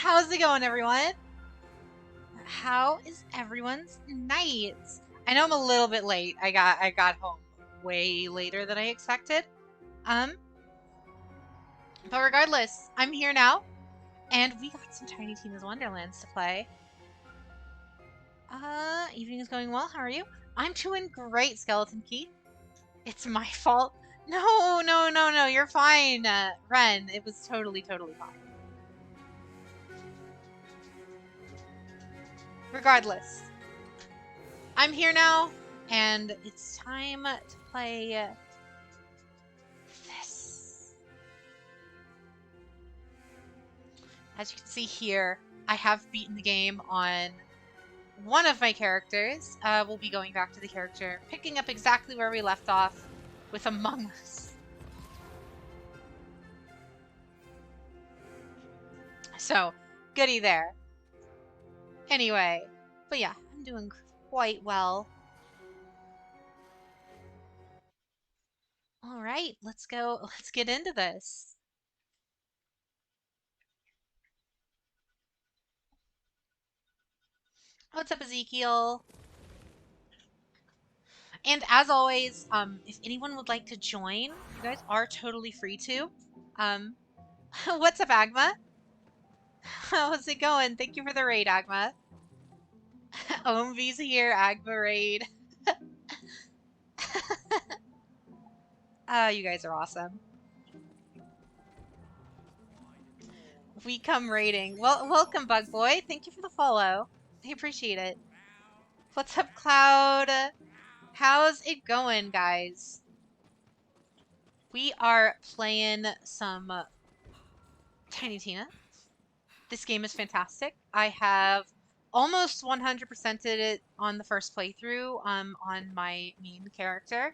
How's it going, everyone? How is everyone's night? I know I'm a little bit late. I got home way later than I expected. Um, but regardless, I'm here now, and we got some Tiny Tina's Wonderlands to play. Evening is going well. How are you? I'm doing great, Skeleton Keith. It's my fault. No, no, no, no. You're fine, Ren. It was totally fine. Regardless, I'm here now, and it's time to play this. As you can see here, I have beaten the game on one of my characters. We'll be going back to the character, picking up exactly where we left off with Among Us. So, goody there. Anyway, but yeah, I'm doing quite well. All right, let's go. Let's get into this. What's up, Ezekiel? And as always, if anyone would like to join, you guys are totally free to. What's up, Agma? How's it going? Thank you for the raid, Agma. OMV's here, Agma raid. You guys are awesome. We come raiding. Well, welcome, Bug Boy. Thank you for the follow. I appreciate it. What's up, Cloud? How's it going, guys? We are playing some Tiny Tina. This game is fantastic. I have almost 100%ed it on the first playthrough on my main character,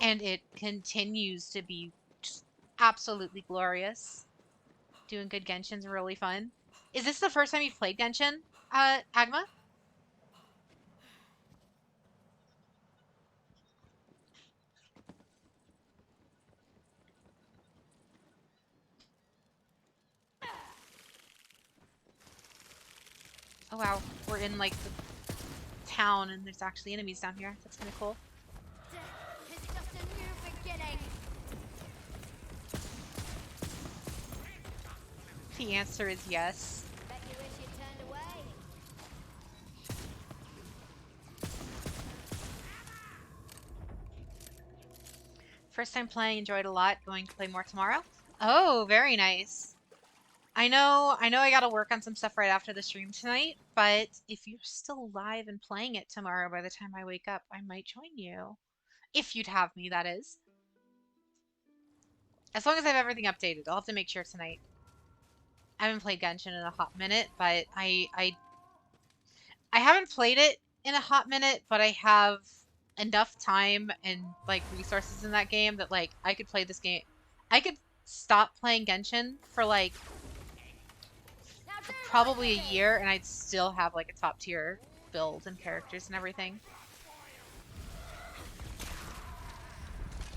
and it continues to be just absolutely glorious. Doing good Genshin's really fun. Is this the first time you've played Genshin, Agma? Oh wow, we're in like the town and there's actually enemies down here. That's kind of cool. It's just a new beginning. The answer is yes. Bet you wish you turned away. First time playing, enjoyed a lot. Going to play more tomorrow. Oh, very nice. I know I gotta work on some stuff right after the stream tonight, but if you're still live and playing it tomorrow by the time I wake up, I might join you. If you'd have me, that is. As long as I have everything updated. I'll have to make sure tonight. I haven't played Genshin in a hot minute, but I haven't played it in a hot minute, but I have enough time and like resources in that game that like I could play this game. I could stop playing Genshin for like probably a year and I'd still have like a top tier build and characters and everything.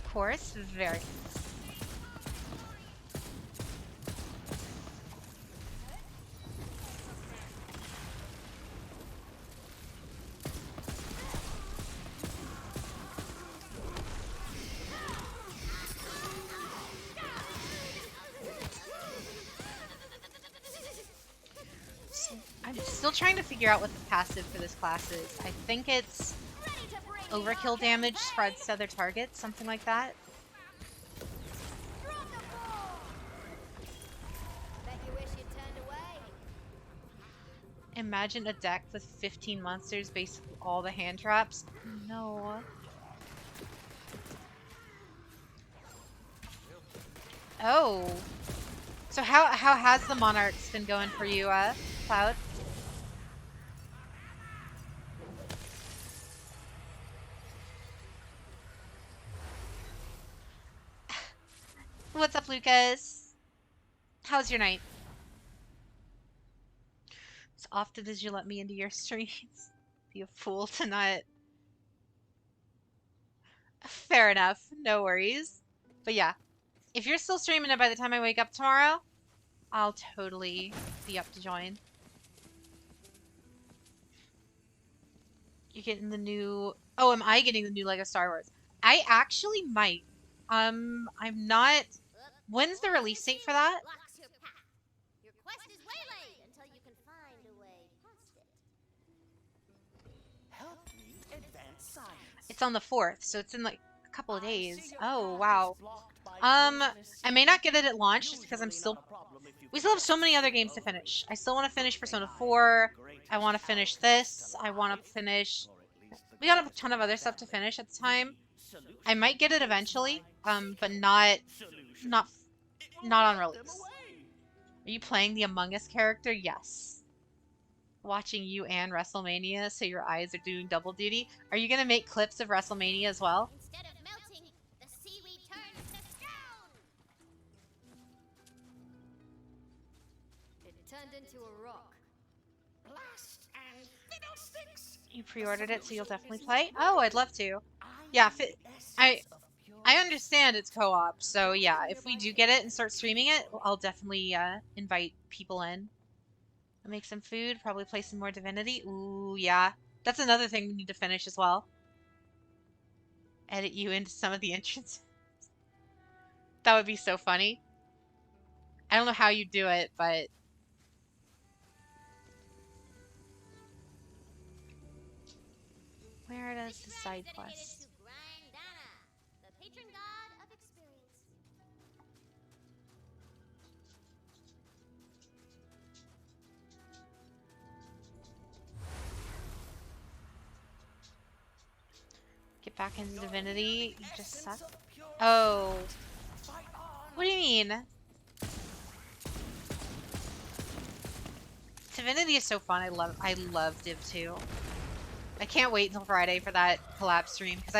Of course, very nice. I'm still trying to figure out what the passive for this class is. I think it's overkill damage spreads to other targets, something like that. Bet you wish you turned away. Imagine a deck with 15 monsters, basically all the hand traps. No. Oh. So how has the Monarchs been going for you, Cloud? What's up, Lucas? How's your night? As often as you let me into your streams. Be a fool to not. Fair enough. No worries. But yeah, if you're still streaming it by the time I wake up tomorrow, I'll totally be up to join. You getting the new... Oh, am I getting the new Lego Star Wars? I actually might. I'm not... When's the release date for that? Blocks your path. Your quest is waylaid until you can find a way past it. Help me advance science. It's on the 4th, so it's in like a couple of I see days. your Oh, path wow. is blocked by Um, poisonous I may not get it at launch just because I'm Usually still... not a problem if you We still have so many can't other see games to over finish. it. I still want to finish Persona May I have 4. the I want to greatest finish alchemist this. I want alive, to finish... or at least the We got a greatest ton of my other stuff to family. finish at the time. The solution I might get it is eventually, my but secret not solution. not It will not on blow them release. away. Are you playing the Among Us character? Yes. Watching you and WrestleMania, so your eyes are doing double duty. Are you gonna make clips of WrestleMania as well? Instead of melting, the seaweed turns to stone. It turned into a rock. Blast and fiddlesticks. You pre-ordered it, so you'll definitely play. Oh, I'd love to. I Yeah, am the I essence of pure I understand it's co-op, so yeah, if we do get it and start streaming it, I'll definitely invite people in. I'll make some food, probably play some more Divinity. Ooh, yeah. That's another thing we need to finish as well. Edit you into some of the entrances. That would be so funny. I don't know how you do it, but... Where does the side quest? To Grindana, the patron god of experience. Get back into Divinity? You just suck? Oh. What do you mean? Divinity is so fun. I love Div 2. I can't wait until Friday for that collab stream because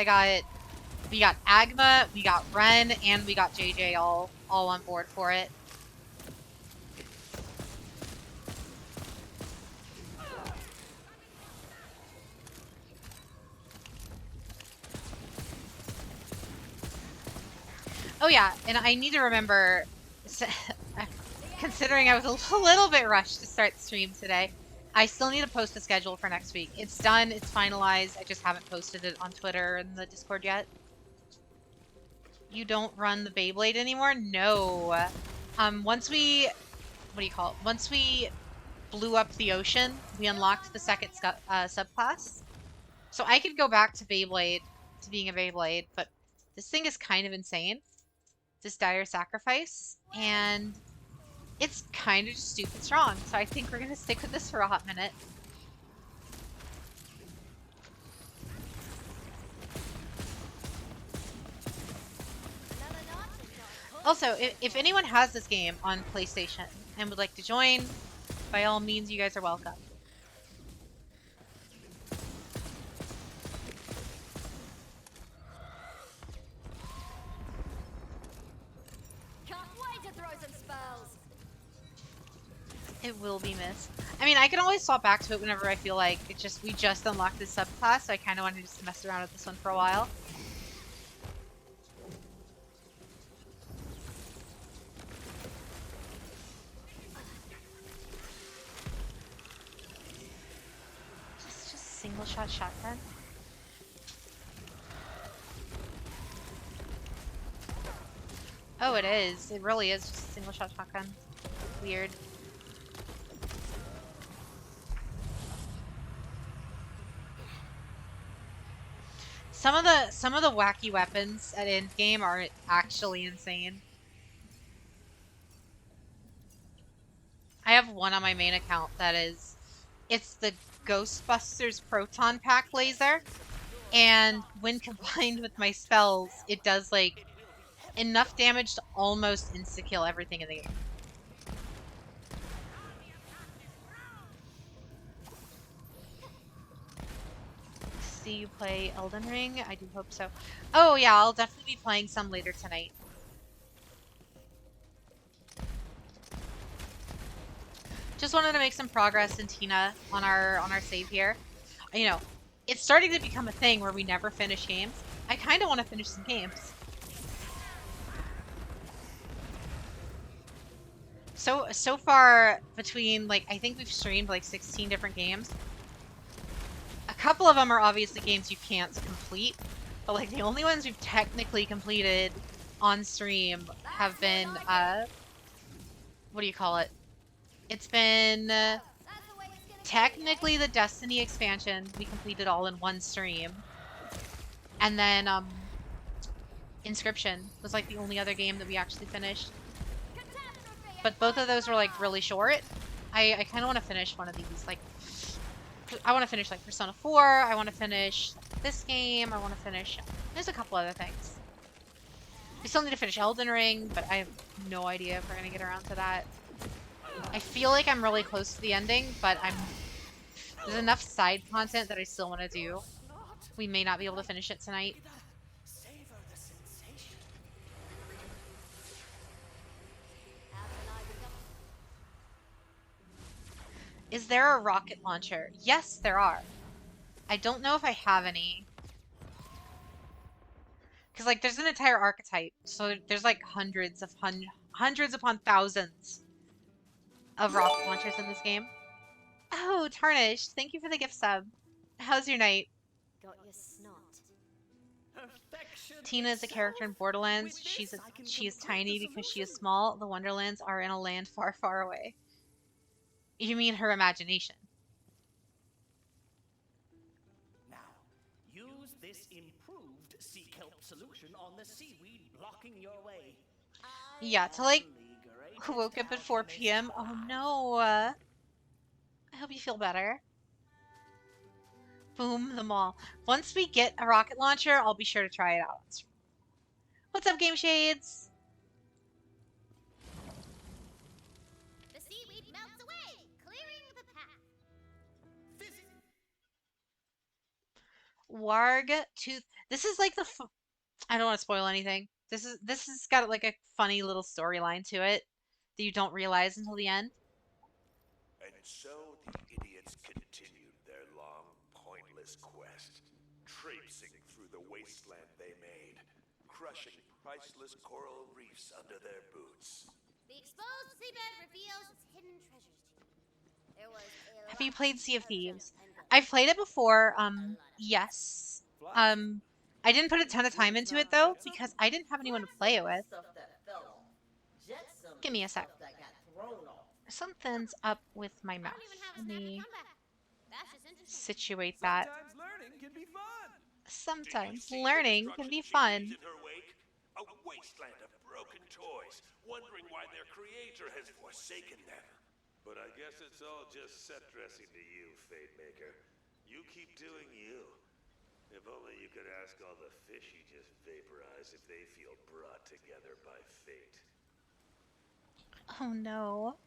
we got Agma, we got Ren, and we got JJ all on board for it. Oh yeah, and I need to remember, considering I was a little bit rushed to start the stream today, I still need to post the schedule for next week. It's done, it's finalized, I just haven't posted it on Twitter and the Discord yet. You don't run the Beyblade anymore? No. Once we, what do you call it? Once we blew up the ocean, we unlocked the second subclass. So I could go back to Beyblade, to being a Beyblade, but this thing is kind of insane. This dire sacrifice, and it's kind of just stupid strong. So I think we're gonna stick with this for a hot minute. Also, if anyone has this game on PlayStation and would like to join, by all means, you guys are welcome. Can't wait to throw some spells. It will be missed. I mean, I can always swap back to it whenever I feel like it just we just unlocked this subclass, so I kind of wanted just to mess around with this one for a while. Just single shot shotgun. Oh, it is. It really is just a single shot shotgun. Weird. Some of the wacky weapons at endgame are actually insane. I have one on my main account that is, it's the Ghostbusters Proton Pack laser, and when combined with my spells, it does like enough damage to almost insta-kill everything in the game. See you play Elden Ring? I do hope so. Oh yeah, I'll definitely be playing some later tonight. Just wanted to make some progress in Tina on our save here. You know, it's starting to become a thing where we never finish games. I kind of want to finish some games. So far between like I think we've streamed like 16 different games. A couple of them are obviously games you can't complete, but like the only ones we've technically completed on stream have been what do you call it? It's been That's the way it's gonna be, technically the Destiny expansion we completed all in one stream. And then Inscription was like the only other game that we actually finished. eh? Catastrophe and But both of those were like fireball! really short. I kind of want to finish one of these. Like, I want to finish like Persona 4. I want to finish like, this game. I want to finish. There's a couple other things. We still need to finish Elden Ring, but I have no idea if we're gonna get around to that. I feel like I'm really close to the ending, but there's enough side content that I still want to do. Not. We may not be able to finish it tonight. Savor the sensation. How can I become Is there a rocket launcher? Yes, there are. I don't know if I have any. Because, like, there's an entire archetype. So there's, like, hundreds upon thousands of rocket launchers in this game. Oh, Tarnished, thank you for the gift sub. How's your night? got your snot? Perfection Tina is a character in itself. Borderlands. With this, I can She is complete the tiny because she is solution. small. The Wonderlands are in a land far, far away. You mean her imagination? Now, use this improved sea kelp solution on the seaweed blocking your way. Yeah, to like woke up at 4 p.m. Oh no. I hope you feel better. Boom them all. Once we get a rocket launcher, I'll be sure to try it out on stream. What's up, Game Shades? The seaweed melts away, clearing the path. Warg Tooth. This is like I don't want to spoil anything. This has got like a funny little storyline to it that you don't realize until the end. And so the idiots continued their long, pointless quest, traipsing through the wasteland they made, crushing priceless coral reefs under their boots. The exposed seabed reveals its hidden treasures to you. There was a Have you lot played Sea of of junk Thieves? and gold. I've played it before. A lot of Yes. Flash. I didn't put a ton of time into it though because I didn't have anyone to play it with. Stuff that fell off. Jet some Give me a sec. stuff that got thrown off. Something's up with my I mouth. don't even have a Let snappy me comeback. That's just interesting. situate that. Sometimes learning can be fun. Sometimes Did you see learning the can be destruction she fun. leaves in her wake? A wasteland of broken toys, wondering why their creator has forsaken them. But I guess it's all just set dressing to you, Fate Maker. You keep doing you. If only you could ask all the fish you just vaporized if they feel brought together by fate. Oh no.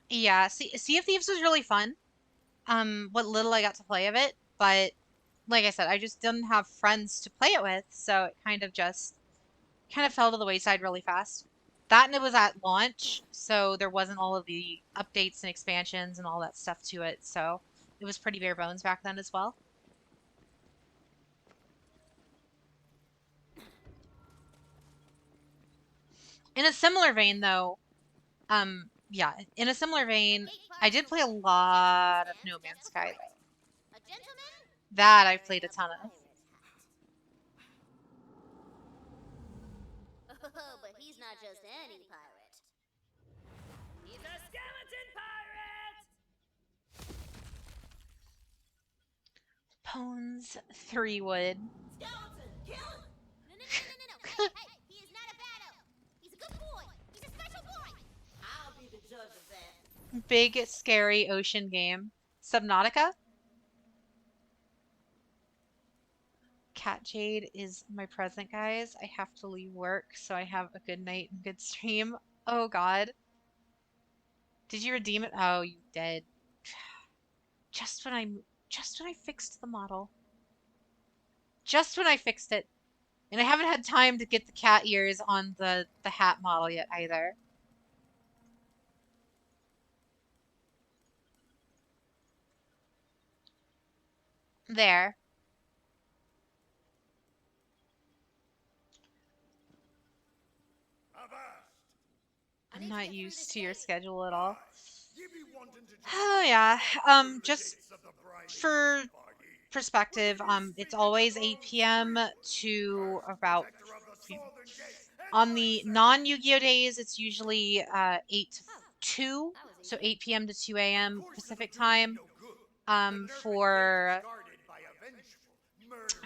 Yeah, Sea of Thieves was really fun. What little I got to play of it, but like I said, I just didn't have friends to play it with, so it kind of fell to the wayside really fast. That and it was at launch, so there wasn't all of the updates and expansions and all that stuff to it, so it was pretty bare bones back then as well. In a similar vein, though, yeah, in a similar vein, I did play a lot of No Man's Sky, though. A gentleman That I've wearing played a a ton of. pirate hat. Oh, but he's not just any pirate. He's a skeleton pirate! Pones 3 wood. Skeleton, kill him! No. Hey, he is not a bad elf. He's a good boy. He's a special boy. I'll be the judge of that. Big, scary ocean game. Subnautica? Cat Jade is my present, guys. I have to leave work, so I have a good night and good stream. Oh god. Did you redeem it? Oh, you did. Just when I fixed the model. Just when I fixed it. And I haven't had time to get the cat ears on the hat model yet either. There. I'm not used to your schedule at all. You be wanting to Oh yeah. Just bits of the briny for ship, are ye? perspective, it's always 8 p.m. to about Protector of the Southern Gate, and on I the say, non-Yu-Gi-Oh days, it's usually 8 to Oh, 2, that was so easy. 8 p.m. to 2 of a.m. course Pacific it'll do ye time. no good. The nerfing gate is For guarded by a vengeful, murderous,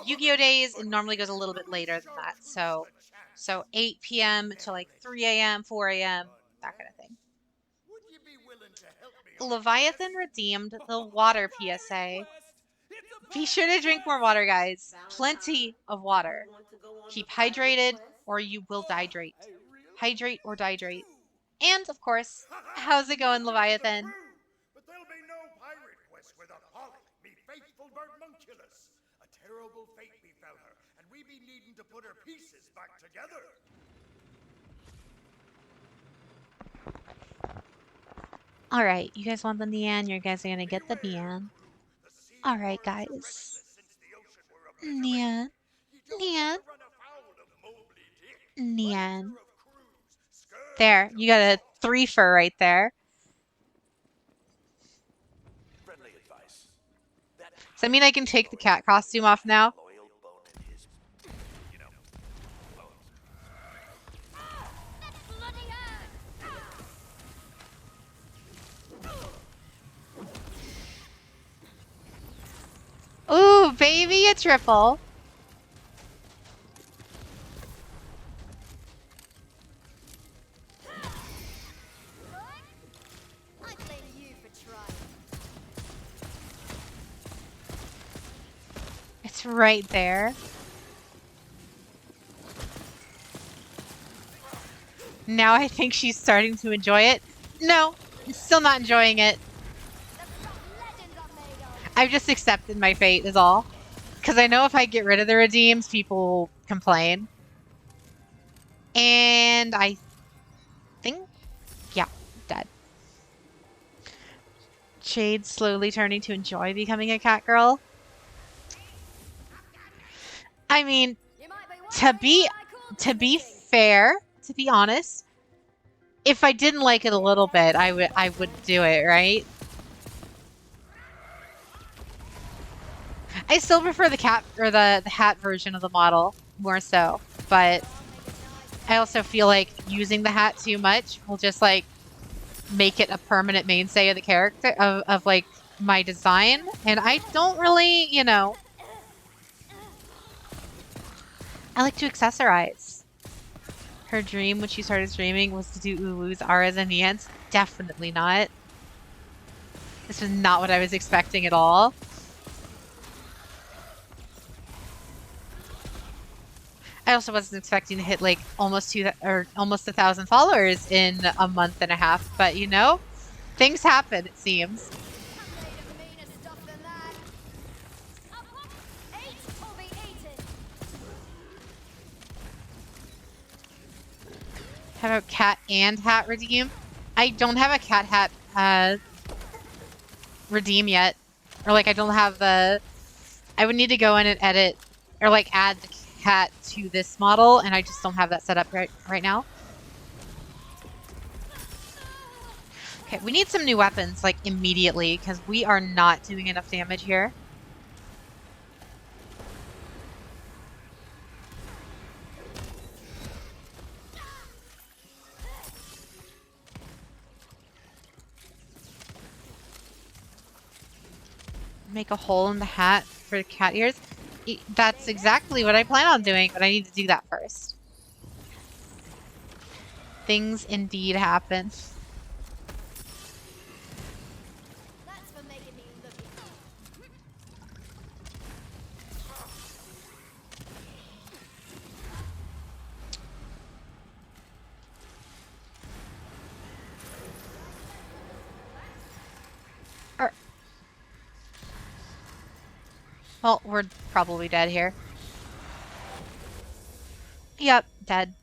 Yu-Gi-Oh glorious days, it normally goes a little bit Louis later than that. Chartreuse LeChance. So 8 p.m. to like 3 a.m., 4 a.m., that kind of thing. Would you be willing to help me on a Leviathan quest? redeemed the water PSA. Be sure to drink more water, guys. Plenty of water. You want to go on the Keep pirate hydrated quest? or you will dehydrate. I really Hydrate or want dehydrate. to. And, of course, how's it going, Welcome to the Leviathan? crew. But there'll be no pirate quest without Holly, me faithful birdmunculus. A terrible fate befell her, and we be needing to put her pieces back together. Alright, you guys want the Nian? You guys are gonna get the Beware, Nian. crew. The sea Alright, waters are guys. restless since the ocean were Nian. obliterated. You don't Nian. want to run afoul of Mobley Dick, Nian. master of crews, There, scourge you of got a salt. 3-fer right there. Friendly advice. That Does that mean I can take the cat costume off now? loyal bone in his, you know, bones. That bloody hurt! Ooh, baby, a triple. I blame you for trying. It's right there. Now I think she's starting to enjoy it. No, I'm still not enjoying it. That's what legends are made of. I've just accepted my fate is all. Because I know if I get rid of the redeems, people will complain. And I think, yeah, dead. Jade slowly turning to enjoy becoming a cat girl. I mean, You might be to wondering be why I called to this be meeting. fair, to be honest, if I didn't like it a little bit, I would do it, right? I still prefer the cat or the hat version of the model more so, but I also feel like using the hat too much will just like make it a permanent mainstay of the character of like my design, and I don't really, you know, I like to accessorize. Her dream when she started streaming was to do Uwus, Auras, and Nians. Definitely not. This was not what I was expecting at all. I also wasn't expecting to hit like almost 1,000 followers in a month and a half, but you know, things happen, it seems. I'm made of meaner stuff than that. Up, up, eat or be eaten. How about cat and hat redeem? I don't have a cat hat redeem yet. Or like I don't have the... I would need to go in and edit or like add the cat to this model, and I just don't have that set up right now. Okay, we need some new weapons like immediately because we are not doing enough damage here. Make a hole in the hat for the cat ears. That's exactly what I plan on doing, but I need to do that first. Things indeed happen. That's for making me look it. Well, we're probably dead here. Yep, dead.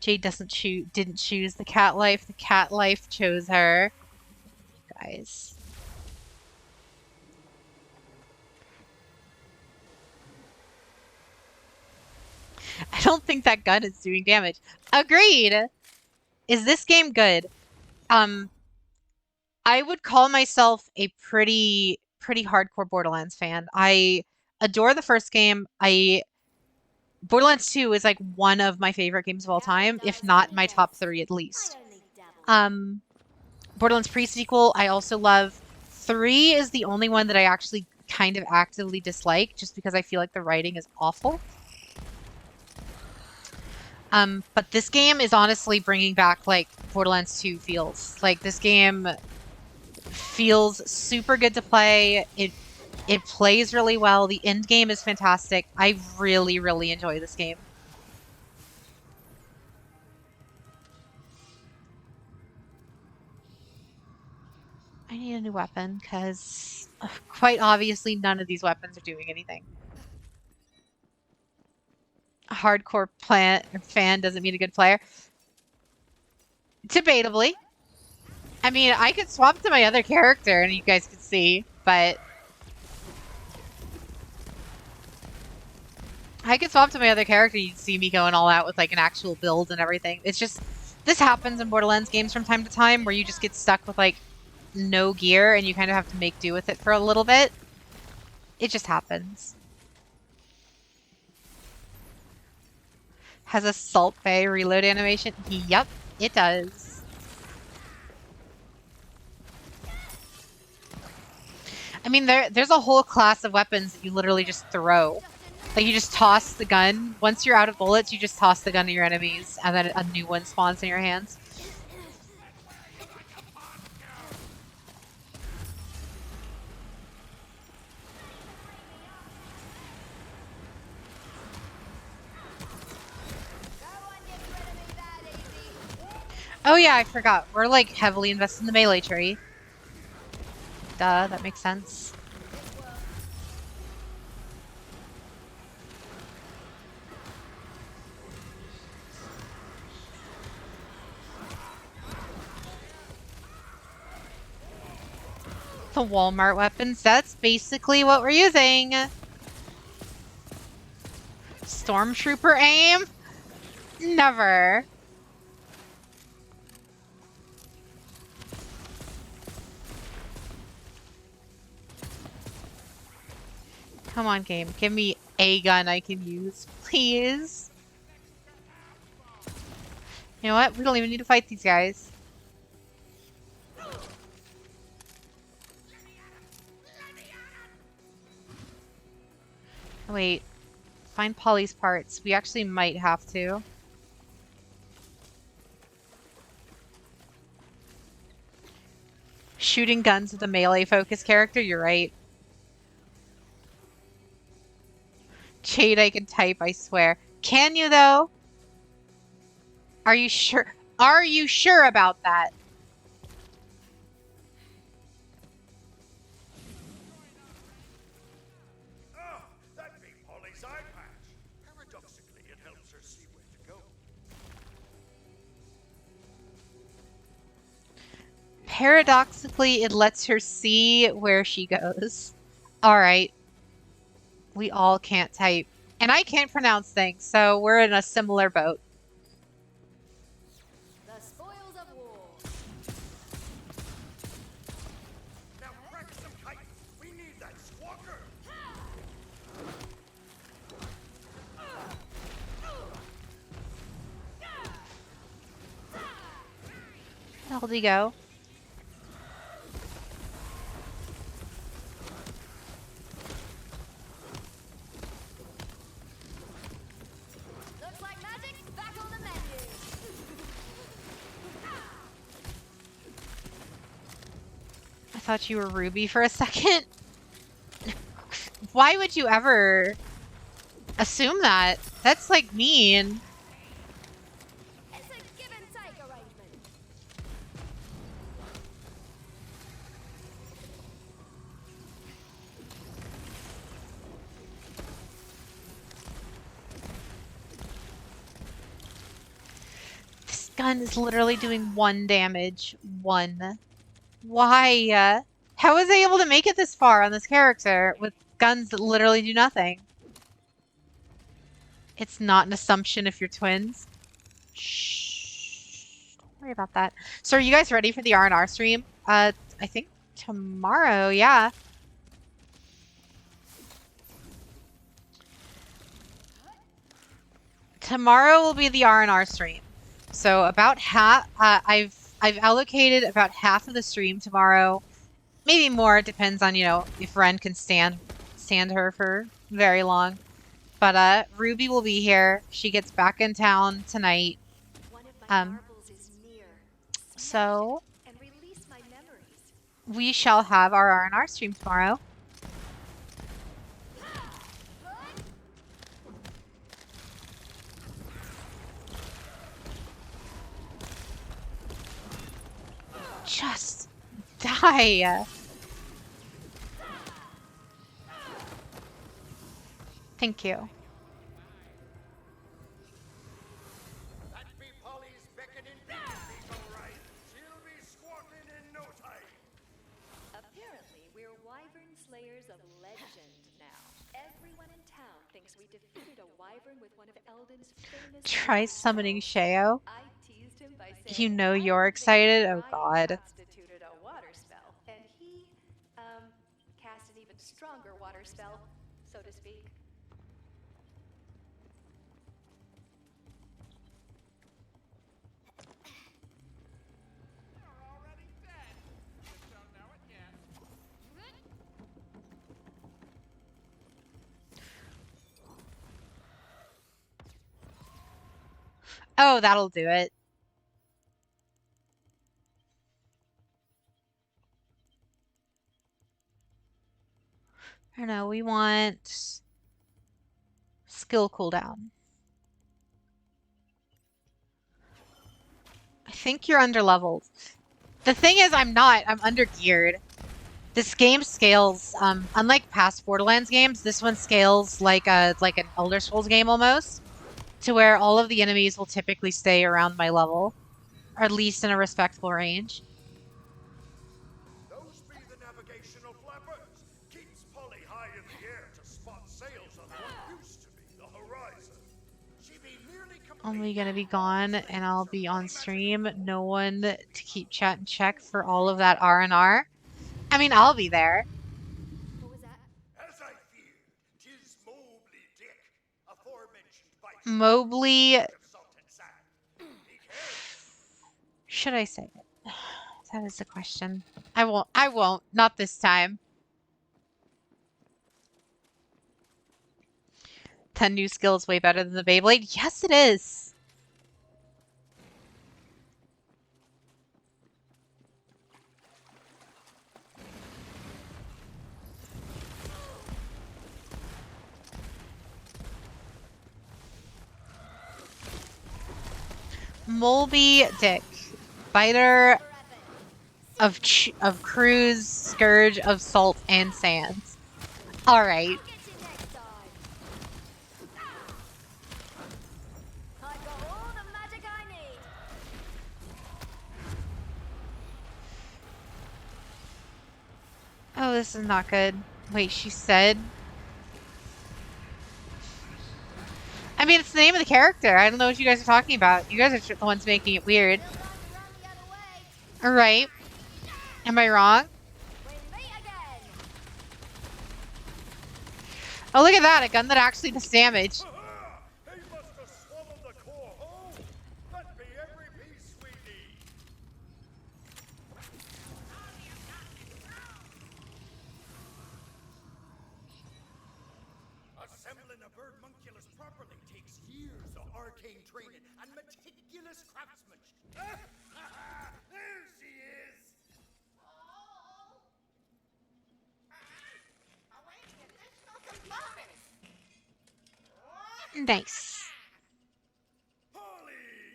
Jade didn't choose the cat life. The cat life chose her. Guys. I don't think that gun is doing damage. Agreed! Is this game good? I would call myself a pretty hardcore Borderlands fan. I adore the first game. Borderlands 2 is like one of my favorite games of all time, if not my top 3 at least. I only dabble. Borderlands pre-sequel, I also love. 3 is the only one that I actually kind of actively dislike, just because I feel like the writing is awful. But this game is honestly bringing back like Borderlands 2 feels. Like this game feels super good to play. It plays really well. The end game is fantastic. I really, really enjoy this game. I need a new weapon because quite obviously none of these weapons are doing anything. A hardcore fan doesn't mean a good player. Debatably. I mean, I could swap to my other character and you guys could see, but I could swap to my other character, you'd see me going all out with like an actual build and everything. It's just, this happens in Borderlands games from time to time where you just get stuck with like no gear and you kind of have to make do with it for a little bit. It just happens. Has a Salt Bay reload animation? Yep, it does. I mean, there's a whole class of weapons that you literally just throw. Like, you just toss the gun. Once you're out of bullets, you just toss the gun at your enemies, and then a new one spawns in your hands. Oh yeah, I forgot. We're like heavily invested in the melee tree. Duh, that makes sense. The Walmart weapons, that's basically what we're using. Stormtrooper aim? Never. Come on, game. Give me a gun I can use, please. You know what? We don't even need to fight these guys. Wait. Find Polly's parts. We actually might have to. Shooting guns with a melee focus character? You're right. Jade, I can type, I swear. Can you, though? Are you sure? Are you sure about that? Oh, that beat Polly's eye patch. Paradoxically, it helps her see where to go. Paradoxically, it lets her see where she goes. Alright. We all can't type. And I can't pronounce things, so we're in a similar boat. The spoils of war. Now crack some kite. We need that squawker. Where the hell did he go? Looks like magic's back on the menu. I thought you were Ruby for a second. Why would you ever assume that? That's like mean. It's a give and take arrangement. This gun is literally doing 1 damage. 1. Why? How was I able to make it this far on this character with guns that literally do nothing? It's not an assumption if you're twins. Shh. Don't Sorry about that. So are you guys ready for the R&R stream? I think tomorrow, yeah. Tomorrow will be the R&R stream. So about half, I've allocated about half of the stream tomorrow. Maybe more, it depends on, if Ren can stand her for very long. But Ruby will be here. She gets back in town tonight. One of my Um, marbles is near. so And release my memories. we shall have our R&R stream tomorrow. Just die. Thank you. That be Polly's beckoning beast, all right. She'll be squawking in no time. Apparently, we're wyvern slayers of legend now. Everyone in town thinks we defeated a wyvern with one of Eldon's famous Try summoning Sheo. I teased him by saying, You know I you're don't think excited. Oh Ryan God. constituted a water spell, and he, cast an even stronger water spell, so to speak. You're already dead. Just don't know it yet. Oh, that'll do it. I don't know. We want skill cooldown. I think you're underleveled. The thing is, I'm not. I'm undergeared. This game scales, unlike past Borderlands games, this one scales like an Elder Scrolls game almost, to where all of the enemies will typically stay around my level, or at least in a respectable range. Those be the navigational flappers. Keeps Polly high in the air to spot sails on what used to be the horizon. She be nearly complete. Only gonna be gone, and I'll be on stream. No one to keep chat and check for all of that R&R. I mean, I'll be there. What was that? As I feared, 'tis Mobley Dick, aforementioned by Mobley, consultant Sam. Be careful. should I say it? That is the question. I won't. Not this time. 10 new skills way better than the Beyblade? Yes, it is. Molby Dick, biter of Cruise, Scourge of Salt and Sands. All right. I'll get you next time. I've got all the magic I need. Oh, this is not good. Wait, she said. I mean, it's the name of the character. I don't know what you guys are talking about. You guys are the ones making it weird. Still time to run the other way. All right. Am I wrong? We meet again. Oh, look at that. A gun that actually does damage. Aha! He must have swallowed the core hole. That be every piece we need. Assembling a birdmunculus properly takes years of arcane training and meticulous craftsmanship. There she is. Nice. Polly,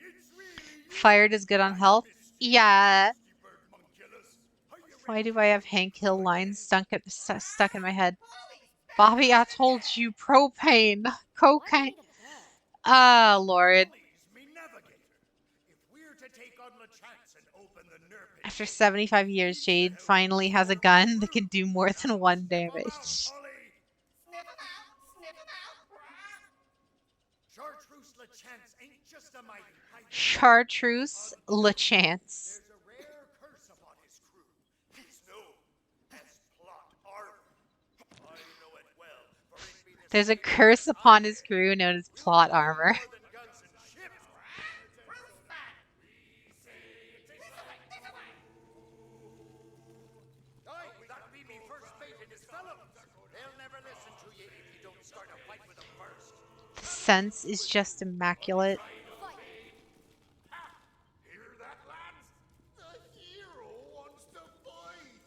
it's really you. Fire does good on health. Yeah. Birdmunculus. Are you Why do I have Hank Hill lines stuck in my head? Bobby, I told you propane, cocaine. Ah, Lord. Polly's me navigator. If we're to take on LeChance and open the nerve After 75 years, Jade finally has a gun that can do more than one damage. Polly. Sniff 'em out. Sniff 'em out. Chartreuse LeChance ain't just a mighty pirate. Chartreuse LeChance. There's a rare curse upon his crew. He's known as Plot Armor. I know it well, for it be the There's a same curse as upon I his bear. crew known as We'll plot need armor. more than guns and ships. Proof that. Aye, that be me first mate in his fellows. They'll never listen to you if you don't start a fight with them first. The sense is just immaculate. Hear that, lads? The hero wants to fight.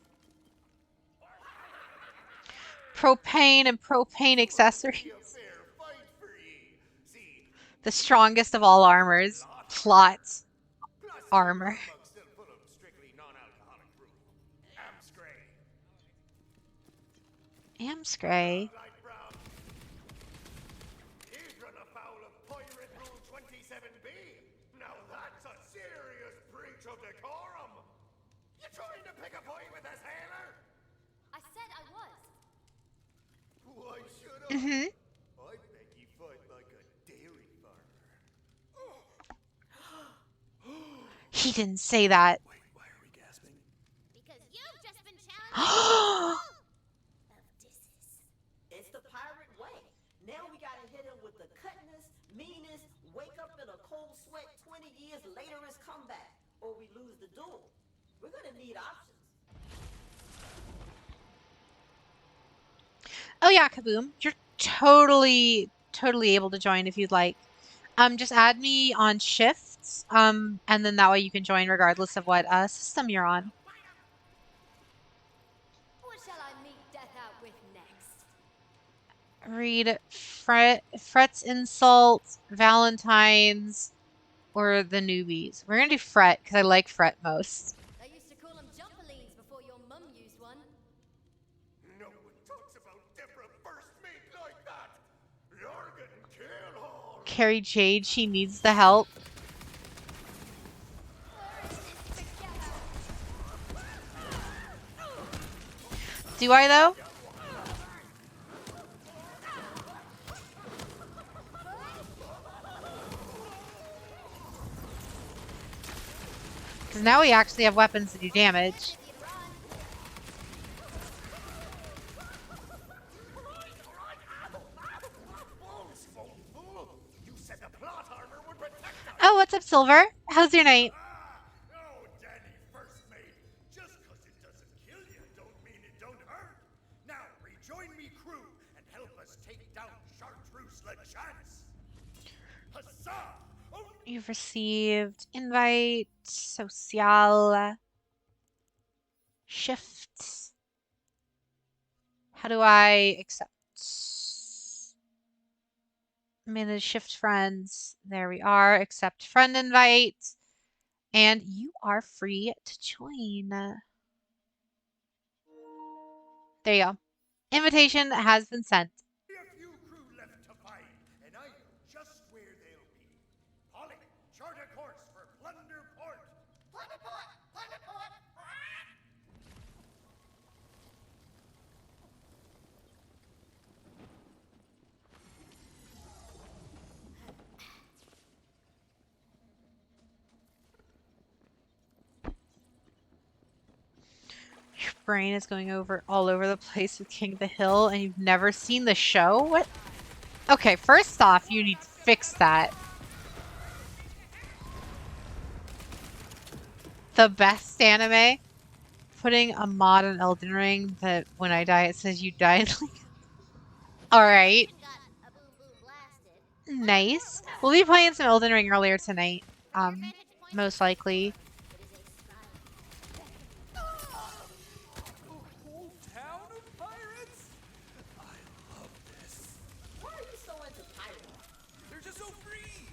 Propane and propane Be a accessories. fair fight for ye. See, The strongest of all armors. Plot Plus, armor. Bugs still full of strictly non-alcoholic brew. Amscray. Amscray. Light brown. He's run afoul of Pirate Rule 27B. Now that's a serious breach of decorum. You trying to pick a fight with a sailor? I said I was. Why should I? Mm-hmm. I bet you fight like a dairy farmer. He didn't say that. Wait, why are we gasping? Because you've just been challenged. It's the pirate way. Now we gotta hit him with the cuttingest, meanest, wake up in a cold sweat 20 years later is comeback, or we lose the duel. We're gonna need options. Oh yeah, Kaboom. You're totally able to join if you'd like. Just add me on shifts. And then that way you can join regardless of what system you're on. What shall I meet death out with next? Read Fret's Insult, Valentine's, or the Newbies. We're gonna do Fret because I like Fret most. They used to call them jumperlines before your mum used one. No one talks about Deborah first mate like that. You're getting killed hard. Carrie Jade, she needs the help. Do I though? Because now we actually have weapons to do damage. You said the plot armor would protect us. Oh, what's up, Silver? How's your night? Oh, Danny first mate. Just 'cause it doesn't kill you don't mean it don't hurt. Now rejoin me crew and help us take down Chartreuse LeChance. Huzzah! Oh, You've received invite, social, shift. How do I accept? Manage shift friends. There we are. Accept friend invite. And you are free to join. There you go. Invitation has been sent. be a few crew left to find, and I know just where they'll be. Polly, chart a course for Plunder Port. Plunder Port! Plunder Port! Your brain is going all over the place with King of the Hill and you've never seen the show? What? Okay, first off, you need to fix that. The best anime? Putting a mod on Elden Ring that when I die it says you died. Alright. Got a boom boom blasted. Nice. We'll be playing some Elden Ring earlier tonight. Most likely. Whole town of pirates? I love this. Why are you so into pirates? They're just so free.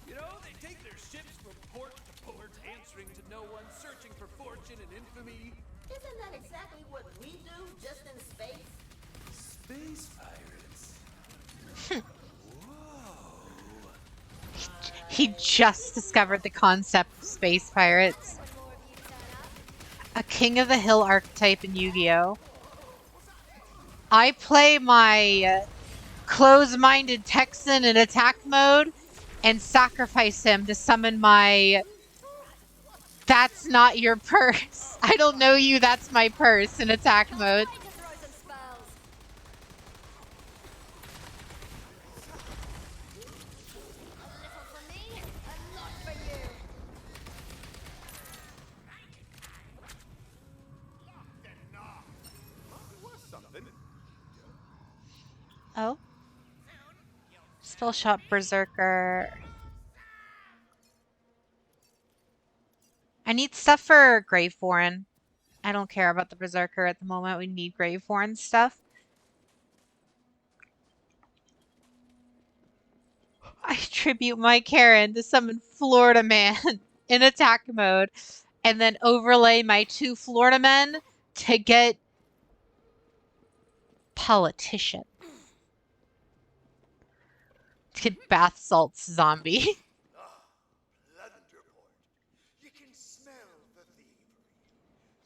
You know, they take their ships from port to port, answering to no one, searching for fortune and infamy. Isn't that exactly what we do, just in space? Space pirates. He just discovered the concept of space pirates. A King of the Hill archetype in Yu-Gi-Oh! I play my close-minded Texan in attack mode, and sacrifice him to summon my "That's not your purse. I don't know you, that's my purse" in attack mode. Try to throw some spells. A little for me, a lot for you. Oh. Spell shot Berserker. I need stuff for Graveborn. I don't care about the Berserker at the moment. We need Graveborn stuff. I tribute my Karen to summon Florida Man in attack mode, and then overlay my 2 Florida Men to get Politician. To get Bath Salts Zombie. Plunderport. You can smell the thievery.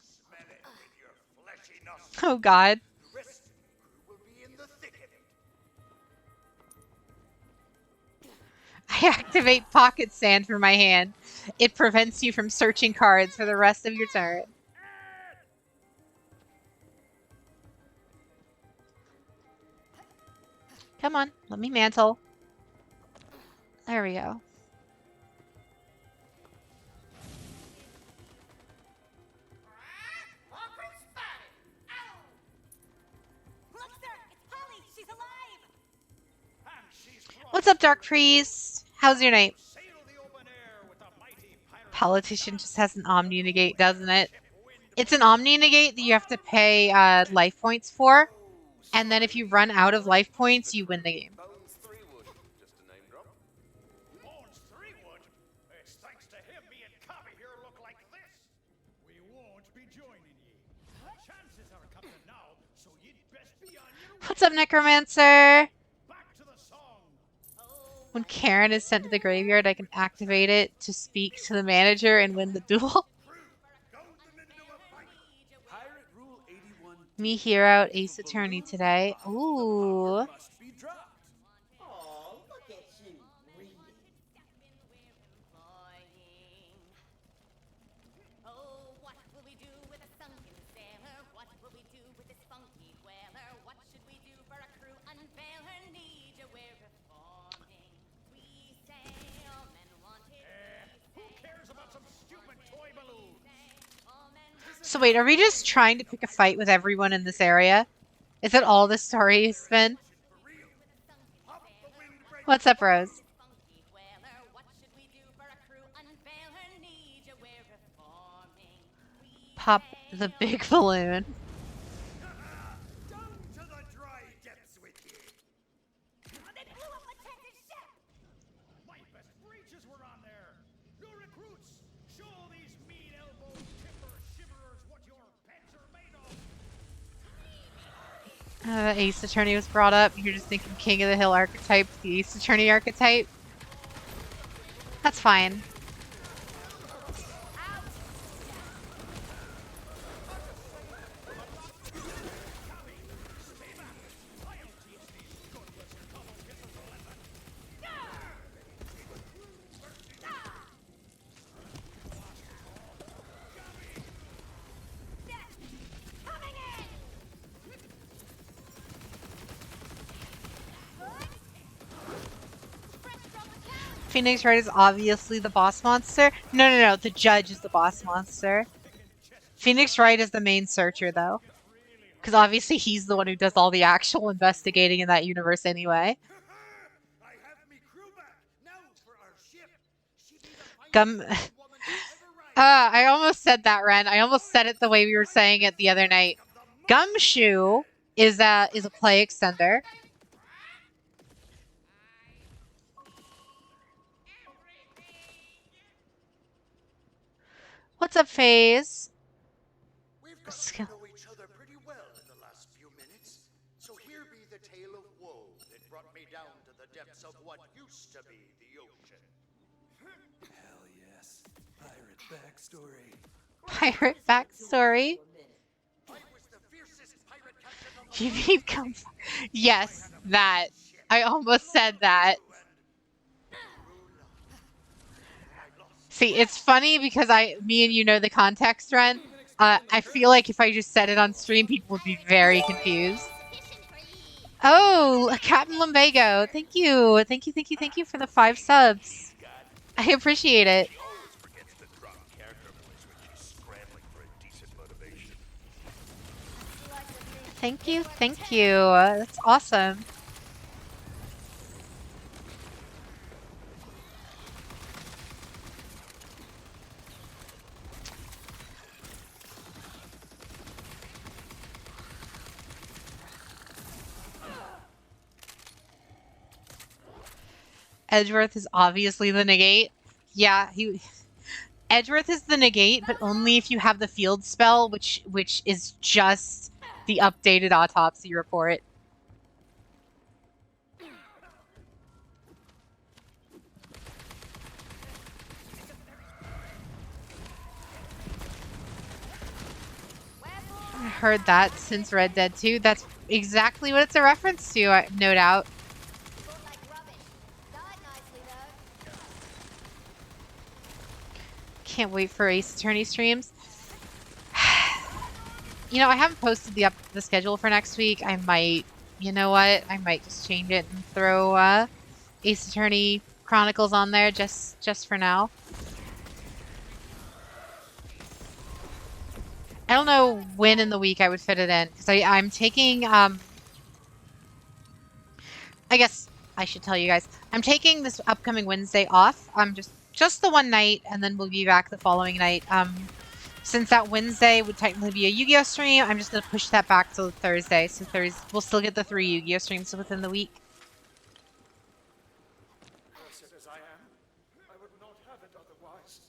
Smell it with your fleshy nostrils. Oh god. The rest of the crew will be in the thick of it. I activate Pocket Sand for my hand. It prevents you from searching cards for the rest of your turn. Come on, let me mantle. There we go. Look, sir, it's Polly. She's alive. What's up, Dark Priest? How's your night? Politician just has an Omni Negate, doesn't it? It's an Omni Negate that you have to pay life points for. And then if you run out of life points, you win the game. Bones 3 wood. Just a name drop. Bones 3 would. It's thanks to him me and Cobby here look like this. We won't be joining ye. Chances are coming now, so you'd best be on your way. What's up, Necromancer? Back to the song. When Karen is sent to the graveyard, I can activate it to speak to the manager and win the duel. Pirate Rule 81. Me here out Ace Attorney today. Ooh. Must be dropped. Oh, look at you, reading. Oh, what will we do with a sunken sailor? What will we do with this funky whaler? What should we do for a crew unveil her need? We're reforming. We sailmen wanted. Who cares about some stupid toy balloon? So wait, are we just trying to pick a fight with everyone in this area? Is that all the story has been? What's up, Rose? Funky whaler. What should we do for a crew unveil her need? We're reforming. We Pop the big balloon. Down to the dry depths with ye. they blew up Maten's ship. My best breeches were on there. New recruits, show these mean-elbowed timber shiverers what your pets are made of. Ace Attorney was brought up. You're just thinking King of the Hill archetype, the Ace Attorney archetype. That's fine. Coming in. Phoenix Wright is obviously the boss monster. No. The judge is the boss monster. Phoenix Wright is the main searcher, though. Because obviously he's the one who does all the actual investigating in that universe anyway. I have me crew back. Now for our ship. She be the Gum... finest woman to ever ride. I almost said that, Ren. I almost said it the way we were saying it the other night. Gumshoe is a play extender. What's up, FaZe? We've gotten to know each other pretty well in the last few minutes. So here be the tale of woe that brought me down to the depths of what used to be the ocean. Hell yes. Pirate backstory. Pirate backstory. I was the fiercest pirate captain on the You need comfort. Yes, that. I almost said that. See, it's funny because me and you know the context, Ren. I feel like if I just said it on stream, people would be very confused. Oh, Captain Lumbago. Thank you. Thank you, thank you, thank you for the 5 subs. I appreciate it. She always forgets to drop character voice when she's scrambling for a decent motivation. Thank you, thank you. That's awesome. Edgeworth is obviously the negate. Yeah, Edgeworth is the negate, but only if you have the field spell, which is just the updated autopsy report. I heard that since Red Dead 2. That's exactly what it's a reference to, no doubt. Can't wait for Ace Attorney streams. You know, I haven't posted the schedule for next week. I might, you know what? I might just change it and throw Ace Attorney Chronicles on there just for now. I don't know when in the week I would fit it in because I'm taking I guess I should tell you guys. I'm taking this upcoming Wednesday off. Just the one night, and then we'll be back the following night. Since that Wednesday would technically be a Yu-Gi-Oh stream, I'm just gonna push that back to Thursday. So Thursday we'll still get the 3 Yu-Gi-Oh streams within the week. Cursed as I am, I would not have it otherwise.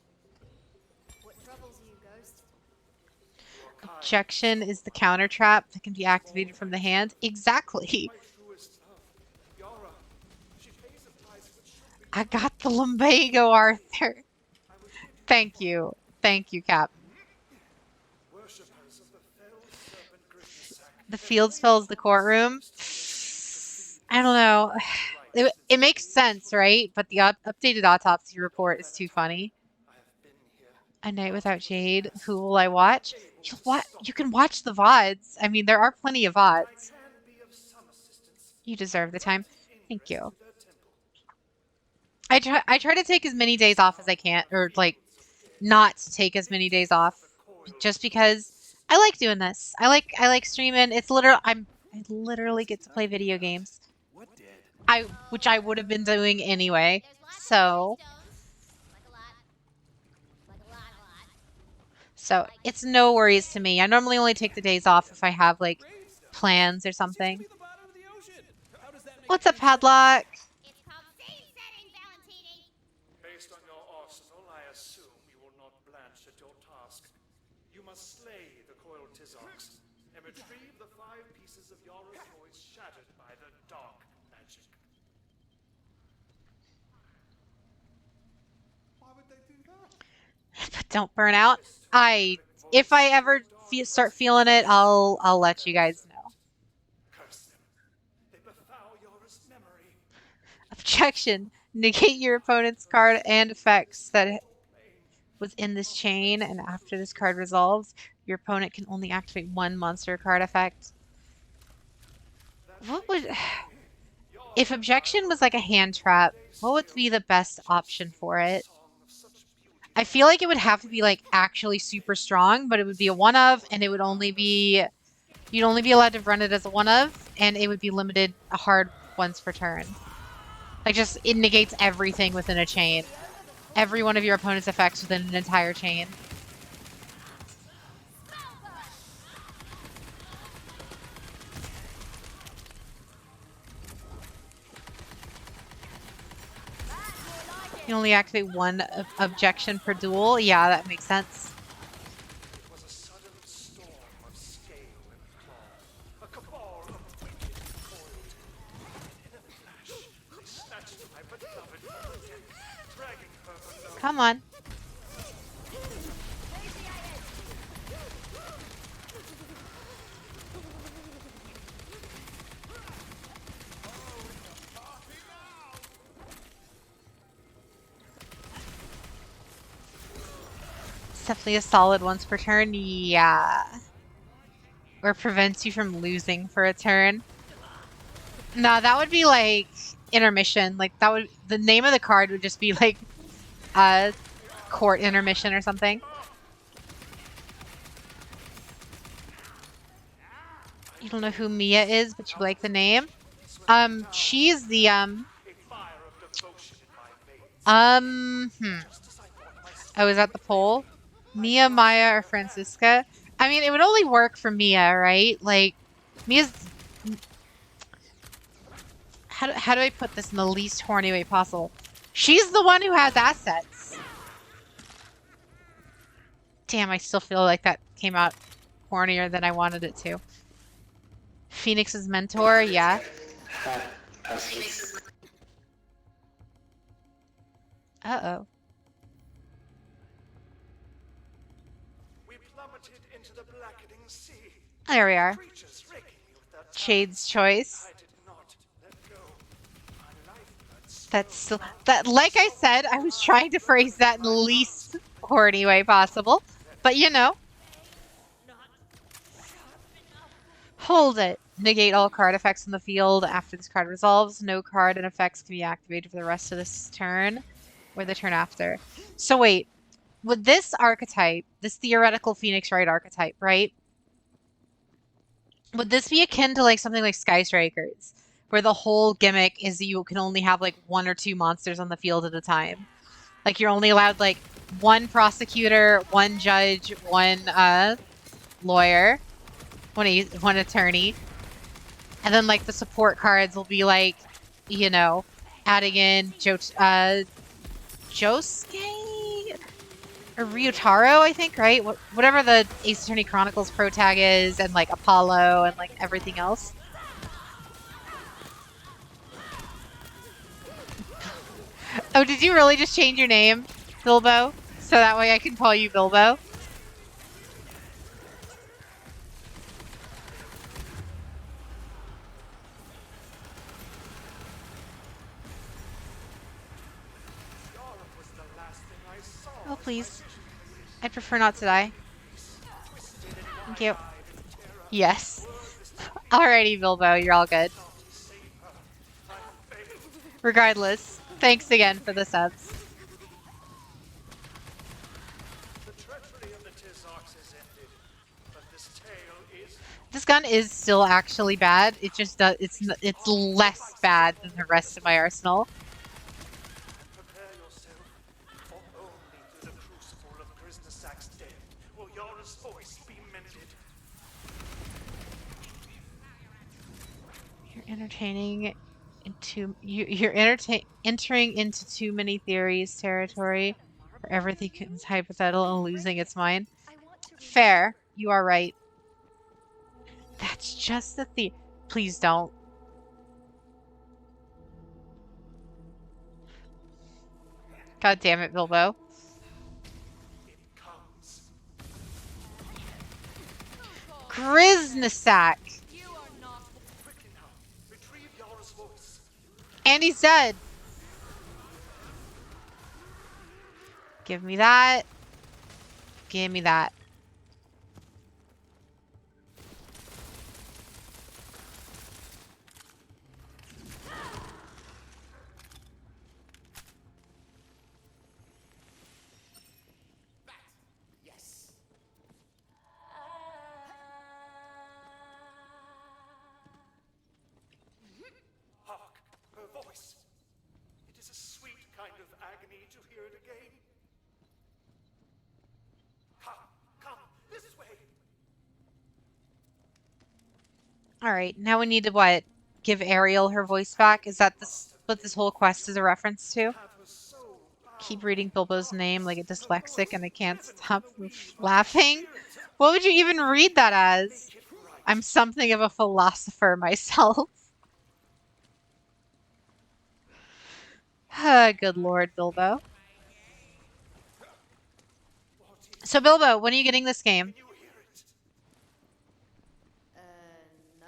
What troubles you, Ghost? Objection is the counter trap that can be activated from the hand. Exactly. My truest love, Yara. She pays a price which should be. I got the lumbago, Arthur. I would give you Thank you. Thank you, Cap. worshippers of the fell serpent Griffith. The field spell is the courtroom. I don't know. It makes sense, right? But the updated autopsy report is too funny. I have been here. A Night Without Jade. Who will I watch? You can watch the VODs. I mean, there are plenty of I VODs. can be of some assistance. You deserve the time. Thank you. Their temple. I try to take as many days off as I can, or like not take as many days off, just because I like doing this. I like streaming. I literally get to play video games. What did? Which I would have been doing anyway. So it's no worries to me. I normally only take the days off if I have like plans or something. What's up, Padlock? It's called scene setting, Valentini. Based on your arsenal, I assume you will not blanch at your task. You must slay the coiled Tizocs and retrieve the 5 pieces of Yara's voice shattered by the dark magic. Why would they do that? But don't burn out. If I ever start feeling it, I'll let you guys know. Curse them. They befoul Yara's memory. Objection. Negate your opponent's card and effects that was in this chain, and after this card resolves, your opponent can only activate 1 monster card effect. What would... If objection was like a hand trap, what would be the best option for it? I feel like it would have to be like actually super strong, but it would be a one of, and it would only be... You'd only be allowed to run it as a one of, and it would be limited hard once per turn. Like just, it negates everything within a chain. Every one of your opponent's effects within an entire chain. You only activate 1 objection per duel. Yeah, that makes sense. It was a sudden storm of scale and claw, a cabal of wicked coiled. And in a flash, they snatched my beloved from the deck, dragging her below. Come on. definitely a solid once per turn. Yeah. Or prevents you from losing for a turn. No, that would be like intermission. Like that would the name of the card would just be like court intermission or something. You don't know who Mia is, but you like the name. She's the oh, is that the poll? Mia, Maya, or Francisca? I mean, it would only work for Mia, right? Like, Mia's. How do I put this in the least horny way possible? She's the one who has assets. Damn, I still feel like that came out hornier than I wanted it to. Phoenix's mentor, yeah. Uh-oh. We plummeted into the blackening sea. There we are. Creatures raking me with their Shade's choice. I did not let go. My lifeblood That's still that. Like I said, I was trying to phrase that in the least horny way possible, but you know, hold it. Negate all card effects in the field after this card resolves. No card and effects can be activated for the rest of this turn or the turn after. So wait, with this archetype, this theoretical Phoenix Wright archetype, right? Would this be akin to like something like Sky Strikers, where the whole gimmick is that you can only have like one or two monsters on the field at a time? Like you're only allowed like one prosecutor, one judge, one lawyer, one attorney. And then like the support cards will be like, you know, adding in Josuke or Ryutaro, I think, right? Whatever the Ace Attorney Chronicles pro tag is, and like Apollo and like everything else. Oh, did you really just change your name, Bilbo? So that way I can call you Bilbo? Oh, please. I'd prefer not to die. Thank you. Yes. Alrighty, Bilbo, you're all good. Regardless, thanks again for the subs. This gun is still actually bad. It just does. It's less bad than the rest of my arsenal. Prepare yourself, for only through the crucible of Grisnasack's death will Yara's voice be mended. You're entering into too many theories territory, where everything is hypothetical and losing its mind. Fair, you are right. That's just the theory. Please don't. God damn it, Bilbo. Grisnasack! And he's dead. Give me that. Give me that. Yes. Hark, her voice. It is a sweet kind of agony to hear it again. Come, this way. Alright, now we need to what? Give Ariel her voice back? Is that what this whole quest is a reference to? Keep reading Bilbo's name like a dyslexic and I can't stop laughing? What would you even read that as? I'm something of a philosopher myself. Good lord, Bilbo. So Bilbo, when are you getting this game? No?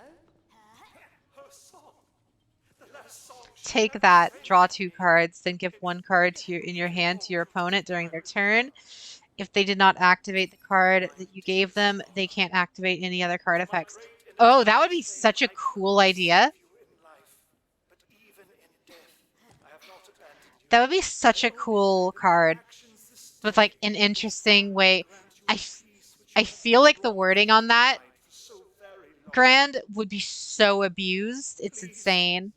Take that, draw 2 cards, then give 1 card to in your hand to your opponent during their turn. If they did not activate the card that you gave them, they can't activate any other card effects. Oh, that would be such a cool idea. That would be such a cool card with like an interesting way. I feel like the wording on that Grand would be so abused. It's insane.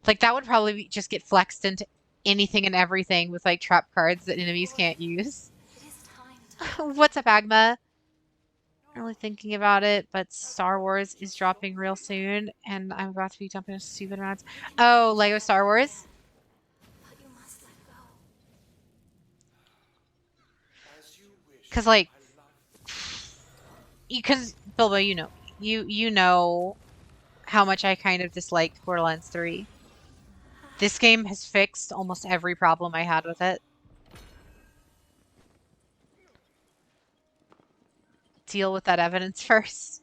Like that would probably just get flexed into anything and everything with like trap cards that enemies can't use. It is time to What's up, Agma? Not really thinking about it, but Star Wars is dropping real soon, and I'm about to be dumping a stupid amount. Oh, Lego Star Wars? but you must let go. Because like, because Bilbo, you know, you know how much I kind of disliked Borderlands 3. This game has fixed almost every problem I had with it. Deal with that evidence first.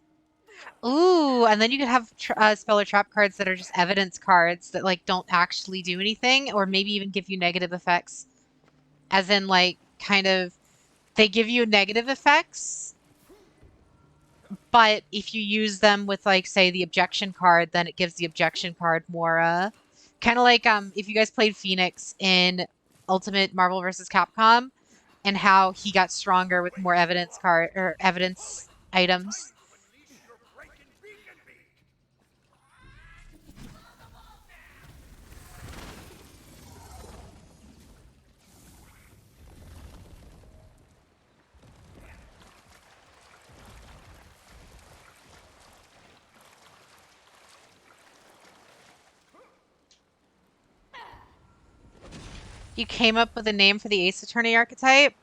Ooh, and then you could have spell or trap cards that are just evidence cards that like don't actually do anything, or maybe even give you negative effects. As in, like, kind of, they give you negative effects, but if you use them with like, say, the objection card, then it gives the objection card more. Kind of like if you guys played Phoenix in Ultimate Marvel vs. Capcom, and how he got stronger with more evidence card or evidence items. Unleash your breaking beacon beak! You came up with a name for the Ace Attorney archetype?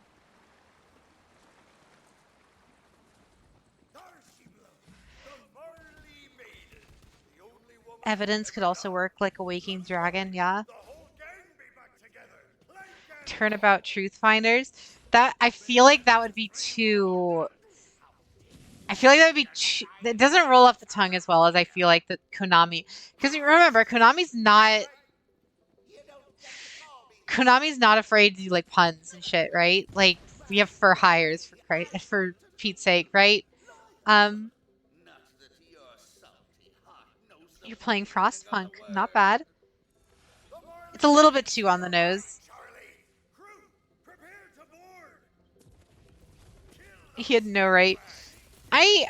Evidence could also work like a waking dragon, yeah. Turnabout truth finders. That I feel like that would be too. I feel like that would be. It doesn't roll off the tongue as well as I feel like that Konami. Because you remember, Konami's not. Konami's not afraid to do like puns and shit, right? Like we have for hires for Pete's sake, right? Um, you're playing Frostpunk, not bad. It's a little bit too on the nose. He had no right. I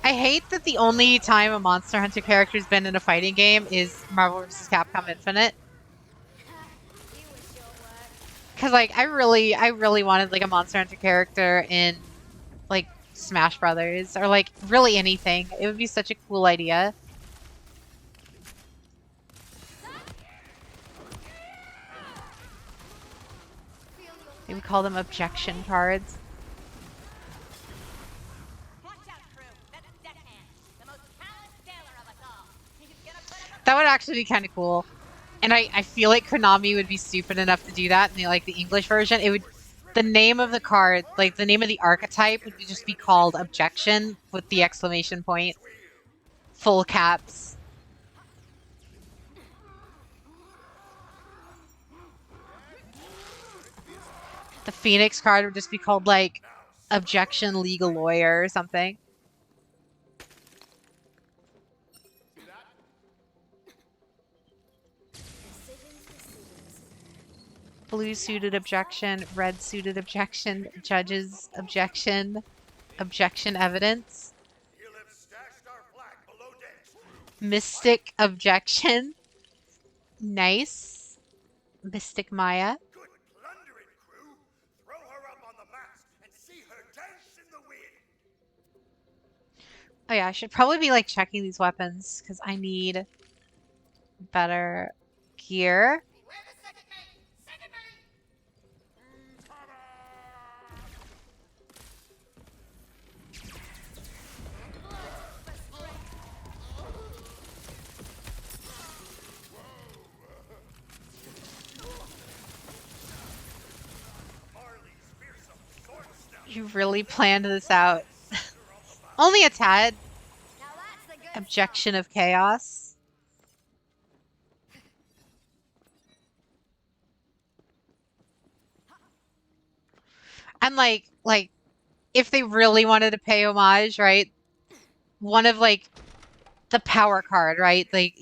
hate that the only time a Monster Hunter character's been in a fighting game is Marvel vs. Capcom Infinite. Cause like I really wanted like a Monster Hunter character in like Smash Brothers or like really anything. It would be such a cool idea. They would call them objection cards. Watch out, crew. That's Deckhand, the most talented sailor of us all. He's gonna put up a That would actually be kind of cool. And I feel like Konami would be stupid enough to do that in the, like the English version. It would the name of the card, like the name of the archetype would just be called objection with the exclamation point. Full caps. The Phoenix card would just be called like objection legal lawyer or something. Blue suited objection, red suited objection, judges objection, objection evidence, mystic objection, nice, mystic Maya. Good plundering, crew! Throw her up on the mast and see her dance in the wind! Oh yeah, I should probably be like checking these weapons because I need better gear. Where the second mate? Second mate! You really planned this out. Only a tad. Now that's the good Objection of chaos. And like if they really wanted to pay homage, right? One of like the power card, right? Like,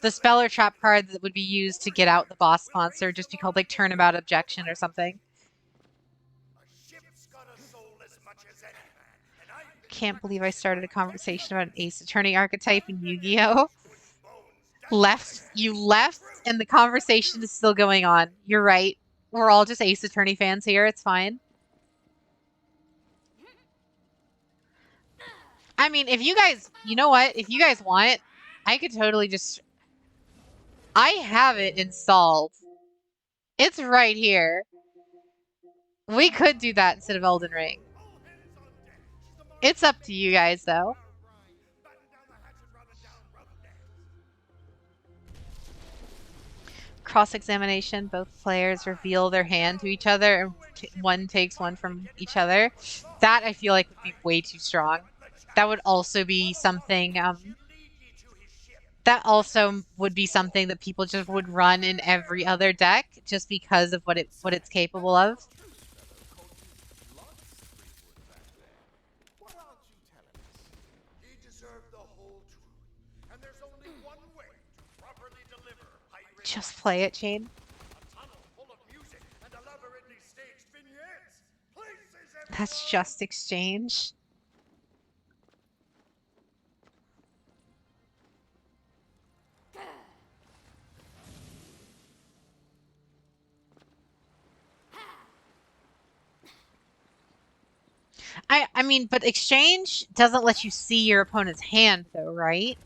the spell or trap card that would be used to get out the boss monster just be called like turnabout objection or something. A ship's got a soul as much as any man, and I've been Can't believe I practicing started a my conversation about an techniques. Ace Attorney archetype in Yu-Gi-Oh! Finish putting bones down there. You left, and the conversation is still going on. You're right. We're all just Ace Attorney fans here. It's fine. I mean, if you guys, you know what? If you guys want it, I could totally just. I have it installed. It's right here. We could do that instead of Elden Ring. All hands on deck. She's the It's marvelous up to lady you guys, though. Batten down the hatches, running down Roughnecks. Cross-examination. Both players reveal their hand to each other, and one takes one from each other. That I feel like would be way too strong. That would also be something. She'll lead ye to his ship. That also would be something that people just would run in every other deck, just because of what it's capable of. Why aren't you telling us? He deserved the whole truth, and there's only one way to properly deliver pirate Just life. play it, Shane. A tunnel full of music and elaborately staged vignettes. Places That's everyone. just exchange. I mean, but exchange doesn't let you see your opponent's hand though, right?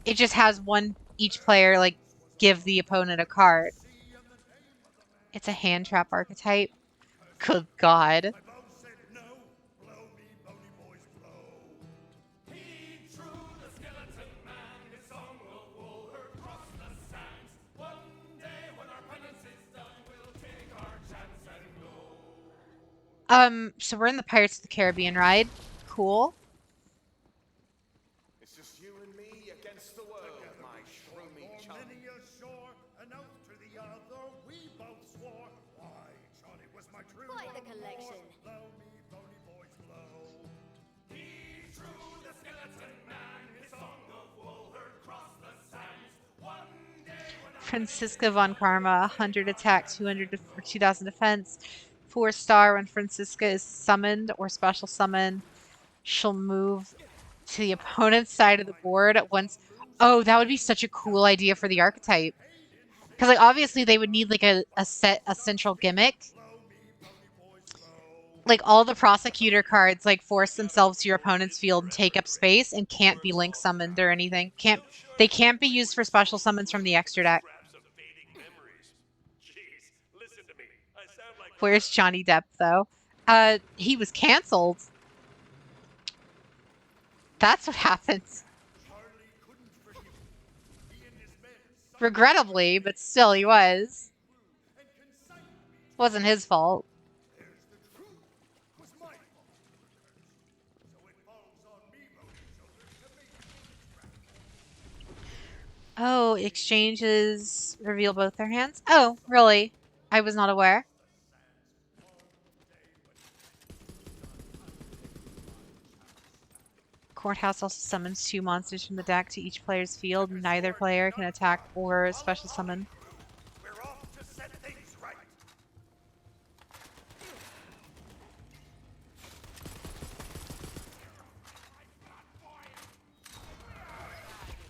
It just has one each player like give the opponent a card. It's a hand trap archetype. Good God. My mom said no. Blow me, bony boys, blow. He threw the skeleton man. His song of woe heard across the sands. One day when our penance is done, we'll take our chance and go. So we're in the Pirates of the Caribbean ride. Cool. It's just you and me against the world, my shroomy chum. Many a shore, an oath to the other, we both swore. Why, Johnny was my true Quite the love collection. more. Blow me, bony boys, blow. He threw the skeleton man. His song of woe heard across the sands. One day when Francisca von Karma, 100 attack, 2,000 defense. 4-star when Francisca is summoned or special summon. She'll move to the opponent's side of the board at once. Oh, that would be such a cool idea for the archetype. Because like obviously they would need like a central gimmick. Like all the prosecutor cards like force themselves to your opponent's field and take up space and can't be link summoned or anything. They can't be used for special summons from the extra deck. Scraps of fading memories. Jeez, listen to me. I sound like Where's Johnny Depp though? He was canceled. That's what happens. Charlie couldn't forgive him. He and his men Regrettably, but still he was. and consigned me. Wasn't his fault. There's the truth. It was my fault to return. So it falls on me, bony shoulders, to make things right. Oh, exchanges reveal both their hands? Oh, really? I was not aware. Courthouse also summons 2 monsters from the deck to each player's field. Neither player can attack or special summon. We're off to set things right.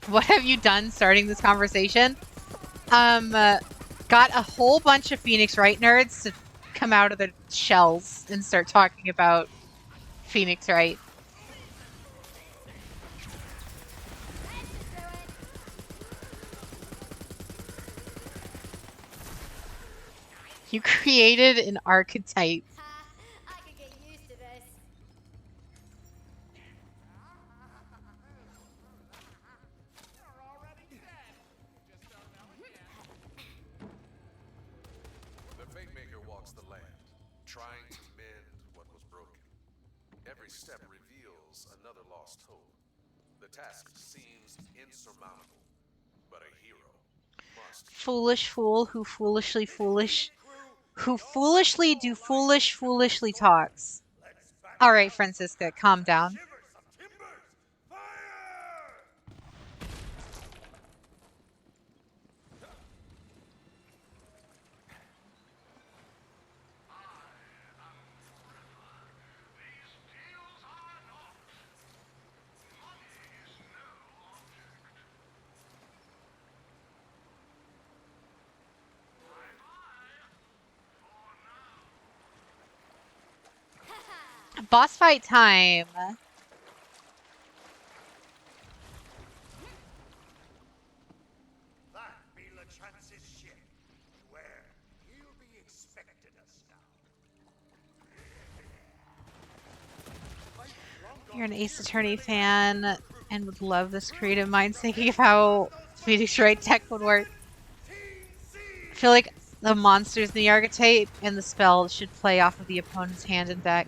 What have you done starting this conversation? Got a whole bunch of Phoenix Wright nerds to come out of their shells and start talking about Phoenix Wright. You created an archetype. Ha! I could get used to this. The Fate Maker walks the land, trying to mend what was broken. Every step reveals another lost hope. The task seems insurmountable, but a hero must. Foolish fool who foolishly foolish. Who foolishly do foolishly talks. Let's back All it right, up Francisca, calm and down. shiver some timbers. Fire! Boss fight time. That be LeChance's ship. Beware, he'll be expecting us now. You're an Ace Attorney fan and would love this creative minds thinking of how Phoenix Wright tech would work. Team I Siege! feel like the monsters in the archetype and the spell should play off of the opponent's hand and deck.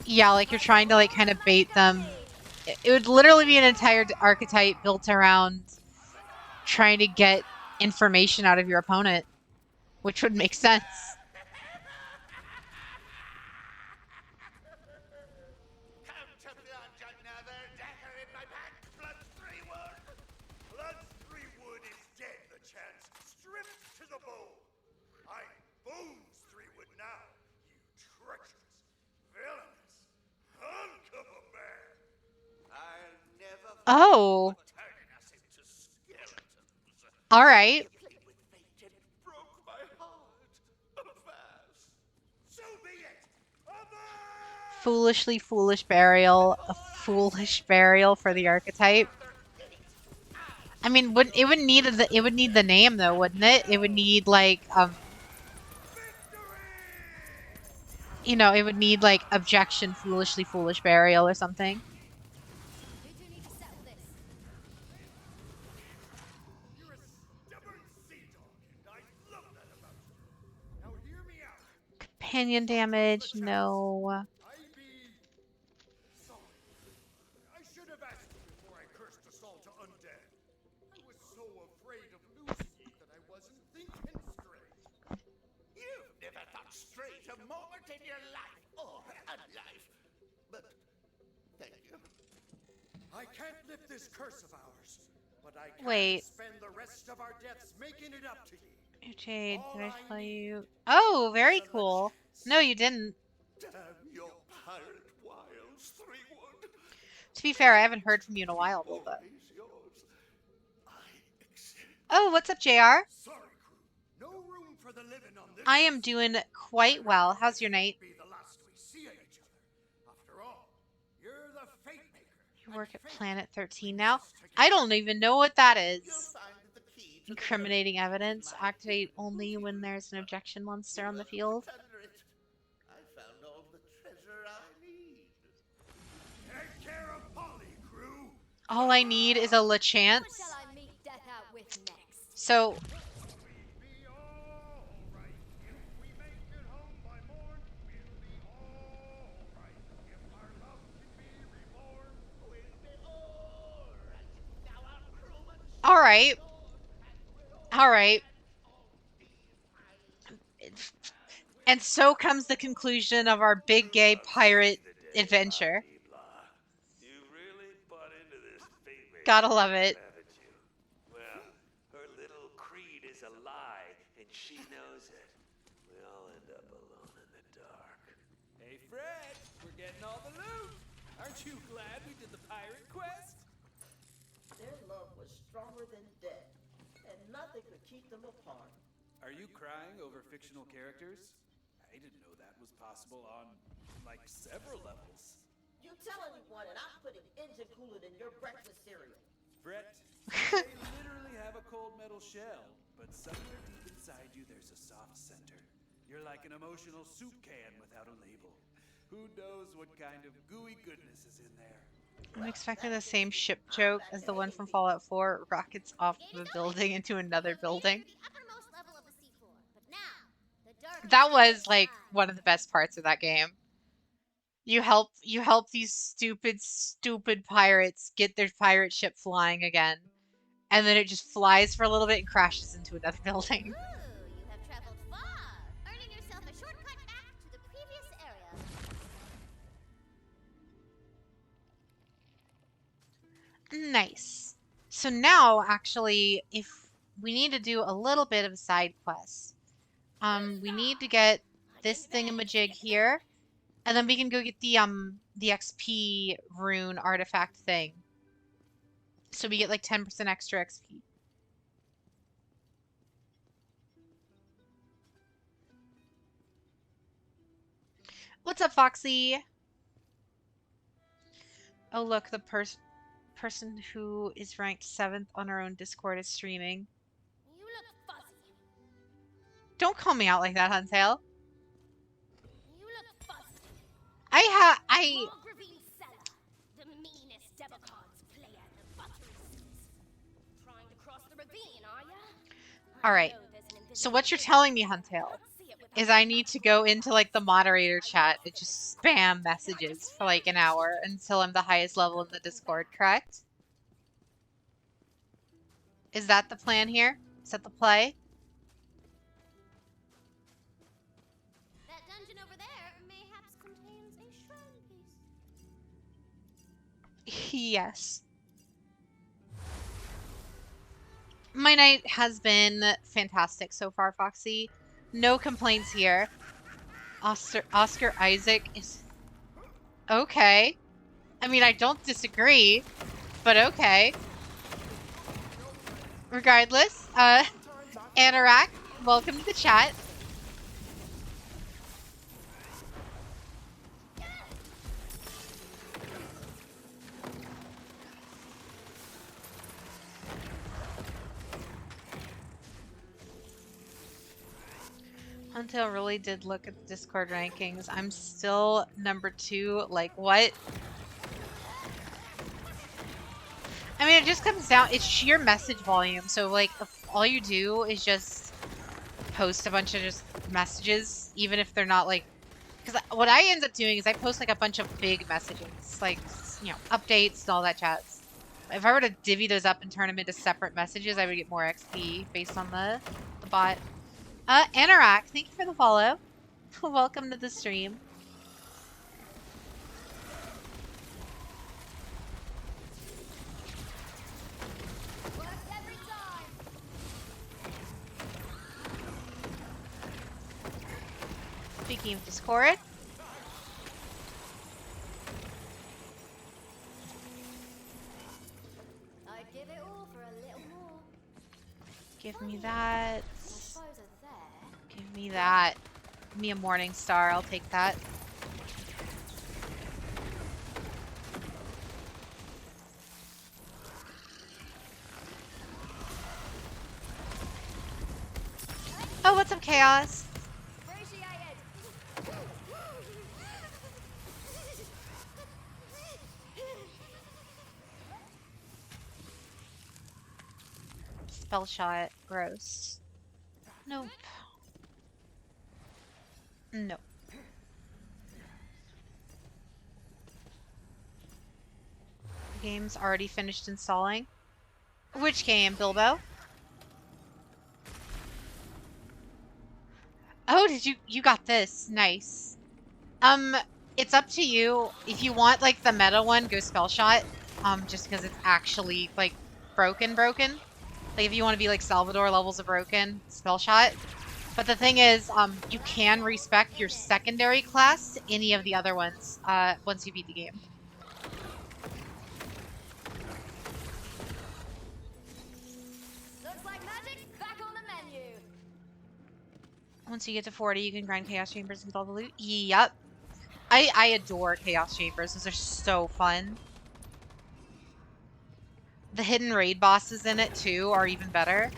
Yeah, like you're trying to like kind of bait them. It would literally be an entire archetype built around trying to get information out of your opponent, which would make sense. Come to plunge another dagger in my back, Blood's 3-wood! Blood's 3-wood is dead, LeChance. Stripped to the bone. I'm Bone's 3-wood now, you treacherous, villainous hunk of a man. I'll never Oh, turning us into skeletons. all right. You played with fate and broke my heart. Avast. So be it. Avast! Foolishly foolish burial, a foolish burial for the archetype. I mean, wouldn't it would need the name though, wouldn't it? It would need like you know, it would need like objection foolishly foolish burial or something. You two need to settle this. You're a stubborn sea dog, and I love that about you. Now hear me out. Companion damage, no. I be sorry. I should have asked you before I cursed us all to undead. I was so afraid of losing you that I wasn't thinking straight. You've never thought straight a moment in your life or a life. But thank you. I can't lift this curse of ours, but I can Wait. spend the rest of our deaths making it up to you. Jade, did I tell you? Oh, very cool. No, you didn't. Damn your pirate wiles, 3-wood. To be fair, I haven't heard from you in a while, though. Always yours. I accept. Oh, what's up, JR? Sorry, crew. No room for the living on this. I am doing quite well. How's your night? Be the last we see of each other. After all, you're the fate maker. You work at Planet 13 now? I don't even know what that You'll is. find the key to Incriminating evidence. Activate only when there's an objection monster on the field. under it. I found all the treasure I need. Take care of Polly, crew. All I need is a What LeChance. shall I meet death out with next? So, Be all right. If we make it home by morn, we'll be all right. If our love can be reborn, we'll be all right. Now our crewman all right. All right. And so comes the conclusion of our big gay pirate adventure. You really bought into this fate maker, Gotta love it. haven't you? Well, her little creed is a lie, and she knows it. We all end up alone in the dark. Hey Fred, we're getting all the loot. Aren't you glad we did the pirate quest? Their love was stronger than death, and nothing could keep them apart. Are you crying over fictional characters? I didn't know that was possible on, like, several levels. You tell anyone, and I'm putting engine coolant in your breakfast cereal. Brett, they literally have a cold metal shell, but somewhere deep inside you there's a soft center. You're like an emotional soup can without a label. Who knows what kind of gooey goodness is in there? I'm expecting the same ship joke as the one from Fallout 4. Rockets off of a building into another building. The uppermost level of the seafloor, but now the dark. That was like one of the best parts of that game. You help these stupid pirates get their pirate ship flying again. And then it just flies for a little bit and crashes into another building. Ooh, you have traveled Nice. So now, actually, if we need to do a little bit of a side quest, we need to get this thingamajig here, and then we can go get the XP rune artifact thing. So we get like 10% extra XP. What's up, Foxy? Oh, look, the person who is ranked 7th on our own Discord is streaming. You look fuzzy. Don't call me out like that, Huntail. You look fuzzy. I Margravine Seller, the meanest Debacon's player the Buttersons. Trying to cross the ravine, are ya? All right. So what you're telling me, Huntail, is I need to go into like the moderator chat and just spam messages for like an hour until I'm the highest level in the Discord, correct? Is that the plan here? Is that the play? That dungeon over there mayhaps contains a shrine piece. Yes. My night has been fantastic so far, Foxy. No complaints here. Oscar Isaac is... Okay. I mean, I don't disagree, but okay. Regardless, Anorak, welcome to the chat. Until really did look at the Discord rankings. I'm still number 2. Like, what? I mean, it just comes down, it's sheer message volume. So, like, if all you do is just post a bunch of just messages, even if they're not, like... Because what I end up doing is I post, like, a bunch of big messages. Like, you know, updates and all that jazz. If I were to divvy those up and turn them into separate messages, I would get more XP based on the bot. Anorak, thank you for the follow. Welcome to the stream. Works every time. Speaking of Discord. I'd give it all for a little more. Give me that. I suppose it's there. Give me that. Give me a morning star. I'll take that. Oh, what's up, Chaos? Appreciated. Spell shot. Gross. Nope. Nope. The game's already finished installing. Which game, Bilbo? Oh, you got this. Nice. It's up to you. If you want, like, the meta one, go spell shot. Just because it's actually, like, broken. Like, if you want to be, like, Salvador levels of broken, spell shot. But the thing is, you can respec your secondary class to any of the other ones, once you beat the game. Looks like magic's back on the menu. Once you get to 40, you can grind Chaos Chambers and get all the loot. Yep. I adore Chaos Chambers. Those are so fun. The hidden raid bosses in it, too, are even better.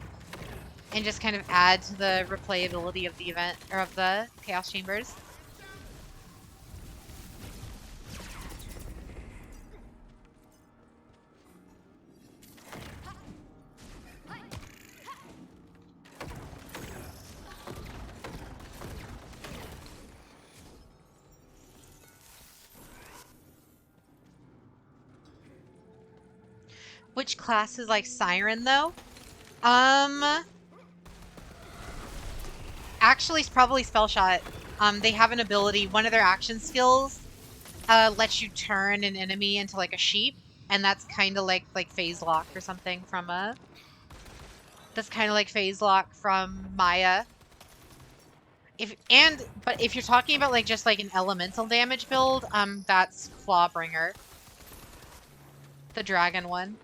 And just kind of add to the replayability of the event, or of the Chaos Chambers. Which class is like Siren, though? Actually, it's probably Spell Shot. They have an ability, one of their action skills lets you turn an enemy into like a sheep, and that's kind of like phase lock or something from that's kind of like phase lock from Maya. But if you're talking about like just like an elemental damage build, that's Clawbringer, the dragon one.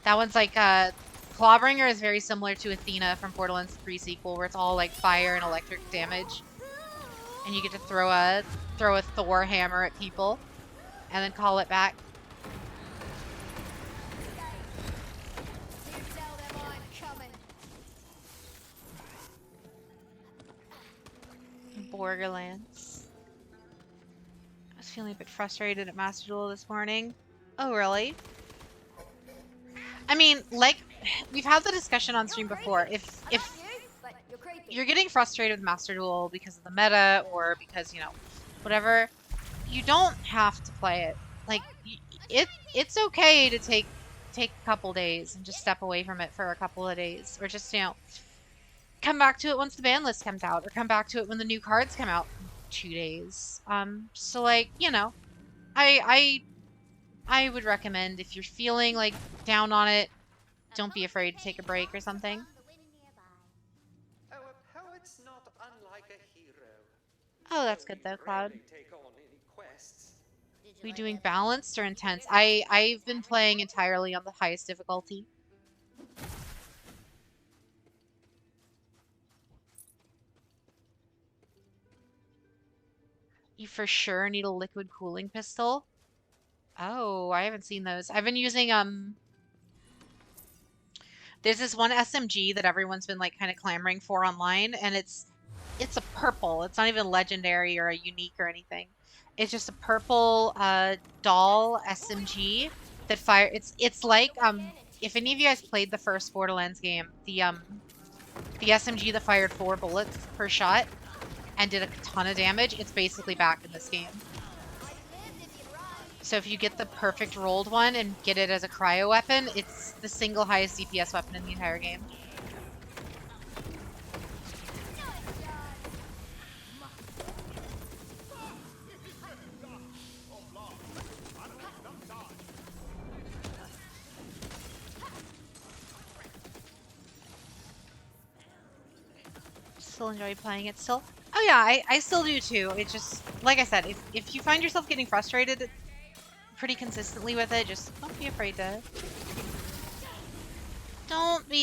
That one's like Clawbringer is very similar to Athena from Borderlands 3 sequel, where it's all like fire and electric damage, and you get to throw a Thor hammer at people, and then call it back. You tell them I'm coming. Borderlands. I was feeling a bit frustrated at Master Duel this morning. Oh, really? I mean, like, we've had the discussion on stream before. If But you're creepy. you're getting frustrated with Master Duel because of the meta or because, you know, whatever, you don't have to play it. Like, it's okay to take a couple days and just step away from it for a couple of days, or just, you know, come back to it once the ban list comes out, or come back to it when the new cards come out in 2 days. So like, you know, I would recommend, if you're feeling like down on it, don't be afraid to take a break or something. Oh, a poet's not unlike a hero. Oh, that's good though, Cloud. Rarely take on any quests. We doing balanced or intense? I've been playing entirely on the highest difficulty. You for sure need a liquid cooling pistol. Oh, I haven't seen those. I've been using there's this one SMG that everyone's been like kind of clamoring for online, and it's a purple. It's not even legendary or a unique or anything. It's just a purple doll SMG that fire. It's like if any of you guys played the first Borderlands game, the SMG that fired 4 bullets per shot and did a ton of damage, it's basically back in this game. So if you get the perfect rolled one and get it as a cryo weapon, it's the single highest DPS weapon in the entire game. Still enjoy playing it still. Oh yeah, I still do too. It just, like I said, if you find yourself getting frustrated pretty consistently with it, just don't be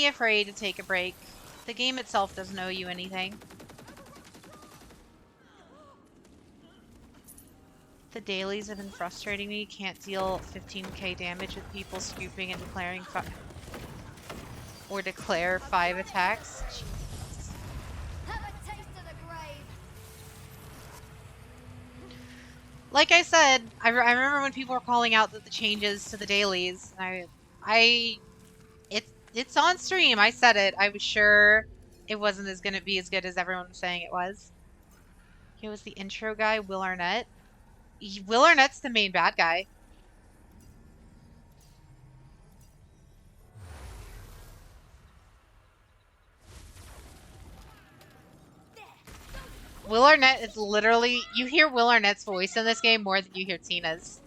afraid to take a break. The game itself doesn't owe you anything. The dailies have been frustrating me. You can't deal 15k damage with people scooping and declaring or declare 5 attacks. Have a taste of the grave. Like I said, I remember when people were calling out the changes to the dailies. It's on stream. I said it. I was sure it wasn't gonna be as good as everyone was saying it was. He was the intro guy, Will Arnett. Will Arnett's the main bad guy. Will Arnett is literally, you hear Will Arnett's voice in this game more than you hear Tina's.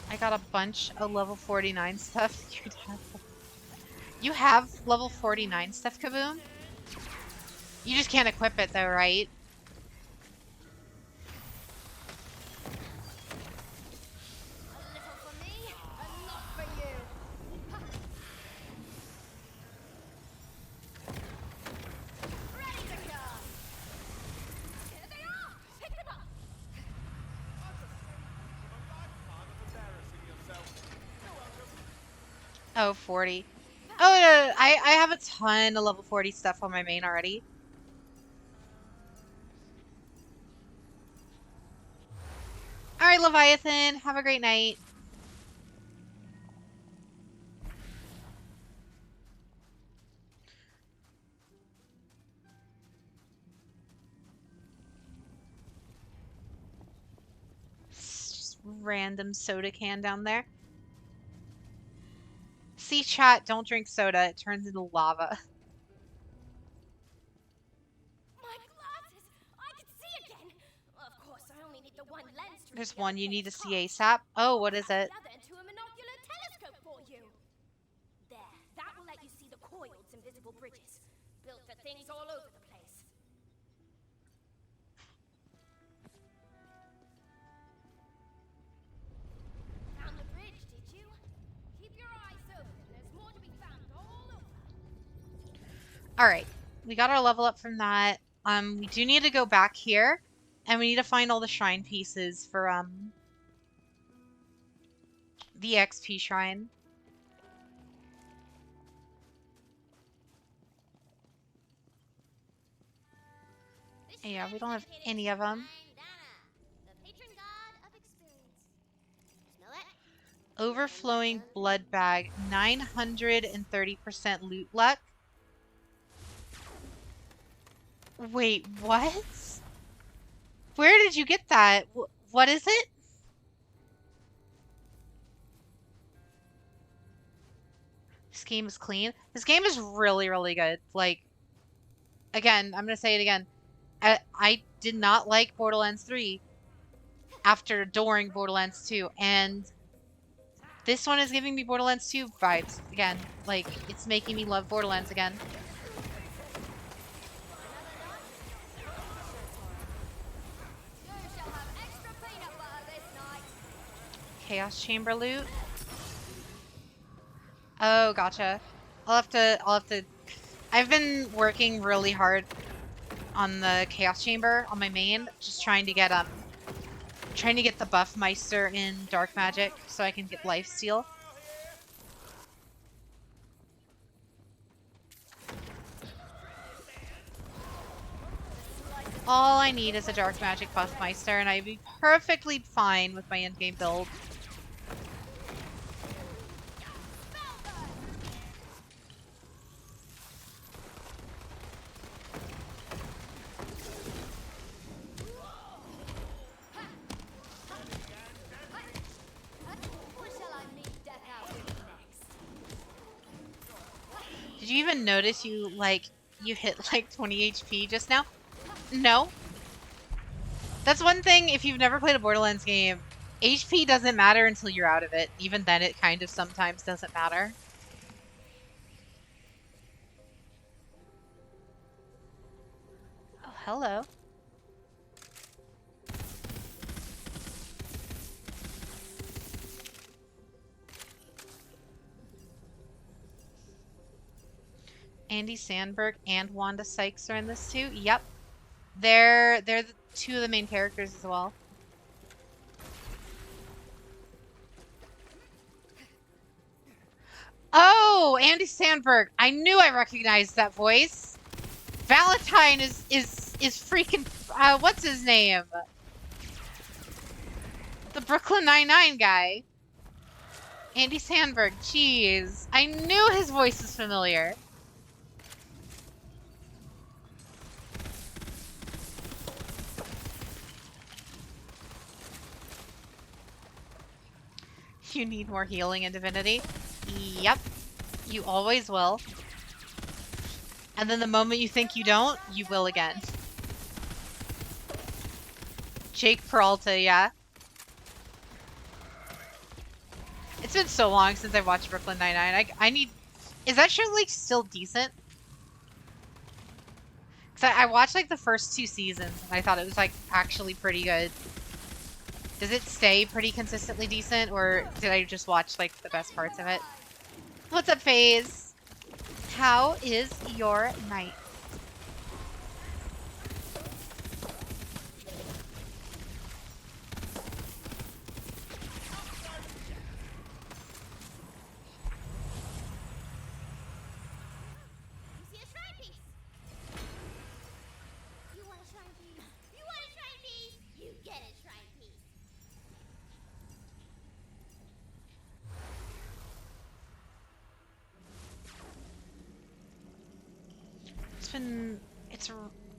I got a bunch of level 49 stuff. You have level 49 stuff, Kaboom? You just can't equip it though, right? A little for me, a lot for you. Ready to go. Here they are. Pick them up. Oh, 40. Oh, no, I have a ton of level 40 stuff on my main already. Alright, Leviathan, have a great night. random soda can down there. See, chat, don't drink soda. It turns into lava. My glasses! I can see again! Of course, I only need the one lens to There's read the one other you need to plane's see cross. ASAP. Oh, what I'll is tap it? the other into a monocular telescope for you. There, that will let you see the coiled invisible bridges, built for things all over the place. Found the bridge, did you? Keep your eyes open. There's more to be found all over. All right, we got our level up from that. We do need to go back here, and we need to find all the shrine pieces for the XP shrine. Yeah, we don't have any of them. The patron god of experience. Smell that? Overflowing blood bag, 930% loot luck. Wait, what? Where did you get that? What is it? This game is clean. This game is really, really good. Like, again, I'm gonna say it again. I did not like Borderlands 3 after adoring Borderlands 2, and this one is giving me Borderlands 2 vibes again. Like, it's making me love Borderlands again. You shall have extra peanut butter this night. Chaos Chamber loot. Oh, gotcha. I'll have to I've been working really hard on the Chaos Chamber on my main, just trying to get the buff Meister in Dark Magic so I can get lifesteal. All I need is a Dark Magic buff Meister, and I'd be perfectly fine with my endgame build. Or shall I meet death out with next? Did you even notice you hit like 20 HP just now? No. That's one thing, if you've never played a Borderlands game, HP doesn't matter until you're out of it. Even then, it kind of sometimes doesn't matter. Oh, hello. Andy Sandberg and Wanda Sykes are in this too. Yep. They're the two of the main characters as well. Oh, Andy Sandberg. I knew I recognized that voice. Valentine is freaking what's his name? The Brooklyn Nine-Nine guy. Andy Sandberg. Jeez. I knew his voice was familiar. You need more healing in Divinity? Yep. You always will. And then the moment you think you don't, you will again. Jake Peralta, yeah. It's been so long since I've watched Brooklyn Nine-Nine. I need... Is that show, like, still decent? Because I watched, like, the first 2 seasons, and I thought it was, like, actually pretty good. Does it stay pretty consistently decent, or did I just watch, like, the best parts of it? What's up, FaZe? How is your night? You see a shrine piece? You want a shrine piece? You want a shrine piece? You get a shrine piece.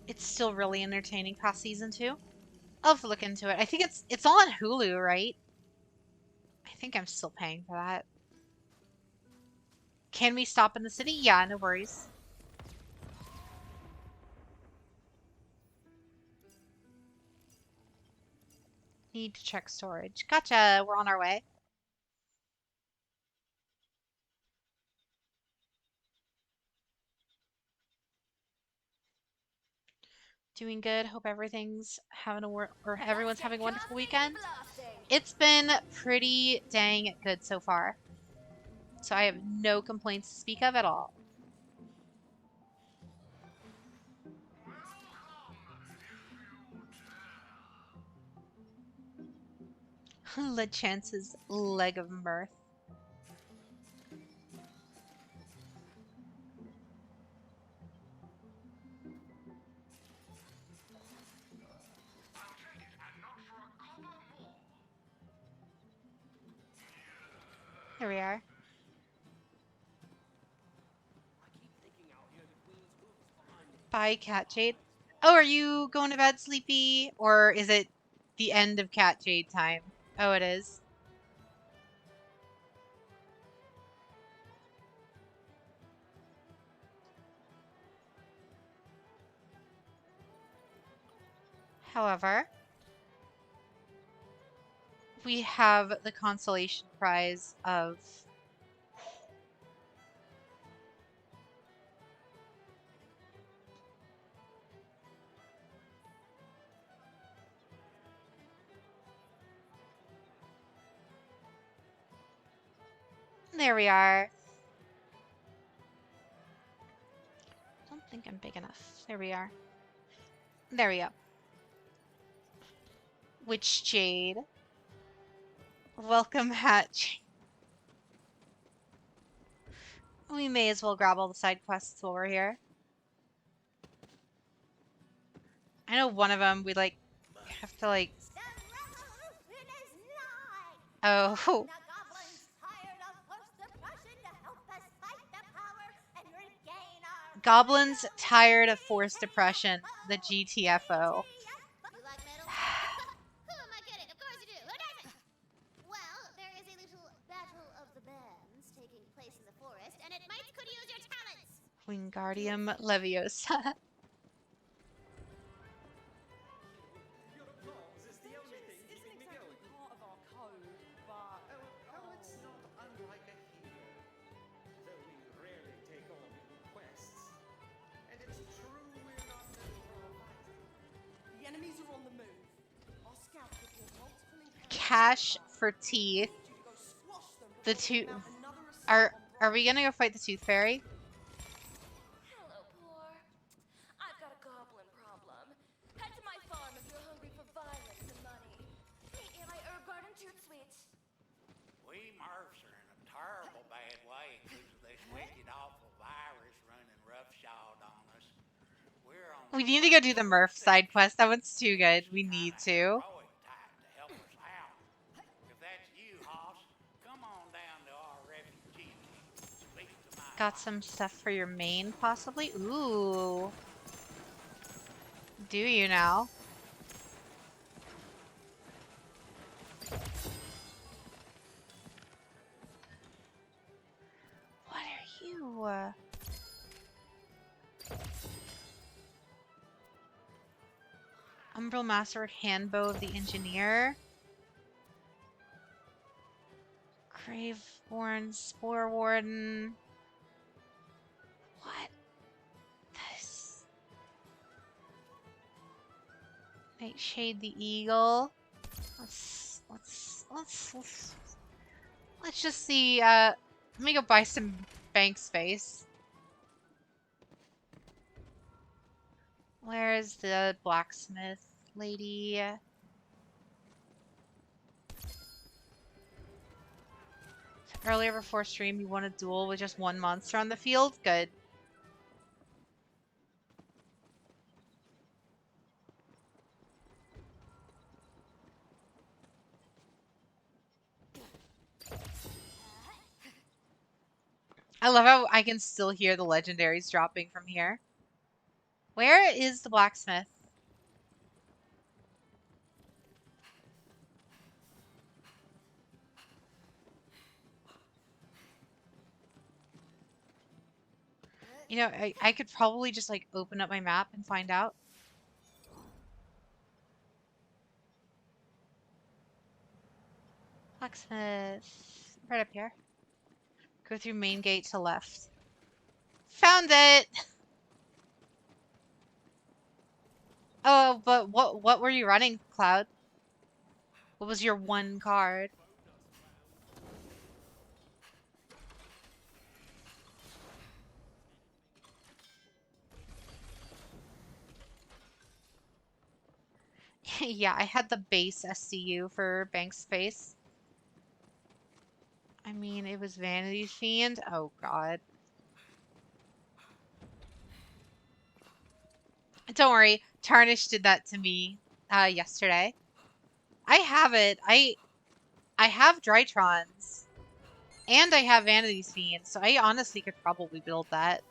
It's still really entertaining past season 2. I'll have to look into it. I think it's all on Hulu, right? think I'm still paying for that. Can we stop in the city? Yeah, no worries. Need to check storage. Gotcha. We're on our way. Doing good. Hope everything's having or everyone's having a wonderful weekend. It's been pretty dang good so far. So I have no complaints to speak of at all. LeChance's leg of mirth. Here we are. Bye, Cat Jade. Oh, are you going to bed, Sleepy? Or is it the end of Cat Jade time? Oh, it is. However, we have the consolation prize of there we are. Don't think I'm big enough. There we are. There we go. Witch Jade. Welcome, Hatch. We may as well grab all the side quests while we're here. I know one of them we like have to like. Oh. Goblins tired of forced oppression. The GTFO. Who am I kidding? Of course you do. Who doesn't? Well, there is a little battle of the bands taking place in the forest, and it might could use your talents. Wingardium Leviosa. Cash for teeth. The two are we gonna go fight the Tooth Fairy? Hello, poor. I've got a goblin problem. Head to my farm if you're hungry for violence and money. Meet me in my herb garden toot sweet. We Murphs are in a terrible bad way because of this wicked, awful virus running roughshod on us. We're on We need to go do the Murph side quest. That one's too good. We need to. heroic type to help us out. If that's you, Hoss, come on down to our refugee camp. Speak to my Got some stuff for your main, possibly? Ooh. Do you now? What are you? Umbral Master Handbow of the Engineer. Graveborn Spore Warden. What? This. Nightshade the Eagle. Let's just see. Let me go buy some bank space. Where is the blacksmith lady? Earlier before stream, you won a duel with just one monster on the field? Good. I love how I can still hear the legendaries dropping from here. Where is the blacksmith? You know, I could probably just like open up my map and find out. Blacksmith. Right up here. Go through main gate to left. Found it! Oh, but what were you running, Cloud? What was your one card? Yeah, I had the base SCU for bank space. I mean, it was Vanity Fiend. Oh, God. Don't worry. Tarnish did that to me yesterday. I have it. I have Drytrons. And I have Vanity's Fiend, so I honestly could probably build that.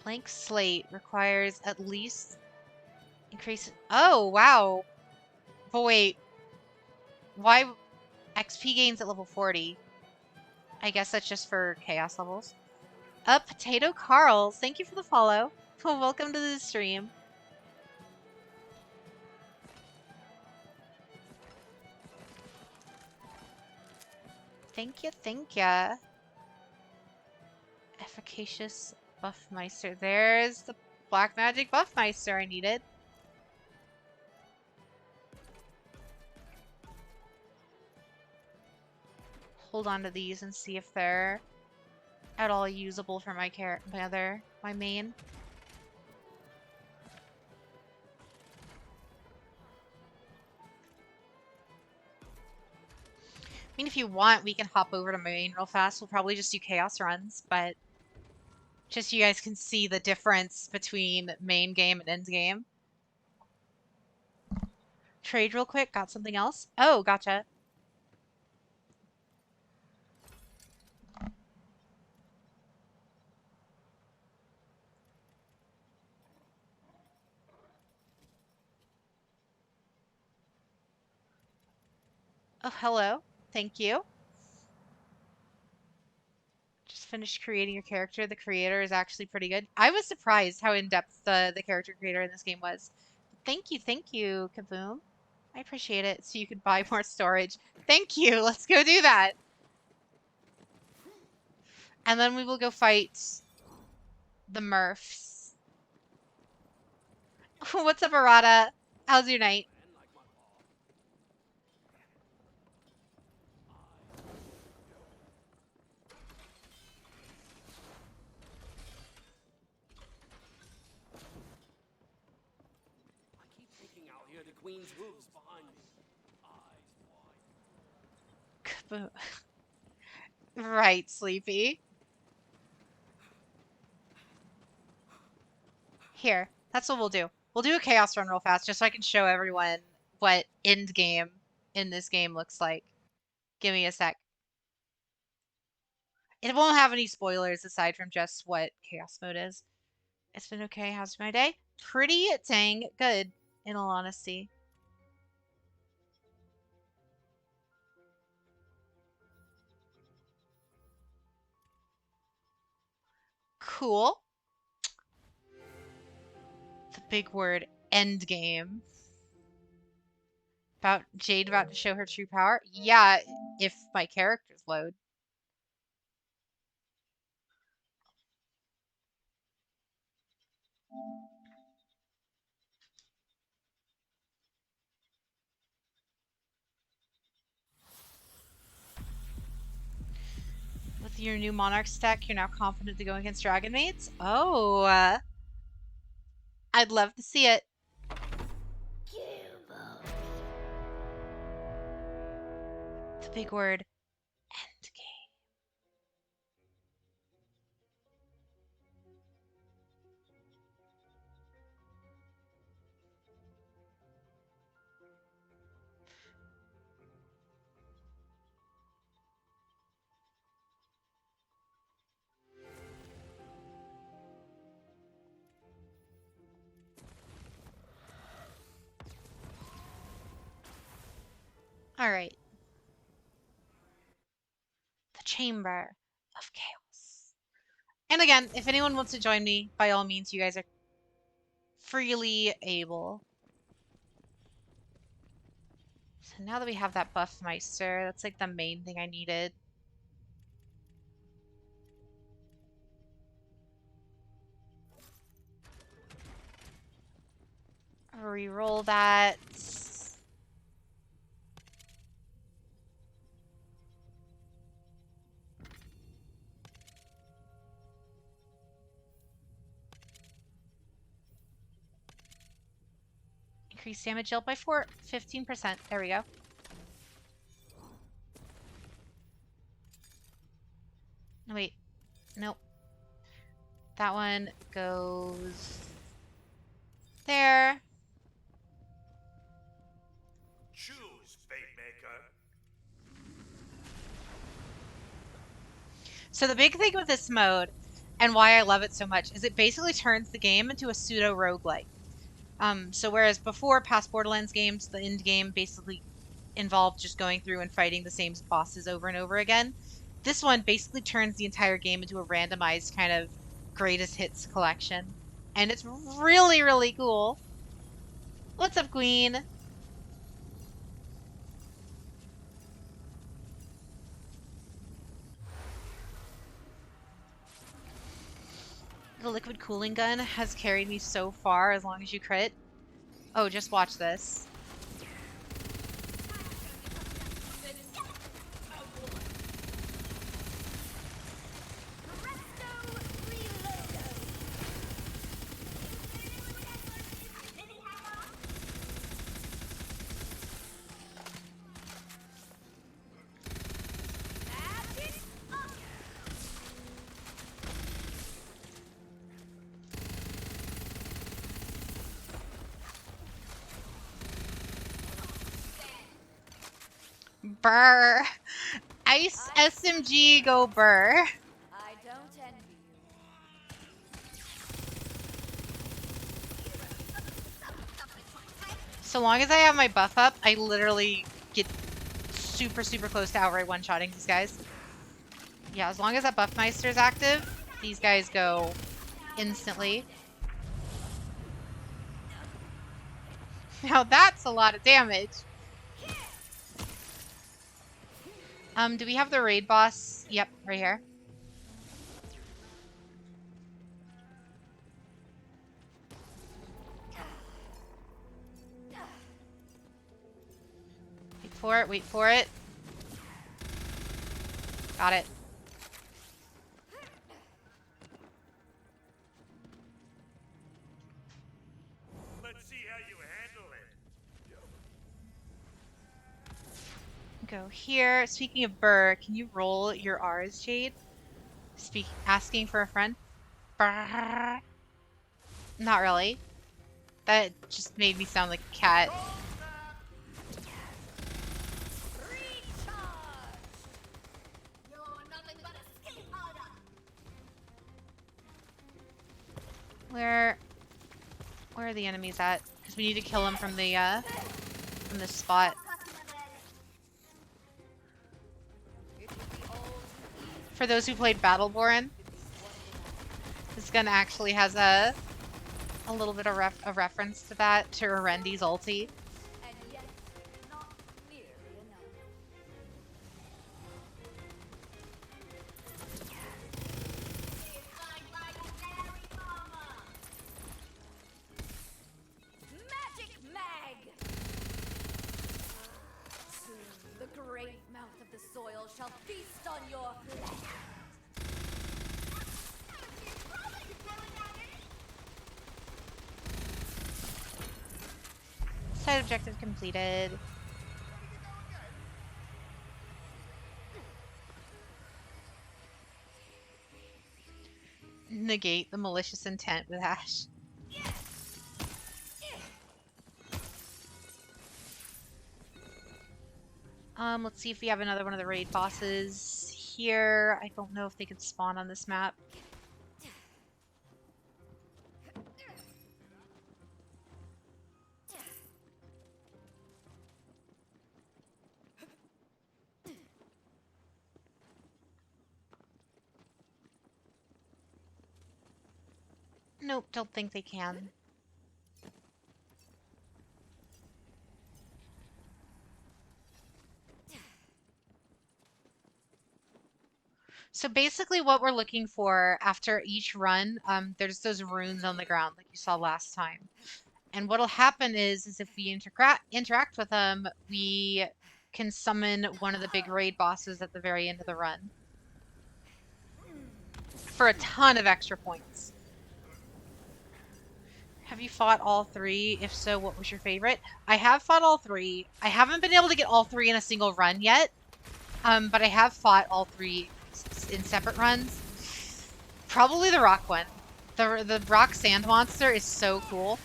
Blank slate requires at least increase. Oh, wow. But wait, why XP gains at level 40? I guess that's just for chaos levels. Potato Carls, thank you for the follow. Welcome to the stream. Thank you, thank ya. Efficacious Buffmeister. There's the Black Magic Buffmeister I needed. Hold on to these and see if they're at all usable for my my main. I mean, if you want, we can hop over to my main real fast. We'll probably just do chaos runs, but just so you guys can see the difference between main game and end game. Trade real quick. Got something else? Oh, gotcha. Oh, hello. Thank you. Just finished creating your character. The creator is actually pretty good. I was surprised how in-depth the character creator in this game was. Thank you, Kaboom. I appreciate it. So you could buy more storage. Thank you. Let's go do that. And then we will go fight the Murphs. What's up, Arata? How's your night? I keep thinking I'll hear the Queen's hooves behind me. Eyes wide. Right, Sleepy. Here, that's what we'll do. We'll do a chaos run real fast just so I can show everyone what end game in this game looks like. Give me a sec. It won't have any spoilers aside from just what chaos mode is. It's been okay. How's my day? Pretty dang good, in all honesty. Cool. The big word, end game. About Jade about to show her true power? Yeah, if my characters load. With your new Monarch stack, you're now confident to go against Dragon Maids? Oh, I'd love to see it. The big word, end game. All right. The Chamber of Chaos. And again, if anyone wants to join me, by all means, you guys are freely able. So now that we have that buff Meister, that's like the main thing I needed. Reroll that. Increase damage dealt by 15%. There we go. No, wait. Nope. That one goes there. Choose, Fatemaker. So the big thing with this mode, and why I love it so much, is it basically turns the game into a pseudo roguelike. So whereas before past Borderlands games, the end game basically involved just going through and fighting the same bosses over and over again, this one basically turns the entire game into a randomized kind of greatest hits collection. And it's really, really cool. What's up, Queen? The liquid cooling gun has carried me so far as long as you crit. Oh, just watch this. Burr. Ice SMG go burr. I don't envy So long as I have my buff up, I literally get super, super close to outright one-shotting these guys. Yeah, as long as that Buffmeister is active, these guys go instantly. Now that's a lot of damage. Do we have the raid boss? Yep, right here. Wait for it, wait for it. Got it. Let's see how you handle it. Go here. Speaking of Burr, can you roll your R's, Jade? Asking for a friend? Burr. Not really. That just made me sound like a cat. Where are the enemies at? Because we need to kill them from this spot. For those who played Battleborn, this gun actually has a little bit of a reference to that, to Arendi's ulti. and yet not nearly enough. Magic Mag! Soon the great mouth of the soil shall feast on your flesh. Side objective completed. Negate the malicious intent with Ash. Let's see if we have another one of the raid bosses here. I don't know if they could spawn on this map. Nope, don't think they can. So basically what we're looking for after each run, there's those runes on the ground like you saw last time. And what'll happen is if we interact with them, we can summon one of the big raid bosses at the very end of the run for a ton of extra points. Have you fought all three? If so, what was your favorite? I have fought all three. I haven't been able to get all three in a single run yet, but I have fought all three in separate runs. Probably the rock one. The rock sand monster is so cool.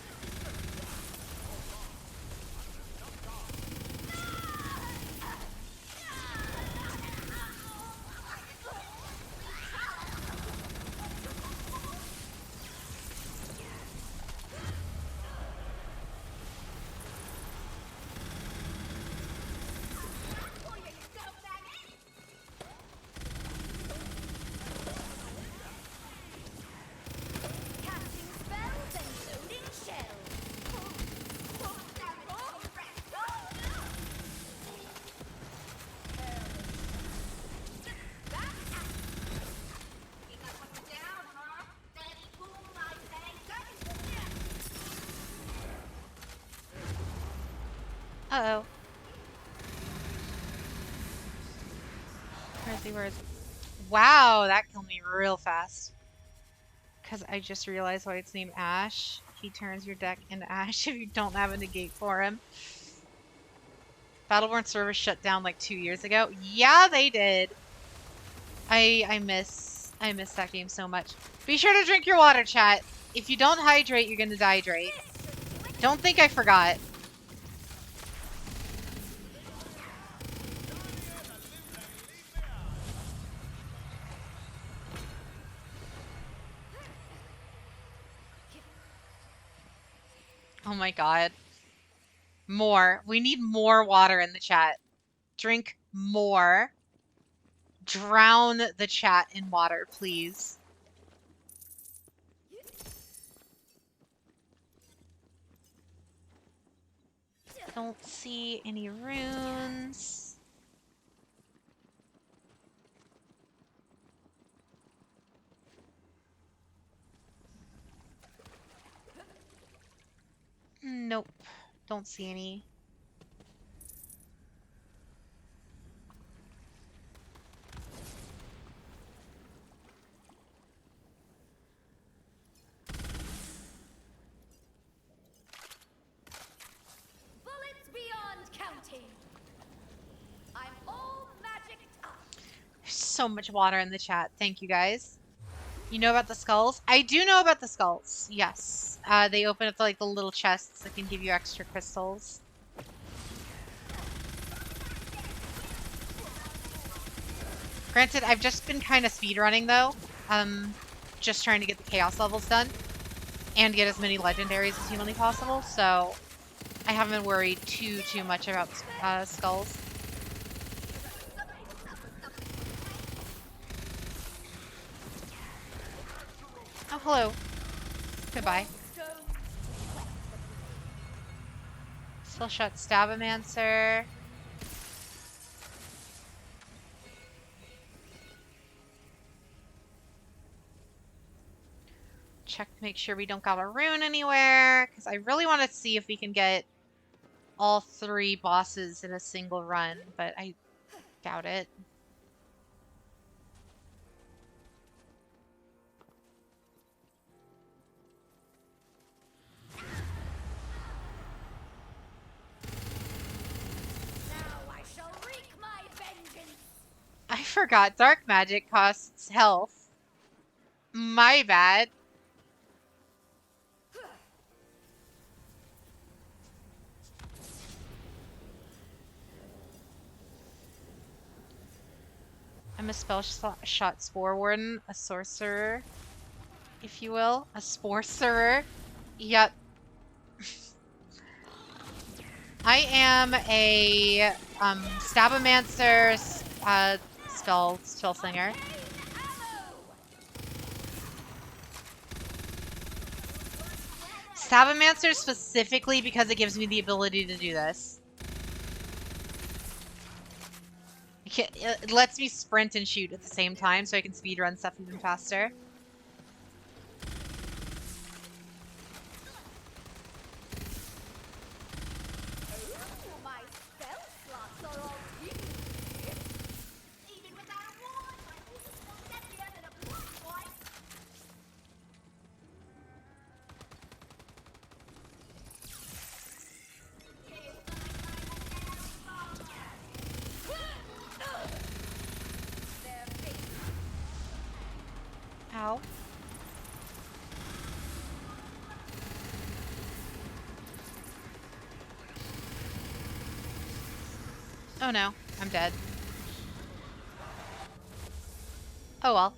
Uh-oh. Where is he? Where is he? Wow, that killed me real fast. Because I just realized why it's named Ash. He turns your deck into Ash if you don't have a negate for him. Battleborn servers shut down like 2 years ago. Yeah, they did. I miss that game so much. Be sure to drink your water, chat. If you don't hydrate, you're gonna dehydrate. Don't think I forgot. Oh my god. More. We need more water in the chat. Drink more. Drown the chat in water, please. Don't see any runes. Nope. Don't see any. Bullets beyond counting. I'm all magicked up. There's so much water in the chat. Thank you guys. You know about the skulls? I do know about the skulls. Yes. They open up like the little chests that can give you extra crystals. Granted, I've just been kind of speedrunning though. Just trying to get the chaos levels done and get as many legendaries as humanly possible. So I haven't worried too much about skulls. Oh, hello. Goodbye. Still shot Stabomancer. Check to make sure we don't got a rune anywhere, because I really want to see if we can get all three bosses in a single run, but I doubt it. I forgot dark magic costs health. My bad. I'm a spell shot spore warden, a sorcerer, if you will, a sporcerer. Yep. I am a Stabomancer, spell slinger. Sabomancer specifically because it gives me the ability to do this. It lets me sprint and shoot at the same time, so I can speedrun stuff even faster. My spell slots are all used. Even without a wand, my uses will set the end of the blood fight. Ow. Oh no, I'm dead. Oh well.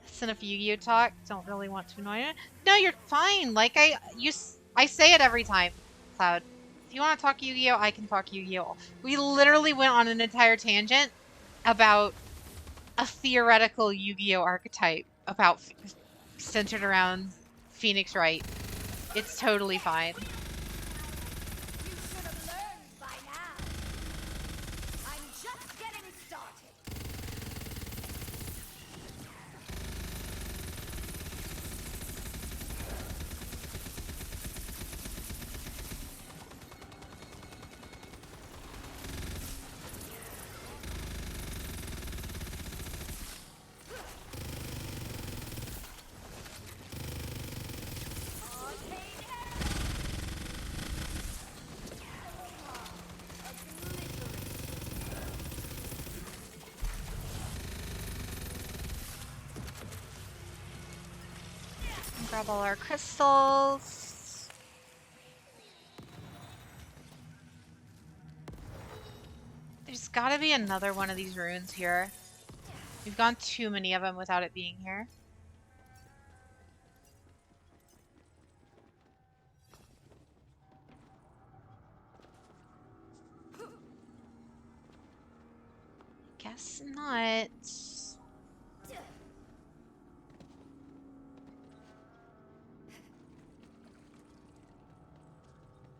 That's enough Yu-Gi-Oh talk. Don't really want to annoy you. No, you're fine. Like I say it every time, Cloud. If you want to talk Yu-Gi-Oh, I can talk Yu-Gi-Oh. We literally went on an entire tangent about a theoretical Yu-Gi-Oh archetype about centered around Phoenix Wright. It's totally fine. You should have learned by now. I'm just getting started. Grab all our crystals. There's gotta be another one of these runes here. We've gone too many of them without it being here. Guess not.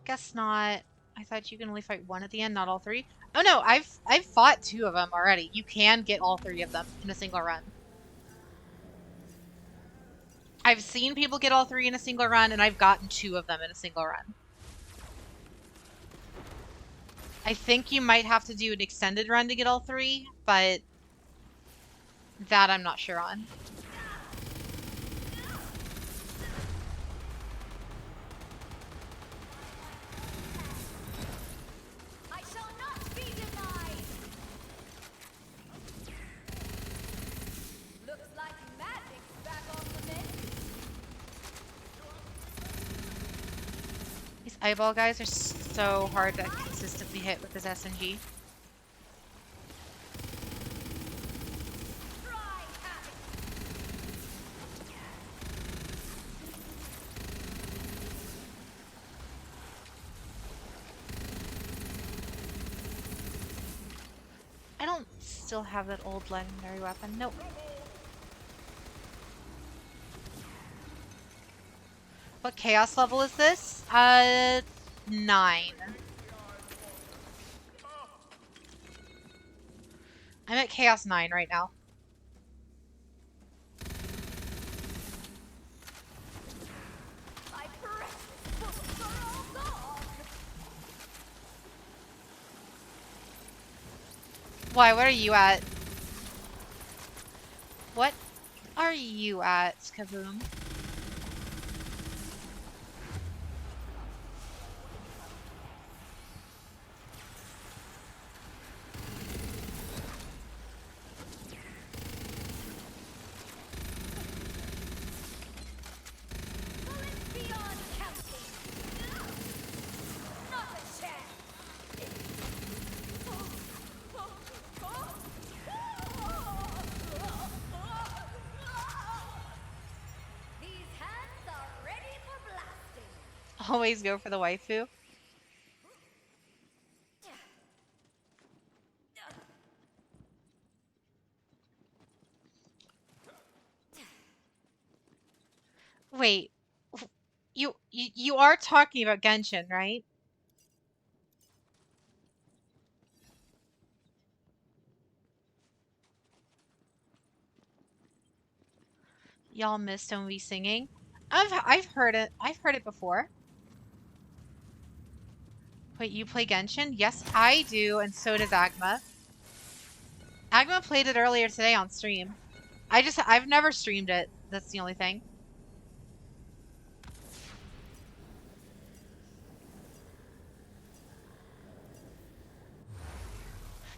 Guess not. I thought you can only fight one at the end, not all three. Oh no, I've fought two of them already. You can get all three of them in a single run. I've seen people get all three in a single run, and I've gotten two of them in a single run. I think you might have to do an extended run to get all three, but that I'm not sure on. I shall not be denied. Looks like magic's back on the menu. These eyeball guys are so hard to consistently hit with this SMG. I don't still have that old legendary weapon. Nope. What chaos level is this? 9. I'm at chaos 9 right now. My precious books are all gone. Why? What are you at? What are you at, Kaboom? Bullets beyond counting. Not a chance. These hands are ready for blasting. Always go for the waifu. Wait. You are talking about Genshin, right? Y'all missed Omi singing. I've heard it. I've heard it before. Wait, you play Genshin? Yes, I do, and so does Agma. Agma played it earlier today on stream. I've never streamed it. That's the only thing.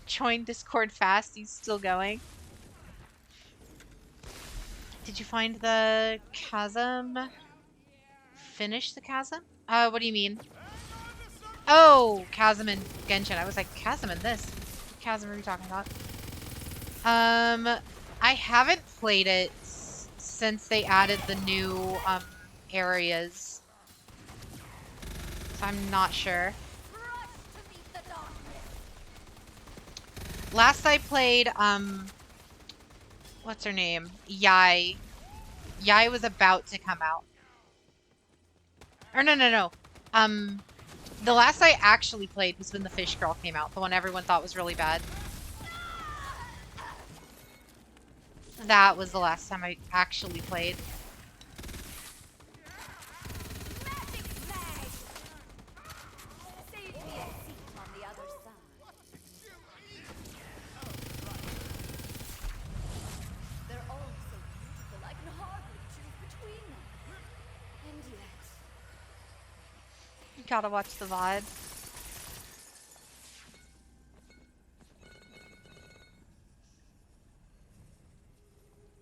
Join Discord fast. He's still going. Did you find the chasm? Finish the chasm? What do you mean? Oh, chasm in Genshin. I was like, chasm in this. What chasm are we talking about? I haven't played it since they added the new, areas. So I'm not sure. Last I played, what's her name? Yai. Yai was about to come out. Or no. The last I actually played was when the Fish Girl came out, the one everyone thought was really bad. That was the last time I actually played. You gotta watch the VOD.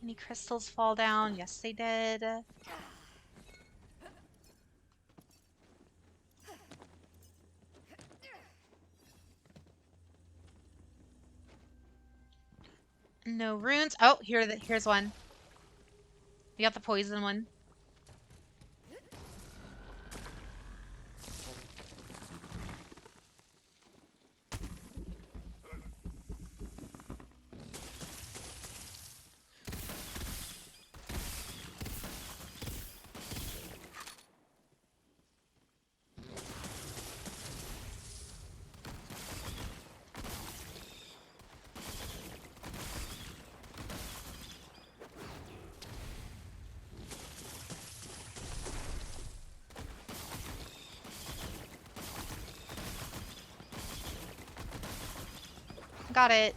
Any crystals fall down? Yes, they did. No runes. Oh, here's one. We got the poison one. Got it.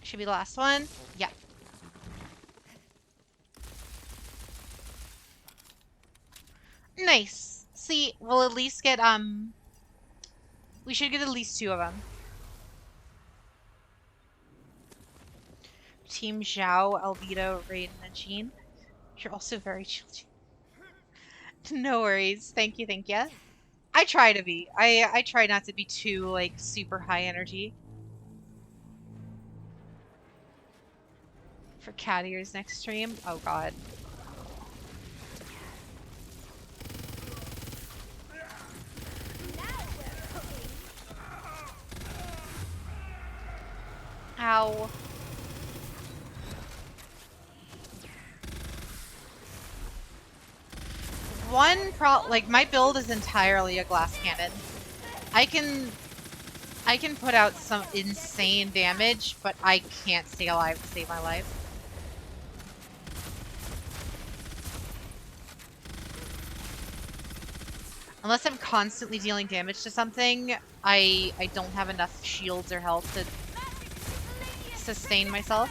Should be the last one. Yeah. Nice. See, we'll at least get, we should get at least 2 of them. Team Zhao, Albedo, Raiden, and Jean. You're also very chill. No worries. Thank you, thank you. I try to be. I try not to be too, like, super high energy. For cat ears next stream? Oh god. Ow. Like, my build is entirely a glass cannon. I can put out some insane damage, but I can't stay alive to save my life. Unless I'm constantly dealing damage to something, I don't have enough shields or health to sustain myself.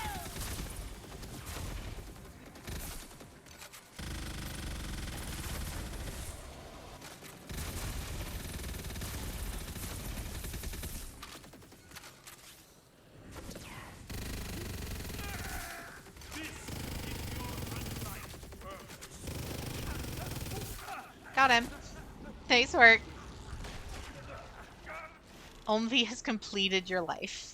Got him. Nice work. Omvi has completed your life.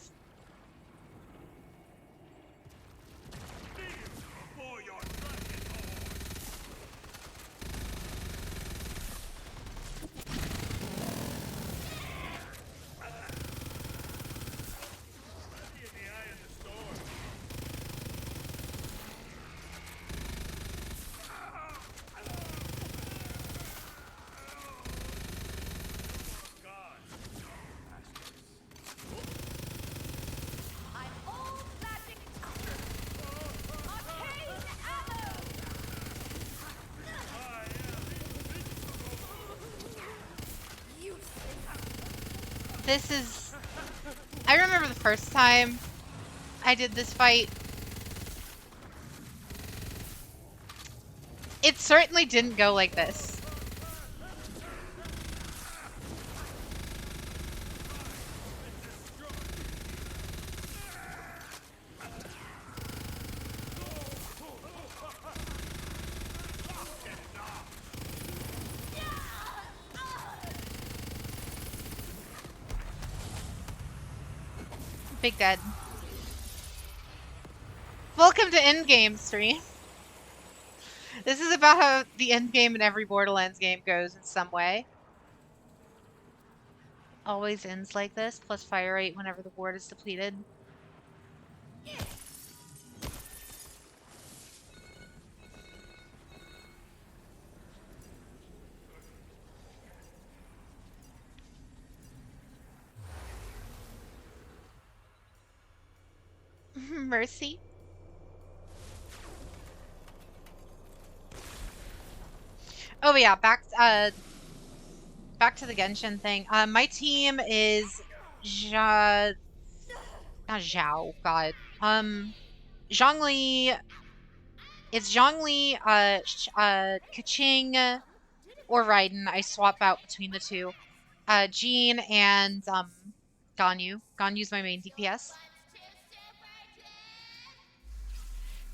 This is... I remember the first time I did this fight. It certainly didn't go like this. Big dead. Welcome to Endgame stream. This is about how the endgame in every Borderlands game goes in some way. Always ends like this, plus fire rate whenever the ward is depleted. Mercy. Oh yeah, back to the Genshin thing. My team is not Zhao, God. Zhongli. It's Zhongli, Kaching, or Raiden. I swap out between the two. Jean and Ganyu. Ganyu's my main DPS.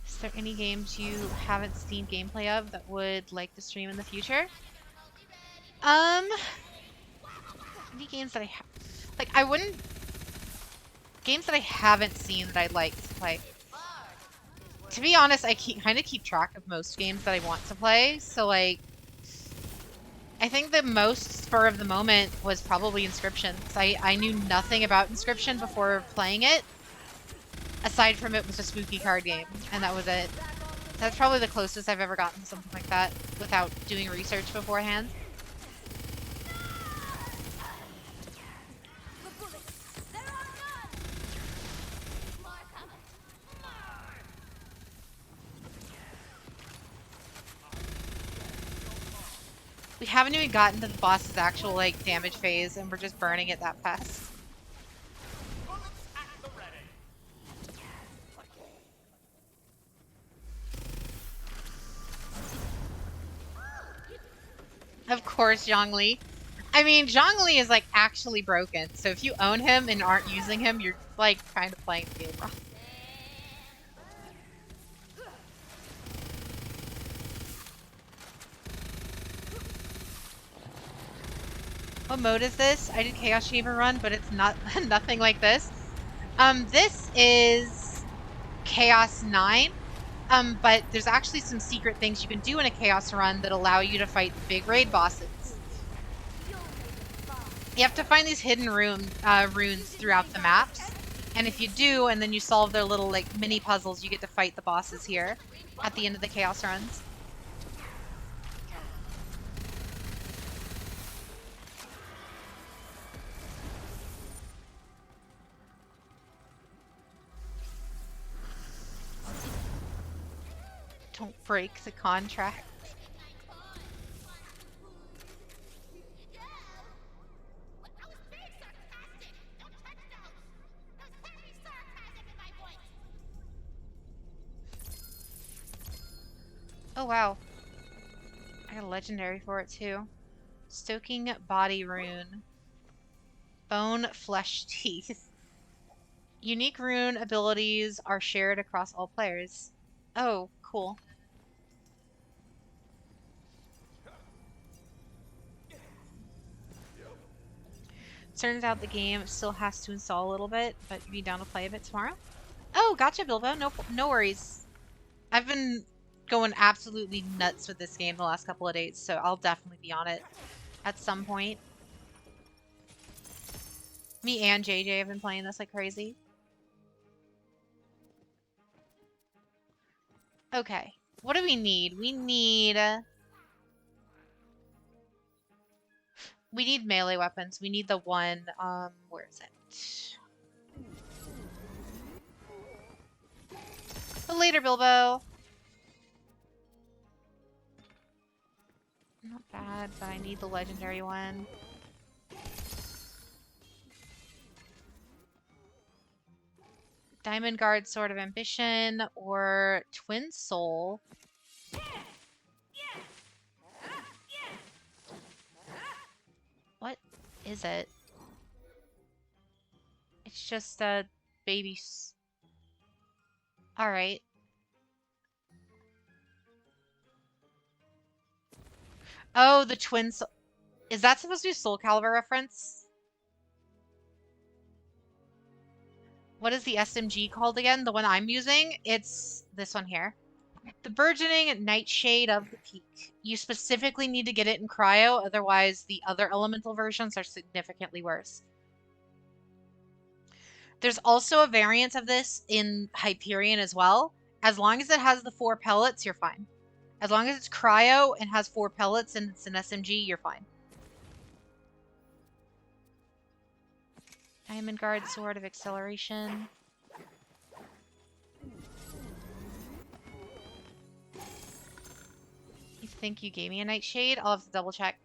Is there any games you haven't seen gameplay of that would like to stream in the future? Any games that I wouldn't... Games that I haven't seen that I'd like to play. To be honest, I kind of keep track of most games that I want to play, so like... I think the most spur of the moment was probably Inscription. I knew nothing about Inscription before playing it. Aside from it was a spooky card game, and that was it. That's probably the closest I've ever gotten to something like that without doing research beforehand. We haven't even gotten to the boss's actual, like, damage phase, and we're just burning it that fast. Of course, Zhongli. I mean, Zhongli is, like, actually broken, so if you own him and aren't using him, you're, like, kind of playing the game wrong. What mode is this? I did Chaos Shaver run, but it's not nothing like this. This is Chaos 9. But there's actually some secret things you can do in a Chaos run that allow you to fight big raid bosses. You have to find these hidden runes throughout the maps. And if you do, and then you solve their little, like, mini puzzles, you get to fight the bosses here at the end of the Chaos runs. Don't break the contract. Oh wow. I got a legendary for it too. Stoking Body Rune. Bone Flesh Teeth. Unique rune abilities are shared across all players. Oh, cool. Turns out the game still has to install a little bit, but you'd be down to play a bit tomorrow? Oh, gotcha, Bilbo. No worries. I've been going absolutely nuts with this game the last couple of days, so I'll definitely be on it at some point. Me and JJ have been playing this like crazy. Okay, what do we need? We need melee weapons. We need the one, where is it? But later, Bilbo. Not bad, but I need the legendary one. Diamond Guard, Sword of Ambition, or Twin Soul. What is it? It's just a baby. All right. Oh, the Twin Soul. Is that supposed to be a Soul Calibur reference? What is the SMG called again? The one I'm using? It's this one here. The Burgeoning Nightshade of the Peak. You specifically need to get it in cryo, otherwise the other elemental versions are significantly worse. There's also a variant of this in Hyperion as well. As long as it has the 4 pellets, you're fine. As long as it's cryo and has 4 pellets and it's an SMG, you're fine. Diamond Guard, Sword of Acceleration. You think you gave me a Nightshade? I'll have to double check.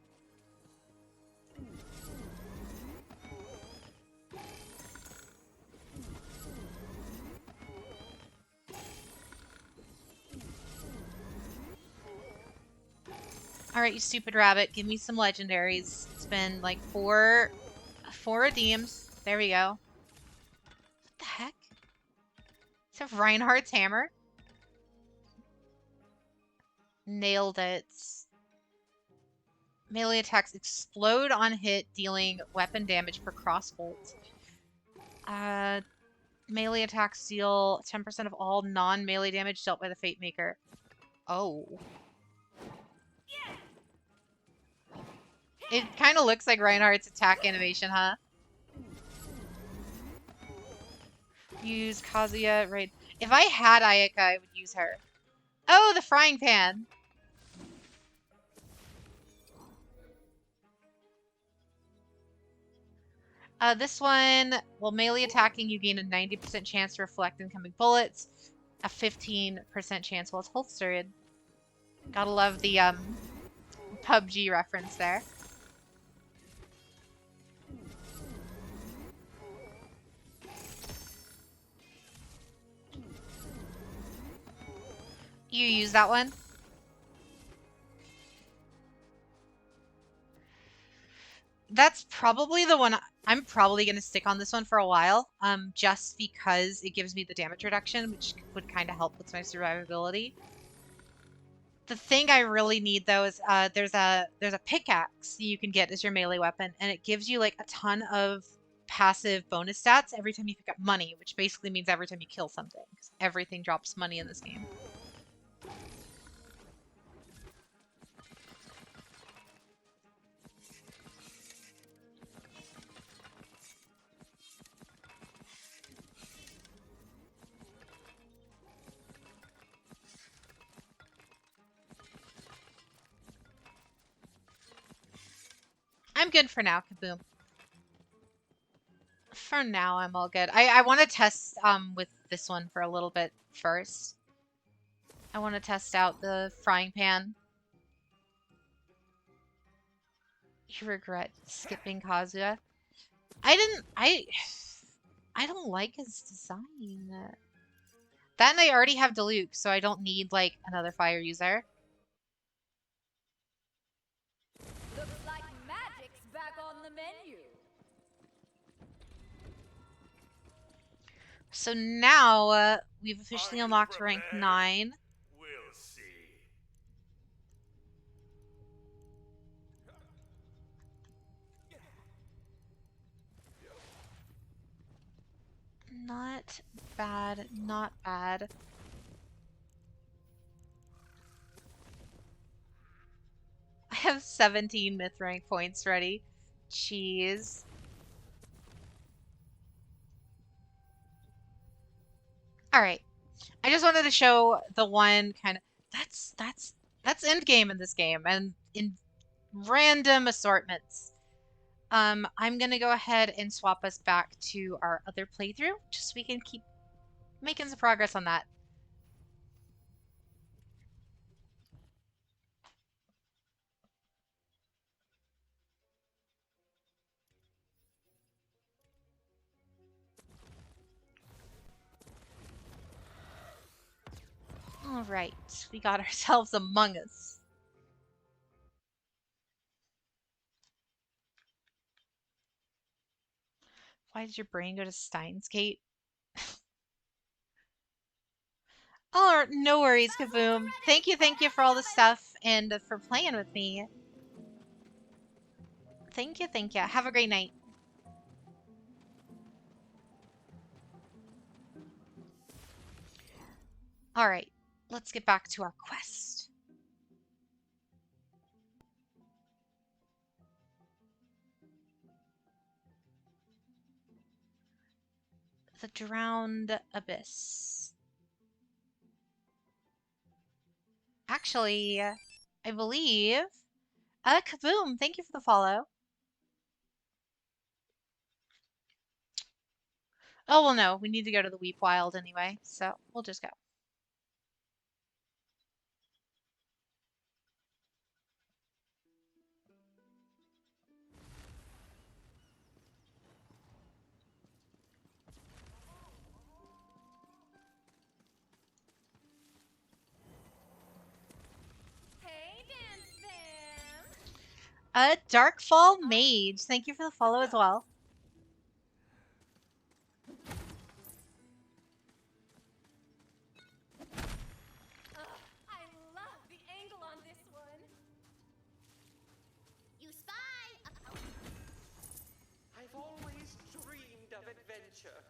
Alright, you stupid rabbit. Give me some legendaries. It's been like four redeems. There we go. What the heck? Is that Reinhardt's hammer? Nailed it. Melee attacks explode on hit, dealing weapon damage per crossbolt. Melee attacks deal 10% of all non-melee damage dealt by the Fate Maker. Oh. It kind of looks like Reinhardt's attack animation, huh? Use Kazuya, right? If I had Ayaka, I would use her. Oh, the frying pan! This one, while melee attacking, you gain a 90% chance to reflect incoming bullets, a 15% chance while it's holstered. Gotta love the PUBG reference there. You use that one? That's probably the one I'm probably going to stick on this one for a while, just because it gives me the damage reduction, which would kind of help with my survivability. The thing I really need though is there's a pickaxe you can get as your melee weapon, and it gives you like a ton of passive bonus stats every time you pick up money, which basically means every time you kill something, because everything drops money in this game. I'm good for now, Kaboom. For now, I'm all good. I want to test with this one for a little bit first. I want to test out the frying pan. You regret skipping Kazuya. I don't like his design. That and I already have Diluc, so I don't need like another fire user. Looks like magic's back on the menu. So now we've officially Are you unlocked rank prepared? 9. We'll see. Not bad, not bad. I have 17 myth rank points ready. Jeez. All right. I just wanted to show the one kind of that's end game in this game and in random assortments. I'm gonna go ahead and swap us back to our other playthrough just so we can keep making some progress on that. All right, we got ourselves Among Us. Why did your brain go to Steins Gate? Oh, no worries, Kaboom. Thank you for all the stuff and for playing with me. Thank you. Have a great night. All right, let's get back to our quest. The Drowned Abyss. Actually, I believe... Kaboom, thank you for the follow. Oh, well, no, we need to go to the Weep Wild anyway, so we'll just go. Hey, Dance Fam! Darkfall Mage, thank you for the follow as well. I love the angle on this one. You spy! I've always dreamed of adventure,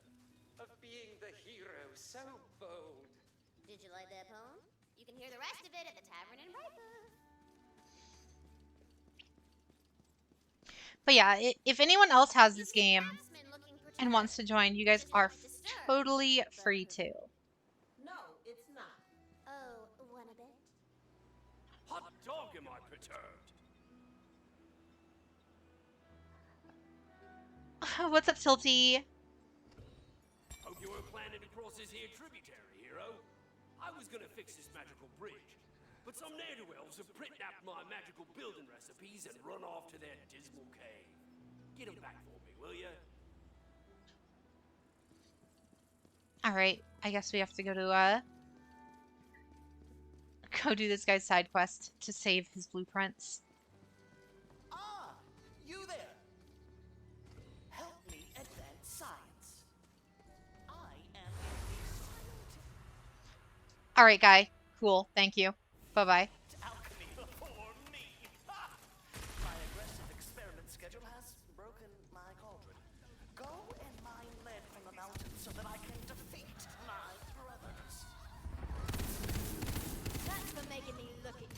of being the hero so bold. Did you like that poem? You can hear the rest of it at the Tavern in Brightwood. But yeah, if anyone else has this game and wants to join, you guys are totally free to. No, it's not. Oh, one a bit? Hot dog, am I perturbed? What's up, Tilty? Hope you weren't planning to cross this here tributary, hero. I was gonna fix this magical bridge, but some ne'er-do-wells have print-napped my magical building recipes and run off to their dismal cave. Get them back for me, will ya? Alright, I guess we have to go to, go do this guy's side quest to save his blueprints. Ah, you there. Help me advance science. I am Alright, guy. Cool. Thank you. Bye-bye. alchemy before me. My aggressive experiment schedule has broken my cauldron. Go and mine lead from the mountains so that I can defeat my brothers. That's for making me look at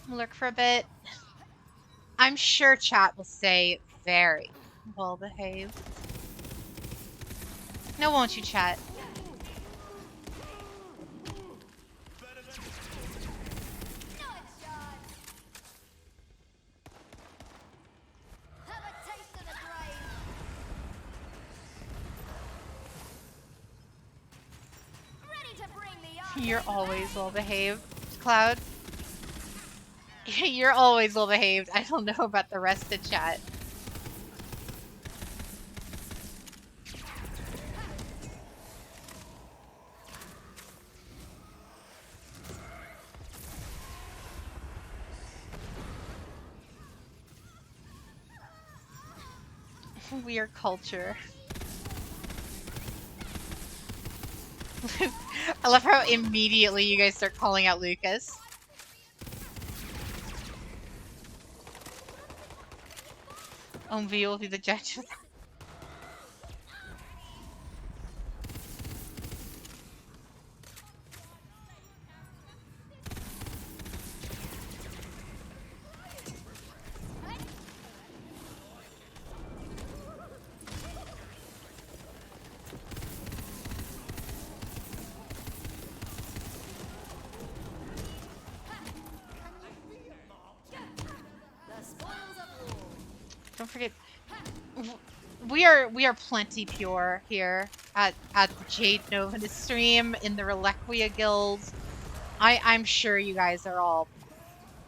you. Lurk for a bit. I'm sure chat will say very well behaved. No, won't you, chat? Have a taste of the grave. Ready to bring the You're always well behaved, Cloud. You're always well behaved. I don't know about the rest of chat. Weird culture. I love how immediately you guys start calling out Lucas. Omvi will be the judge of that. The spoils of war. Don't forget, we are plenty pure here at the Jade Nova stream in the Reliquia Guild. I'm sure you guys are all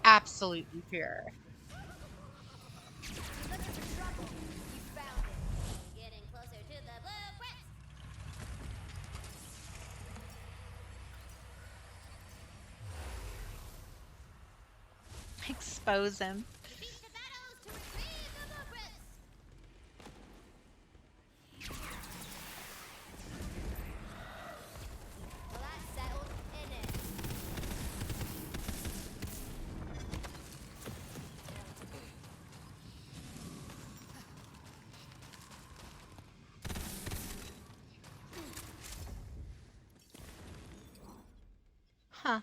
absolutely pure. Looking for trouble? You found it. Getting closer to the blueprints. Expose him. Defeat the battles to retrieve the blueprints. Well, that's settled, isn't it? Huh.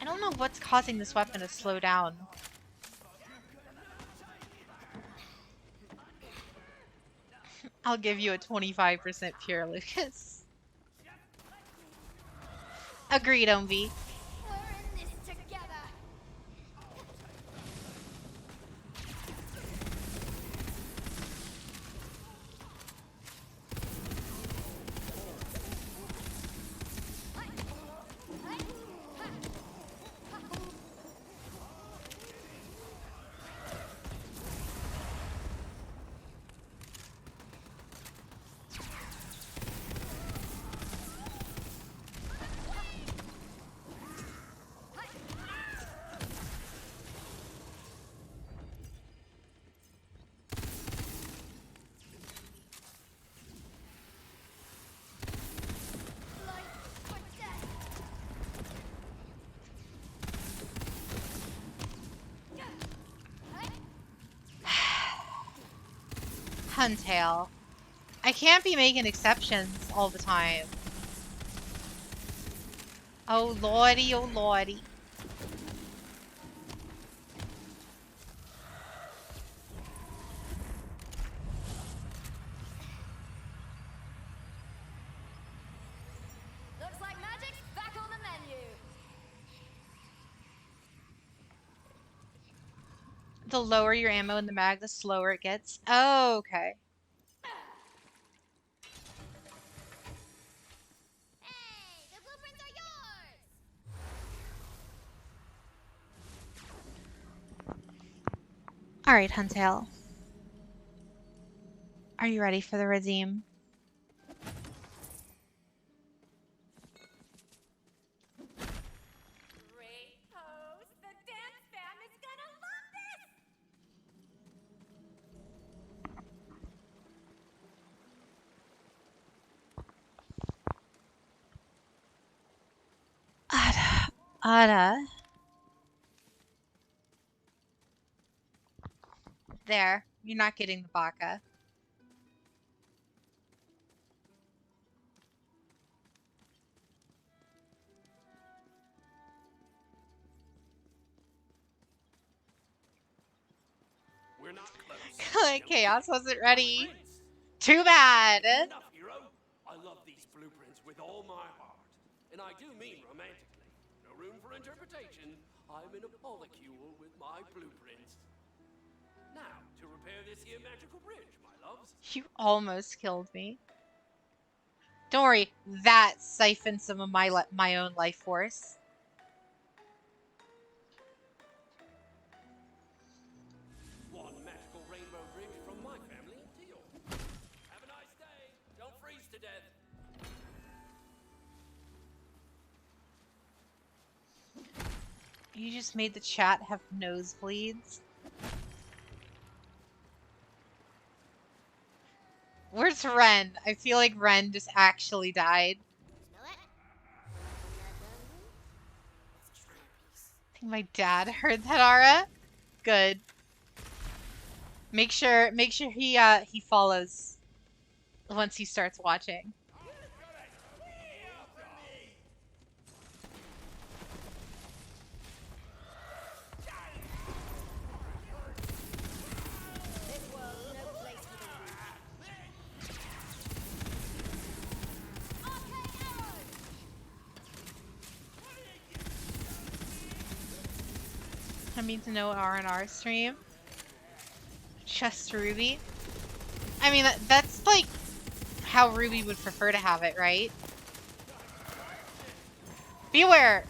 I don't know what's causing this weapon to slow down. I'll give you a 25% pure, Lucas. Agreed, Omvi. We're in this together. Life or death. Huntail. I can't be making exceptions all the time. Oh lordy, oh lordy. Looks like magic's back on the menu. The lower your ammo in the mag, the slower it gets. Oh, okay. Hey, the blueprints are yours. Alright, Huntail. Are you ready for the redeem? Great pose. The dance fam is gonna love this. Ada. There. You're not getting the baka. We're not close. Chaos wasn't ready. Prince. Too bad. Enough, hero. I love these blueprints with all my heart. And I do mean romantically. No room for interpretation. I'm in a polycule with my blueprints. Now, to repair this here magical bridge, my loves. You almost killed me. Don't worry, that siphoned some of my own life force. One magical rainbow bridge from my family to yours. Have a nice day. Don't freeze to death. You just made the chat have nosebleeds. Where's Ren? I feel like Ren just actually died. Smell it? I think my dad heard that, Ara. Good. Make sure he follows once he starts watching. This world's no place for the weak. Arcane arrows. I mean to know R&R stream. Just Ruby. I mean, that's like how Ruby would prefer to have it, right? Beware!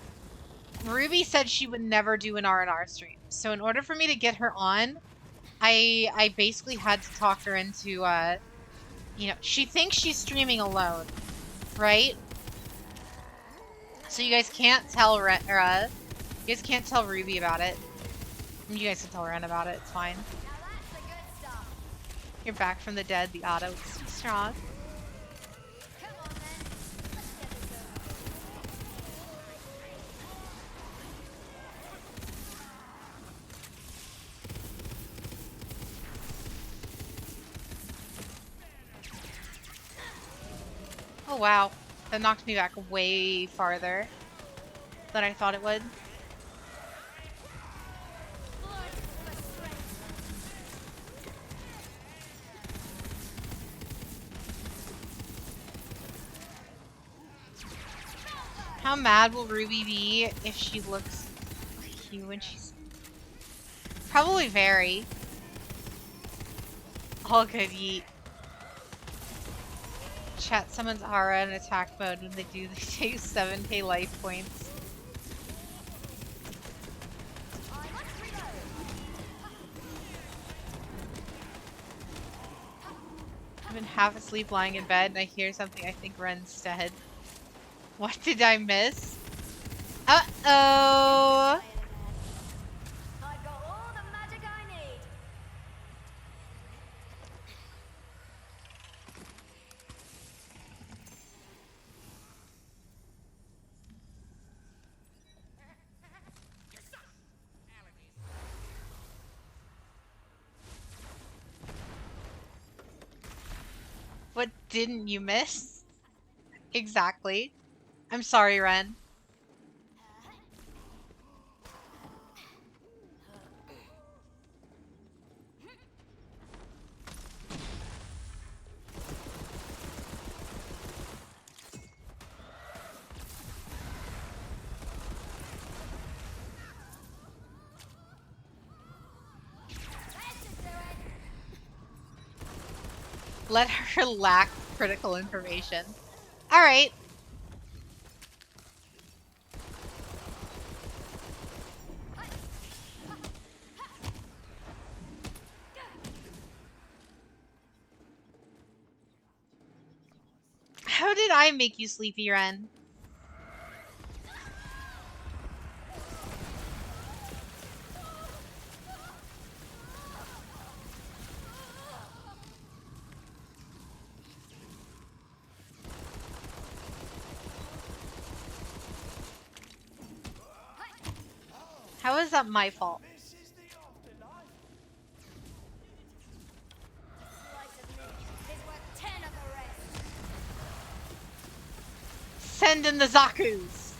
Ruby said she would never do an R&R stream. So in order for me to get her on, I basically had to talk her into, you know, she thinks she's streaming alone, right? So you guys can't tell you guys can't tell Ruby about it. You guys can tell Ren about it. It's fine. Now that's the good stuff. You're back from the dead. The auto is too strong. Come on then. Let's get this over with. Oh wow, that knocked me back way farther than I thought it would. Blood for strength. How mad will Ruby be if she looks like you when she's... Probably very. All good, yeet. Chat summons Aura in attack mode. When they do, they take 7k life points. I've been half asleep lying in bed and I hear something. I think Ren's dead. What did I miss? Uh-oh! I've got all the magic I need. What didn't you miss? Exactly. I'm sorry, Ren. Let her lack critical information. Alright. How did I make you sleepy, Ren? How is that my fault? Slice of me is worth 10 of the rest. Send in the Zakus!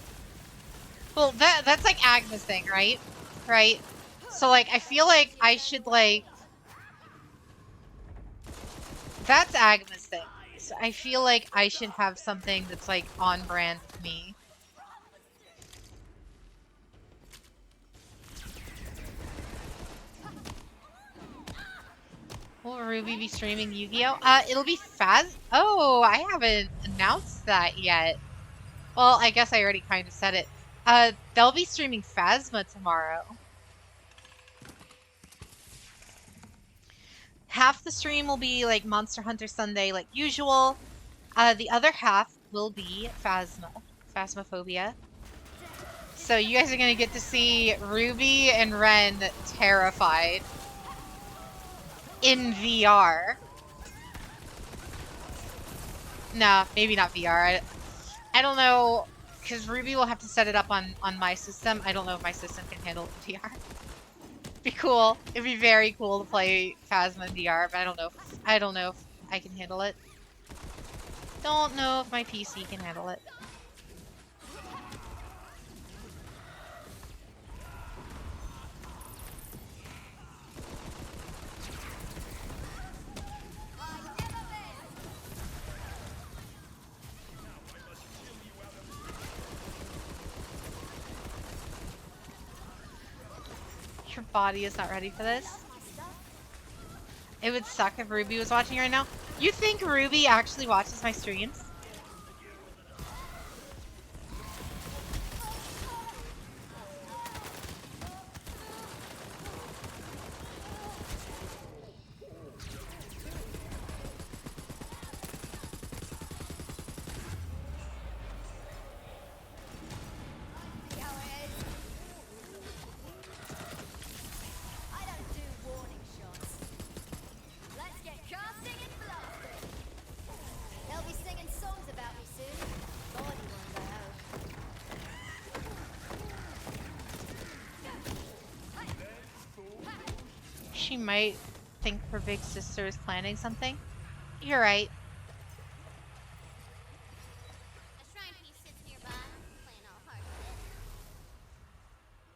Well, that's like Agnes thing, right? Right? So, like, I feel like I should, like... That's Agnes thing. So I feel like I should have something that's, like, on brand with me. Will Ruby be streaming Yu-Gi-Oh? It'll be Oh, I haven't announced that yet. Well, I guess I already kind of said it. They'll be streaming Phasma tomorrow. Half the stream will be like Monster Hunter Sunday like usual. The other half will be Phasmophobia. So you guys are gonna get to see Ruby and Ren terrified in VR. Nah, maybe not VR. I don't know, because Ruby will have to set it up on my system. I don't know if my system can handle it in VR. Be cool. It'd be very cool to play Phasma in VR, but I don't know if I can handle it. Don't know if my PC can handle it. Your body is not ready for this. It would suck if Ruby was watching right now. You think Ruby actually watches my streams? She might think her big sister is planning something. You're right. A shrine piece sits nearby, playing all hard to get.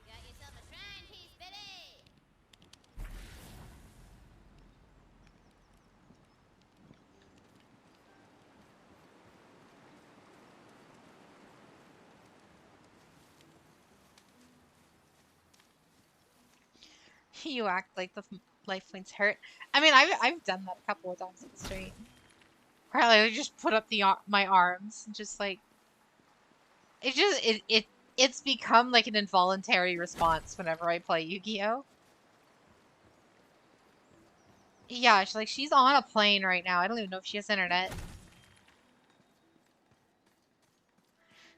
You got yourself a shrine piece, baby! You act like the life points hurt. I mean, I've done that a couple of times on stream. Where I just put up my arms and just like it's become like an involuntary response whenever I play Yu-Gi-Oh. Yeah, she's on a plane right now. I don't even know if she has internet.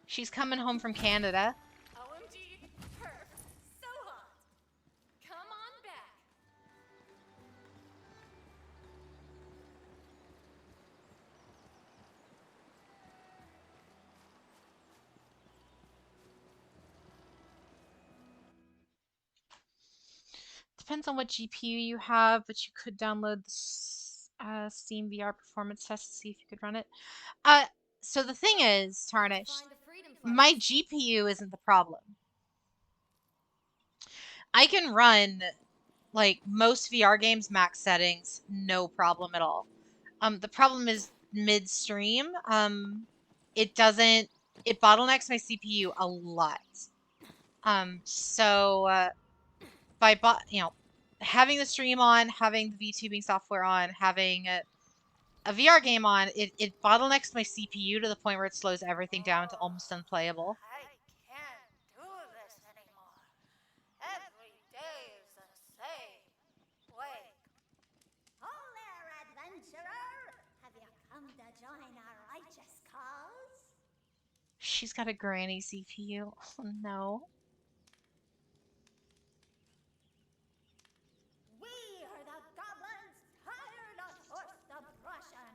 She's coming home from Canada. OMG, perf, so hot. Come on back. Depends on what GPU you have, but you could download the Steam VR performance test to see if you could run it. Uh, so the thing is, Tarnish, Find the freedom my fighters. GPU isn't the problem. I can run like most VR games max settings, no problem at all. The problem is midstream. It doesn't. It bottlenecks my CPU a lot. So having the stream on, having the VTubing software on, having a VR game on, it bottlenecks my CPU to the point where it slows everything down to almost unplayable. I can't do this anymore. Every day is the same. Wait. Ho there, adventurer! Have you come to join our righteous cause? She's got a granny CPU. Oh, no. We are the goblins, tired of forced oppression.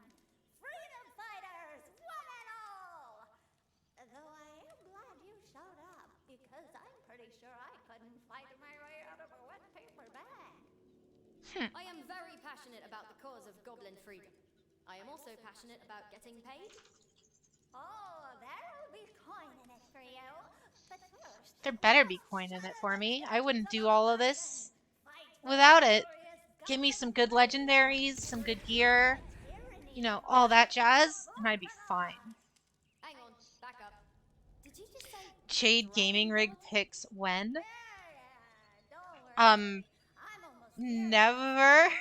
Freedom fighters, one and all! Though I am glad you showed up, because I'm pretty sure I couldn't fight my way out of a wet paper bag. I am very passionate about the cause of goblin freedom. I am also passionate about getting paid. Oh, there'll be coin in it for you. But first, There better be coin in it for me. I wouldn't do all of this without it. Give me some good legendaries, some good gear, all that jazz, and I'd be fine. Hang on, back up. Did you just say Jade Gaming dragon Rig girl? picks when? don't worry. Um, I'm almost never. sure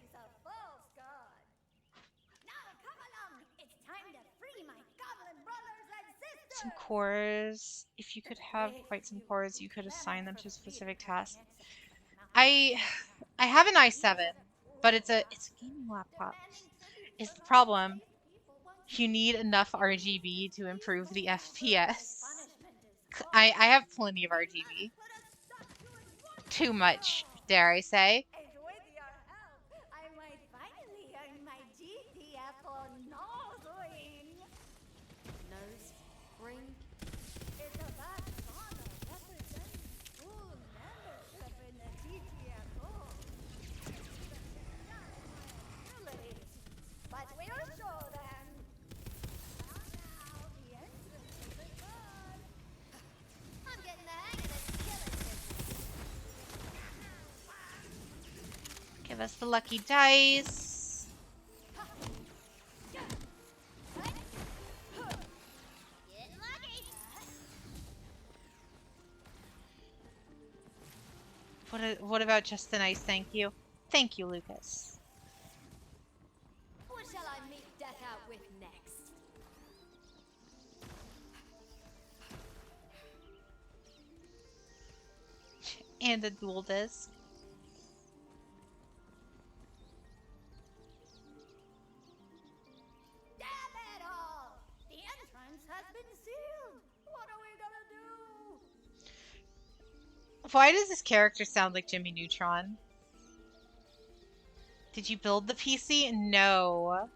he's a false god. Now come along. It's time to free my goblin brothers and sisters. Some cores. If you could have quite some cores, you could assign them to a specific task. I have an i7, but it's a gaming laptop. Is the problem? You need enough RGB to improve the FPS. I have plenty of RGB. Too much, dare I say. And with your help, I might finally earn my GTFO nose ring. Nose ring? It's a badge of honor representing full membership in the GTFO. But we'll show them. Now, the entrance is a god. I'm getting the hang of this killing business. Give us the lucky dice. Getting lucky. What about just a nice thank you? Thank you, Lucas. What shall I meet death out with next? And a dual disc. Damn it all! The entrance has been sealed. What are we gonna do? Why does this character sound like Jimmy Neutron? Did you build the PC? No.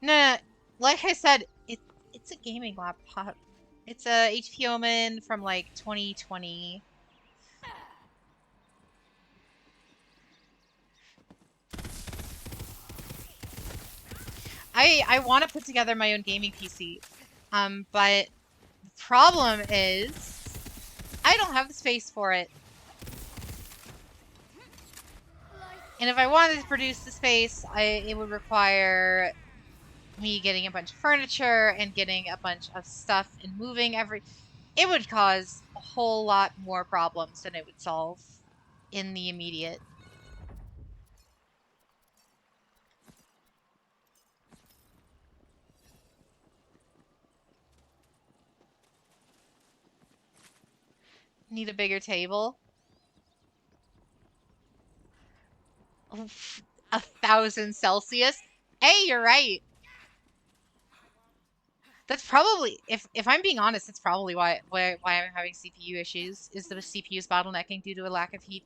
No, like I said, it's a gaming laptop. It's a HP Omen from like 2020. I want to put together my own gaming PC. But the problem is I don't have the space for it. And if I wanted to produce the space, it would require me getting a bunch of furniture and getting a bunch of stuff and moving it would cause a whole lot more problems than it would solve in the immediate. Need a bigger table. Oof, 1,000 Celsius. Hey, you're right. That's probably, if I'm being honest, that's probably why I'm having CPU issues. Is the CPU's bottlenecking due to a lack of heat?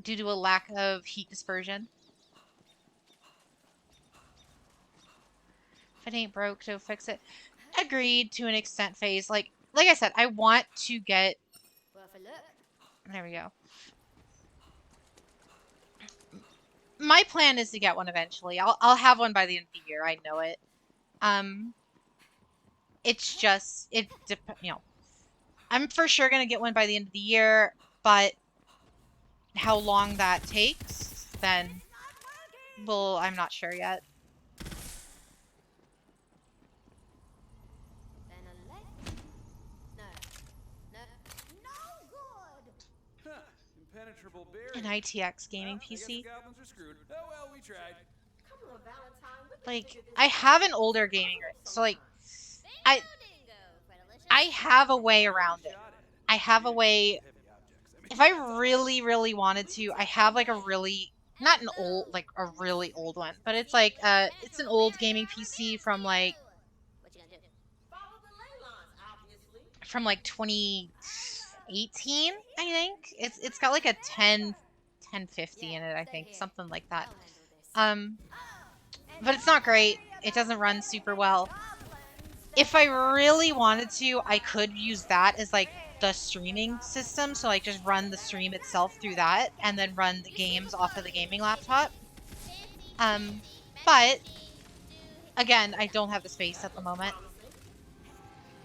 Due to a lack of heat dispersion. If it ain't broke, don't fix it. Agreed to an extent, phase. Like I said, I want to get. Worth a look. There we go. My plan is to get one eventually. I'll have one by the end of the year. I know it. It's just I'm for sure gonna get one by the end of the year, but how long that takes, then, well, I'm not sure yet. Then a leg? No. No good! Huh. Impenetrable barrier. An ITX gaming Well, I guess PC. the goblins are screwed. Oh well, we tried. Come on, Valentine. We can Like, figure this I out. have an older gaming rig, so like, I I have a way around it. I have a way. If I really, really wanted to, I have like a really, not an old, like a really old one, but it's like it's an old gaming PC from like What you gonna do? Follow the ley lines, obviously. from like 2018, I think. It's got like a 1050 in it, I think, something like that. But it's not great. It doesn't run super well. If I really wanted to, I could use that as like the streaming system, so like just run the stream itself through that and then run the games off of the gaming laptop. But again, I don't have the space at the moment.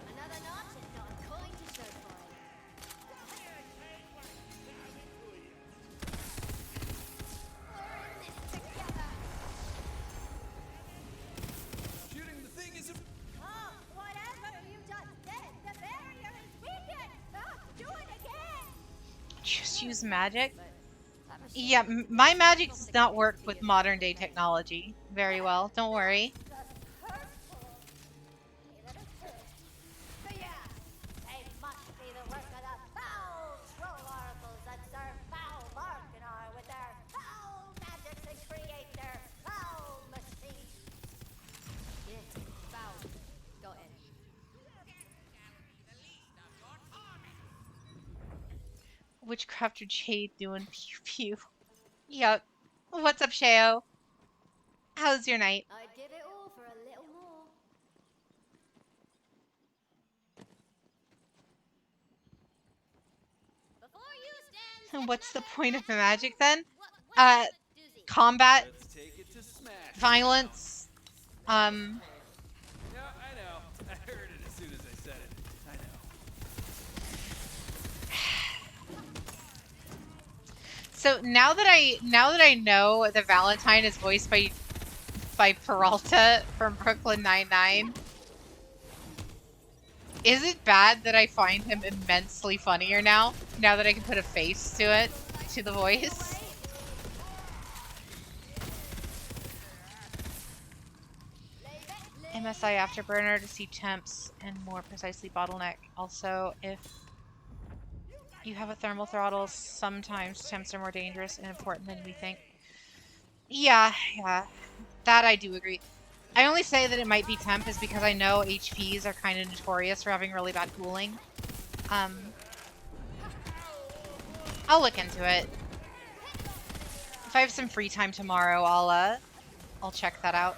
Another notch and not going to show for it. We're in this together. Shooting the thing is a... Oh, whatever you just did, the barrier is weakened. Do it again. Just use magic. Yeah, my magic does not work with modern day technology very well. Don't worry. So yeah, they must be the work of the foul troll oracles that serve foul Larkanar with their foul magics and create their foul machines. Yes, foul. Go ahead. Witchcrafter Jade doing pew pew. Yep. What's up, Sheo? How's your night? I'd give it all for a little more. Before you stand. What's the point of the magic then? What Combat, Let's take it to smash. violence, Yeah, I know. I heard it as soon as I said it. I know. So now that I know that Valentine is voiced by Peralta from Brooklyn Nine-Nine, is it bad that I find him immensely funnier now? Now that I can put a face to it, to the voice? MSI Afterburner to see temps and more precisely bottleneck. Also, if you have a thermal throttle, sometimes temps are more dangerous and important than we think. Yeah, that I do agree. I only say that it might be temp is because I know HPs are kind of notorious for having really bad cooling. I'll look into it. If I have some free time tomorrow, I'll check that out.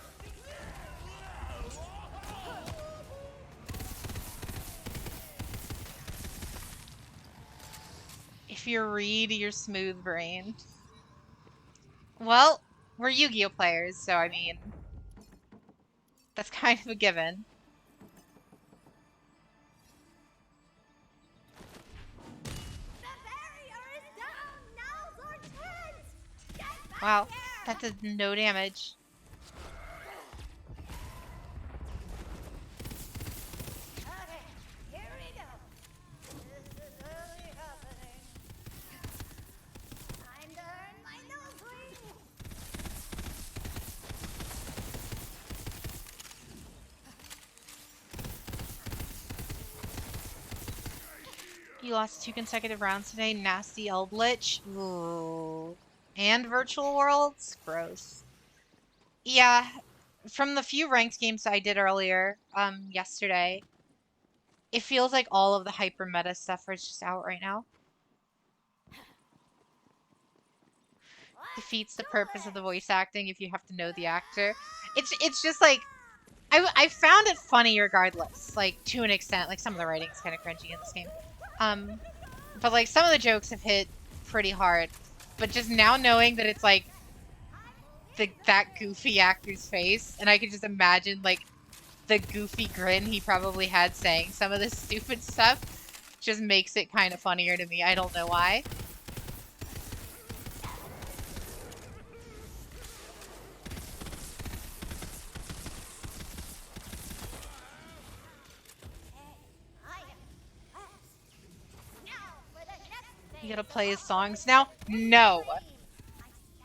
If you're Reed, you're smooth-brained. Well, we're Yu-Gi-Oh players, so I mean, That's kind of a given. Wow, that did no damage. Okay, here we go. This is really happening. Time to earn my nose ring. You lost 2 consecutive rounds today. Nasty Eldritch. Ooh. And Virtual Worlds? Gross. Yeah, from the few ranked games I did earlier, yesterday, it feels like all of the hyper meta stuff is just out right now. Defeats the purpose of the voice acting if you have to know the actor. It's just like I found it funny regardless, like to an extent. Like some of the writing's kind of cringy in this game, but like some of the jokes have hit pretty hard. But just now knowing that it's like that goofy actor's face, and I can just imagine like the goofy grin he probably had saying some of this stupid stuff, just makes it kind of funnier to me. I don't know why. You gotta play his songs now? No.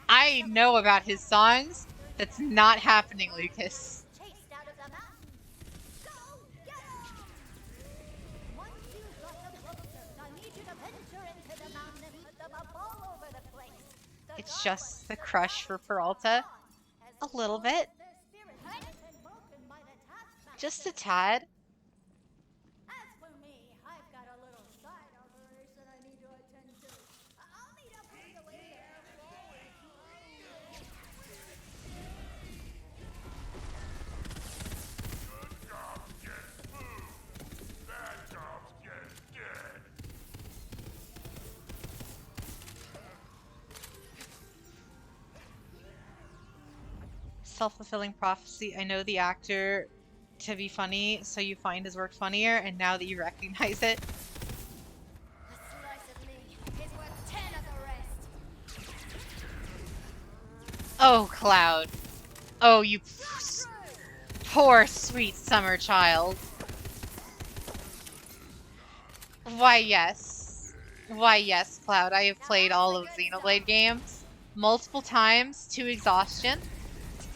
I know about his songs. That's not happening, Lucas. Chased out of the mountain. Go get 'em! Once you've got the posters, I need you to venture into the mountain and put them up all over the place. The It's just the crush for Peralta. A little bit. Just a tad. As for me, I've got a little side operation I need to attend to. I'll meet up with you later. Good jobs get food. Bad jobs get dead. Self-fulfilling prophecy. I know the actor to be funny, so you find his work funnier, and now that you recognize it. A slice of me is worth 10 of the rest. Oh, Cloud. Oh, you poor sweet summer child. Why, yes. Why, yes, Cloud. I have played all of Xenoblade games multiple times to exhaustion.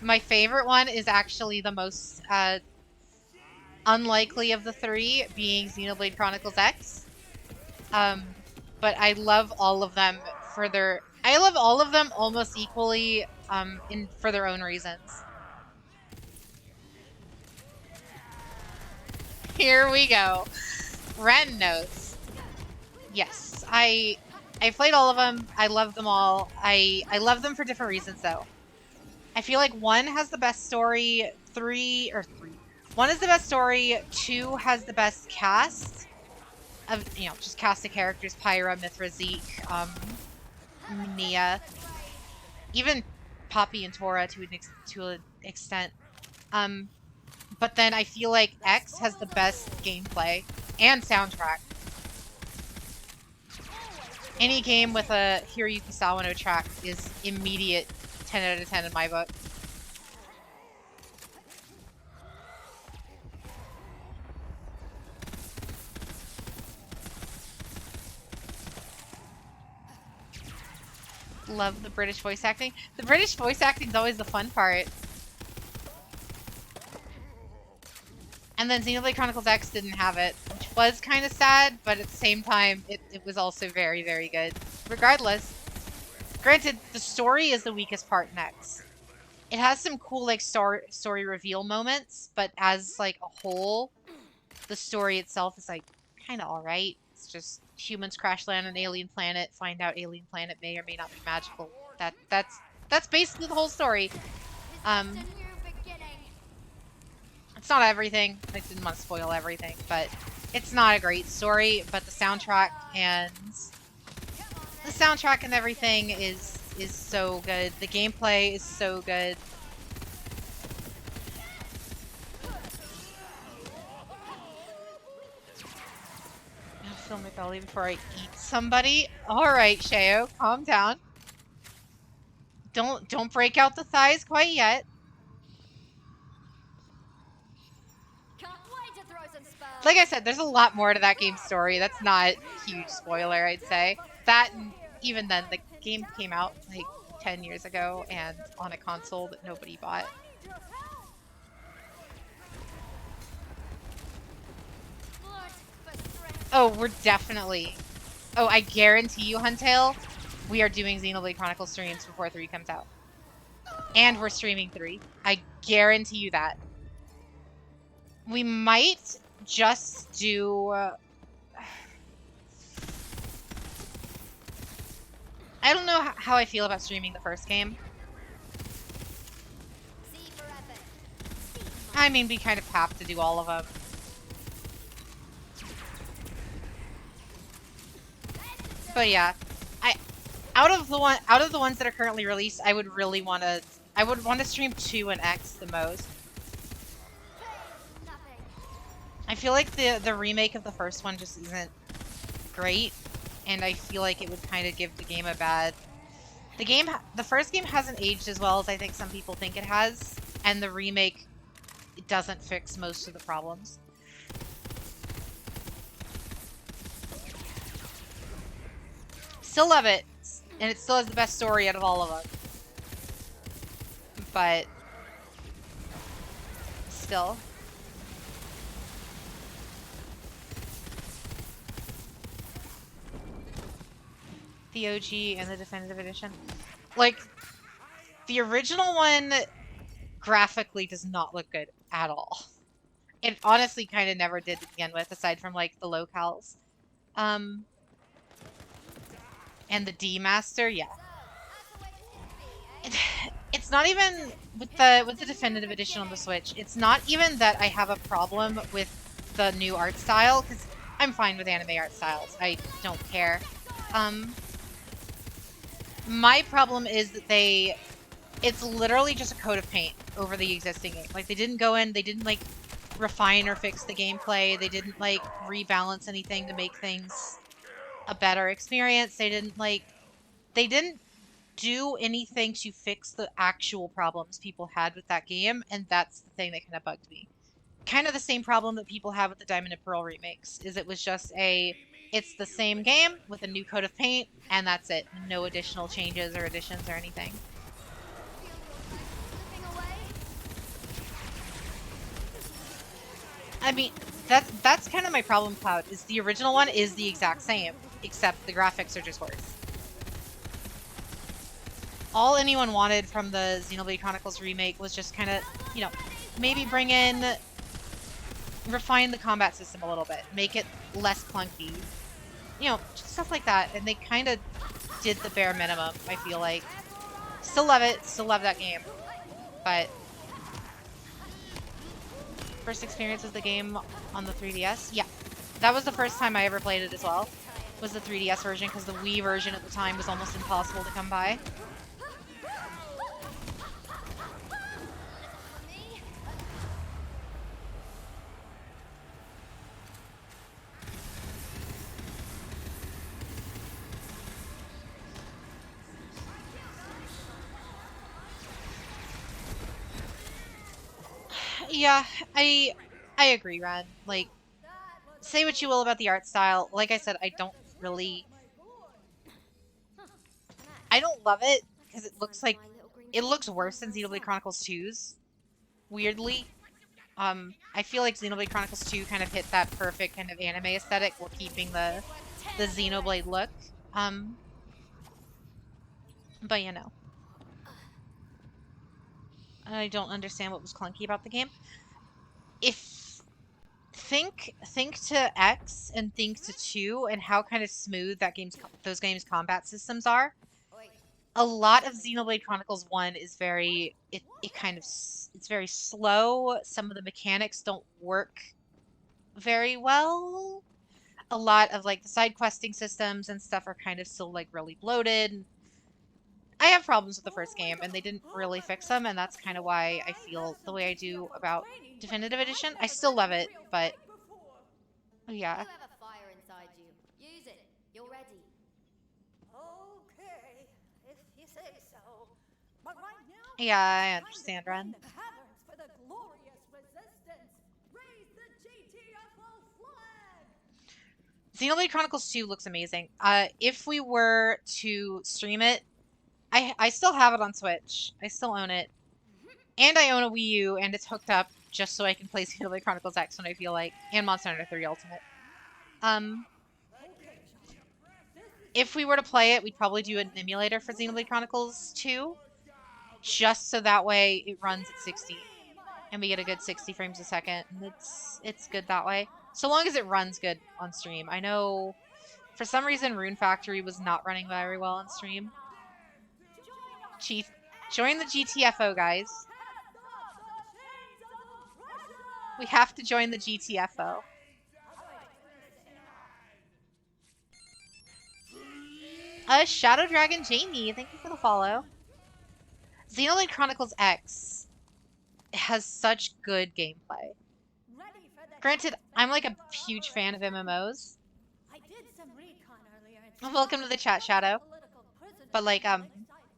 My favorite one is actually the most unlikely of the 3, being Xenoblade Chronicles X. But I love all of them for their... I love all of them almost equally for their own reasons. Here we go. Ren notes. Yes, I played all of them. I love them all. I love them for different reasons, though. I feel like 1 has the best story, 1 is the best story, 2 has the best cast of, just cast of characters, Pyra, Mithra, Zeke, Nia, even Poppy and Tora to an extent. But then I feel like X has the best gameplay and soundtrack. Any game with a Hiroyuki Sawano track is immediate 10 out of 10 in my book. Love the British voice acting. The British voice acting is always the fun part. And then Xenoblade Chronicles X didn't have it, which was kind of sad, but at the same time, it was also very, very good. Regardless, granted, the story is the weakest part in X. It has some cool, like, story reveal moments, but as, like, a whole, the story itself is, like, kind of alright. It's just humans crash land on an alien planet, find out alien planet may or may not be magical. That's basically the whole story. It's not everything. I didn't want to spoil everything, but it's not a great story, but the soundtrack and everything is so good. The gameplay is so good. Fill my belly before I eat somebody. All right, Sheo, calm down. Don't break out the thighs quite yet. Can't wait to throw some spells. Like I said, there's a lot more to that game's story. That's not a huge spoiler, I'd say. That, and even then, the game came out like 10 years ago and on a console that nobody bought. Oh, we're definitely... Oh, I guarantee you, Huntail, we are doing Xenoblade Chronicles streams before 3 comes out. And we're streaming 3. I guarantee you that. We might just do... I don't know how I feel about streaming the first game. I mean, we kind of have to do all of them. But yeah, out of the ones that are currently released, I would want to stream 2 and X the most. I feel like the remake of the first one just isn't great, and I feel like it would kind of give the game a bad... The first game hasn't aged as well as I think some people think it has, and the remake, it doesn't fix most of the problems. Still love it, and it still has the best story out of all of them. But still. The OG and the definitive edition. Like, the original one graphically does not look good at all. It honestly kind of never did to begin with, aside from like the locales. And the D-Master, yeah. It's not even with the definitive edition on the Switch. It's not even that I have a problem with the new art style, because I'm fine with anime art styles. I don't care. My problem is that it's literally just a coat of paint over the existing game. Like, they didn't go in, they didn't like refine or fix the gameplay. They didn't like rebalance anything to make things a better experience. They didn't do anything to fix the actual problems people had with that game, and that's the thing that kind of bugged me. Kind of the same problem that people have with the Diamond and Pearl remakes, is it was just it's the same game with a new coat of paint, and that's it. No additional changes or additions or anything. I mean, that's kind of my problem, Cloud, is the original one is the exact same, except the graphics are just worse. All anyone wanted from the Xenoblade Chronicles remake was just kind of, you know, maybe refine the combat system a little bit, make it less clunky. You know, just stuff like that, and they kind of did the bare minimum, I feel like. Still love it, still love that game, but... First experience with the game on the 3DS? Yeah. That was the first time I ever played it as well, was the 3DS version, because the Wii version at the time was almost impossible to come by. Yeah, I agree, Ren. Like, say what you will about the art style. Like I said, I don't love it, because it looks worse than Xenoblade Chronicles 2's, weirdly. I feel like Xenoblade Chronicles 2 kind of hit that perfect kind of anime aesthetic while keeping the Xenoblade look. But you know. I don't understand what was clunky about the game. Think to X and think to 2 and how kind of smooth those games' combat systems are. A lot of Xenoblade Chronicles 1 is it's very slow. Some of the mechanics don't work very well. A lot of like the side questing systems and stuff are kind of still like really bloated. I have problems with the first game, and they didn't really fix them, and that's kind of why I feel the way I do about Definitive Edition. I still love it, but yeah. You have a fire inside you. Okay, if you say so. But right now, Yeah, I it's time to understand, drain Ren. the caverns for the glorious resistance. Raise the GTFO flag! Xenoblade Chronicles 2 looks amazing. If we were to stream it, I still have it on Switch. I still own it. And I own a Wii U, and it's hooked up just so I can play Xenoblade Chronicles X when I feel like, and Monster Hunter 3 Ultimate. Um, Okay, John. This is if we were to play it, we'd probably do an emulator for Xenoblade Chronicles 2, just so that way it runs at 60, and we get a good 60 frames a second, and it's good that way. So long as it runs good on stream. I know for some reason Rune Factory was not running very well on stream. Chief, join the GTFO, guys. We have to join the GTFO. Shadow Dragon Jamie, thank you for the follow. Xenoblade Chronicles X has such good gameplay. ready for the Granted, next I'm like a battle. huge fan of MMOs. I did some recon earlier and Welcome to the chat, Shadow. political prisoners But like, in Lakeside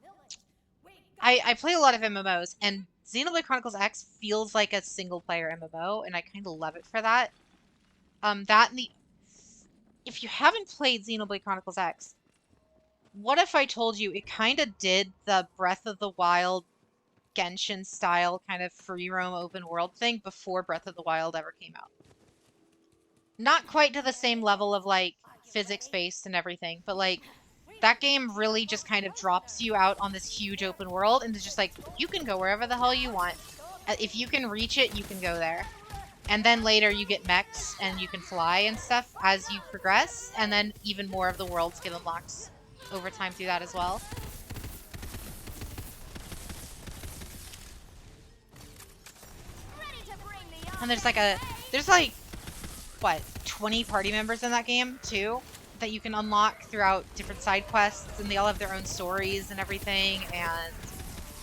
Village. We I play a lot of MMOs, and Xenoblade Chronicles X feels like a single player MMO, and I kind of love it for that. That and the if you haven't played Xenoblade Chronicles X, what if I told you it kind of did the Breath of the Wild Genshin style kind of free roam open world thing before Breath of the Wild ever came out? Not quite to the same level of like physics based and everything, but like that game really just kind of drops you out on this huge open world and it's just like you can go wherever the hell you want. If you can reach it, you can go there. And then later you get mechs and you can fly and stuff as you progress, and then even more of the worlds get unlocked over time through that as well. And there's like what, 20 party members in that game too that you can unlock throughout different side quests, and they all have their own stories and everything, and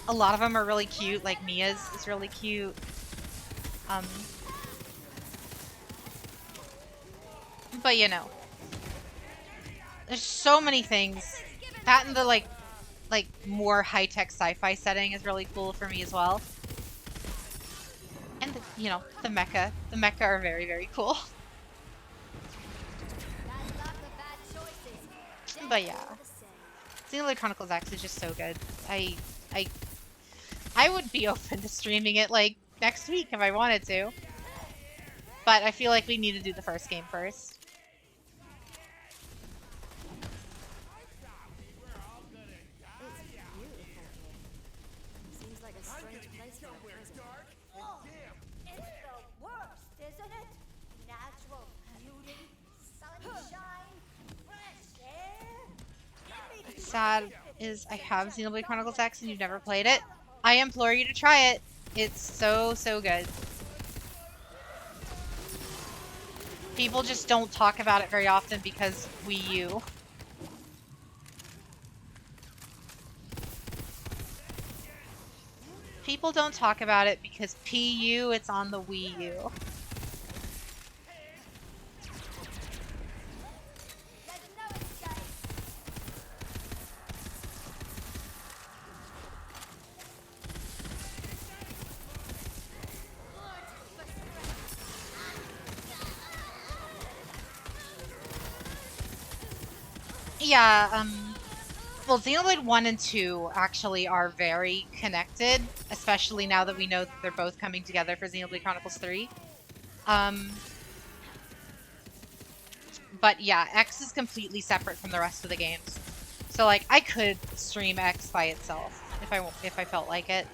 a lot of them are really cute, like Mia's is really cute. But you know, there's so many things. That and the like more high-tech sci-fi setting is really cool for me as well. And you know, the mecha are very, very cool. But yeah, Xenoblade Chronicles X is just so good. I would be open to streaming it like next week if I wanted to. But I feel like we need to do the first game first. Seems like a strange place for a prison. Oh, it's the worst, isn't it? Natural beauty, sunshine, fresh air. What's sad is I have Xenoblade Chronicles X and you've never played it. I implore you to try it. It's so, so good. People just don't talk about it very often because Wii U. People don't talk about it because PU, it's on the Wii U. Yeah, well, Xenoblade 1 and 2 actually are very connected, especially now that we know that they're both coming together for Xenoblade Chronicles 3. But yeah, X is completely separate from the rest of the games. So like, I could stream X by itself if I felt like it.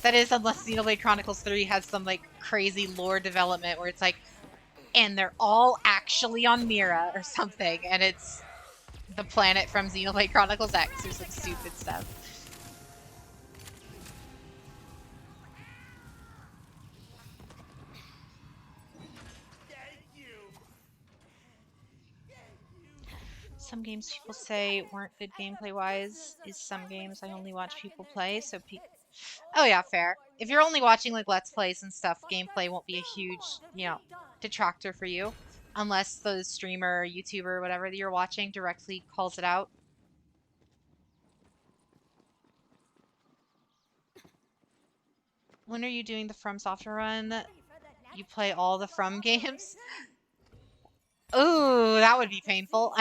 That is, unless Xenoblade Chronicles 3 has some, like, crazy lore development where it's like, and they're all actually on Mira or something, and it's the planet from Xenoblade Chronicles X or some stupid stuff. Some games people say weren't good gameplay wise is some games I only watch people play, so oh yeah, fair. If you're only watching like Let's Plays and stuff, gameplay won't be a huge, detractor for you. Unless the streamer, YouTuber, whatever that you're watching directly calls it out. When are you doing the From Software run? You play all the From games? Ooh, that would be painful.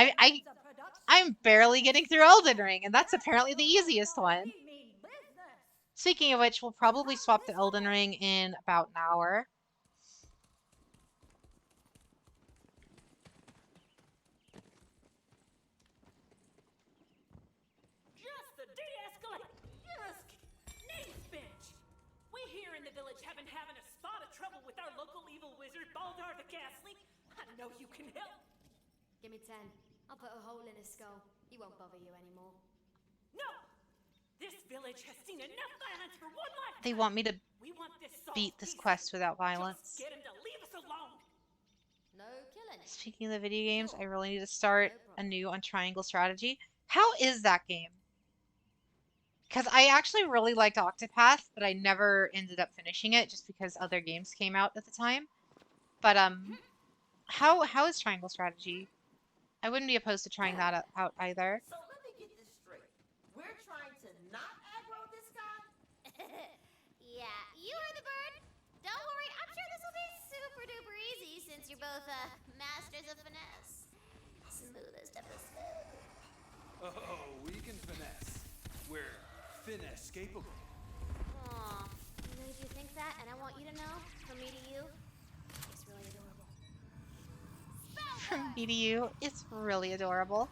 I'm barely getting through Elden Ring, and that's apparently the easiest one. Speaking of which, we'll probably swap to Elden Ring in about an hour. Just the de-escalate. Just knees bench. We here in the village have been having a spot of trouble with our local evil wizard, Baldar the Ghastly. I know you can help. Give me 10. I'll put a hole in his skull. He won't bother you anymore. No! This village has seen enough violence for one lifetime. They want me to We want this beat this quest without violence. Just get him to leave us alone. No killing. Speaking of the video games, I really need to start anew on Triangle Strategy. How is that game? Because I actually really liked Octopath, but I never ended up finishing it just because other games came out at the time. But how is Triangle Strategy? I wouldn't be opposed to trying that out either. So let me get this straight. We're trying to not aggro this guy? Yeah, you heard the bird. Don't worry, I'm sure this will be super duper easy since you're both masters of finesse. Smoothest of the smooth. Oh, we can finesse. We're finesse-capable. Aw, you made you think that, and I want you to know, from me to you, it's really adorable. From me to you, it's really adorable.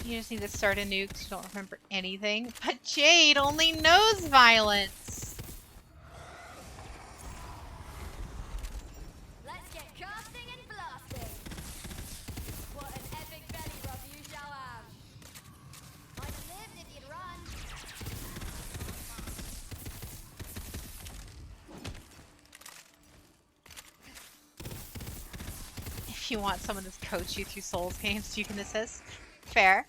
You just need to start a nuke because you don't remember anything. But Jade only knows violence. Let's get casting and blasting. What an epic belly rub you shall have. Might have lived if you'd run. If you want someone to coach you through Souls games, you can assist. Fair.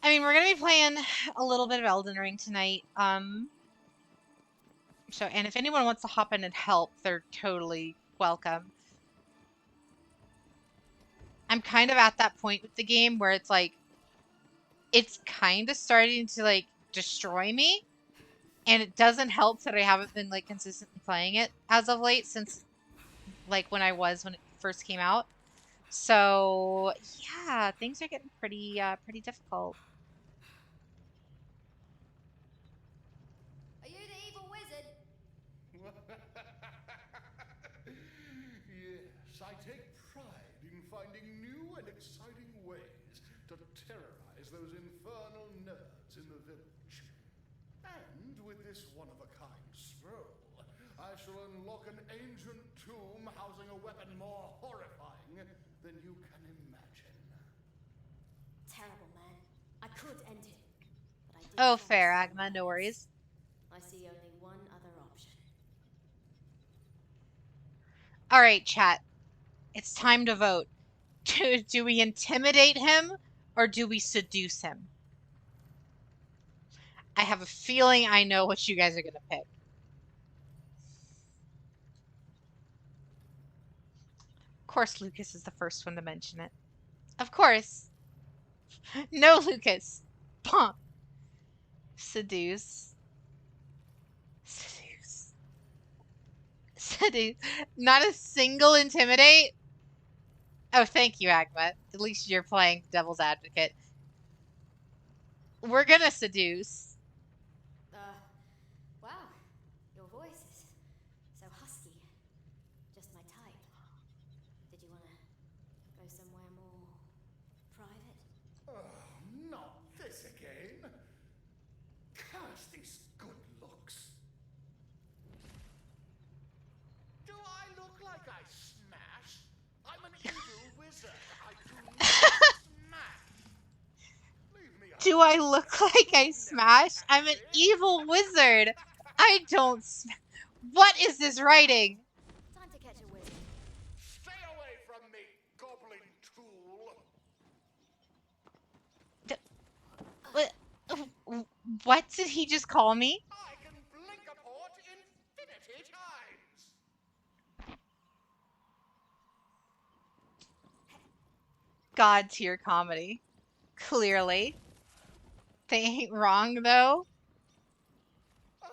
I mean, we're gonna be playing a little bit of Elden Ring tonight. So, and if anyone wants to hop in and help, they're totally welcome. I'm kind of at that point with the game where it's like, it's kind of starting to like destroy me, and it doesn't help that I haven't been like consistently playing it as of late since like when it first came out. So yeah, things are getting pretty difficult. Are you the evil wizard? Yes, I take pride in finding new and exciting ways to terrorize those infernal nerds in the village. And with this one-of-a-kind scroll, I shall unlock an ancient tomb housing a weapon more horrifying than you can imagine. Terrible, man. I could end it, but I didn't. Oh, fair, Agma, no worries. I see only one other option. All right, chat. It's time to vote. Do we intimidate him or do we seduce him? I have a feeling I know what you guys are gonna pick. Of course, Lucas is the first one to mention it. Of course. No, Lucas. Pump. Seduce. Seduce. Seduce. Not a single intimidate? Oh, thank you, Agma. At least you're playing devil's advocate. We're gonna seduce. Wow. Your voice is so husky. Just my type. Did you want to go somewhere more private? Oh, not this again. Curse these good looks. Do I look like I smash? I'm an evil wizard. I do not smash. Leave me Do I look like I smashed? I'm an evil wizard. I don't What is this writing? Time to catch a wizard. Stay away from me, goblin tool. What did he just call me? I can blink a port infinity times. God tier comedy. Clearly. They ain't wrong, though. Oh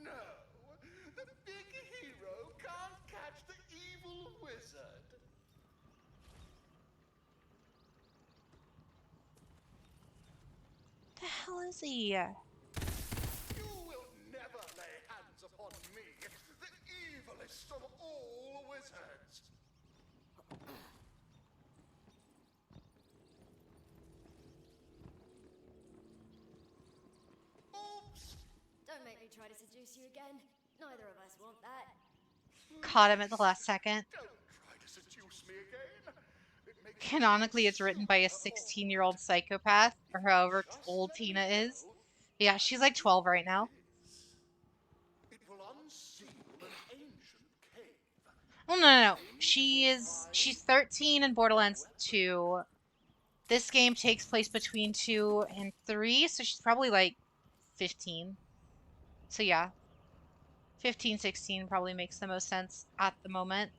no! The big hero can't catch the evil wizard. The hell is he? You will never lay hands upon me, the evilest of all wizards. Oops! Don't make me try to seduce you again. Neither of us want that. Caught him at the last second. Don't try to seduce me again. It makes Canonically, it's written by a 16-year-old psychopath, or however old Tina is. Yeah, she's like 12 right now. It will unseal an ancient cave. Oh, no. She's 13 in Borderlands 2. This game takes place between 2 and 3, so she's probably like 15. So yeah. 15, 16 probably makes the most sense at the moment.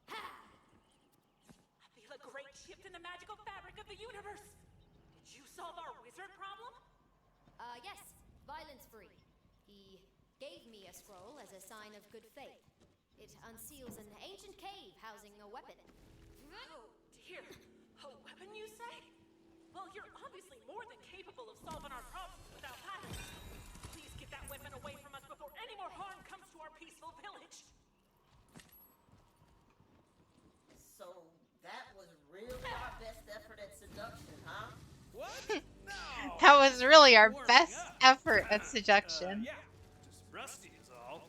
I feel a great shift in the magical fabric of the universe. Did you solve our wizard problem? Yes. Violence free. He gave me a scroll as a sign of good faith. It unseals an ancient cave housing a weapon. Oh, dear. A weapon, you say? Well, you're obviously more than capable of solving our problems without that. Please get that weapon away from us before any more harm comes to our peaceful village. So that was really our best effort at seduction, huh? What? No. That was really our Warming best up. effort at seduction. Yeah, just rusty is all.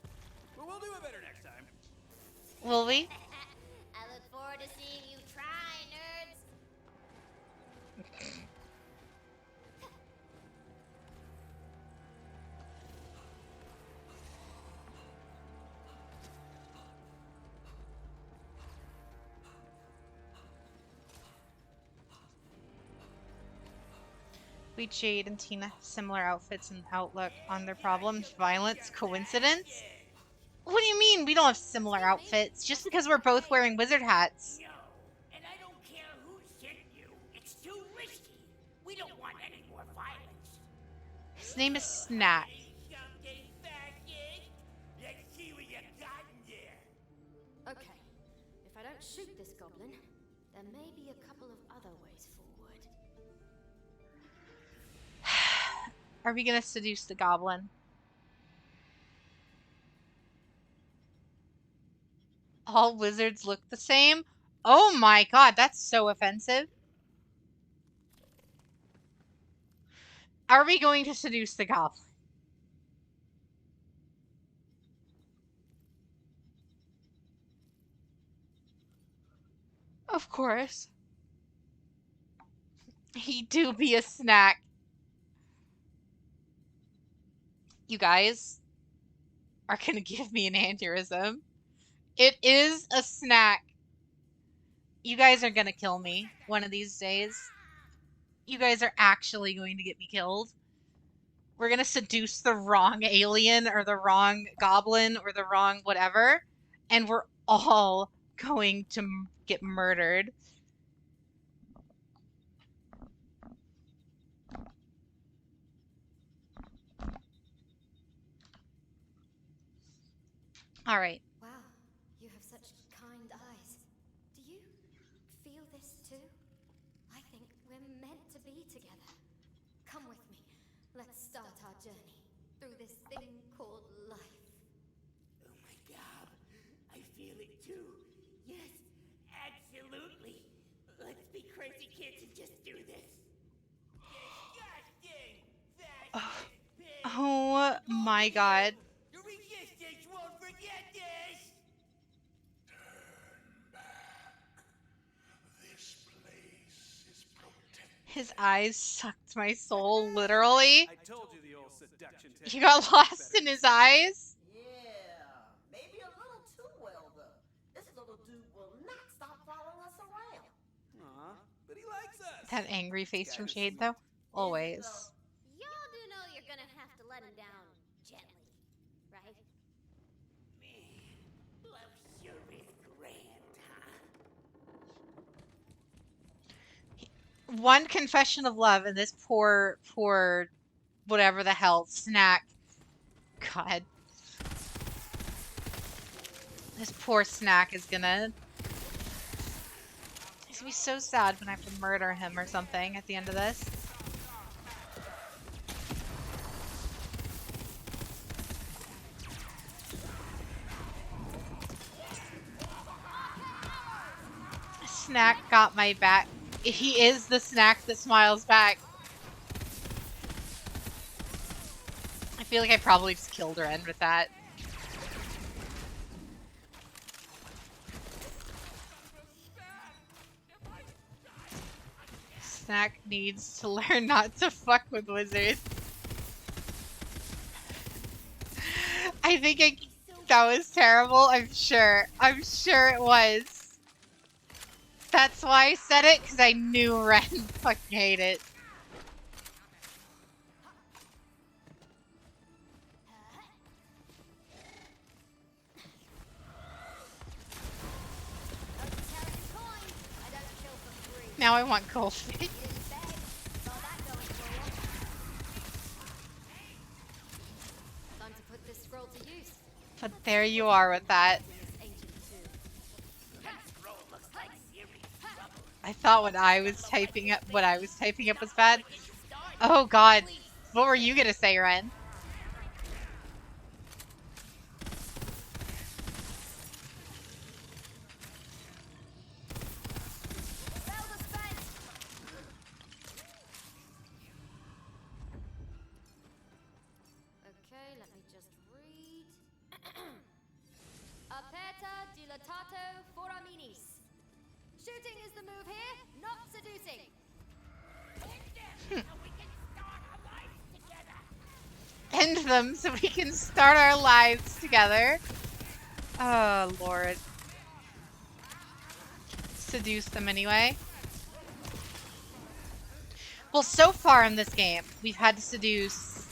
But we'll do it better next time. Will we? I look forward to seeing you try, nerds. We, Jade and Tina have similar outfits and outlook on their problems. Violence? Coincidence? What do you mean we don't have similar outfits? Just because we're both wearing wizard hats. No, and I don't care who sent you. It's too risky. We don't want any more violence. His name is Snack. Something fascist? Let's see what you got in there. Okay. If I don't shoot this goblin, there may be a couple of other ways forward. Are we gonna seduce the goblin? All wizards look the same? Oh my god, that's so offensive. Are we going to seduce the goblin? Of course. He do be a snack. You guys are gonna give me an aneurysm. It is a snack. You guys are gonna kill me one of these days. You guys are actually going to get me killed. We're gonna seduce the wrong alien or the wrong goblin or the wrong whatever, and we're all going to get murdered. All right. Wow, you have such kind eyes. Do you feel this too? I think we're meant to be together. Come with me. Let's start our journey through this thing called life. Oh my god, I feel it too. Yes, absolutely. Let's be crazy kids and just do this. Oh my god. The resistance won't forget this. Turn back. This place is protected. His eyes sucked my soul, literally. I told you the old seduction technique. You got lost in his eyes? Yeah, maybe a little too well, though. This little dude will not stop following us around. Aw, but he likes us. That angry face from Kinda Shade, sweet. though? Always. Y'all do know you're gonna have to let him down gently, right? Love sure is grand, huh? One confession of love, and this poor, whatever the hell, snack. God. This poor snack is gonna... He's gonna be so sad when I have to murder him or something at the end of this. Snack got my back. He is the snack that smiles back. I feel like I probably just killed Ren with that. Snack needs to learn not to fuck with wizards. I think that was terrible. I'm sure it was. That's why I said it, because I knew Ren fucking hate it. Now I want goldfish. Time to put this scroll to use. But there you are with that. I thought what I was typing up was bad. Oh god. What were you gonna say, Ren? Okay, let me just read. Aperta dilatato foraminis. Shooting is the move here, not seducing. End them so we can start our lives together. Oh, Lord. Seduce them anyway. Well, so far in this game, we've had to seduce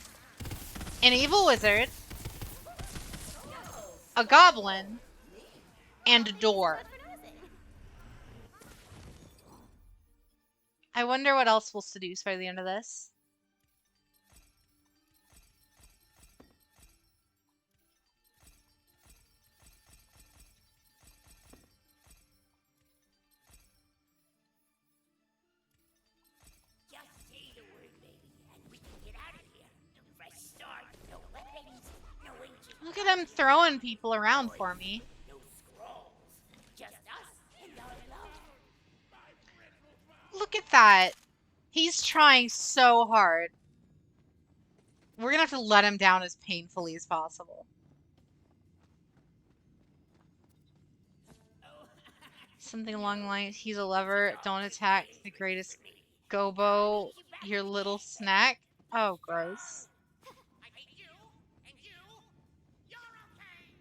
an evil wizard, a goblin, and a dwarf. I wonder what else we'll seduce by the end of this. Just say the word, baby, and we can get out of here. Fresh start, no weapons, no ancient. Look at him throwing people around for me. No scrolls, just us and our love. Look at that. He's trying so hard. We're gonna have to let him down as painfully as possible. Something along the lines, he's a lover, don't attack the greatest gobo, your little snack. Oh, gross. I hate you, and you're okay.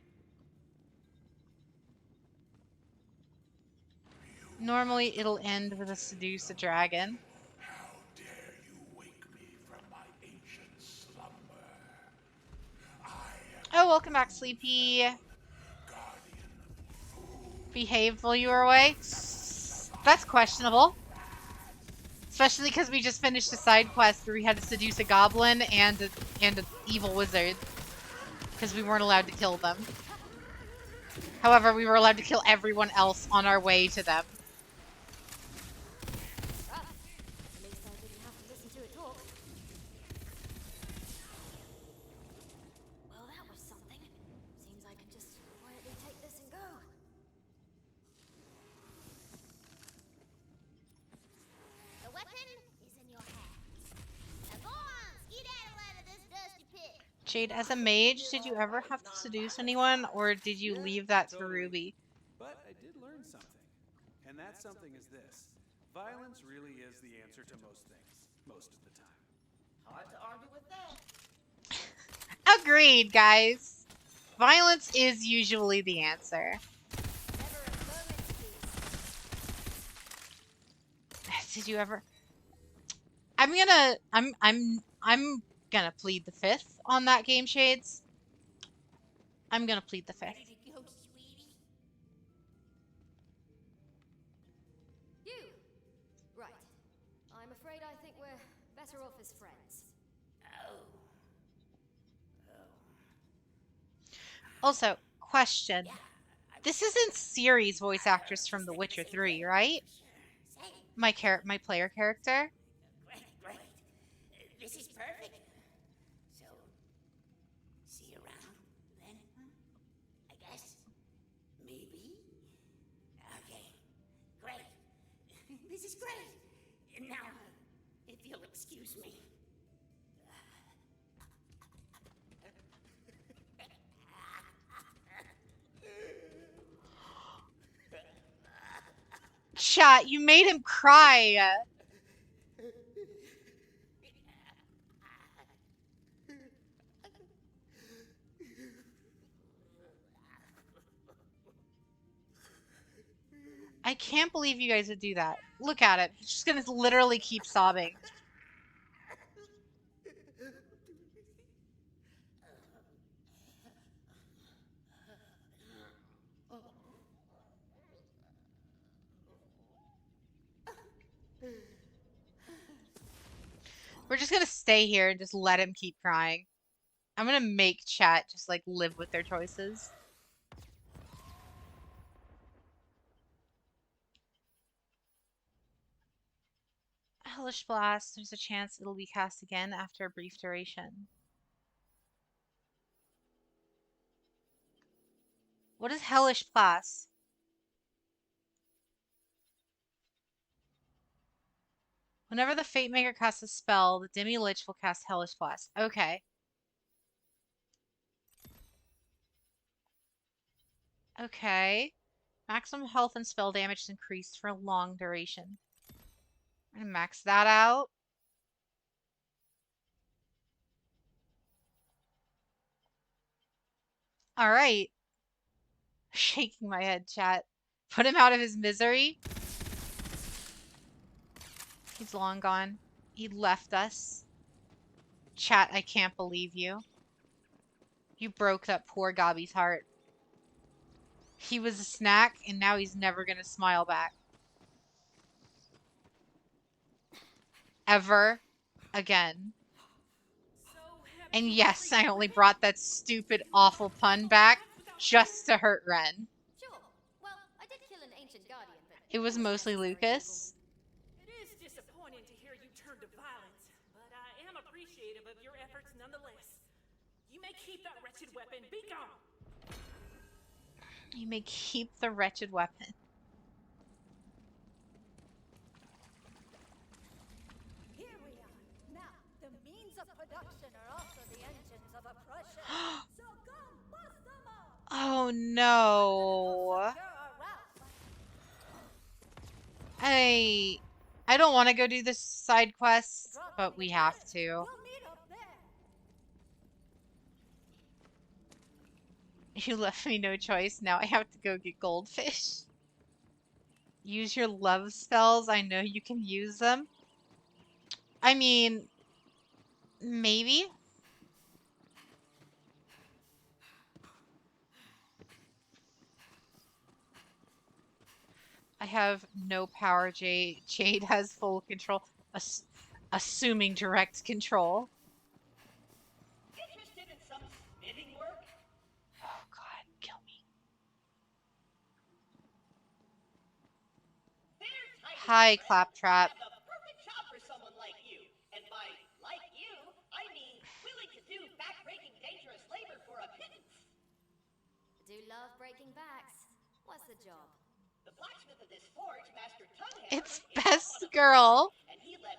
Normally, it'll end with a seduce a dragon. How dare you wake me from my ancient slumber? Oh, welcome back, Sleepy. Behaved while you were away? That's questionable. Especially because we just finished a side quest where we had to seduce a goblin and an evil wizard. Because we weren't allowed to kill them. However, we were allowed to kill everyone else on our way to them. At least I didn't have to listen to it talk. Well, that was something. Seems I can just quietly take this and go. The weapon is in your hands. Now go on, skedaddle out of this dusty pit. Jade, as a mage, did you ever have to seduce anyone, or did you leave that to Ruby? But I did learn something. And that something is this. Violence really is the answer to most things, most of the time. Hard to argue with that. Agreed, guys. Violence is usually the answer. Never a moment's peace. Did you ever? I'm gonna plead the fifth on that game, Shades. I'm gonna plead the fifth. Ready to go, sweetie? You! Right. I'm afraid I think we're better off as friends. Oh. Also, question. This isn't Ciri's voice actress from The Witcher 3, right? My player character? Great, great. This is perfect. So, see you around then, I guess? Maybe? Okay, great. This is great. Now, if you'll excuse me. Chat, you made him cry. I can't believe you guys would do that. Look at it. He's just gonna literally keep sobbing. We're just gonna stay here and just let him keep crying. I'm gonna make chat just like live with their choices. Hellish Blast, there's a chance it'll be cast again after a brief duration. What is Hellish Blast? Whenever the Fate Maker casts a spell, the Demi Lich will cast Hellish Blast. Okay. Okay. Maximum health and spell damage is increased for a long duration. I'm gonna max that out. Alright. Shaking my head, chat. Put him out of his misery. He's long gone. He left us. Chat, I can't believe you. You broke that poor Gobby's heart. He was a snack, and now he's never gonna smile back. Ever again. And yes, I only brought that stupid, awful pun back just to hurt Ren. Sure. Well, I did kill an ancient guardian, but It was mostly Lucas. It is disappointing to hear you turn to violence, but I am appreciative of your efforts nonetheless. You may keep that wretched weapon. Be gone! You may keep the wretched weapon. Here we are. Now, the means of production are also the engines of oppression. So come bust them up! Oh no. I don't want to go do this side quest, but we have to. You left me no choice. Now I have to go get goldfish. Use your love spells. I know you can use them. I mean, maybe. I have no power. Jade has full control. Assuming direct control. Interested in some spinning work? Oh god, kill me. Hi, Claptrap. The perfect job for someone like you. And by like you, I mean willing to do back-breaking dangerous labor for a pittance. do love breaking backs. What's the job? The blacksmith of this forge, Master Tongue It's best girl.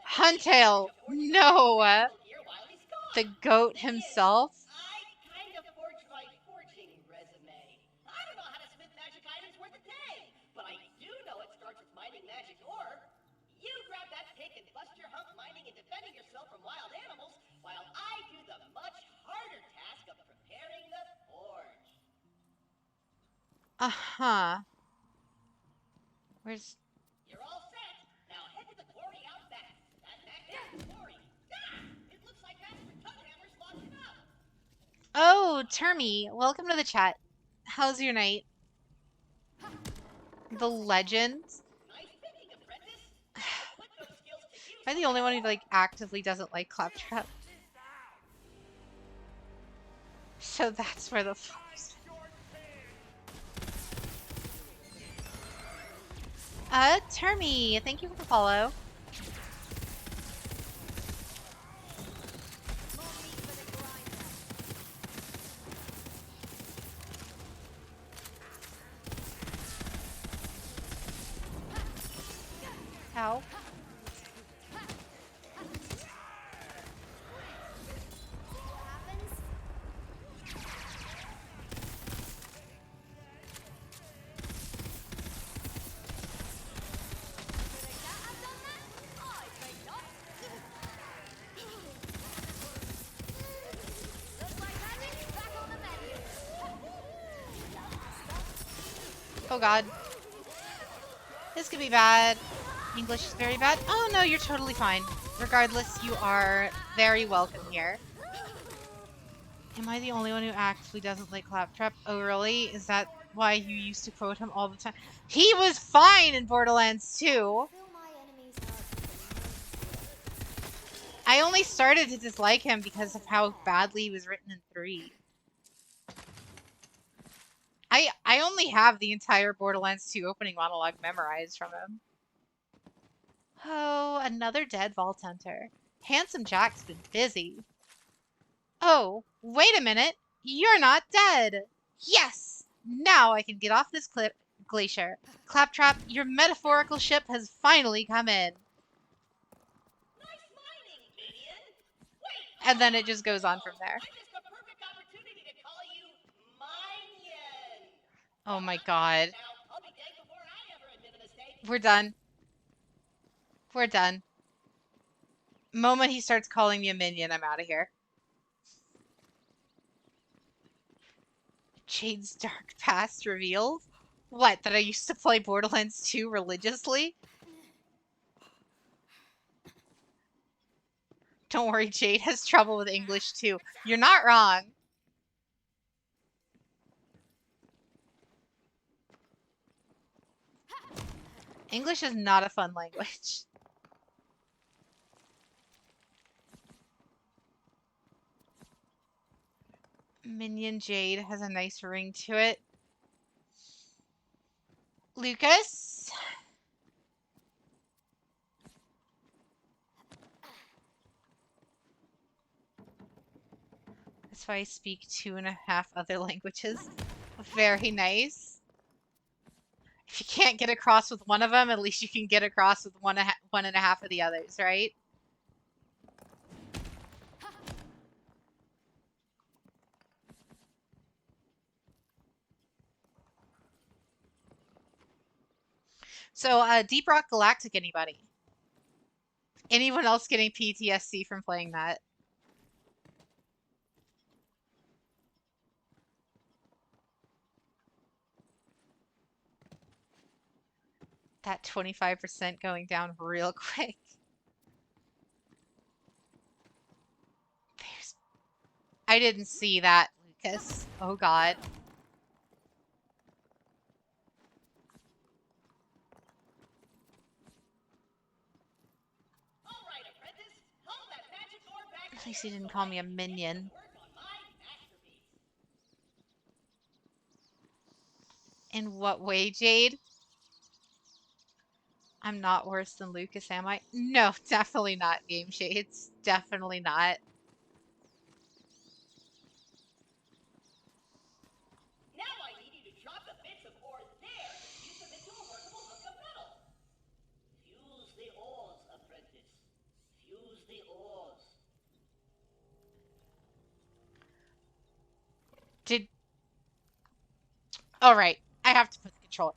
Huntail. No. The goat himself. I kind of forged my forging resume. I don't know how to smith magic items worth a dang, but I do know it starts with mining magic ore. Uh-huh. Where's... You're all set. Now head to the quarry out back. That quarry. Ah! It looks like that's where Tughammer's launching up. Oh, Termy, welcome to the chat. How's your night? The Legends? Nice picking, apprentice. Put those skills to use. Am I the only one who like actively doesn't like Claptrap? So that's where the Termy, thank you for the follow. Ow. Oh god. This could be bad. English is very bad. Oh no, you're totally fine. Regardless, you are very welcome here. Am I the only one who actually doesn't like Claptrap? Oh really? Is that why you used to quote him all the time? He was fine in Borderlands 2! I only started to dislike him because of how badly he was written in 3. I only have the entire Borderlands 2 opening monologue memorized from him. Oh, another dead Vault Hunter. Handsome Jack's been busy. Oh, wait a minute. You're not dead. Yes! Now I can get off this glacier. Claptrap, your metaphorical ship has finally come in. Nice mining, minion. Wait. And then it just goes on from there. I missed a perfect opportunity to call you minion. Oh my god. Now, I'll be dead before I ever admit a mistake. We're done. We're done. Moment he starts calling me a minion, I'm out of here. Jade's dark past revealed? What, that I used to play Borderlands 2 religiously? Don't worry, Jade has trouble with English too. You're not wrong. English is not a fun language. Minion Jade has a nice ring to it. Lucas? That's why I speak 2.5 other languages. Very nice. If you can't get across with one of them, at least you can get across with 1.5 of the others, right? So, Deep Rock Galactic, anybody? Anyone else getting PTSD from playing that? That 25% going down real quick. I didn't see that, Lucas. Oh god. At least he didn't call me a minion. In what way, Jade? I'm not worse than Lucas, am I? No, definitely not, Game Shades. Definitely not. Now I need you to drop the bits of ore there and fuse them into a workable hunk of metal. Fuse the ores, apprentice. Fuse the ores. Alright, I have to put the controller.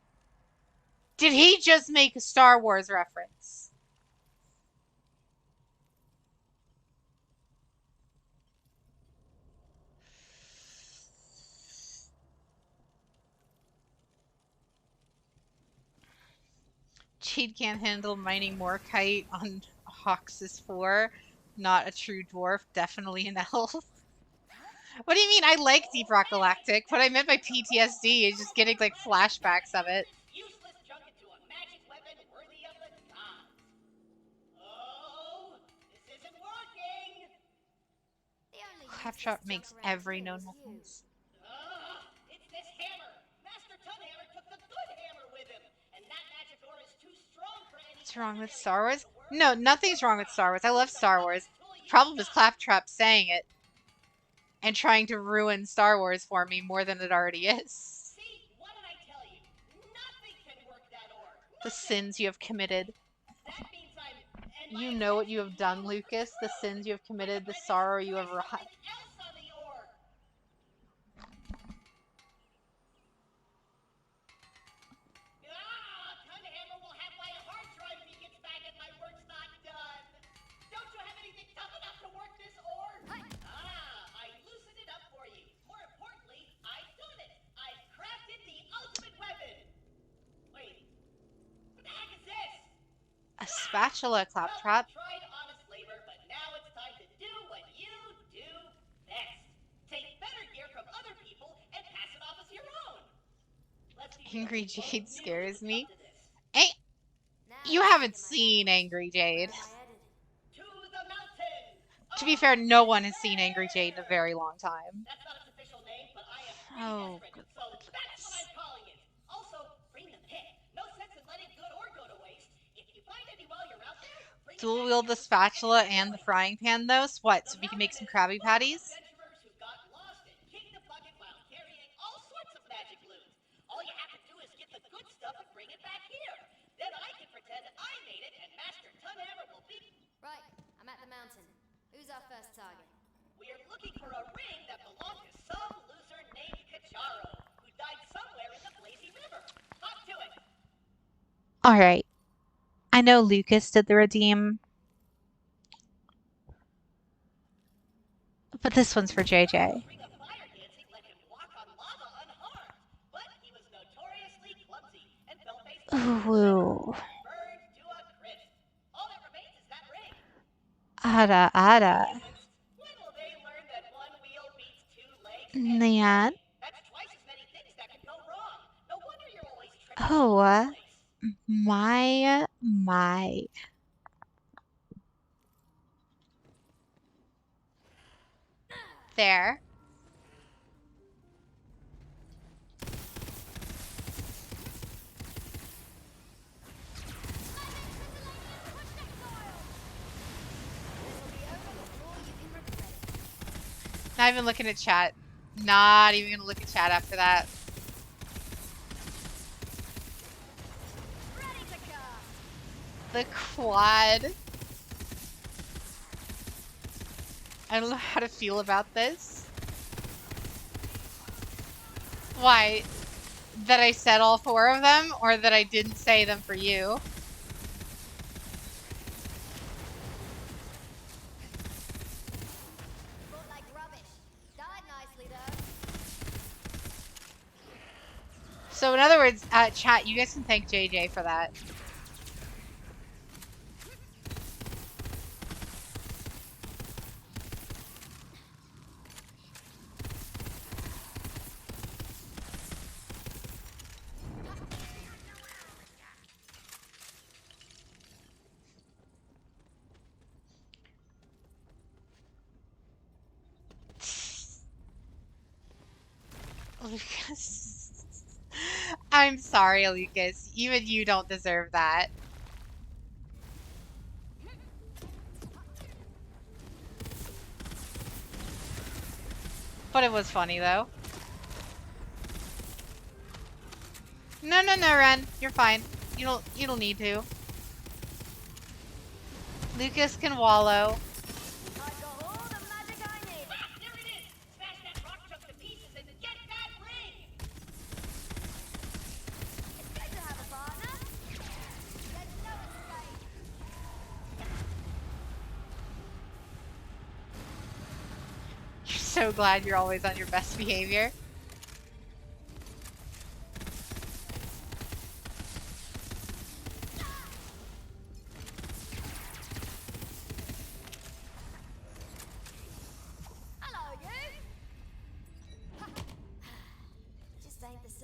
Did he just make a Star Wars reference? Jade can't handle mining Morkite on Hox's 4. Not a true dwarf, definitely an elf. What do you mean? I like Deep Rock Galactic. What I meant by PTSD is just getting like flashbacks of it. Useless junk into a magic weapon worthy of the gods. Oh, this isn't working. The only Claptrap useless junk makes around every here known is you. reference. It's this hammer. Master Tunhammer took the good hammer with him, and that magic ore is too strong for any What's wrong with ordinary Star Wars? sword to work. No, nothing's wrong with Star Wars. I love Star Wars. Problem is Claptrap saying it and trying to ruin Star Wars for me more than it already is. See, what did I tell you? Nothing can work that ore. The sins you have committed. That means I'm. You know what you have done, Lucas. The sins you have committed, the sorrow you have wrought. else on the ore. Tunhammer will have my hard drive if he gets back and my work's not done. Don't you have anything tough enough to work this ore? I loosened it up for you. More importantly, I've done it. I've crafted the ultimate weapon. Wait, what the heck is this? A spatula, Claptrap. Tried honest labor, but now it's time to do what you do best. Take better gear from other people and pass it off as your own. Angry Jade scares me. Hey, you haven't seen Angry Jade. To the mountain. To be fair, no one has seen Angry Jade in a very long time. That's not its official name, but I am Oh, desperate, so that's what I'm calling it. Also, bring the pick. No sense in letting good ore go to waste. If you find any while you're out there, bring it Dual back wield here the with you. spatula and the frying pan, though. So what? So we can make some Krabby Patties? Adventurers who got lost and kicked the bucket while carrying all sorts of magic loot. All you have to do is get the good stuff and bring it back here. Then I can pretend I made it, and Master Tunhammer will be. Right, I'm at the mountain. Who's our first target? We're looking for a ring that belonged to some loser named Kacharo, who died somewhere in the Blazy River. Hop to it. Alright. I know Lucas did the redeem. But this one's for JJ. Ring of fire dancing let him walk on lava unharmed, but he was notoriously clumsy and fell face down. Ooh. Burned to a crisp. All that remains is that ring. Ada, ada. When will they learn that one wheel beats two legs? Nyan. That's twice as many things that can go wrong. No wonder you're always tripping Oh, all over the place. my. There. Not even looking at chat. Not even gonna look at chat after that. The quad. I don't know how to feel about this. Why? That I said all 4 of them, or that I didn't say them for you? Fought like rubbish. Died nicely though. So in other words, chat, you guys can thank JJ for that. Lucas. I'm sorry, Lucas. Even you don't deserve that. But it was funny, though. No, Ren. You're fine. You don't need to. Lucas can wallow. There it is! Smash that rock chunk to pieces and get that ring! It's good to have a partner. There's no escape. You're so glad you're always on your best behavior.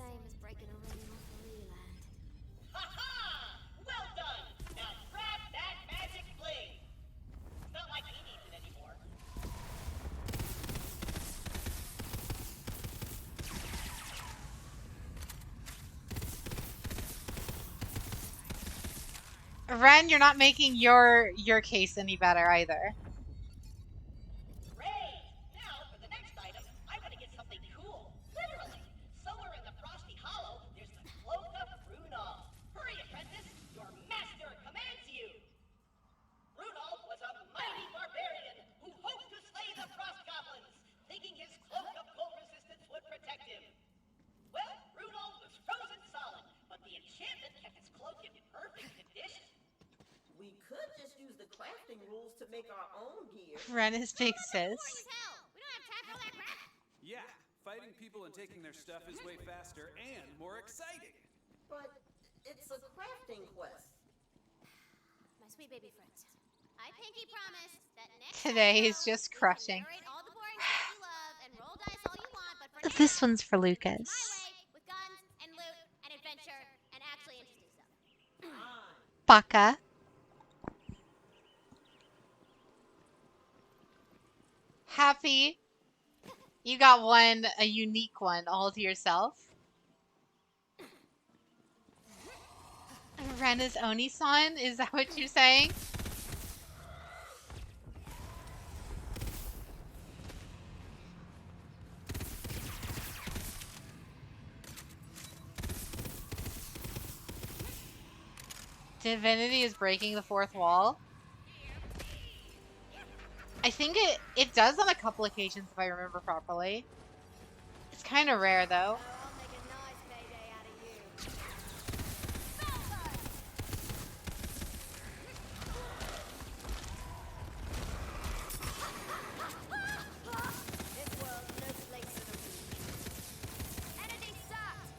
same as breaking a ring off the Leland. Ha ha! Well done! Now grab that magic blade! Not like he needs it anymore. Ren, you're not making your case any better either. Great! Now, for the next item, I'm gonna get something cool. Literally! Somewhere in the Frosty Hollow, there's the Cloak of Runal. Hurry, apprentice! Your master commands you! Runal was a mighty barbarian who hoped to slay the Frost Goblins, thinking his cloak of cold resistance would protect him. Well, Runal was frozen solid, but the enchantment kept his cloak in perfect condition. We could just use the crafting rules to make our own gear. Ren is big sis. We don't have time for all that crap. Yeah, fighting people and taking their stuff is way faster and more exciting. But it's a crafting quest. My sweet baby friends. I pinky promise that next Today time is just crushing. narrate all the boring stuff you love and roll dice all you want, but for now, This one's for Lucas. my way with guns and loot and adventure and actually interesting stuff. Baka. Happy. You got a unique one all to yourself. Ren is Oni-san? Is that what you're saying? Divinity is breaking the fourth wall. I think it does on a couple occasions if I remember properly. It's kind of rare though. I'll make a nice payday out of you. This world's no place for the weak. Energy sucked.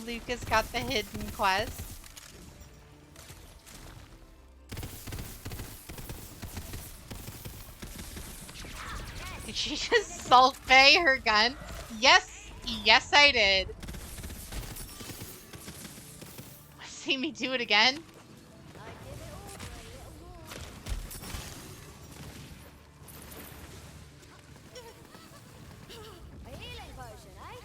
Lucas got the hidden quest. Did she just salt bay her gun? Yes, yes I did. See me do it again? A healing potion, eh?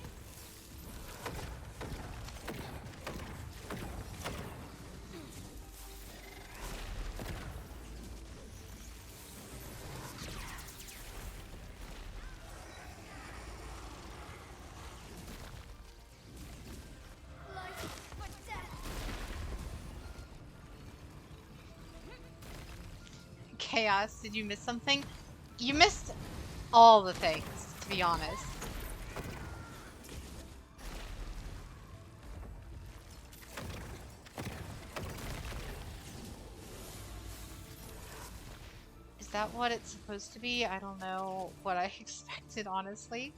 Chaos, did you miss something? You missed all the things, to be honest. Is that what it's supposed to be? I don't know what I expected, honestly.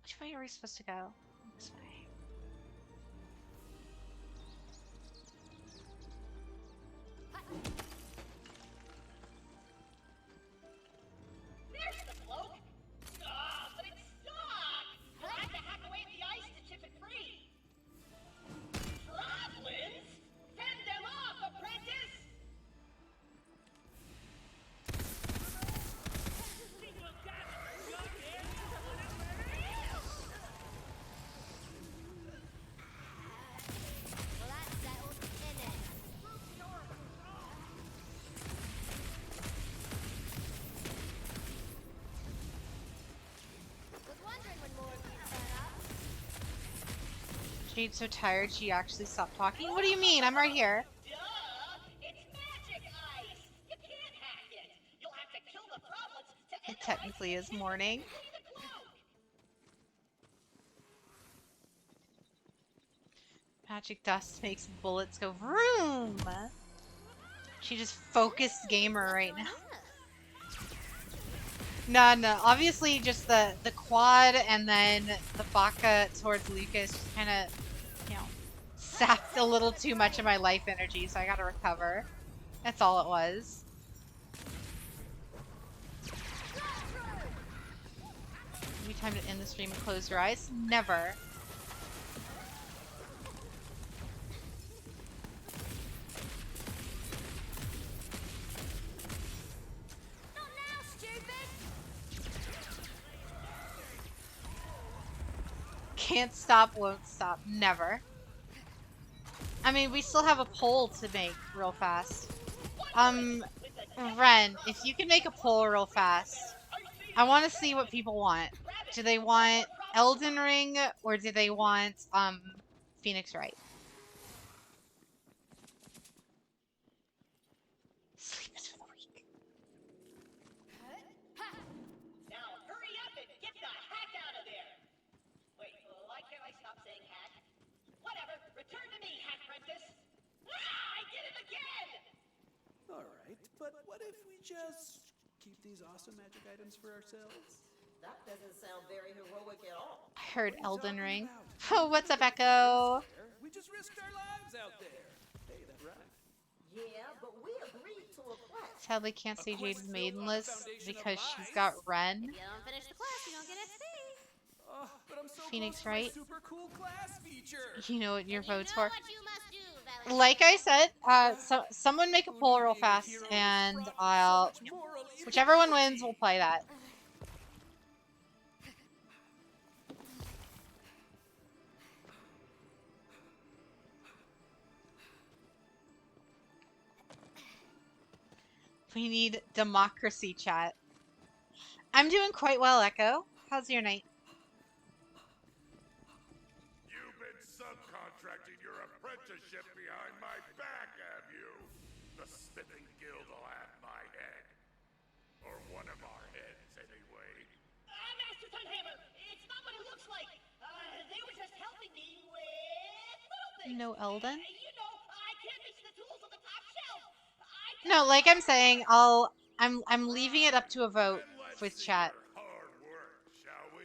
Which way are we supposed to go? This way. There's the cloak! Ah, but it's stuck! We'll have to hack away at the ice to chip it free! Goblins? Fend them off, apprentice! Jade's so tired she actually stopped talking. What do you mean? I'm right here. Duh! It's magic ice! You can't hack it! You'll have to kill the problems to end It the ice technically is and morning. clean the cloak! Magic dust makes bullets go vroom. She just focused gamer right now. No. Obviously, just the quad and then the baka towards Lucas just kind of, sapped a little too much of my life energy, so I gotta recover. That's all it was. Maybe time to end the stream and close your eyes? Never. Not now, stupid! Can't stop, won't stop. Never. I mean, we still have a poll to make real fast. Ren, if you can make a poll real fast, I want to see what people want. Do they want Elden Ring or do they want Phoenix Wright? Sleep is for the weak. Now hurry up and get the hack out of there! Wait, why can't I stop saying hack? Whatever, return to me, hack princess! Ah, I did it again! Alright, but what if we just keep these awesome magic items for ourselves? That doesn't sound very heroic at all. I heard What are you Elden talking Ring. about? Oh, what's up, Echo? We just risked our lives out there. Hey, that rhymed. Yeah, but we agreed to a quest. Sadly, can't say Jade's quest maidenless built on the foundation of because she's lies? got Ren. If you don't finish the quest, you don't get XP. Oh, but I'm so Phoenix close to my Wright. super cool class feature. You know what your You know vote's for. what you must do, Valentine. Like I said, someone make a poll real fast, and I'll, whichever one wins, we'll play that. We need democracy, chat. I'm doing quite well, Echo. How's your night? You've been subcontracting your apprenticeship behind my back, have you? The Smithing Guild will have my head. Or one of our heads, anyway. Master Sunhammer, it's not what it looks like. They were just helping me with little things. No Elden? You know, I can't reach the tools on the top shelf. No, like I'm saying, I'm leaving it up to a vote with chat. Hard work, shall we?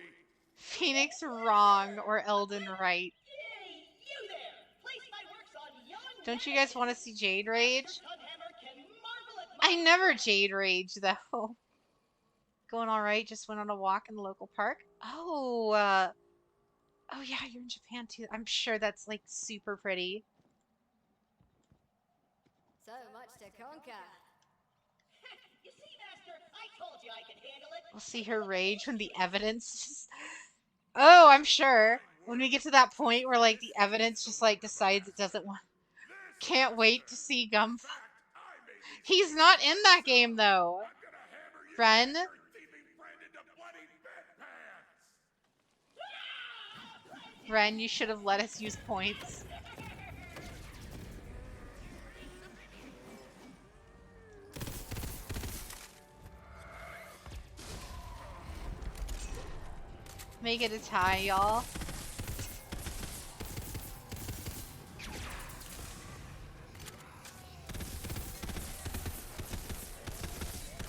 Phoenix wrong or Elden right. Hey, you there! Place my works on yon Don't you guys want to see Jade Rage? Sunhammer can marvel at I never Jade Rage though. Going all right. Just went on a walk in the local park. Oh, oh yeah, you're in Japan too. I'm sure that's like super pretty. So much to conquer. You see, Master, I told you I could handle it. We'll see her rage when the evidence just... Oh, I'm sure. When we get to that point where like the evidence just like decides it doesn't want... Can't wait to see Gump. He's not in that game though. Ren? Ren, you should have let us use points. Make it a tie, y'all.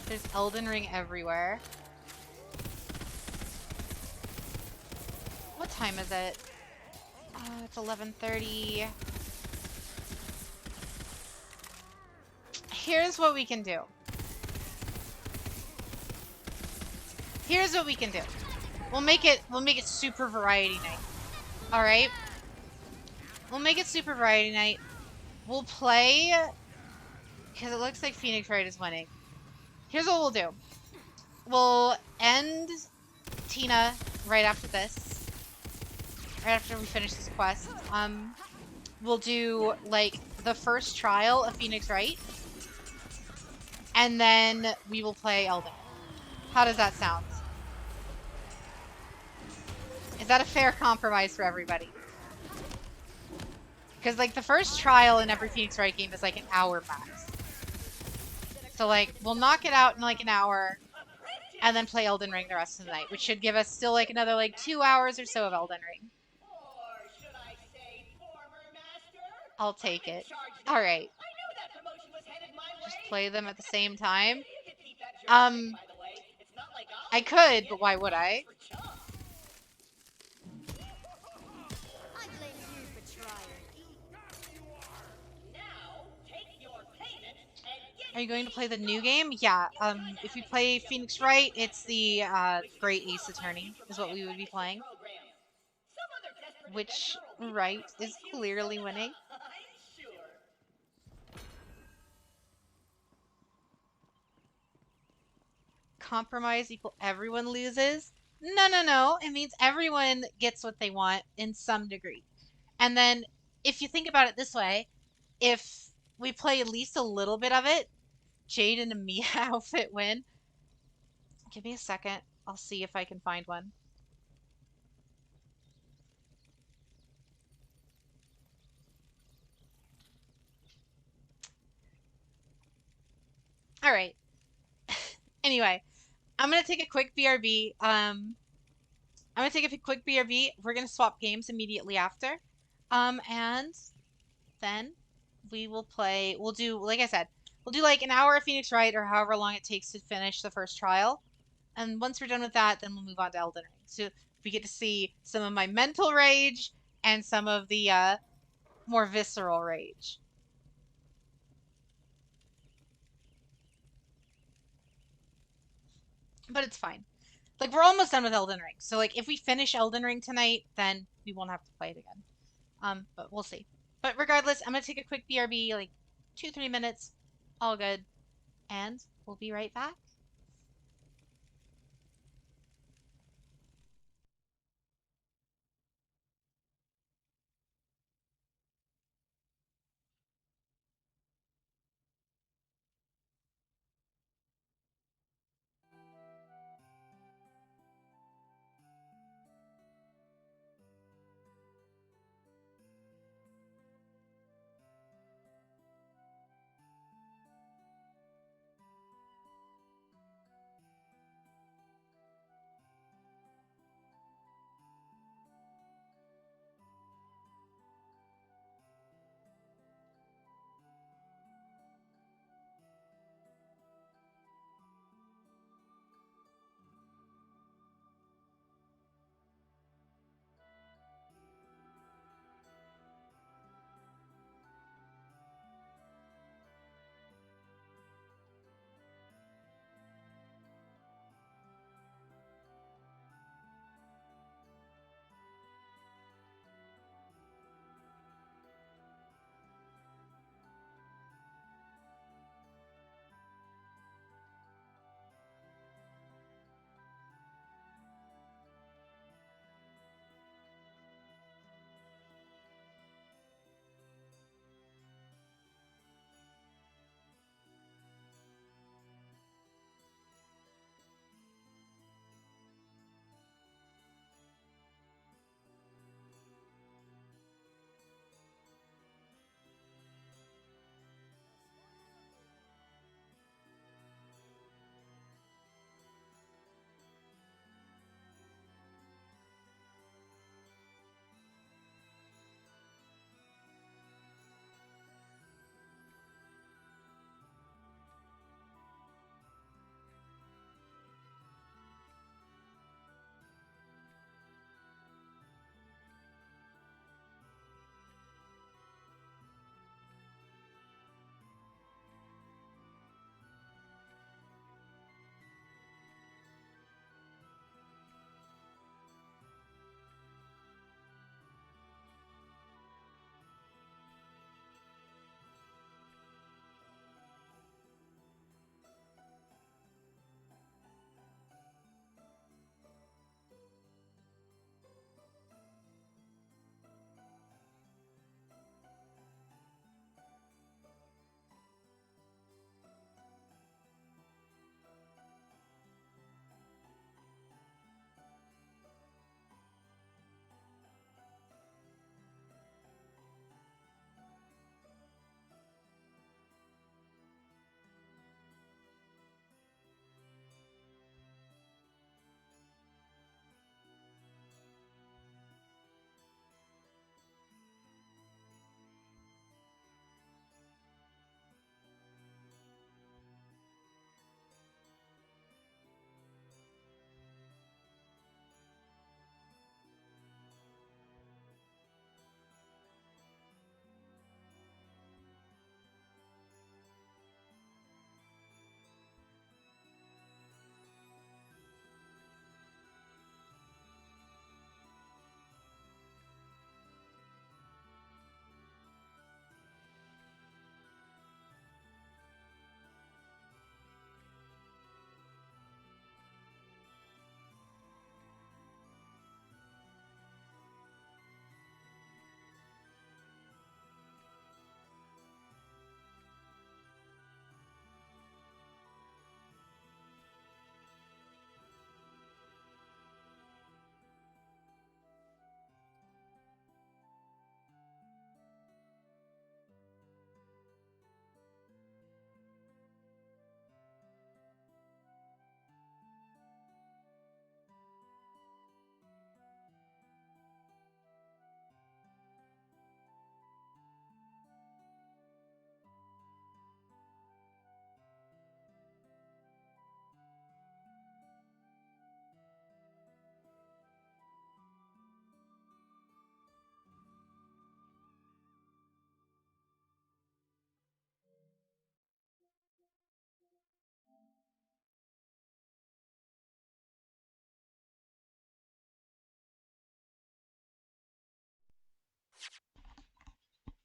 There's Elden Ring everywhere. What time is it? It's 11:30. Here's what we can do. Here's what we can do. We'll make it super variety night. All right? We'll make it super variety night. We'll play because it looks like Phoenix Wright is winning. Here's what we'll do. We'll end Tina right after this. Right after we finish this quest. We'll do like the first trial of Phoenix Wright. And then we will play Elden. How does that sound? Is that a fair compromise for everybody? Because, like, the first trial in every Phoenix Wright game is, like, an hour max. So, like, we'll knock it out in, like, an hour, and then play Elden Ring the rest of the night, which should give us still, like, another, like, 2 hours or so of Elden Ring. Or should I say former master? I'll take I'm in it. charge now. Alright. I knew that promotion was headed my Just way. play them at the same time. You can keep that jerk stick, by the way. It's not like I'll I be could, using but it. why would I? For chumps. I blame you for trying. Now, take your payment and get Are you going to play the new game? Yeah. If we play Phoenix Wright, it's the Great Ace Attorney is what we would be playing. program. Some other desperate Which adventurer will be there to Wright is replace you clearly soon winning. enough, I'm sure. Compromise equal everyone loses? No, no, no. It means everyone gets what they want in some degree. And then if you think about it this way, if we play at least a little bit of it, Jade and a Mia outfit win. Give me a second. I'll see if I can find one. All right. Anyway, I'm gonna take a quick BRB. I'm gonna take a quick BRB. We're gonna swap games immediately after. And then we will play. We'll do, like I said, we'll do like an hour of Phoenix Wright or however long it takes to finish the first trial. And once we're done with that, then we'll move on to Elden Ring. So we get to see some of my mental rage and some of the more visceral rage. But it's fine. Like, we're almost done with Elden Ring. So, like, if we finish Elden Ring tonight, then we won't have to play it again. But we'll see. But regardless, I'm gonna take a quick BRB, like 2-3 minutes. All good. And we'll be right back.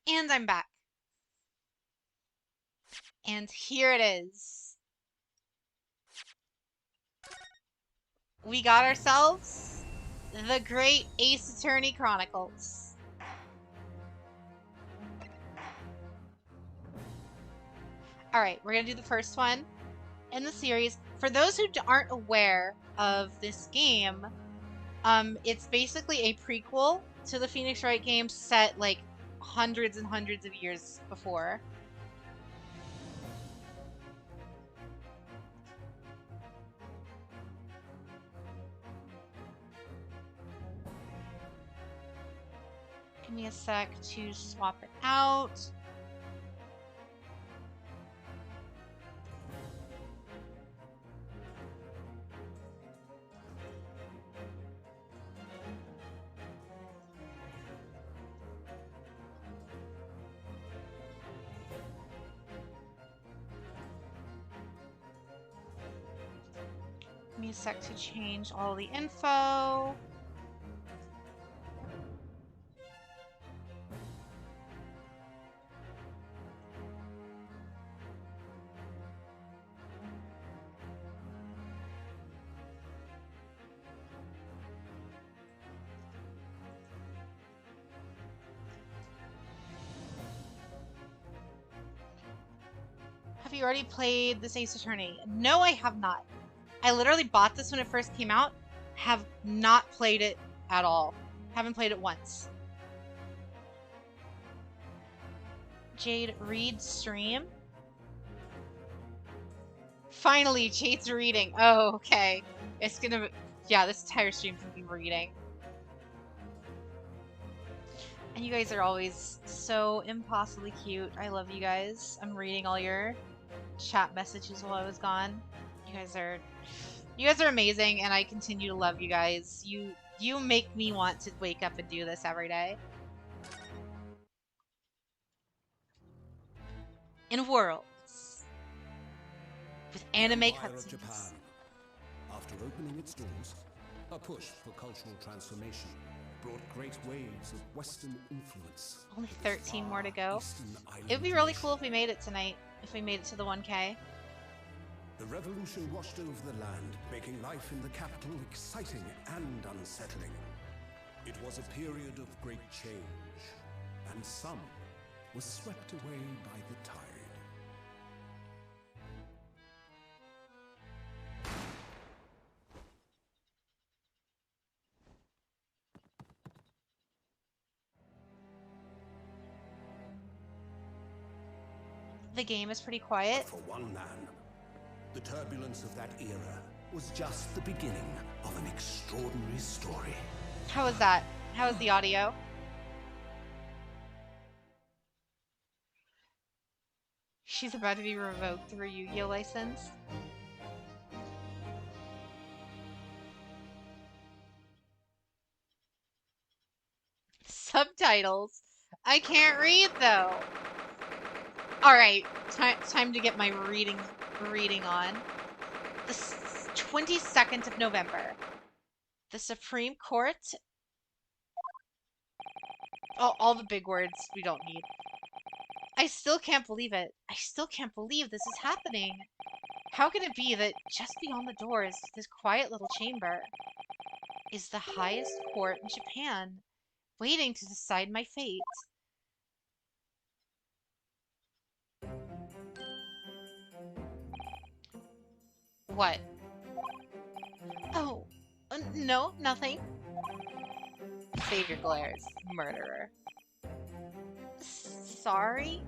And I'm back. And here it is. We got ourselves the Great Ace Attorney Chronicles. Alright, we're gonna do the first one in the series. For those who aren't aware of this game, it's basically a prequel to the Phoenix Wright games set like hundreds and hundreds of years before. Give me a sec to swap it out. Give me a sec to change all the info. Have you already played this Ace Attorney? No, I have not. I literally bought this when it first came out. Have not played it at all. Haven't played it once. Jade reads stream. Finally, Jade's reading. Oh, okay. It's gonna... Yeah, this entire stream's gonna be reading. And you guys are always so impossibly cute. I love you guys. I'm reading all your chat messages while I was gone. You guys are amazing, and I continue to love you guys. You make me want to wake up and do this every day. In worlds with anime Empire of cutscenes. Japan. After opening its doors, a push for cultural transformation brought great waves of Western influence. Only 13 more to go. It would be really cool if we made it tonight. If we made it to the 1K. The revolution washed over the land, making life in the capital exciting and unsettling. It was a period of great change, and some was swept away by the tide. The game is pretty quiet. But for one man, the turbulence of that era was just the beginning of an extraordinary story. How is that? How is the audio? She's about to be revoked her Yu-Gi-Oh license. Subtitles? I can't read though. Alright, time to get my reading on. The 22nd of November. The Supreme Court... Oh, all the big words we don't need. I still can't believe it. I still can't believe this is happening. How can it be that just beyond the doors to this quiet little chamber is the highest court in Japan, waiting to decide my fate? What? Oh, no, nothing. Save your glares, murderer. Sorry?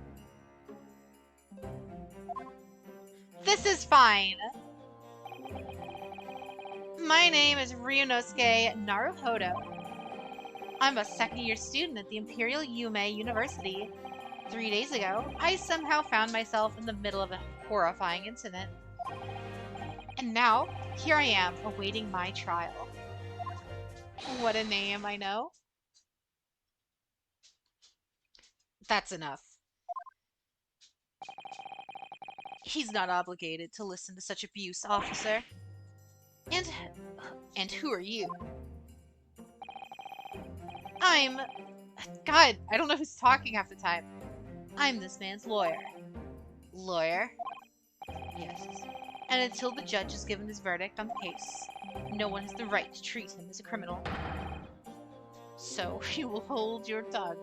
This is fine. My name is Ryunosuke Naruhodo. I'm a second-year student at the Imperial Yume University. 3 days ago, I somehow found myself in the middle of a horrifying incident. And now, here I am, awaiting my trial. What a name, I know. That's enough. He's not obligated to listen to such abuse, officer. And who are you? I'm God, I don't know who's talking half the time. I'm this man's lawyer. Lawyer? Yes. And until the judge has given his verdict on the case, no one has the right to treat him as a criminal. So you will hold your tongue.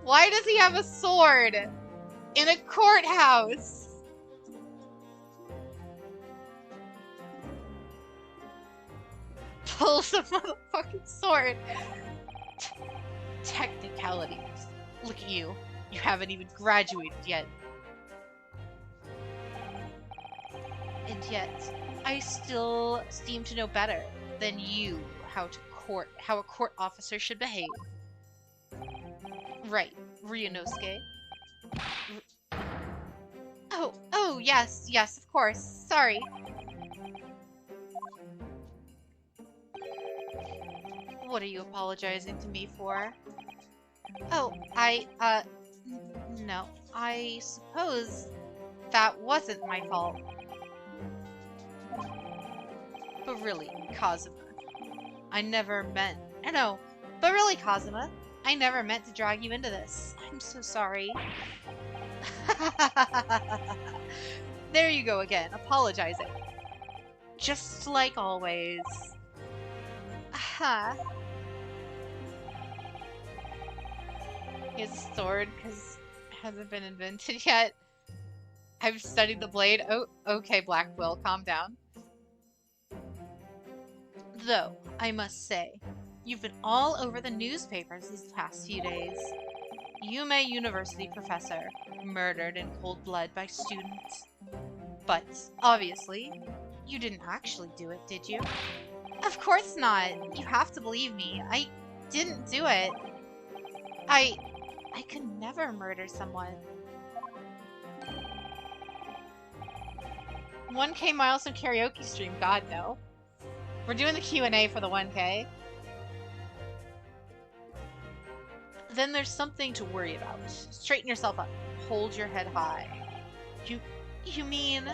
Why does he have a sword in a courthouse? Pulls a motherfucking sword. Technicalities. Look at you. You haven't even graduated yet. And yet, I still seem to know better than you how a court officer should behave. Right, Ryunosuke. Oh, yes, of course. Sorry. What are you apologizing to me for? Oh, no. I suppose that wasn't my fault. But really, Kazuma, I never meant... No, but really, Kazuma, I never meant to drag you into this. I'm so sorry. There you go again, apologizing. Just like always. Aha. He has a sword because it hasn't been invented yet. I've studied the blade. Oh, okay, Black Quill, calm down. Though, I must say, you've been all over the newspapers these past few days. Yume University professor, murdered in cold blood by students. But, obviously, you didn't actually do it, did you? Of course not! You have to believe me. I didn't do it. I could never murder someone. 1K milestone karaoke stream, God no. We're doing the Q&A for the 1K. Then there's something to worry about. Straighten yourself up. Hold your head high. You mean...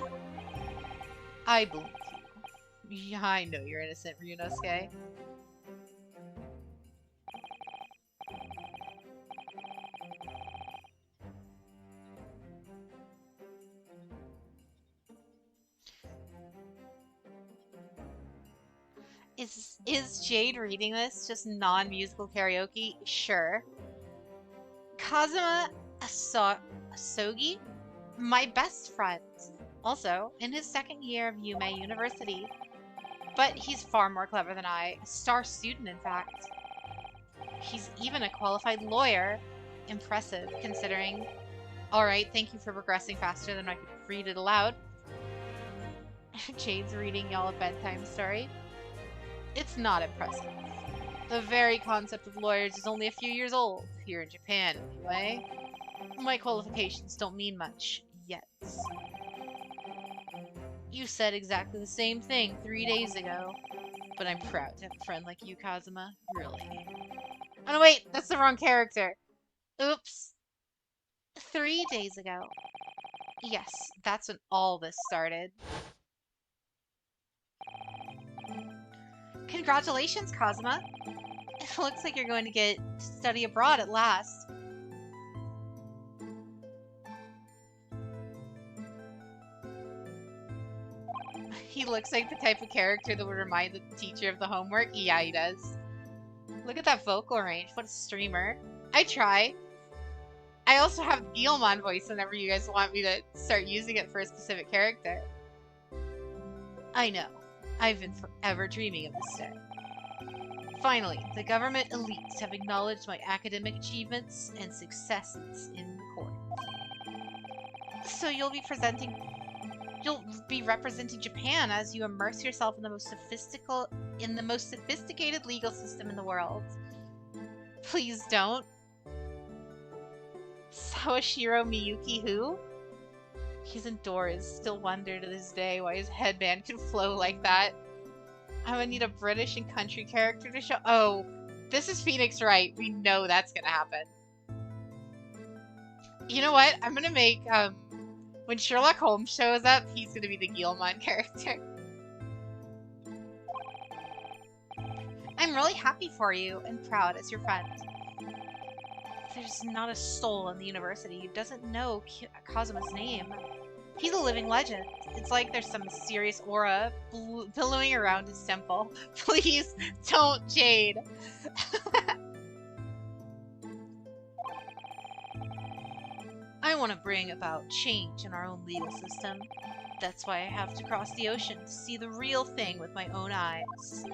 I believe you. Yeah, I know you're innocent, Ryunosuke. Is Jade reading this just non-musical karaoke? Sure. Kazuma Asogi? My best friend. Also, in his second year of Yume University. But he's far more clever than I. A star student, in fact. He's even a qualified lawyer. Impressive, considering... Alright, thank you for progressing faster than I could read it aloud. Jade's reading y'all a bedtime story. It's not impressive. The very concept of lawyers is only a few years old, here in Japan anyway. My qualifications don't mean much, yet. You said exactly the same thing 3 days ago. But I'm proud to have a friend like you, Kazuma. Really. Oh no, wait! That's the wrong character! Oops. 3 days ago. Yes, that's when all this started. Congratulations, Kazuma! It looks like you're going to get to study abroad at last. He looks like the type of character that would remind the teacher of the homework. Yeah, he does. Look at that vocal range. What a streamer. I try. I also have Guilmon voice whenever you guys want me to start using it for a specific character. I know. I've been forever dreaming of this day. Finally, the government elites have acknowledged my academic achievements and successes in the court. So you'll be representing Japan as you immerse yourself in the most sophisticated legal system in the world. Please don't. Sawashiro Miyuki who? His Doors still wonder to this day why his headband could flow like that. I would need a British and country character to show- Oh, this is Phoenix Wright. We know that's gonna happen. You know what? I'm gonna make, when Sherlock Holmes shows up, he's gonna be the Guilmon character. I'm really happy for you and proud as your friend. There's not a soul in the university who doesn't know Kazuma's name. He's a living legend. It's like there's some mysterious aura billowing around his temple. Please don't, Jade. I want to bring about change in our own legal system. That's why I have to cross the ocean to see the real thing with my own eyes.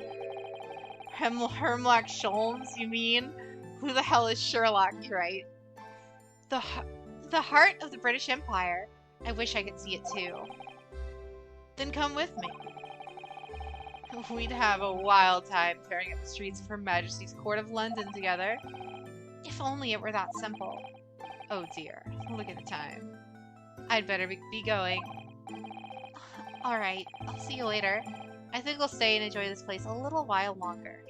Hemlock Sholmes, you mean? Who the hell is Sherlock? You're right. The heart of the British Empire. I wish I could see it too. Then come with me. We'd have a wild time tearing up the streets of Her Majesty's Court of London together. If only it were that simple. Oh dear, look at the time. I'd better be going. Alright, I'll see you later. I think I'll stay and enjoy this place a little while longer.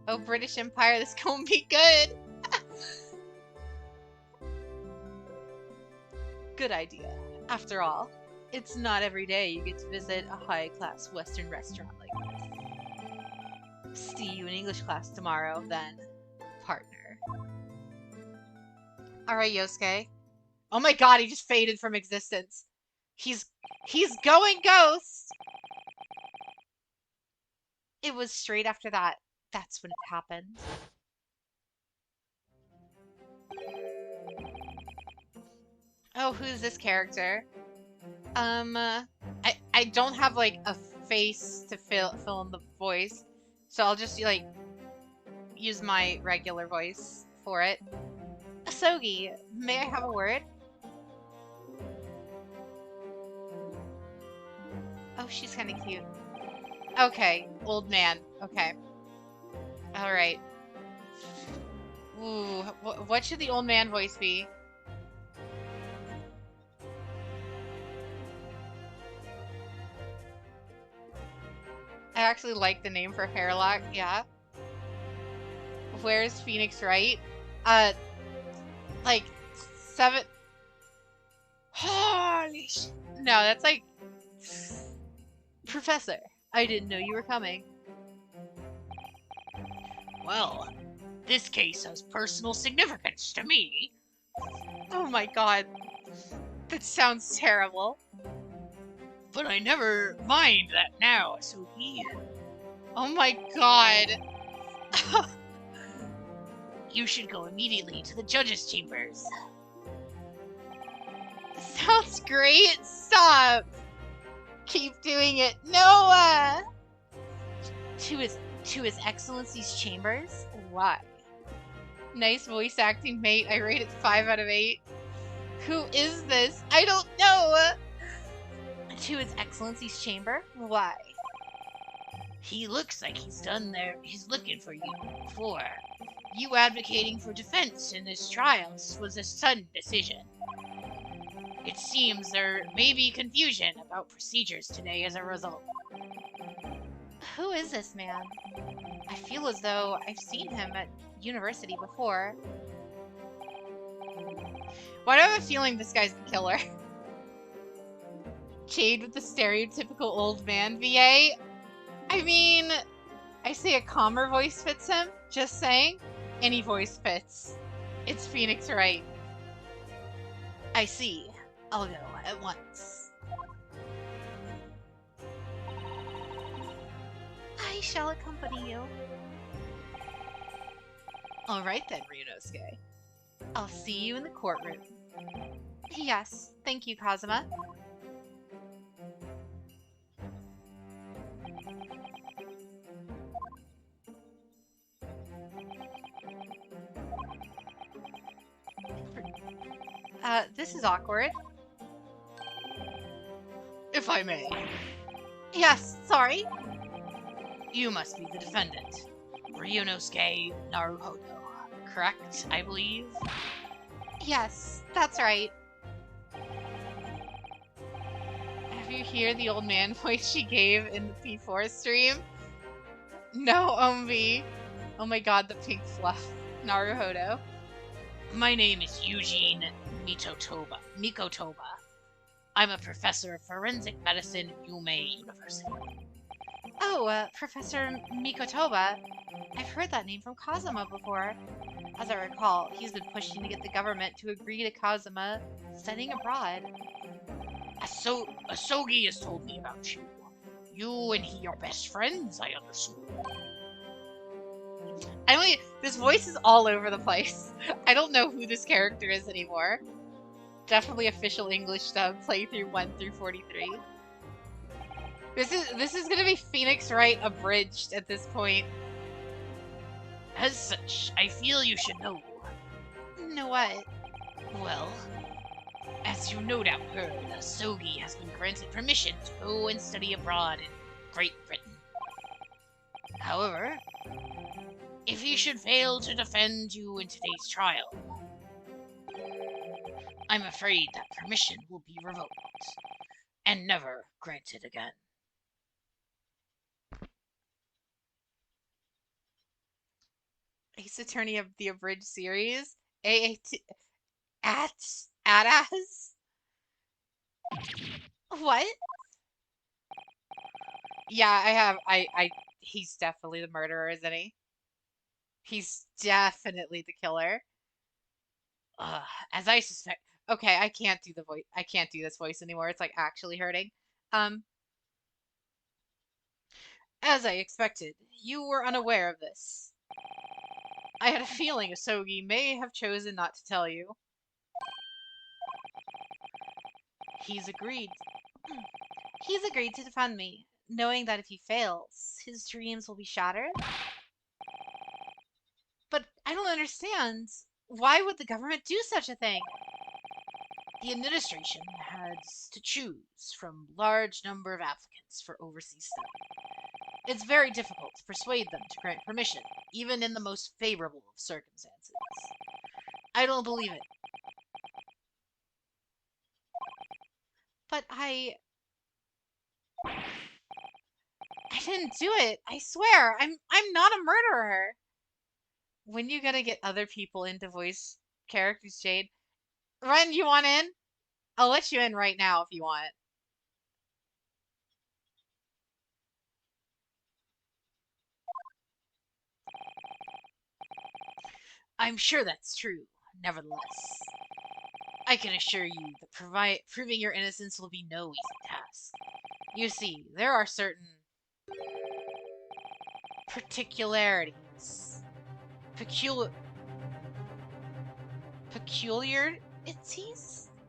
Oh, British Empire, this gonna be good! Good idea. After all, it's not every day you get to visit a high-class Western restaurant like this. See you in English class tomorrow, then, partner. Alright, Yosuke. Oh my god, he just faded from existence. He's going ghost! It was straight after that. That's when it happened. Oh, who's this character? I don't have like a face to fill in the voice, so I'll just like use my regular voice for it. Asogi, may I have a word? Oh, she's kind of cute. Okay, old man. Okay. All right. Ooh, what should the old man voice be? I actually like the name for Hairlock, yeah. Where's Phoenix Wright? Like 7. Holy sh! No, that's like Professor. I didn't know you were coming. Well, this case has personal significance to me. Oh my god. That sounds terrible. But I never mind that now, Asuki. Oh my god. You should go immediately to the judge's chambers. Sounds great. Stop. Keep doing it. No. To his Excellency's chambers? Why? Nice voice acting, mate. I rate it 5 out of 8. Who is this? I don't know. To his Excellency's chamber? Why? He looks like he's done there. He's looking for you before. You advocating for defense in this trial was a sudden decision. It seems there may be confusion about procedures today as a result. Who is this man? I feel as though I've seen him at university before. Why do I have a feeling this guy's the killer? Jade with the stereotypical old man VA? I mean, I say a calmer voice fits him, just saying. Any voice fits. It's Phoenix Wright. I see. I'll go at once. I shall accompany you. Alright then, Ryunosuke. I'll see you in the courtroom. Yes, thank you, Kazuma. This is awkward. If I may. Yes, sorry. You must be the defendant. Ryunosuke Naruhodo, correct, I believe? Yes, that's right. Have you heard the old man voice she gave in the P4 stream? No, Omvi. Oh my god, the pink fluff. Naruhodo. My name is Eugene Mikotoba. I'm a professor of forensic medicine at Yume University. Oh, Professor Mikotoba. I've heard that name from Kazuma before. As I recall, he's been pushing to get the government to agree to Kazuma studying abroad. Asogi has told me about you. You and he are best friends, I understood. This voice is all over the place. I don't know who this character is anymore. Definitely official English dub, playthrough 1 through 43. This is gonna be Phoenix Wright abridged at this point. As such, I feel you should know. Know what? Well, as you no doubt heard, Asogi has been granted permission to go and study abroad in Great Britain. However, if he should fail to defend you in today's trial, I'm afraid that permission will be revoked and never granted again. Ace Attorney of the Abridged series. AAT. Adas? What? Yeah, he's definitely the murderer, isn't he? He's definitely the killer. As I suspect. Okay, I can't do the voice. I can't do this voice anymore. It's like actually hurting. Um, as I expected, you were unaware of this. I had a feeling Asogi may have chosen not to tell you. He's agreed. He's agreed to defend me, knowing that if he fails, his dreams will be shattered. But I don't understand. Why would the government do such a thing? The administration has to choose from large number of applicants for overseas study. It's very difficult to persuade them to grant permission, even in the most favorable of circumstances. I don't believe it. But I didn't do it. I swear. I'm not a murderer. When you gonna get other people into voice characters, Jade? Ren, you want in? I'll let you in right now if you want. I'm sure that's true. Nevertheless, I can assure you that proving your innocence will be no easy task. You see, there are certain particularities. Peculiarities?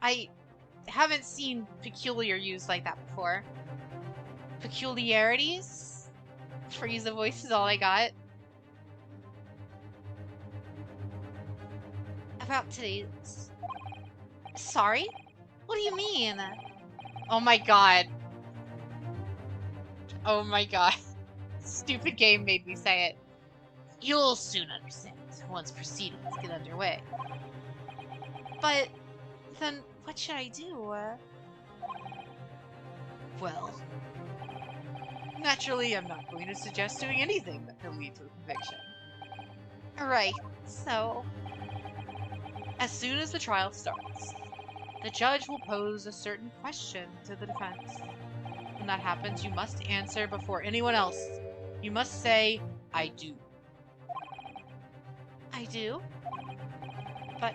I haven't seen peculiar used like that before. Peculiarities? Freeze the voice is all I got. About today's... Sorry? What do you mean? Oh my god. Oh my god. Stupid game made me say it. You'll soon understand once proceedings get underway. But then what should I do? Well, naturally, I'm not going to suggest doing anything that could lead to a conviction. Right, so as soon as the trial starts, the judge will pose a certain question to the defense. When that happens, you must answer before anyone else. You must say, I do. I do? But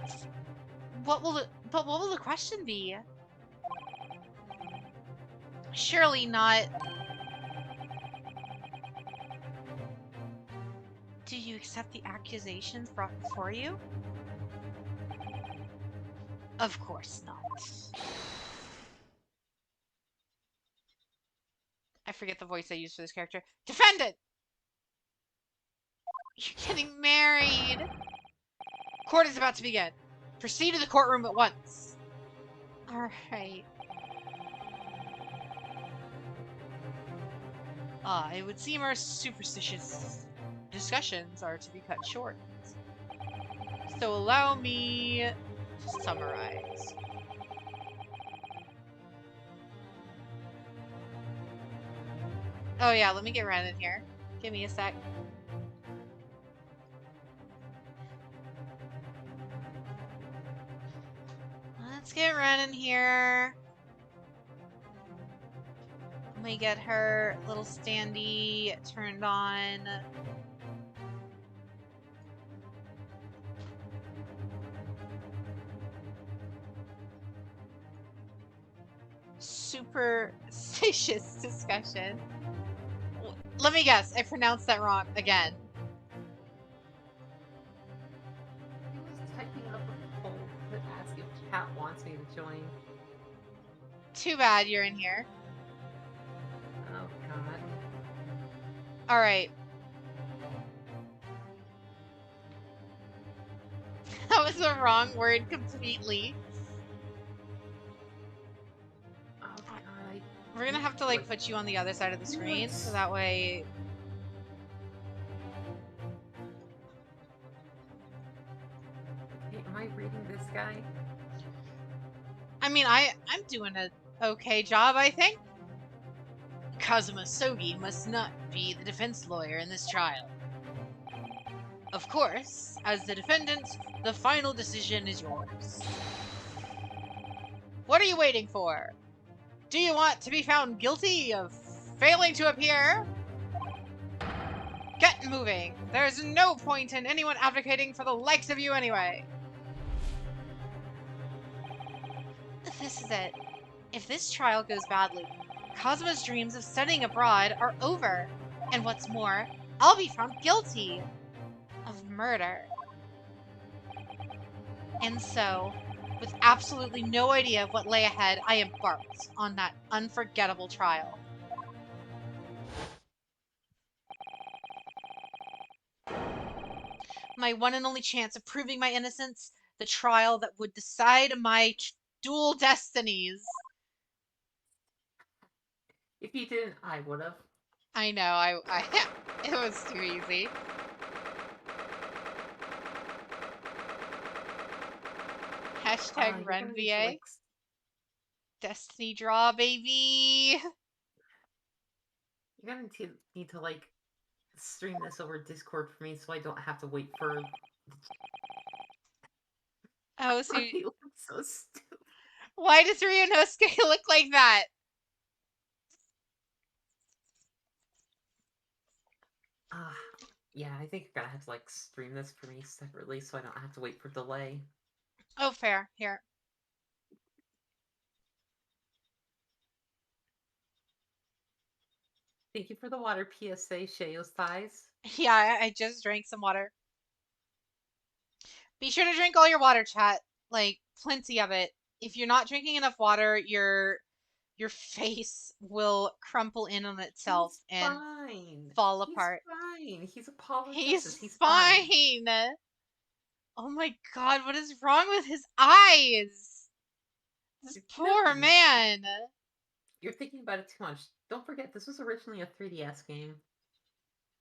what will the question be? Surely not. Do you accept the accusations brought before you? Of course not. I forget the voice I used for this character. Defendant! You're getting married! Court is about to begin. Proceed to the courtroom at once. Alright. It would seem our superstitious discussions are to be cut short. So allow me to summarize. Oh yeah, let me get Ren in here. Give me a sec. Let's get Ren in here. me get her little standee turned on. Superstitious discussion. Let me guess, I pronounced that wrong again. I was typing up a poll to ask if chat wants me to join. Too bad you're in here. Oh, God. Alright. That was the wrong word completely. Oh, God. We're gonna have to, like, put you on the other side of the screen, so that way... Okay, am I reading this guy? I mean, I'm doing a okay job, I think. Kazuma Sogi must not be the defense lawyer in this trial. Of course, as the defendant, the final decision is yours. What are you waiting for? Do you want to be found guilty of failing to appear? Get moving. There's no point in anyone advocating for the likes of you anyway. This is it. If this trial goes badly, Kazuma's dreams of studying abroad are over. And what's more, I'll be found guilty of murder. And so, with absolutely no idea of what lay ahead, I embarked on that unforgettable trial. My one and only chance of proving my innocence, the trial that would decide my dual destinies. If you didn't, I would have. I know, it was too easy. Hashtag RunVA. Like... Destiny draw, baby. You're gonna need to like stream this over Discord for me so I don't have to wait for. Oh, so he looks so stupid. Why does Ryunosuke look like that? Yeah, I think you're gonna have to like stream this for me separately so I don't have to wait for delay. Oh, fair. Here. Thank you for the water PSA, Sheo's thighs. Yeah, I just drank some water. Be sure to drink all your water, chat. Like, plenty of it. If you're not drinking enough water, your face will crumple in on itself and fall apart. He's fine. He's apologizing. He's fine. Oh my god, what is wrong with his eyes? This poor man. You're thinking about it too much. Don't forget, this was originally a 3DS game.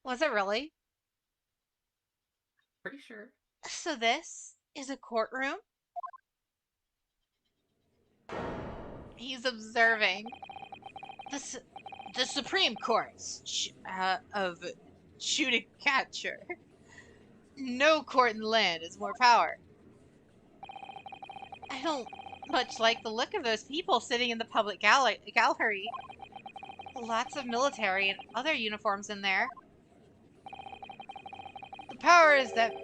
Was it really? Pretty sure. So this is a courtroom? He's observing. The Supreme Courts of shooting capture. No court in the land has more power. I don't much like the look of those people sitting in the public gallery. Lots of military and other uniforms in there. The powers that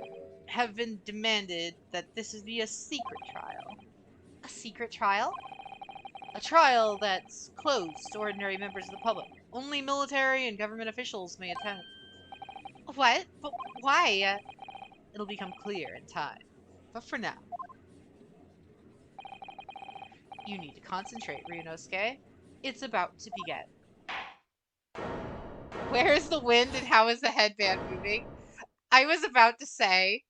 have been demanded that this be a secret trial. A secret trial? A trial that's closed to ordinary members of the public. Only military and government officials may attend. What? But why? It'll become clear in time. But for now, you need to concentrate, Ryunosuke. It's about to begin. Where is the wind and how is the headband moving? I was about to say,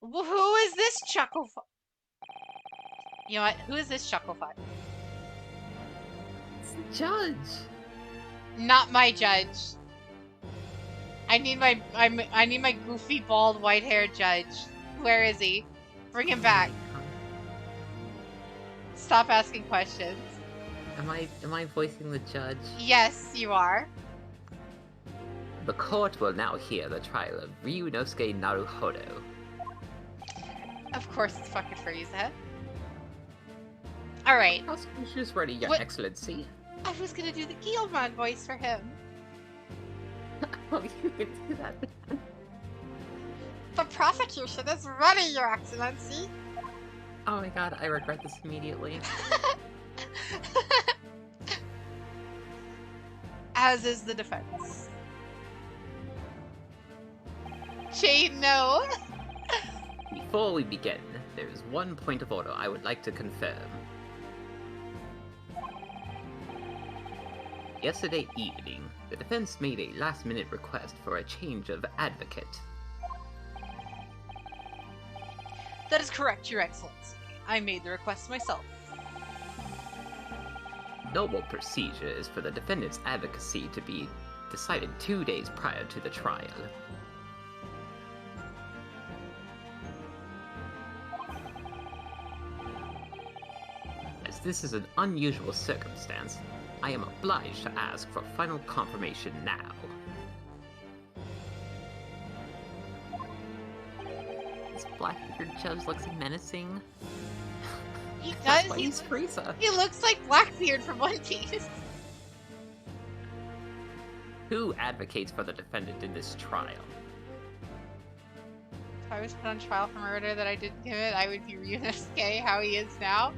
who is this chuckle? You know what? Who is this chucklefuck? It's the judge. Not my judge. I need my goofy bald white-haired judge. Where is he? Bring him back. Stop asking questions. Am I voicing the judge? Yes, you are. The court will now hear the trial of Ryunosuke Naruhodo. Of course it's fucking Frieza. Alright. Prosecution is ready, Your Excellency. I was gonna do the Guillemot voice for him. Oh, you can do that. The prosecution is ready, Your Excellency. Oh my god, I regret this immediately. As is the defense. Jade, no. Before we begin, there is one point of order I would like to confirm. Yesterday evening, the defense made a last-minute request for a change of advocate. That is correct, Your Excellency. I made the request myself. Normal procedure is for the defendant's advocacy to be decided 2 days prior to the trial. As this is an unusual circumstance, I am obliged to ask for final confirmation now. This black-haired judge looks menacing. He That's does. why he's Frieza. He looks like Blackbeard from One Piece. Who advocates for the defendant in this trial? If I was put on trial for murder that I didn't commit, I would be Ryunosuke how he is now.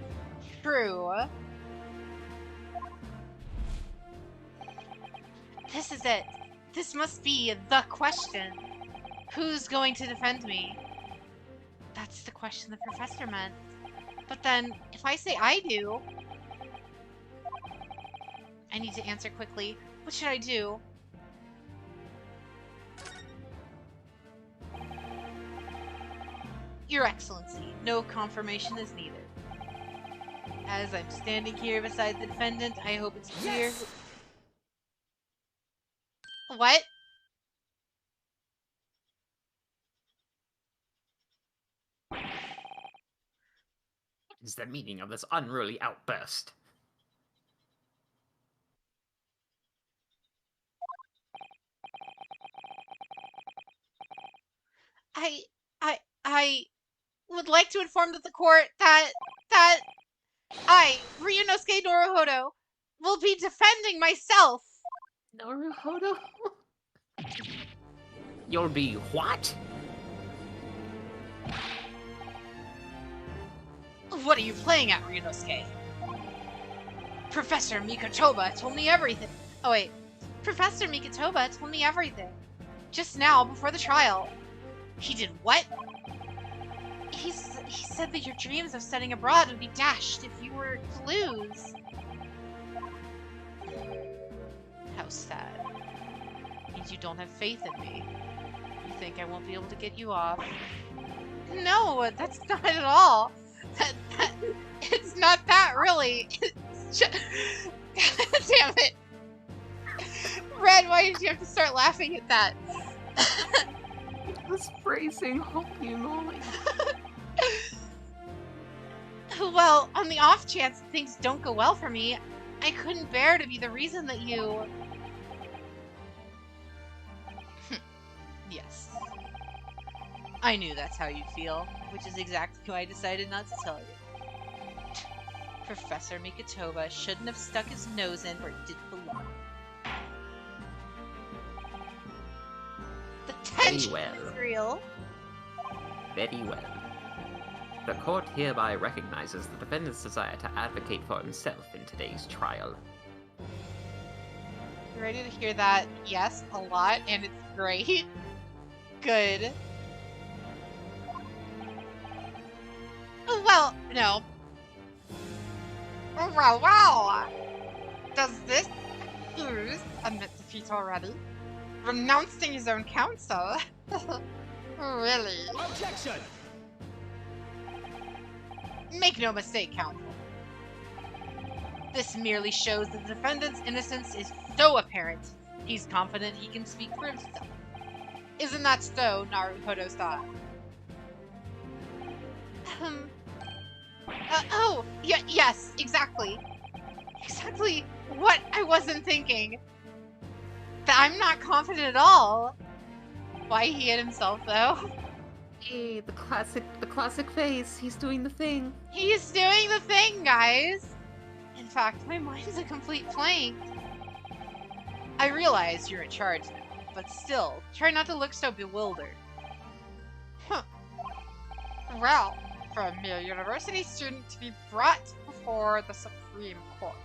True. This is it. This must be the question. Who's going to defend me? That's the question the professor meant. But then, if I say I do... I need to answer quickly. What should I do? Your Excellency, no confirmation is needed. As I'm standing here beside the defendant, I hope it's clear... Yes! What? What is the meaning of this unruly outburst? I would like to inform the court that I, Ryunosuke Naruhodo, will be defending myself. Naruhodo? You'll be what? What are you playing at, Ryunosuke? Professor Mikotoba told me everything. Oh wait. Professor Mikotoba told me everything. Just now, before the trial. He did what? He said that your dreams of studying abroad would be dashed if you were to lose. How sad. Means you don't have faith in me. You think I won't be able to get you off. No, that's not at all. It's not that, really. It's just... God damn it. Red, why did you have to start laughing at that? This phrasing, holy moly. Well, on the off chance things don't go well for me, I couldn't bear to be the reason that you... Yes. I knew that's how you'd feel, which is exactly why I decided not to tell you. Professor Mikotoba shouldn't have stuck his nose in where it didn't belong. The tension is real. Very well. The court hereby recognizes the defendant's desire to advocate for himself in today's trial. You ready to hear that? Yes, a lot, and it's great. Good. Oh, well, no. Oh, wow. Does this accused admit defeat already? Renouncing his own counsel? Really? Objection! Make no mistake, counsel. This merely shows that the defendant's innocence is so apparent, he's confident he can speak for himself. Isn't that so, Naruhodo-san? Yes, exactly. Exactly what I wasn't thinking. That I'm not confident at all. Why he hit himself, though? Hey, the classic face. He's doing the thing. He's doing the thing, guys. In fact, my mind's a complete blank. I realize you're in charge now, but still, try not to look so bewildered. Huh. Well, for a mere university student to be brought before the Supreme Court.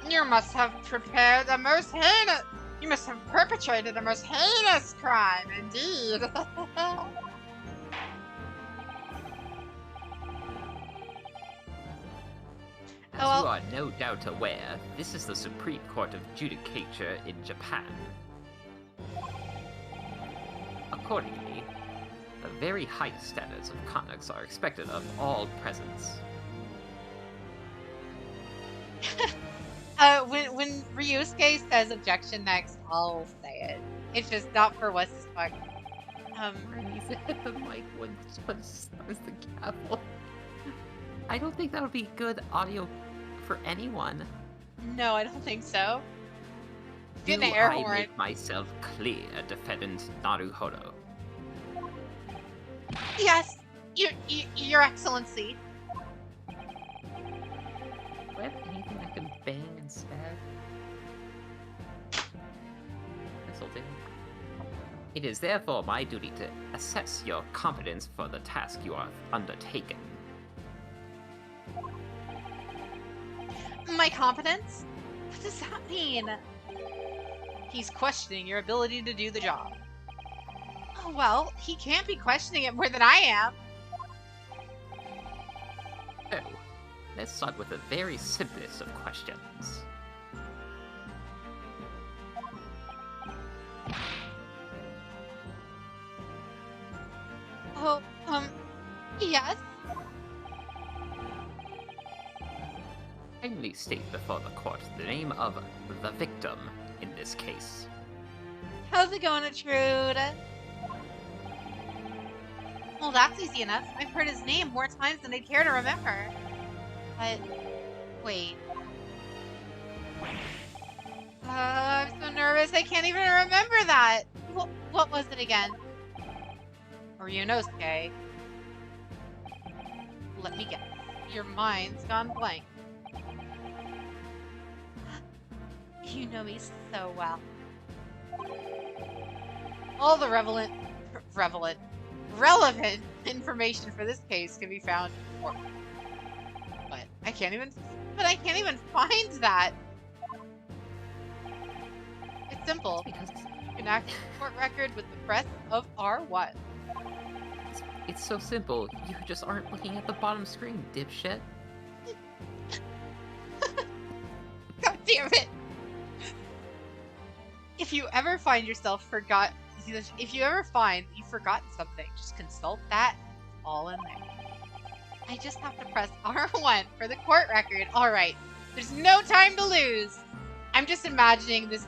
You must have prepared the most heinous... You must have perpetrated the most heinous crime, indeed. As you are no doubt aware, this is the Supreme Court of Judicature in Japan. Accordingly, the very high standards of conduct are expected of all presents. When Ryusuke says objection next, I'll say it. It's just not for what's his fuck. He said the mic when slams the gavel. I don't think that would be good audio for anyone. No, I don't think so. Do Get an air I horn. make myself clear, Defendant Naruhodo? Yes, your Excellency. Do I have anything I can bang instead? This'll do. It is therefore my duty to assess your competence for the task you have undertaken. My competence? What does that mean? He's questioning your ability to do the job. Oh, well, he can't be questioning it more than I am. So, let's start with the very simplest of questions. Oh, yes? Kindly state before the court the name of the victim in this case. How's it going, Trude? Well, that's easy enough. I've heard his name more times than I'd care to remember. But, wait. I'm so nervous I can't even remember that. What was it again? Ryunosuke. Let me guess. Your mind's gone blank. You know me so well. All the relevant information for this case can be found in court. But I can't even find that. It's simple. You can access the court record with the press of R1. It's so simple. You just aren't looking at the bottom screen, dipshit. God damn it! If you ever find yourself if you ever find that you've forgotten something, just consult that. It's all in there. I just have to press R1 for the court record. Alright, there's no time to lose. I'm just imagining this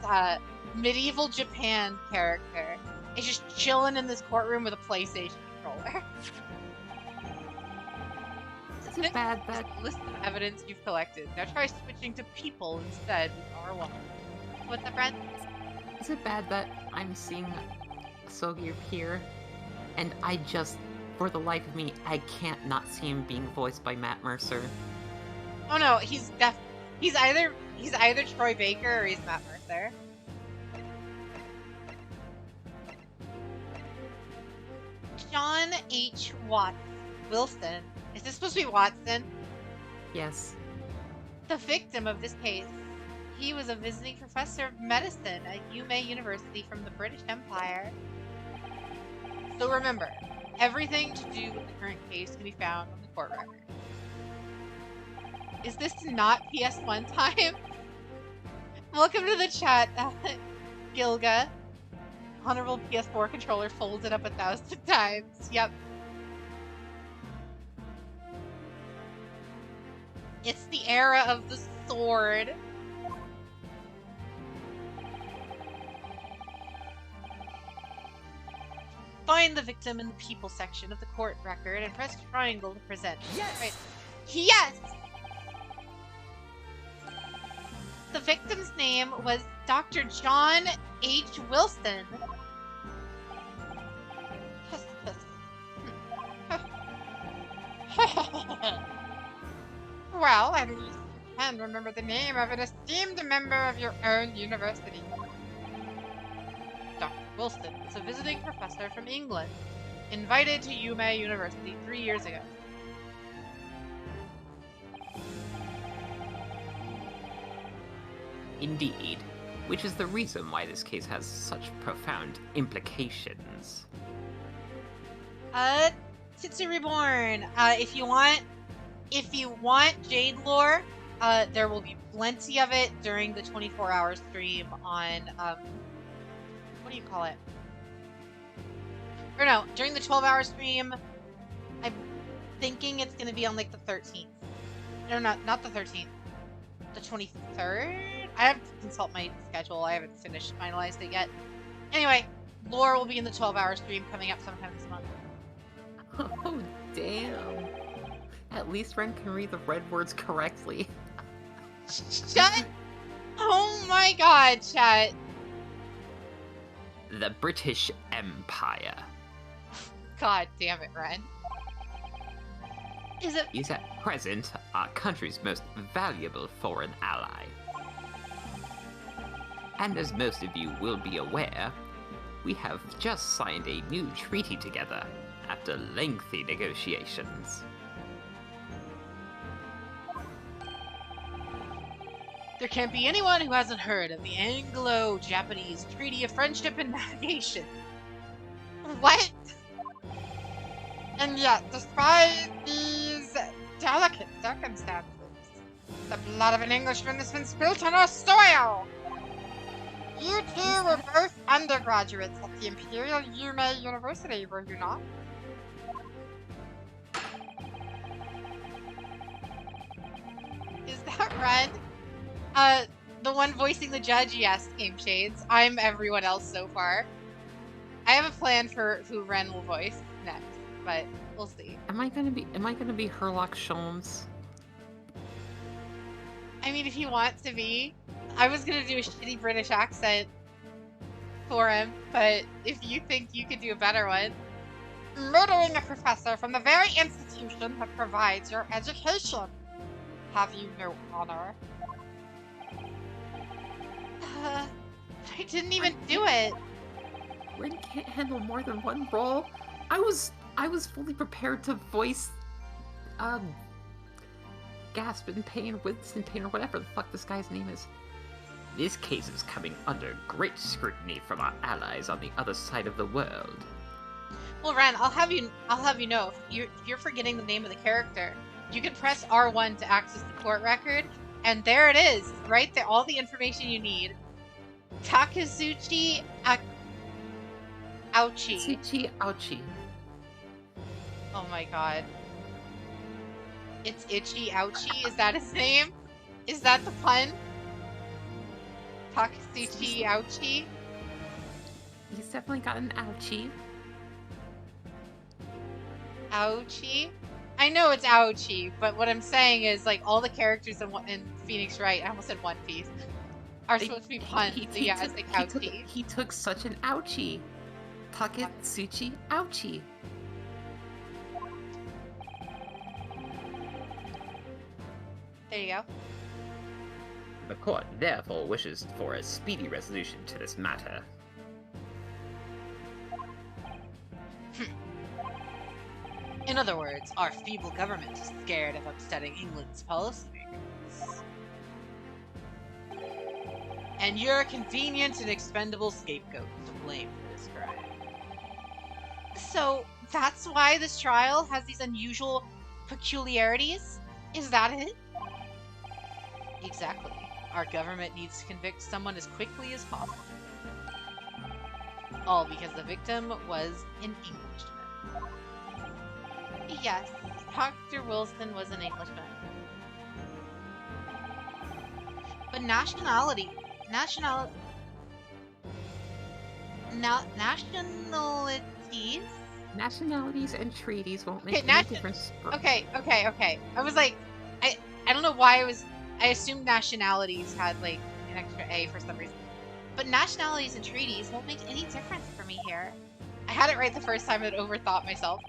medieval Japan character. It's just chilling in this courtroom with a PlayStation controller. Is it bad that... List of evidence you've collected. Now try switching to people instead with R1. What's up, Brent? Is it bad that I'm seeing Sogi appear, and I just, for the life of me, I can't not see him being voiced by Matt Mercer? Oh no, he's either Troy Baker or he's Matt Mercer. John H. Wilson. Is this supposed to be Watson? Yes. The victim of this case. He was a visiting professor of medicine at Yume University from the British Empire. So remember, everything to do with the current case can be found on the court record. Is this not PS1 time? Welcome to the chat, Gilga. Honorable PS4 controller folded up 1,000 times. Yep. It's the era of the sword. Find the victim in the people section of the court record and press triangle to present. Yes! Right. Yes! The victim's name was Dr. John H. Wilson. Well, at least you can remember the name of an esteemed member of your own university. Dr. Wilson was a visiting professor from England, invited to Yume University 3 years ago. Indeed, which is the reason why this case has such profound implications. Titsu Reborn, if you want Jade lore, there will be plenty of it during the 24-hour stream on, what do you call it? Or no, during the 12-hour stream, I'm thinking it's gonna be on, like, the 13th. No, not the 13th. The 23rd? I have to consult my schedule. I haven't finalized it yet. Anyway, lore will be in the 12-hour stream coming up sometime this month. Oh, damn. At least Ren can read the red words correctly. Shut! Oh my god, chat. The British Empire. God damn it, Ren. Is at present our country's most valuable foreign ally. And as most of you will be aware, we have just signed a new treaty together after lengthy negotiations. There can't be anyone who hasn't heard of the Anglo-Japanese Treaty of Friendship and Navigation. What? And yet, despite these delicate circumstances, the blood of an Englishman has been spilt on our soil! You two were both undergraduates at the Imperial Yume University, were you not? Is that Ren? The one voicing the judge? Yes, Game Shades. I'm everyone else so far. I have a plan for who Ren will voice next, but we'll see. Am I gonna be Herlock Sholmes? I mean, if he wants to be. I was gonna do a shitty British accent for him, but if you think you could do a better one. Murdering a professor from the very institution that provides your education. Have you no honor? I didn't even do it. Ren can't handle more than one role. I was fully prepared to voice Gasp in Pain, Winston Pain, or whatever the fuck this guy's name is. This case is coming under great scrutiny from our allies on the other side of the world. Well, Ren, I'll have you know, if you're forgetting the name of the character, you can press R1 to access the court record, and there it is, right there, all the information you need. Takazuchi Ouchie. Takazuchi Ouchie. Oh my god. It's Itchy Ouchie? Is that his name? Is that the pun? Takazuchi Ouchie? He's definitely got an ouchie. Ouchie? I know it's Ouchie, but what I'm saying is, like, all the characters in Phoenix Wright, I almost said One Piece, are supposed to be puns, so yeah, it's like Ouchie. He took such an ouchie. Takatsuchi Ouchie. There you go. The court therefore wishes for a speedy resolution to this matter. In other words, our feeble government is scared of upsetting England's policymakers. And you're a convenient and expendable scapegoat to blame for this crime. So, that's why this trial has these unusual peculiarities? Is that it? Exactly. Our government needs to convict someone as quickly as possible. All because the victim was an Englishman. Yes, Dr. Wilson was an Englishman. But nationalities and treaties won't make any difference. Okay. I was like, I don't know why I assumed nationalities had like an extra A for some reason. But nationalities and treaties won't make any difference for me here. I had it right the first time and overthought myself.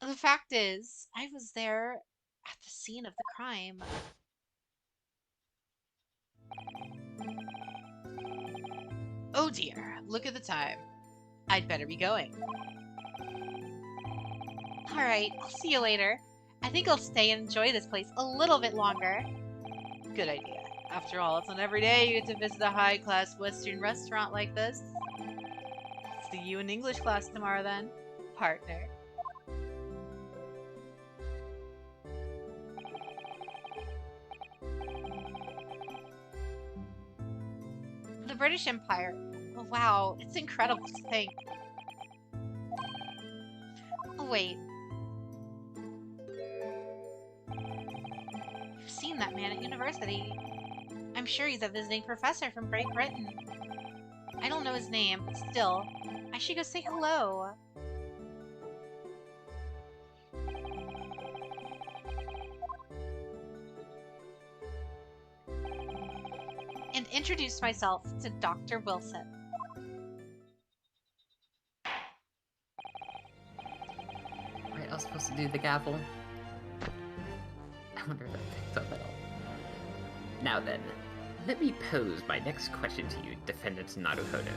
The fact is, I was there at the scene of the crime. Oh dear, look at the time. I'd better be going. Alright, I'll see you later. I think I'll stay and enjoy this place a little bit longer. Good idea. After all, it's not every day you get to visit a high-class Western restaurant like this. See you in English class tomorrow then, partner. The British Empire. Oh, wow, it's incredible to think. Oh, wait. I've seen that man at university. I'm sure he's a visiting professor from Great Britain. I don't know his name, but still, I should go say hello. And introduce myself to Dr. Wilson. Right, I was supposed to do the gavel. I wonder if that picked up at all. Now then, let me pose my next question to you, Defendant Naruhodo.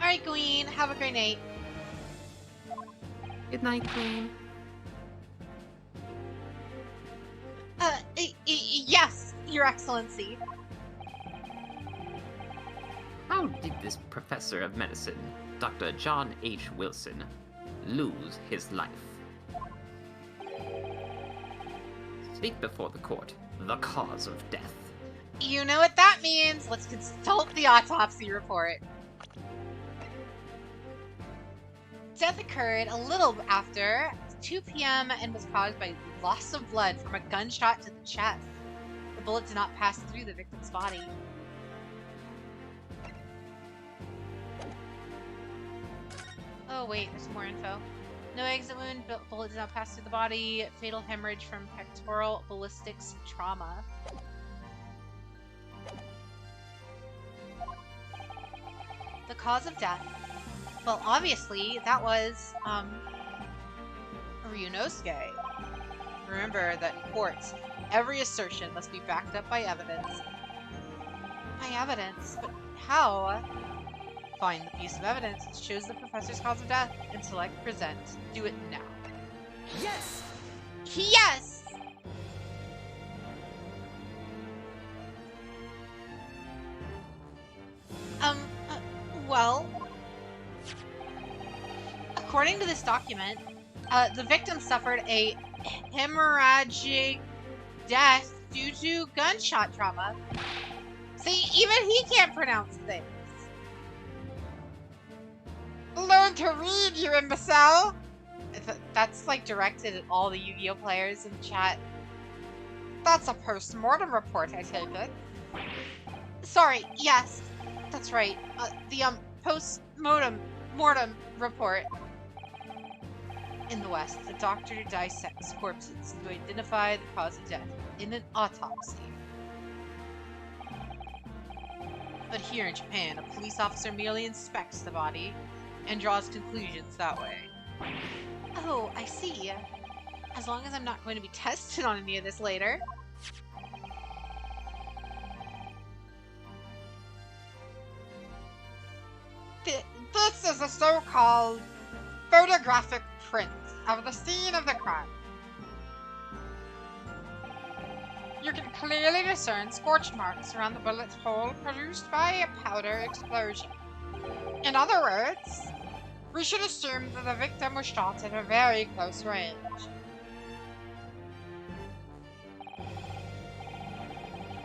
Alright, Queen, have a great night. Good night, Queen. Yes, Your Excellency. How did this professor of medicine, Dr. John H. Wilson, lose his life? Speak before the court. The cause of death. You know what that means. Let's consult the autopsy report. Death occurred a little after 2 p.m. and was caused by loss of blood from a gunshot to the chest. The bullet did not pass through the victim's body. Oh wait, there's more info. No exit wound, bullet did not pass through the body. Fatal hemorrhage from pectoral ballistics trauma. The cause of death. Well, obviously, that was, Ryunosuke. Remember that in courts, every assertion must be backed up by evidence. By evidence? But how? Find the piece of evidence that shows the professor's cause of death and select present. Do it now. Yes! Yes! Well, according to this document, the victim suffered a hemorrhagic death due to gunshot trauma. See, even he can't pronounce things. Learn to read, you imbecile! That's like directed at all the Yu-Gi-Oh players in chat. That's a post-mortem report, I take it. Sorry, yes, that's right. The post-mortem report. In the West, a doctor dissects corpses to identify the cause of death in an autopsy. But here in Japan, a police officer merely inspects the body and draws conclusions that way. Oh, I see. As long as I'm not going to be tested on any of this later. This is a so-called photographic print of the scene of the crime. You can clearly discern scorch marks around the bullet hole produced by a powder explosion. In other words, we should assume that the victim was shot at a very close range.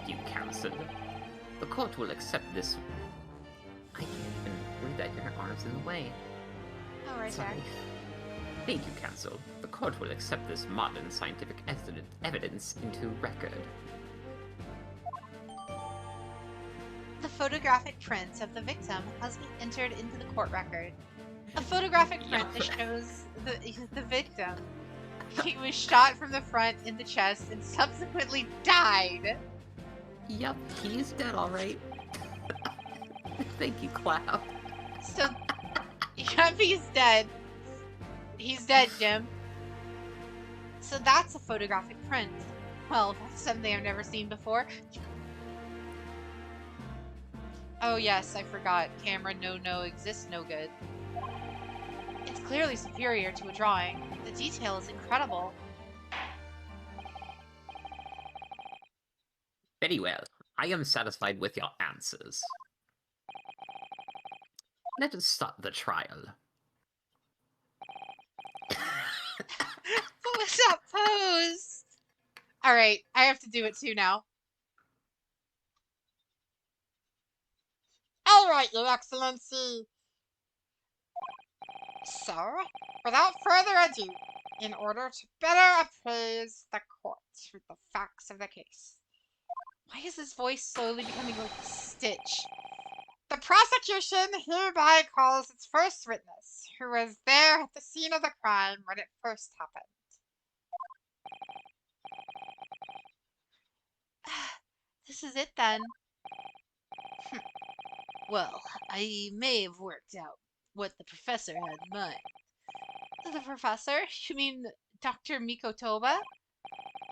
You counsel. The court will accept this. I can't even read that, your arm's in the way. Oh, right Sorry. Thank you, counsel. The court will accept this modern scientific evidence into record. The photographic print of the victim has been entered into the court record. A photographic print that shows the victim. He was shot from the front in the chest and subsequently died. Yup, he's dead alright. Thank you, Clap. So, yep, he's dead. He's dead, Jim. So that's a photographic print. Well, that's something I've never seen before. Oh yes, I forgot. Camera no exists no good. It's clearly superior to a drawing. The detail is incredible. Very well. I am satisfied with your answers. Let us start the trial. What was that pose? Alright, I have to do it too now. Alright, Your Excellency. So, without further ado, in order to better appraise the court with the facts of the case. Why is his voice slowly becoming like Stitch? The prosecution hereby calls its first witness, who was there at the scene of the crime when it first happened. This is it then. Well, I may have worked out what the professor had in mind. The professor? You mean Dr. Mikotoba?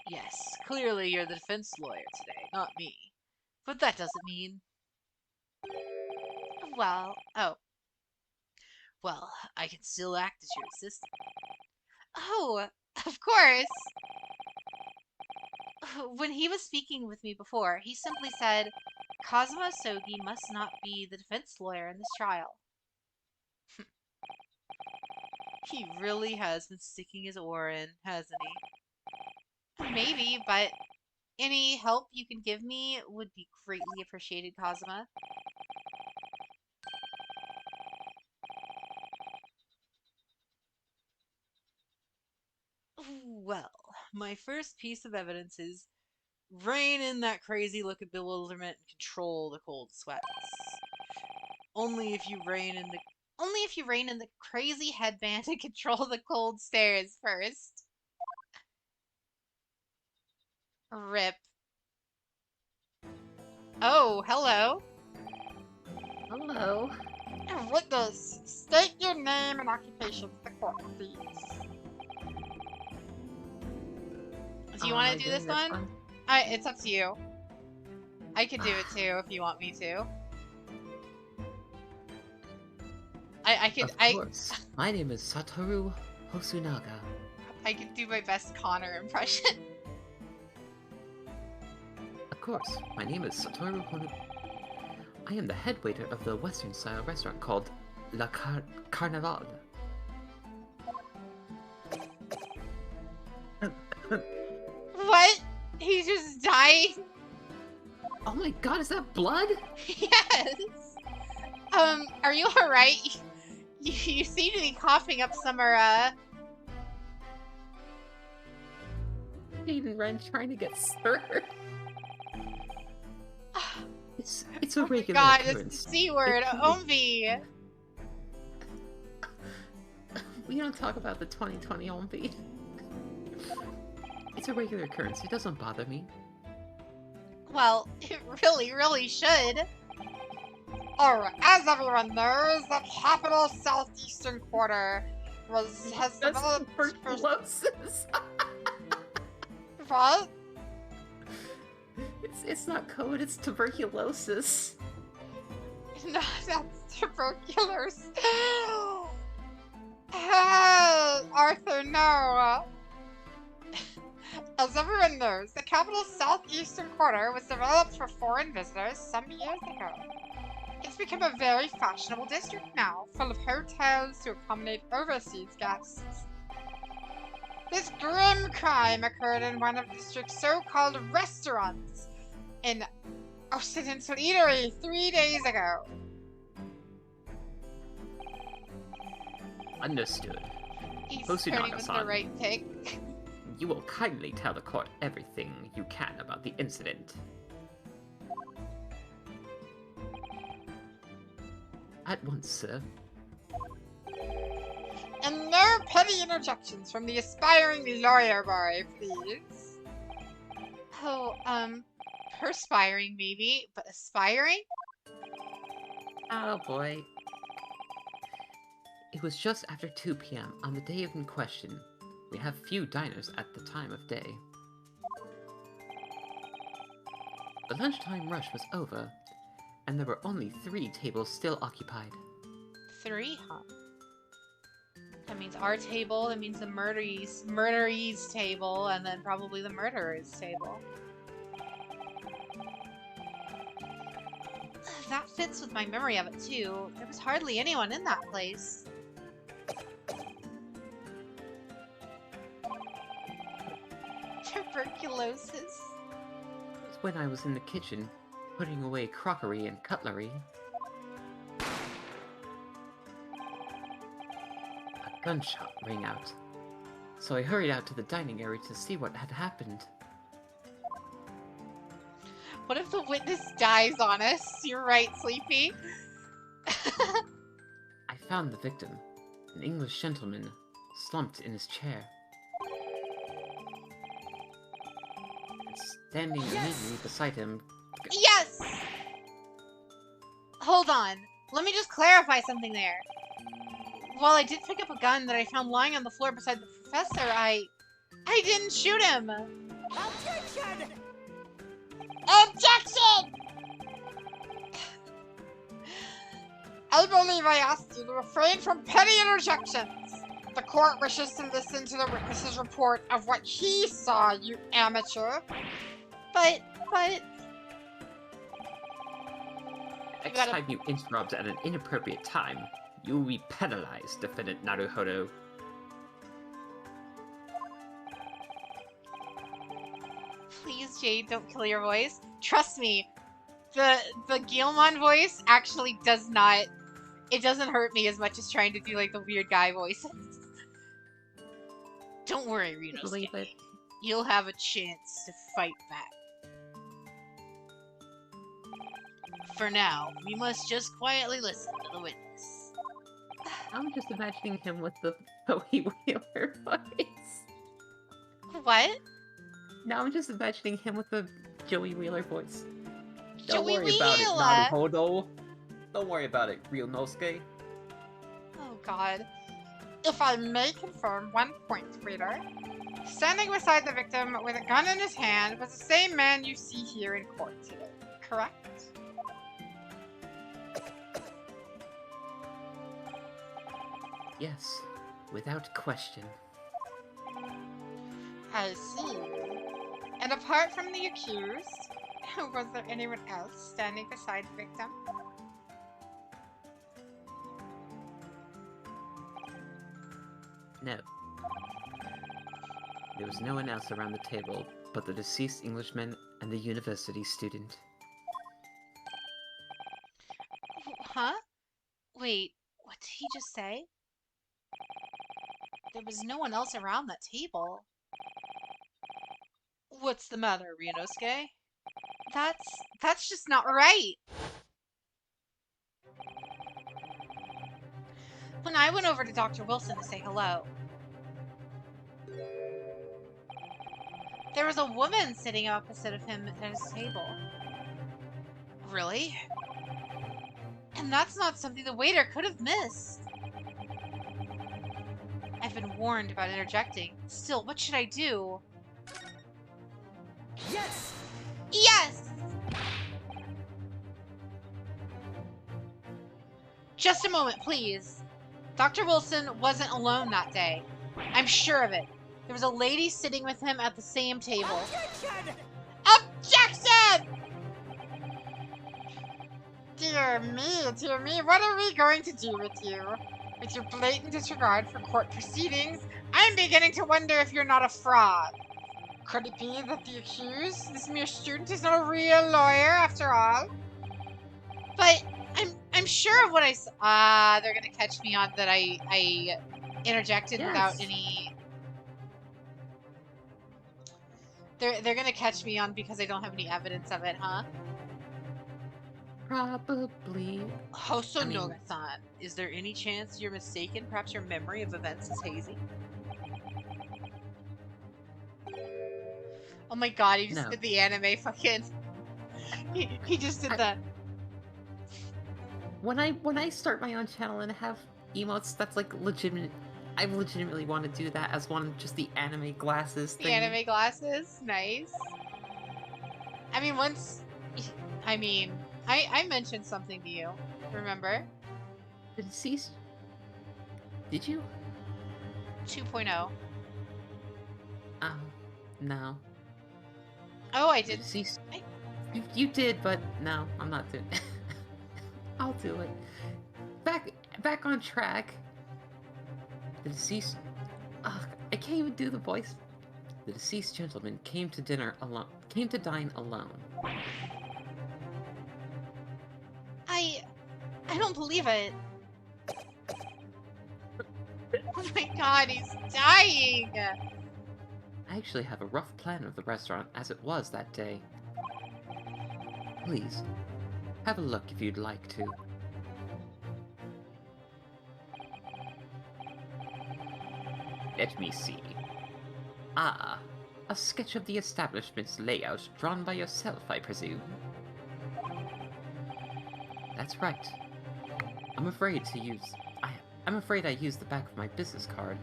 Yes, clearly you're the defense lawyer today, not me. But that doesn't mean... Well, Well, I can still act as your assistant. Oh, of course! When he was speaking with me before, he simply said, Kazuma Sogi must not be the defense lawyer in this trial. He really has been sticking his oar in, hasn't he? Maybe, but any help you can give me would be greatly appreciated, Kazuma. Well, my first piece of evidence is rein in that crazy look of bewilderment and control the cold sweats. Only if you rein in the crazy headband and control the cold stares first. Rip. Oh, hello. Hello. Witness, state your name and occupation for the court, please. Do you want to do this one? It's up to you. I could do it too if you want me to. Of course. My name is Satoru Hosunaga. I can do my best Connor impression. Of course. My name is Satoru Hosunaga. I am the head waiter of the Western-style restaurant called La Carnaval. What? He's just dying? Oh my god, is that blood? Yes! Are you alright? You seem to be coughing up some, Aiden Ren trying to get stirred. It's a regular occurrence. It's the C word, Ombi! We don't talk about the 2020 Ombi. It's a regular occurrence, it doesn't bother me. Well, it really should. Alright, as everyone knows, the capital southeastern quarter has developed tuberculosis. What? It's not COVID, it's tuberculosis. No, that's tuberculosis. Hey, Arthur, no. As everyone knows, the capital's southeastern quarter was developed for foreign visitors some years ago. It's become a very fashionable district now, full of hotels to accommodate overseas guests. This grim crime occurred in one of the district's so-called restaurants in Occidental Eatery 3 days ago. Understood. He's Hosunaga-san, the right pick. You will kindly tell the court everything you can about the incident. At once, sir. And no petty interjections from the aspiring lawyer boy, please. Oh, perspiring maybe, but aspiring? Oh boy. It was just after 2 p.m. on the day in question. We have few diners at the time of day. The lunchtime rush was over, and there were only 3 tables still occupied. 3, huh? That means our table, that means the murderees table, and then probably the murderer's table. That fits with my memory of it, too. There was hardly anyone in that place. Tuberculosis. It was when I was in the kitchen, putting away crockery and cutlery. A gunshot rang out, so I hurried out to the dining area to see what had happened. What if the witness dies on us? You're right, Sleepy. I found the victim, an English gentleman, slumped in his chair. And standing immediately beside him... Yes! Hold on. Let me just clarify something there. While I did pick up a gun that I found lying on the floor beside the professor, I didn't shoot him! Objection! Objection! I believe I asked you to refrain from petty interjections. The court wishes to listen to the witness's report of what he saw, you amateur. But... Next time you interrupt at an inappropriate time, you will be penalized, Defendant Naruhodo. Please, Jade, don't kill your voice. Trust me, the Guilmon voice actually does not... It doesn't hurt me as much as trying to do, like, the weird guy voices. Don't worry, Renosuke. You'll have a chance to fight back. For now, we must just quietly listen to the witness. I'm just imagining him with the Bowie Wheeler voice. What? Now I'm just imagining him with the Joey Wheeler voice. Don't worry about it, Naruhodo. Don't worry about it, Ryonosuke. Oh god. If I may confirm one point, reader. Standing beside the victim with a gun in his hand was the same man you see here in court today, correct? Yes, without question. I see. And apart from the accused, was there anyone else standing beside the victim? No. There was no one else around the table but the deceased Englishman and the university student. Huh? Wait, what did he just say? There was no one else around that table. What's the matter, Ryonosuke? That's just not right. When I went over to Dr. Wilson to say hello, there was a woman sitting opposite of him at his table. Really? And that's not something the waiter could have missed. I've been warned about interjecting. Still, what should I do? Yes! Yes! Just a moment, please. Dr. Wilson wasn't alone that day. I'm sure of it. There was a lady sitting with him at the same table. Objection! Objection! Dear me, what are we going to do with you? With your blatant disregard for court proceedings, I'm beginning to wonder if you're not a fraud. Could it be that the accused, this mere student, is not a real lawyer after all? But I'm sure of what I saw. They're gonna catch me on that I interjected without any. They're gonna catch me on because I don't have any evidence of it, huh? Probably. Hosonoga-san, is there any chance you're mistaken? Perhaps your memory of events is hazy? Oh my god, he just did the anime fucking... He just did the... When I start my own channel and have emotes. That's like legitimate. I legitimately want to do that as one, just the anime glasses The thing. anime glasses, nice. I mean, once, I mean, I mentioned something to you. Remember? The deceased. Did you? 2.0. No. Oh, I The did. deceased. You did, but no, I'm not doing. I'll do it. Back on track. The deceased. Ugh, I can't even do the voice. The deceased gentleman came to dinner alone. Came to dine alone. I don't believe it. Oh my god, he's dying! I actually have a rough plan of the restaurant as it was that day. Please, have a look if you'd like to. Let me see. Ah, a sketch of the establishment's layout drawn by yourself, I presume. That's right. I'm afraid I used the back of my business card.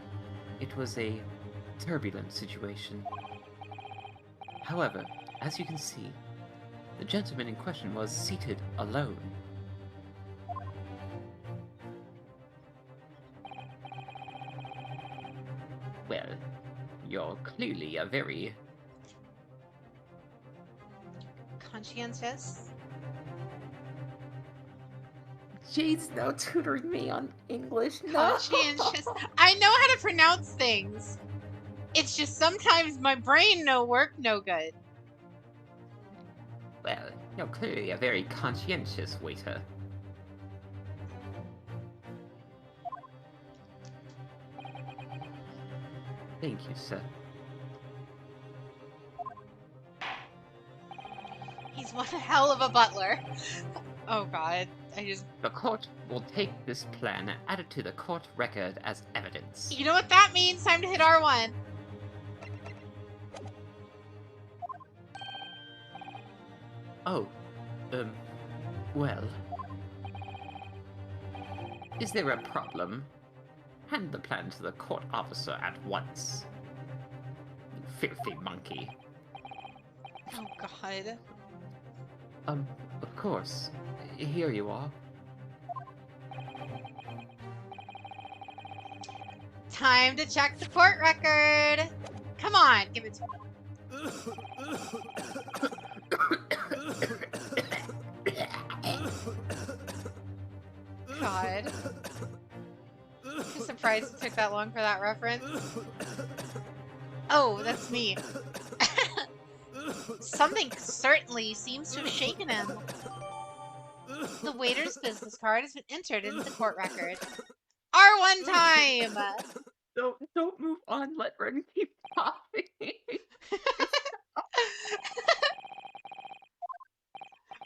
It was a turbulent situation. However, as you can see, the gentleman in question was seated alone. Well, you're clearly a very... Conscientious? Jeez, no tutoring me on English, no! Conscientious. I know how to pronounce things. It's just sometimes my brain no work no good. Well, you're clearly a very conscientious waiter. Thank you, sir. He's one hell of a butler. Oh god, The court will take this plan and add it to the court record as evidence. You know what that means? Time to hit R1. Oh, well... Is there a problem? Hand the plan to the court officer at once. You filthy monkey. Oh god. Of course. Here you are. Time to check the court record. Come on, give it to me. God. I'm surprised it took that long for that reference. Oh, that's me. Something certainly seems to have shaken him. The waiter's business card has been entered into the court record. R1 time! Don't move on. Let Ren keep talking.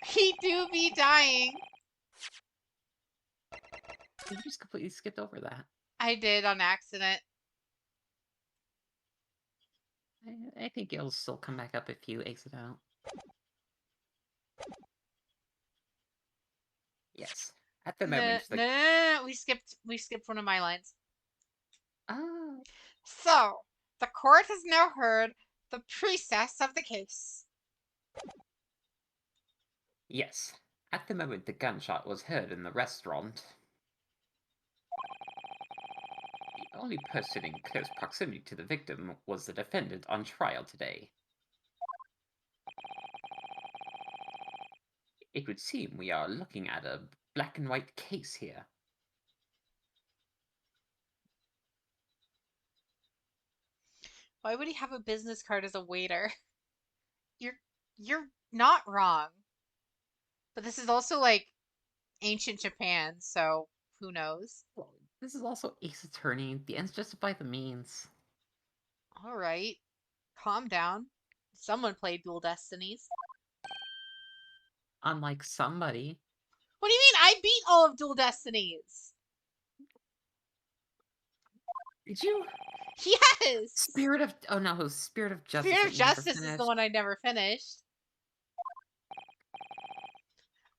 He do be dying. You just completely skipped over that. I did on accident. I think it'll still come back up if you exit out. Yes. At the moment, No. We skipped one of my lines. Oh. So, the court has now heard the process of the case. Yes. At the moment the gunshot was heard in the restaurant, the only person in close proximity to the victim was the defendant on trial today. It would seem we are looking at a black and white case here. Why would he have a business card as a waiter? You're not wrong. But this is also like ancient Japan, so who knows? Well, this is also Ace Attorney. The ends justify the means. All right. Calm down. Someone played Dual Destinies. Unlike somebody. What do you mean? I beat all of Dual Destinies. Did you? Yes. Spirit of Spirit of Justice. Spirit of Justice is the one I never finished.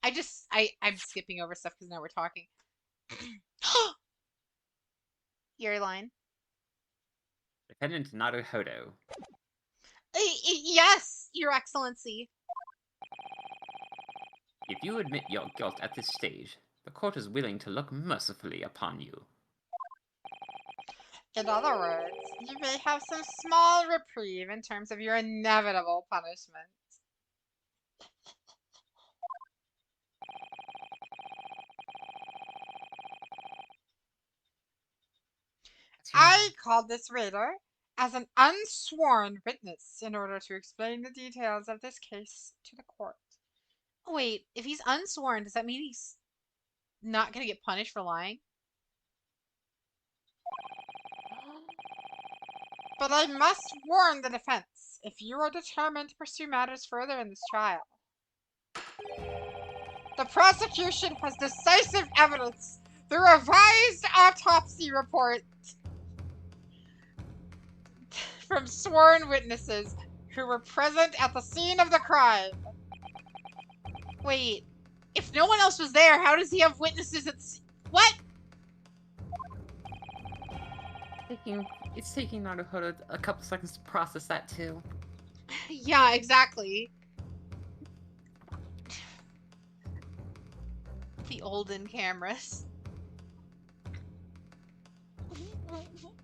I'm skipping over stuff because now we're talking. Your line. Defendant Naruhodo. Yes, Your Excellency. If you admit your guilt at this stage, the court is willing to look mercifully upon you. In other words, you may have some small reprieve in terms of your inevitable punishment. I called this raider as an unsworn witness in order to explain the details of this case to the court. Wait, if he's unsworn, does that mean he's not going to get punished for lying? But I must warn the defense, if you are determined to pursue matters further in this trial, the prosecution has decisive evidence. The revised autopsy report from sworn witnesses who were present at the scene of the crime. Wait, if no one else was there, how does he have witnesses at what? It's taking Naruhodo a couple seconds to process that too. Yeah, exactly. The olden cameras.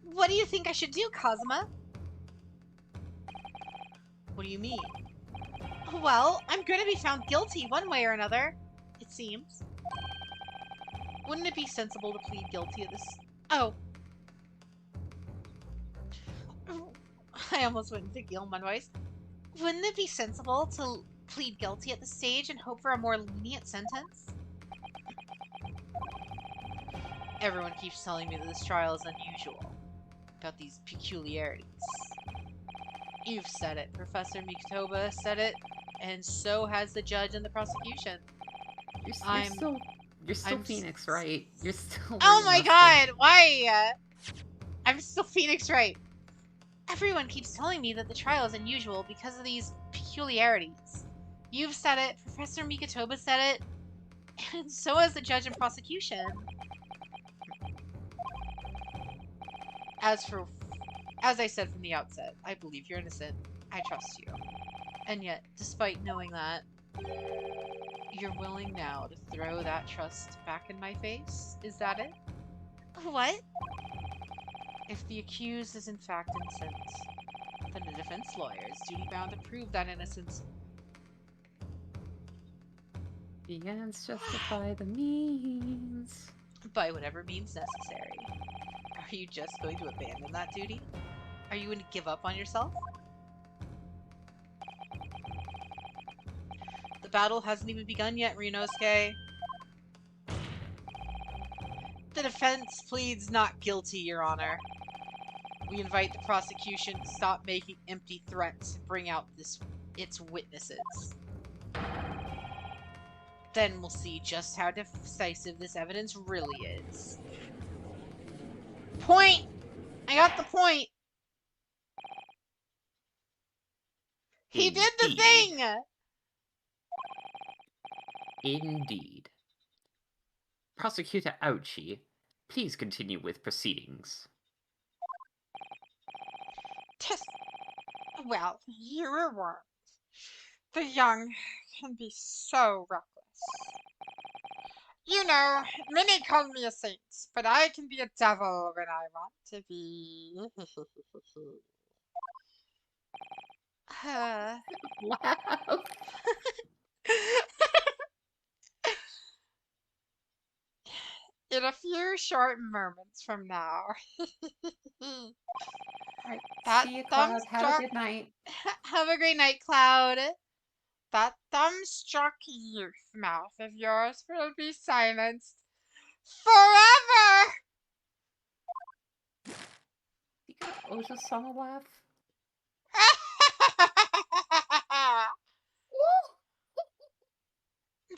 What do you think I should do, Kazuma? What do you mean? Well, I'm going to be found guilty one way or another, it seems. Wouldn't it be sensible to plead guilty of this? Oh. I almost went into Gilman voice. Wouldn't it be sensible to plead guilty at this stage and hope for a more lenient sentence? Everyone keeps telling me that this trial is unusual. About these peculiarities. You've said it. Professor Mikotoba said it, and so has the judge and the prosecution. You're still Phoenix, right? You're still. Oh my god! Why? I'm still Phoenix, right? Everyone keeps telling me that the trial is unusual because of these peculiarities. You've said it. Professor Mikotoba said it, and so has the judge and prosecution. As I said from the outset, I believe you're innocent. I trust you. And yet, despite knowing that, you're willing now to throw that trust back in my face? Is that it? What? If the accused is in fact innocent, then the defense lawyer is duty-bound to prove that innocence. The ends justify the means. By whatever means necessary. Are you just going to abandon that duty? Are you going to give up on yourself? The battle hasn't even begun yet, Rinosuke. The defense pleads not guilty, Your Honor. We invite the prosecution to stop making empty threats and bring out its witnesses. Then we'll see just how decisive this evidence really is. Point! I got the point! He did the thing! Indeed. Prosecutor Ouchi, please continue with proceedings. Well, you were warned. The young can be so reckless. You know, many call me a saint, but I can be a devil when I want to be. Wow. In a few short moments from now. Alright, see you, Cloud. Have a good night. Have a great night, Cloud. That thumbstruck youth mouth of yours will be silenced forever! You got Oja song laugh?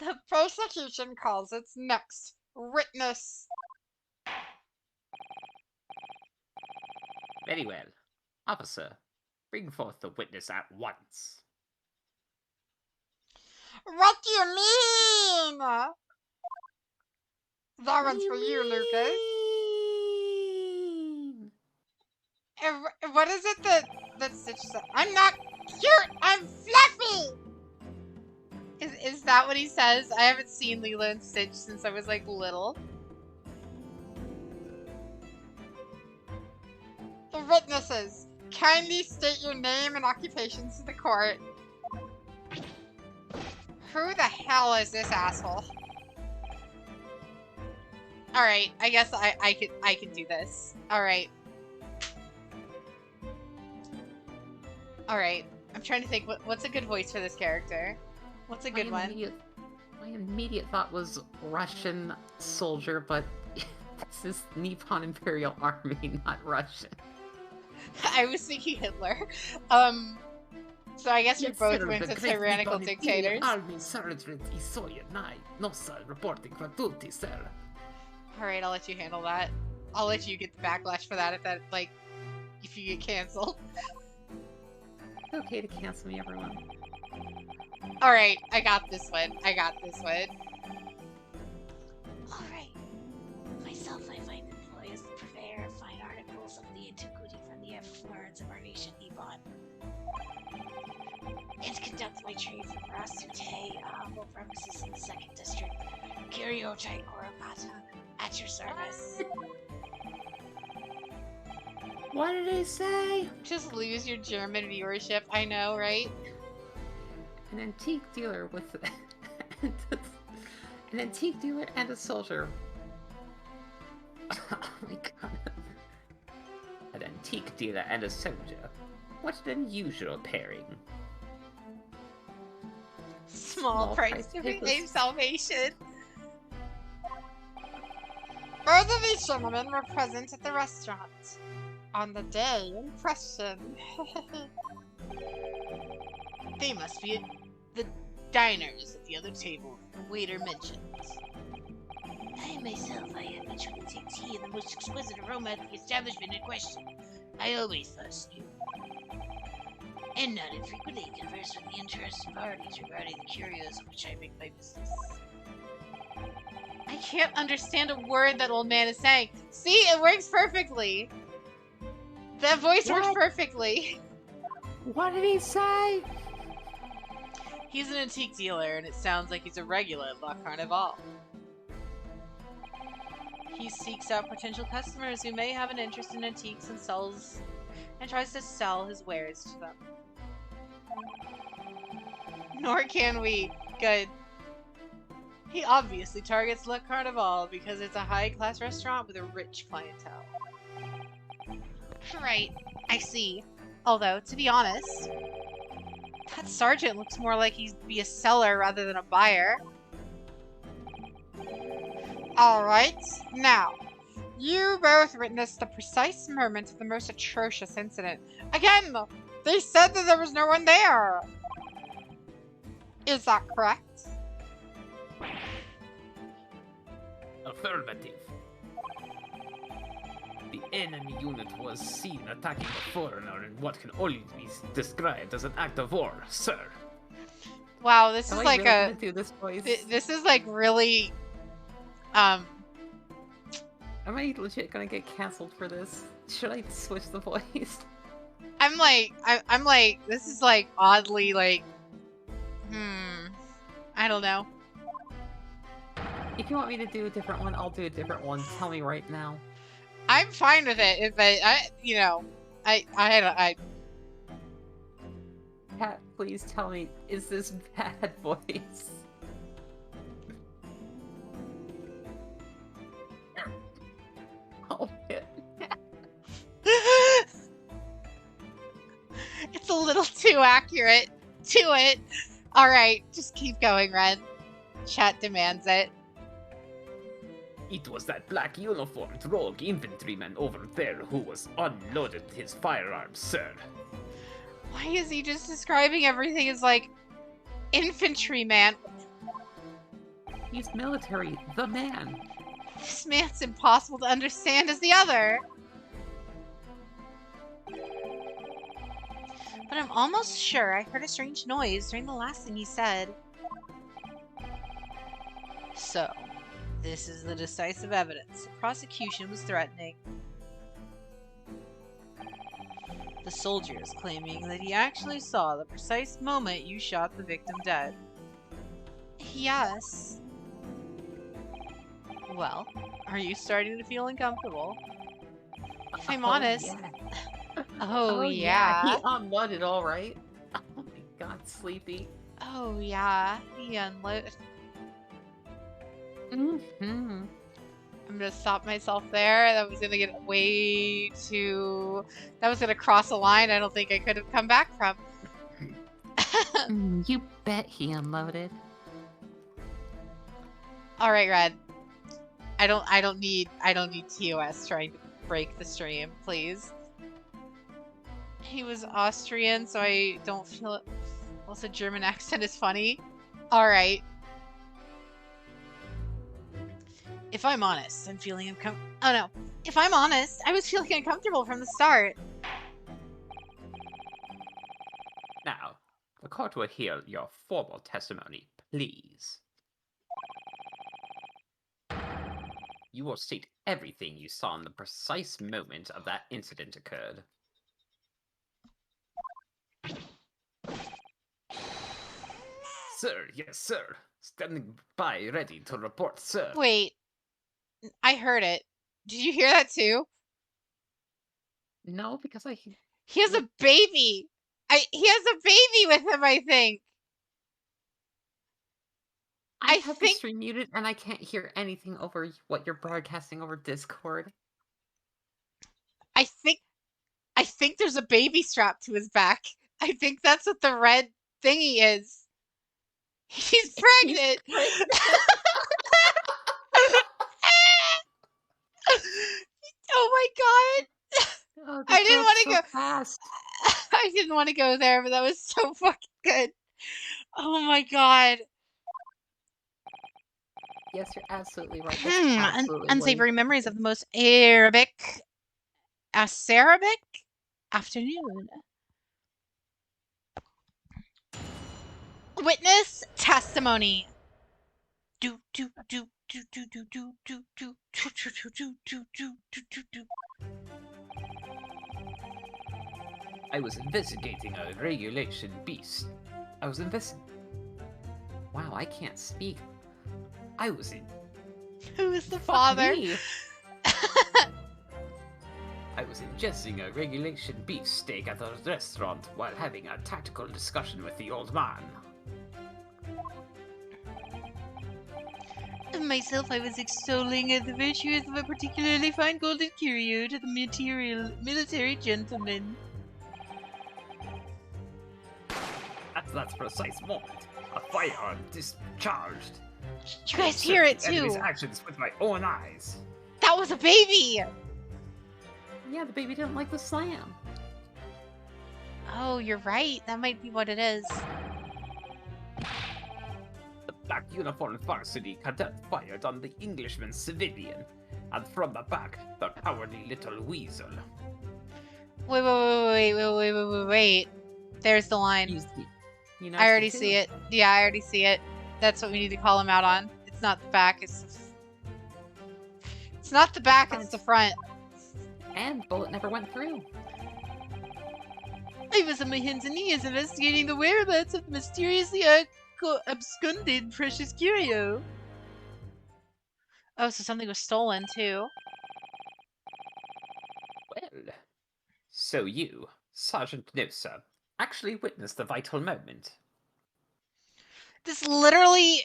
The prosecution calls its next witness. Very well. Officer, bring forth the witness at once. What do you mean? That one's for you, Lucas. What is it that Stitch said? I'm not cute. I'm fluffy. Is that what he says? I haven't seen Lilo and Stitch since I was like little. The witnesses, kindly state your name and occupations to the court. Who the hell is this asshole? All right, I guess I can do this. All right. All right. I'm trying to think what's a good voice for this character. What's a good one? My immediate thought was Russian soldier, but this is Nippon Imperial Army, not Russian. I was thinking Hitler. So I guess we both went to tyrannical dictators. Army Sergeant Isoya Nai. No, sir. Reporting for duty, sir. Alright, I'll let you handle that. I'll let you get the backlash for that if you get canceled. It's okay to cancel me, everyone. Alright, I got this one. Alright. Myself, I find employ as the purveyor of fine articles of the antiquity from the affluence of our nation, Nippon. And conduct my trade from Rasute, humble premises in the 2nd District. Kiryotai Korokata, at your service. What did he say? Just lose your German viewership, I know, right? An antique dealer with an antique dealer and a soldier. Oh my god. An antique dealer and a soldier. What an unusual pairing. Small price to rename salvation. Both of these gentlemen were present at the restaurant on the day in question. They must be the diners at the other table the waiter mentioned. I habitually take tea in the most exquisite aroma at the establishment in question. I always thus knew. And not infrequently converse with the interested parties regarding the curios of which I make my business. I can't understand a word that old man is saying. See, it works perfectly. That voice works perfectly. What did he say? He's an antique dealer, and it sounds like he's a regular at La Carnival. He seeks out potential customers who may have an interest in antiques and tries to sell his wares to them. Nor can we. Good. He obviously targets Le Carnival because it's a high-class restaurant with a rich clientele. Right, I see. Although, to be honest, that sergeant looks more like he'd be a seller rather than a buyer. Alright, now, you both witnessed the precise moment of the most atrocious incident. Again, they said that there was no one there. Is that correct? Affirmative. The enemy unit was seen attacking a foreigner in what can only be described as an act of war, sir. Wow, this Am is I like really a. gonna do this voice? This is like really. Am I legit gonna get canceled for this? Should I switch the voice? I'm like, this is like oddly like. I don't know. If you want me to do a different one, I'll do a different one. Tell me right now. I'm fine with it, but I. Pat, please tell me, is this bad voice? Oh, man. It's a little too accurate to it. Alright, just keep going, Ren. Chat demands it. It was that black uniformed rogue infantryman over there who was unloaded his firearms, sir. Why is he just describing everything as like infantryman? He's military, the man. This man's impossible to understand as the other. But I'm almost sure I heard a strange noise during the last thing he said. So, this is the decisive evidence. The prosecution was threatening. The soldier is claiming that he actually saw the precise moment you shot the victim dead. Yes. Well, are you starting to feel uncomfortable? If I'm honest. Yeah. Oh, yeah. yeah. He unloaded all right. Oh my god, Sleepy. Oh, yeah. He unloaded. Mm-hmm. I'm gonna stop myself there. That was gonna get way too... That was gonna cross a line I don't think I could have come back from. You bet he unloaded. All right, Red. I don't need TOS trying to break the stream, please. He was Austrian, so I don't feel it. Also, German accent is funny. All right. If I'm honest, I'm feeling uncomfortable. Oh no. If I'm honest, I was feeling uncomfortable from the start. Now, the court will hear your formal testimony, please. You will state everything you saw in the precise moment of that incident occurred. Sir, yes, sir. Standing by, ready to report, sir. Wait. I heard it. Did you hear that too? No, because He has a baby. He has a baby with him, I think. I have the stream muted and I can't hear anything over what you're broadcasting over Discord. I think there's a baby strapped to his back. I think that's what the red thingy is. He's pregnant. Oh my god. Oh, I didn't want to so go fast. I didn't want to go there, but that was so fucking good. Oh my god. Yes, you're absolutely right. That's absolutely Unsavory memories of the most acerbic afternoon. Witness testimony. Do do do do do do do do do do do do do do do do. I was investigating a regulation beast. Wow, I can't speak. I was in. Who is the father? I was ingesting a regulation beefsteak at the restaurant while having a tactical discussion with the old man. Myself, I was extolling the virtues of a particularly fine golden curio to the military gentleman. At that precise moment, a firearm discharged. You guys hear it too? Enemy's actions with my own eyes. That was a baby! Yeah, the baby didn't like the slam. Oh, you're right. That might be what it is. The black uniformed varsity cadet fired on the Englishman's civilian, and from the back, the cowardly little weasel. Wait. There's the line. I already see it. Yeah, I already see it. That's what we need to call him out on. It's not the back, it's not the back, it's the front. And bullet never went through. I was on my hands and knees investigating the whereabouts of the mysteriously absconded precious curio. Oh, so something was stolen too. Well, so you, Sergeant Nosa, actually witnessed the vital moment. This literally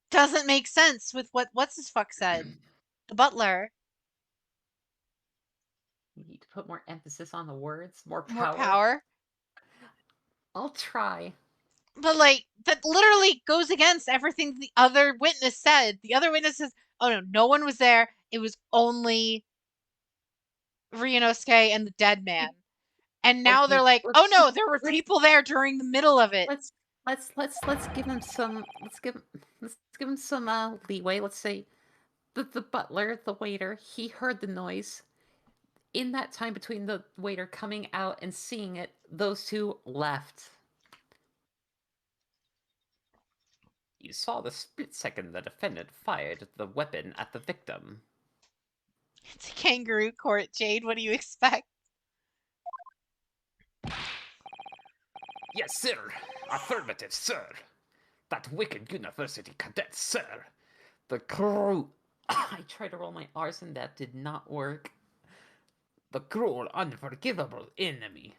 doesn't make sense with what's his fuck said. The butler. You need to put more emphasis on the words, more power. More power. I'll try. But like that literally goes against everything the other witness said. The other witness says, "Oh no one was there. It was only Ryunosuke and the dead man." And now Okay, they're like, "Oh no, there were people there during the middle of it." Let's give him some leeway. Let's say the butler, the waiter, he heard the noise. In that time between the waiter coming out and seeing it, those two left. You saw the split second the defendant fired the weapon at the victim. It's a kangaroo court, Jade. What do you expect? Yes, sir. Affirmative, sir. That wicked university cadet, sir. The crew... I tried to roll my R's and that did not work. The cruel, unforgivable enemy.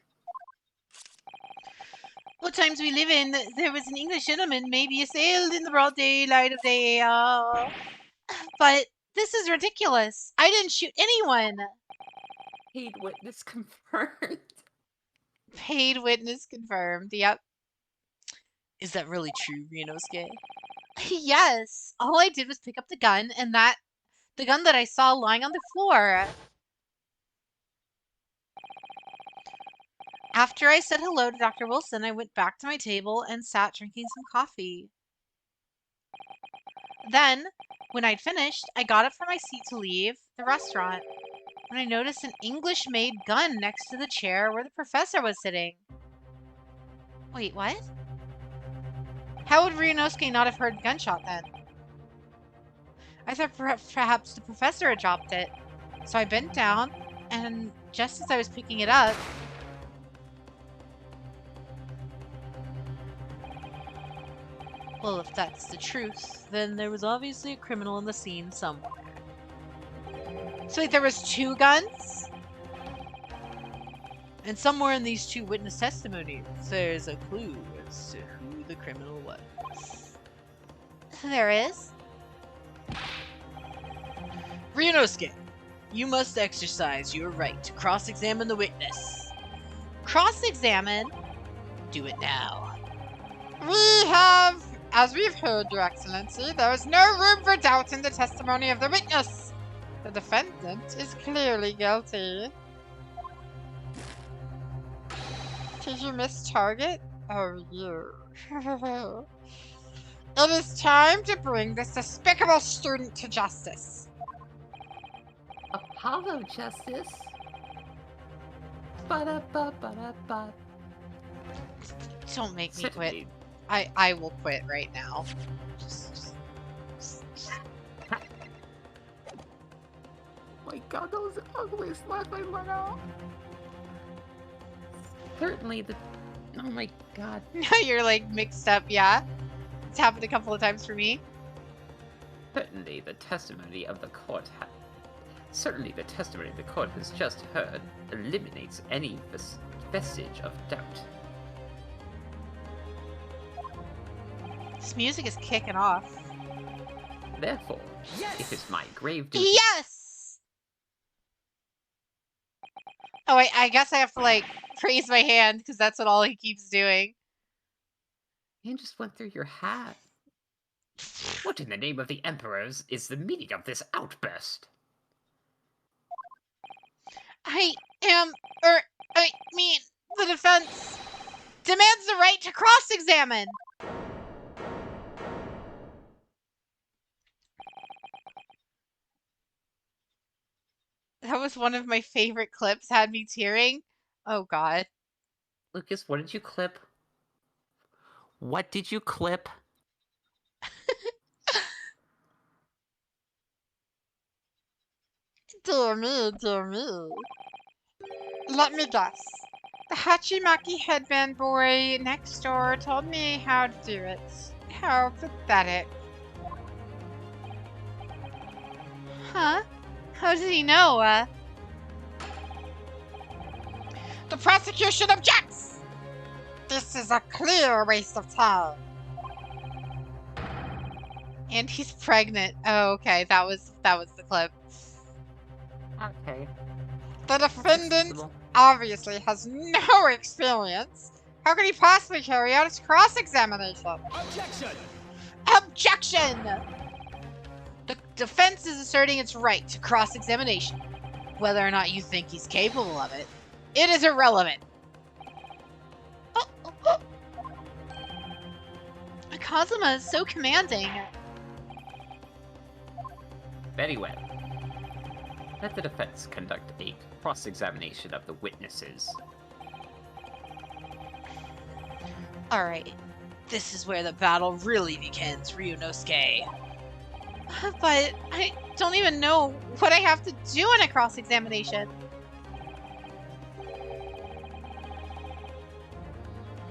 What times we live in, there was an English gentleman maybe assailed in the broad daylight of day. But this is ridiculous. I didn't shoot anyone. Paid witness confirmed. Paid witness confirmed. Yep. Is that really true, Ryunosuke? Yes. All I did was pick up the gun, and the gun that I saw lying on the floor. After I said hello to Dr. Wilson, I went back to my table and sat drinking some coffee. Then, when I'd finished, I got up from my seat to leave the restaurant when I noticed an English-made gun next to the chair where the professor was sitting. Wait, what? How would Ryunosuke not have heard the gunshot then? I thought perhaps the professor had dropped it. So I bent down, and just as I was picking it up... Well, if that's the truth, then there was obviously a criminal in the scene somewhere. So wait, there was 2 guns? And somewhere in these 2 witness testimonies, there's a clue as to who the criminal was. There is? Ryunosuke, you must exercise your right to cross-examine the witness. Cross-examine? Do it now. As we've heard, Your Excellency, there is no room for doubt in the testimony of the witness. The defendant is clearly guilty. Did you miss target? Oh, you. It is time to bring this despicable student to justice. Apollo justice? Ba-da-ba-ba-da-ba. Don't make me quit. I will quit right now. My god, that was the ugliest laugh I let out. Certainly the... Oh my god. Now you're like mixed up, yeah? It's happened a couple of times for me. Certainly the testimony of the court has just heard eliminates any vestige of doubt. This music is kicking off. Therefore, it is my grave duty. Yes! Oh, I guess I have to, like, raise my hand, because that's what all he keeps doing. You just went through your hat. What in the name of the Emperors is the meaning of this outburst? I mean, the defense demands the right to cross-examine. That was one of my favorite clips, had me tearing. Oh, God. Lucas, what did you clip? What did you clip? Dear me, dear me. Let me guess. The Hachimaki headband boy next door told me how to do it. How pathetic. Huh? How does he know, The prosecution objects! This is a clear waste of time. And he's pregnant. Oh, okay. That was the clip. Okay. The defendant obviously has no experience. How could he possibly carry out his cross-examination? Objection! Objection! The defense is asserting its right to cross-examination. Whether or not you think he's capable of it, it is irrelevant. Kazuma is so commanding. Very well. Let the defense conduct a cross-examination of the witnesses. Alright, this is where the battle really begins, Ryunosuke. But I don't even know what I have to do in a cross-examination.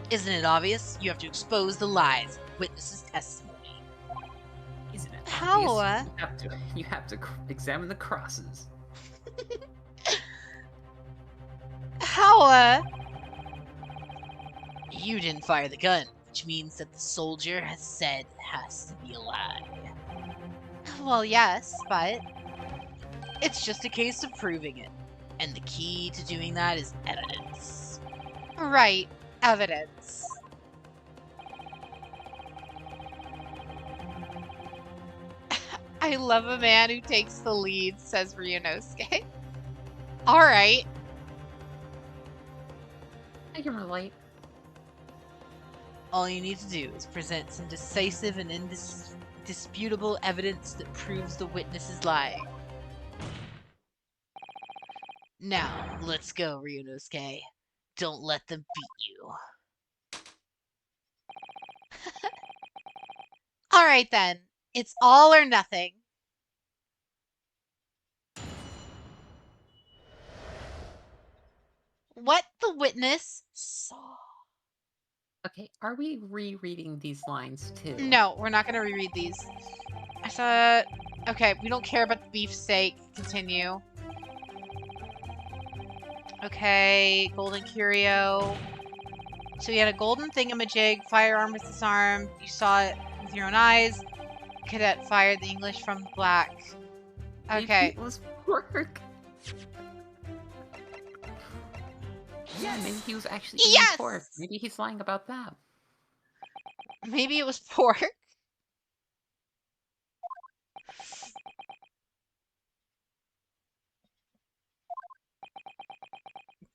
Isn't it obvious? You have to expose the lies of witnesses' testimony. Isn't it How? obvious? You have to examine the crosses. How? You didn't fire the gun, which means that the soldier has said it has to be a lie. Well, yes, but It's just a case of proving it. And the key to doing that is evidence. right, evidence. I love a man who takes the lead, says Ryunosuke. All right. I can relate. All you need to do is present some decisive and indisputable evidence that proves the witness is lying. Now, let's go, Ryunosuke. Don't let them beat you. All right, then. It's all or nothing. What the witness saw. Okay, are we rereading these lines too? No, we're not going to reread these. I thought... Okay, we don't care about the beefsteak. Continue. Okay, golden curio. So you had a golden thingamajig, firearm was disarmed. You saw it with your own eyes. Cadet fired the English from the black. Okay. Maybe it was pork. Yeah, maybe he was actually eating pork. Maybe he's lying about that. Maybe it was pork. What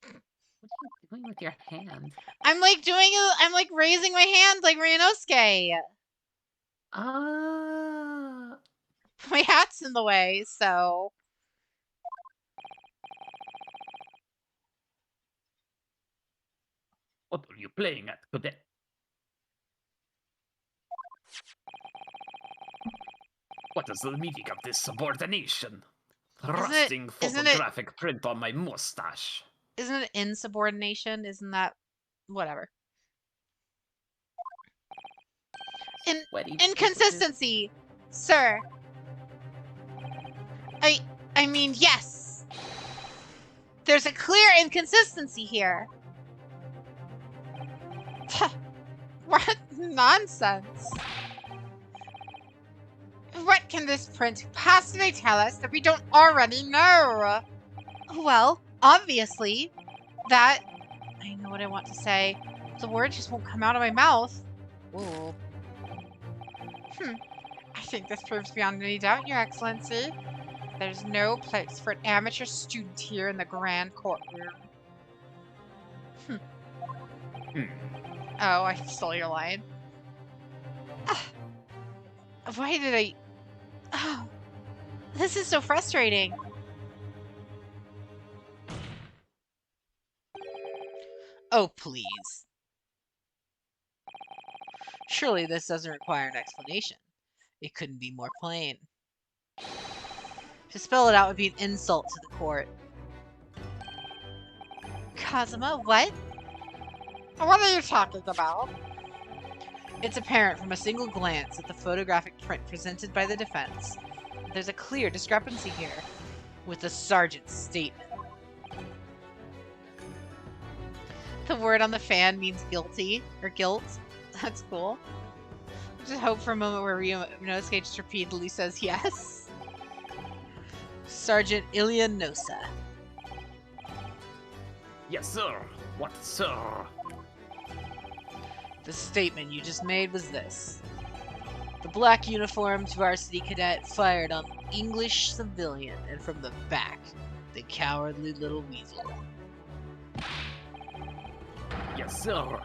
are you doing with your hand? I'm like I'm like raising my hand like Ryunosuke. My hat's in the way, so. What are you playing at, cadet? What is the meaning of this subordination? Rusting photographic print on my mustache. Isn't it insubordination? Isn't that whatever? Inconsistency, sir. I mean, yes. There's a clear inconsistency here. What nonsense. What can this print possibly tell us that we don't already know? Well, obviously, that... I know what I want to say. The word just won't come out of my mouth. Ooh. I think this proves beyond any doubt, Your Excellency. There's no place for an amateur student here in the grand courtroom. Oh, I stole your line. Why did I... Oh, this is so frustrating. Oh, please. Surely this doesn't require an explanation. It couldn't be more plain. To spell it out would be an insult to the court. Kazuma, what? What are you talking about? It's apparent from a single glance at the photographic print presented by the defense. There's a clear discrepancy here with the sergeant's statement. The word on the fan means guilty, or guilt. That's cool. I just hope for a moment where Ryunosuke just repeatedly says yes. Sergeant Ilya Nosa. Yes, sir. What, sir? The statement you just made was this. The black uniformed varsity cadet fired on an English civilian, and from the back, the cowardly little weasel. Yes, sir.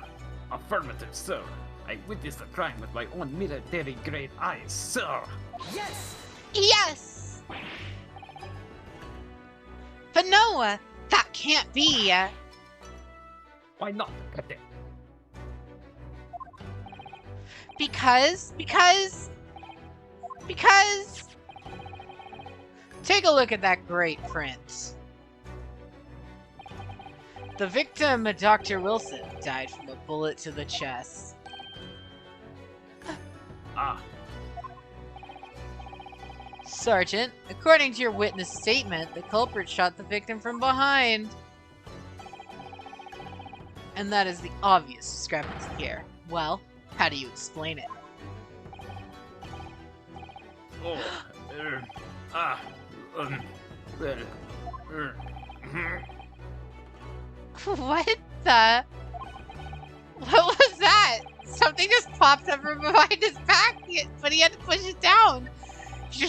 Affirmative, sir. I witnessed the crime with my own military-grade eyes, sir. Yes! Yes! But no, that can't be. Why not, cadet? Because... Take a look at that great print. The victim, Dr. Wilson, died from a bullet to the chest. Ah. Sergeant, according to your witness statement, the culprit shot the victim from behind. And that is the obvious discrepancy here. Well, how do you explain it? Oh, well, What the? What was that? Something just popped up from behind his back, but he had to push it down. He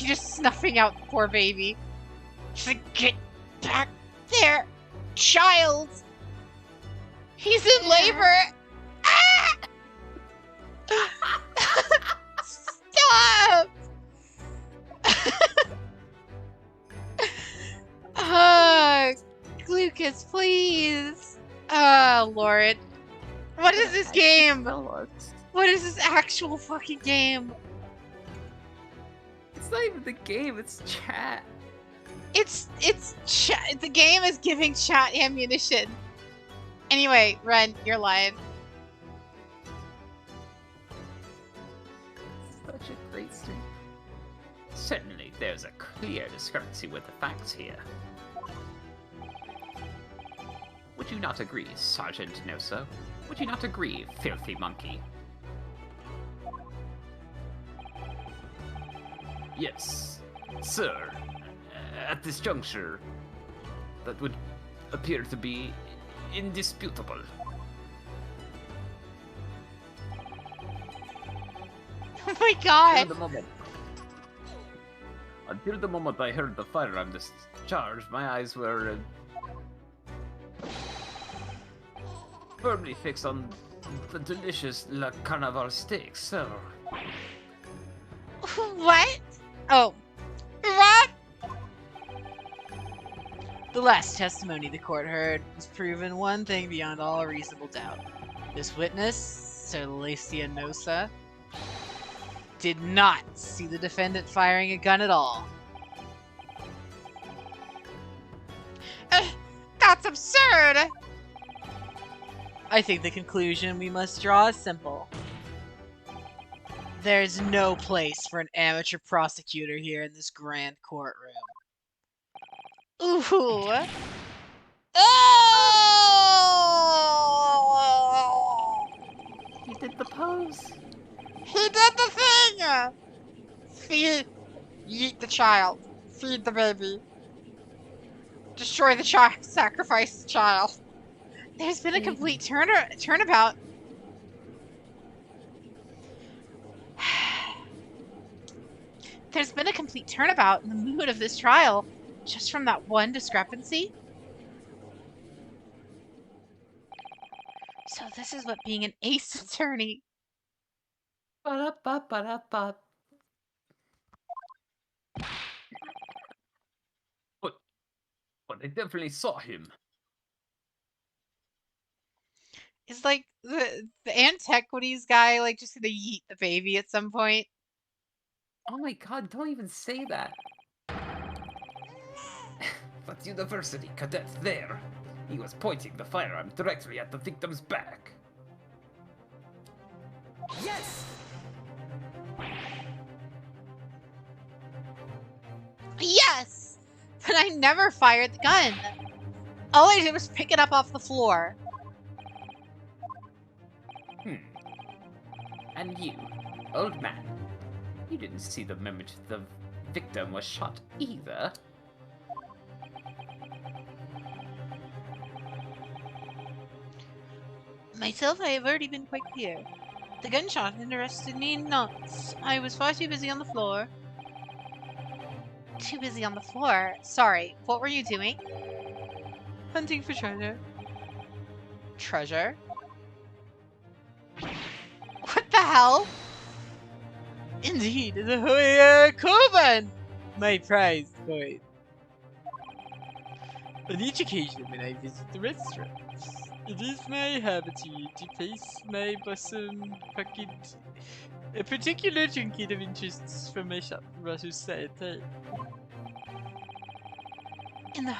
just snuffing out the poor baby. She's like, get back there, child. He's in labor. Ah! Stop! Lucas, please. Oh, Lord. What is this game? What is this actual fucking game? It's not even the game, it's chat. It's chat. The game is giving chat ammunition. Anyway, Ren, you're lying. Such a great stream. Certainly, there's a clear discrepancy with the facts here. Would you not agree, Sergeant Noso? Would you not agree, filthy monkey? Yes, sir. At this juncture, that would appear to be indisputable. Oh my god! Until the moment I heard the firearm discharge, my eyes were firmly fixed on the delicious La Carnival steak, sir. What? Oh. What? The last testimony the court heard was proven one thing beyond all reasonable doubt. This witness, Sir Lacia Nosa, did not see the defendant firing a gun at all. That's absurd! I think the conclusion we must draw is simple. There's no place for an amateur prosecutor here in this grand courtroom. Ooh! Oh! He did the pose. He did the thing! Yeet the child. Feed the baby. Destroy the child. Sacrifice the child. There's been a complete turnabout. There's been a complete turnabout in the mood of this trial just from that one discrepancy. So this is what being an ace attorney. Ba-da-ba-ba-da-ba. But I definitely saw him. Is like the antiquities guy like just gonna yeet the baby at some point? Oh my god, don't even say that. But university cadet there. He was pointing the firearm directly at the victim's back. Yes! Yes! But I never fired the gun. All I did was pick it up off the floor. And you, old man, you didn't see the moment the victim was shot either. Myself, I have already been quite clear. The gunshot interested me not. I was far too busy on the floor. Too busy on the floor? Sorry, what were you doing? Hunting for treasure. Treasure? What the hell? Indeed, the Hoya Koban! My prized boy. On each occasion when I visit the restaurant, it is my habit to place my bosom pocket a particular trinket of interest from my shop, Rasu Saite. in the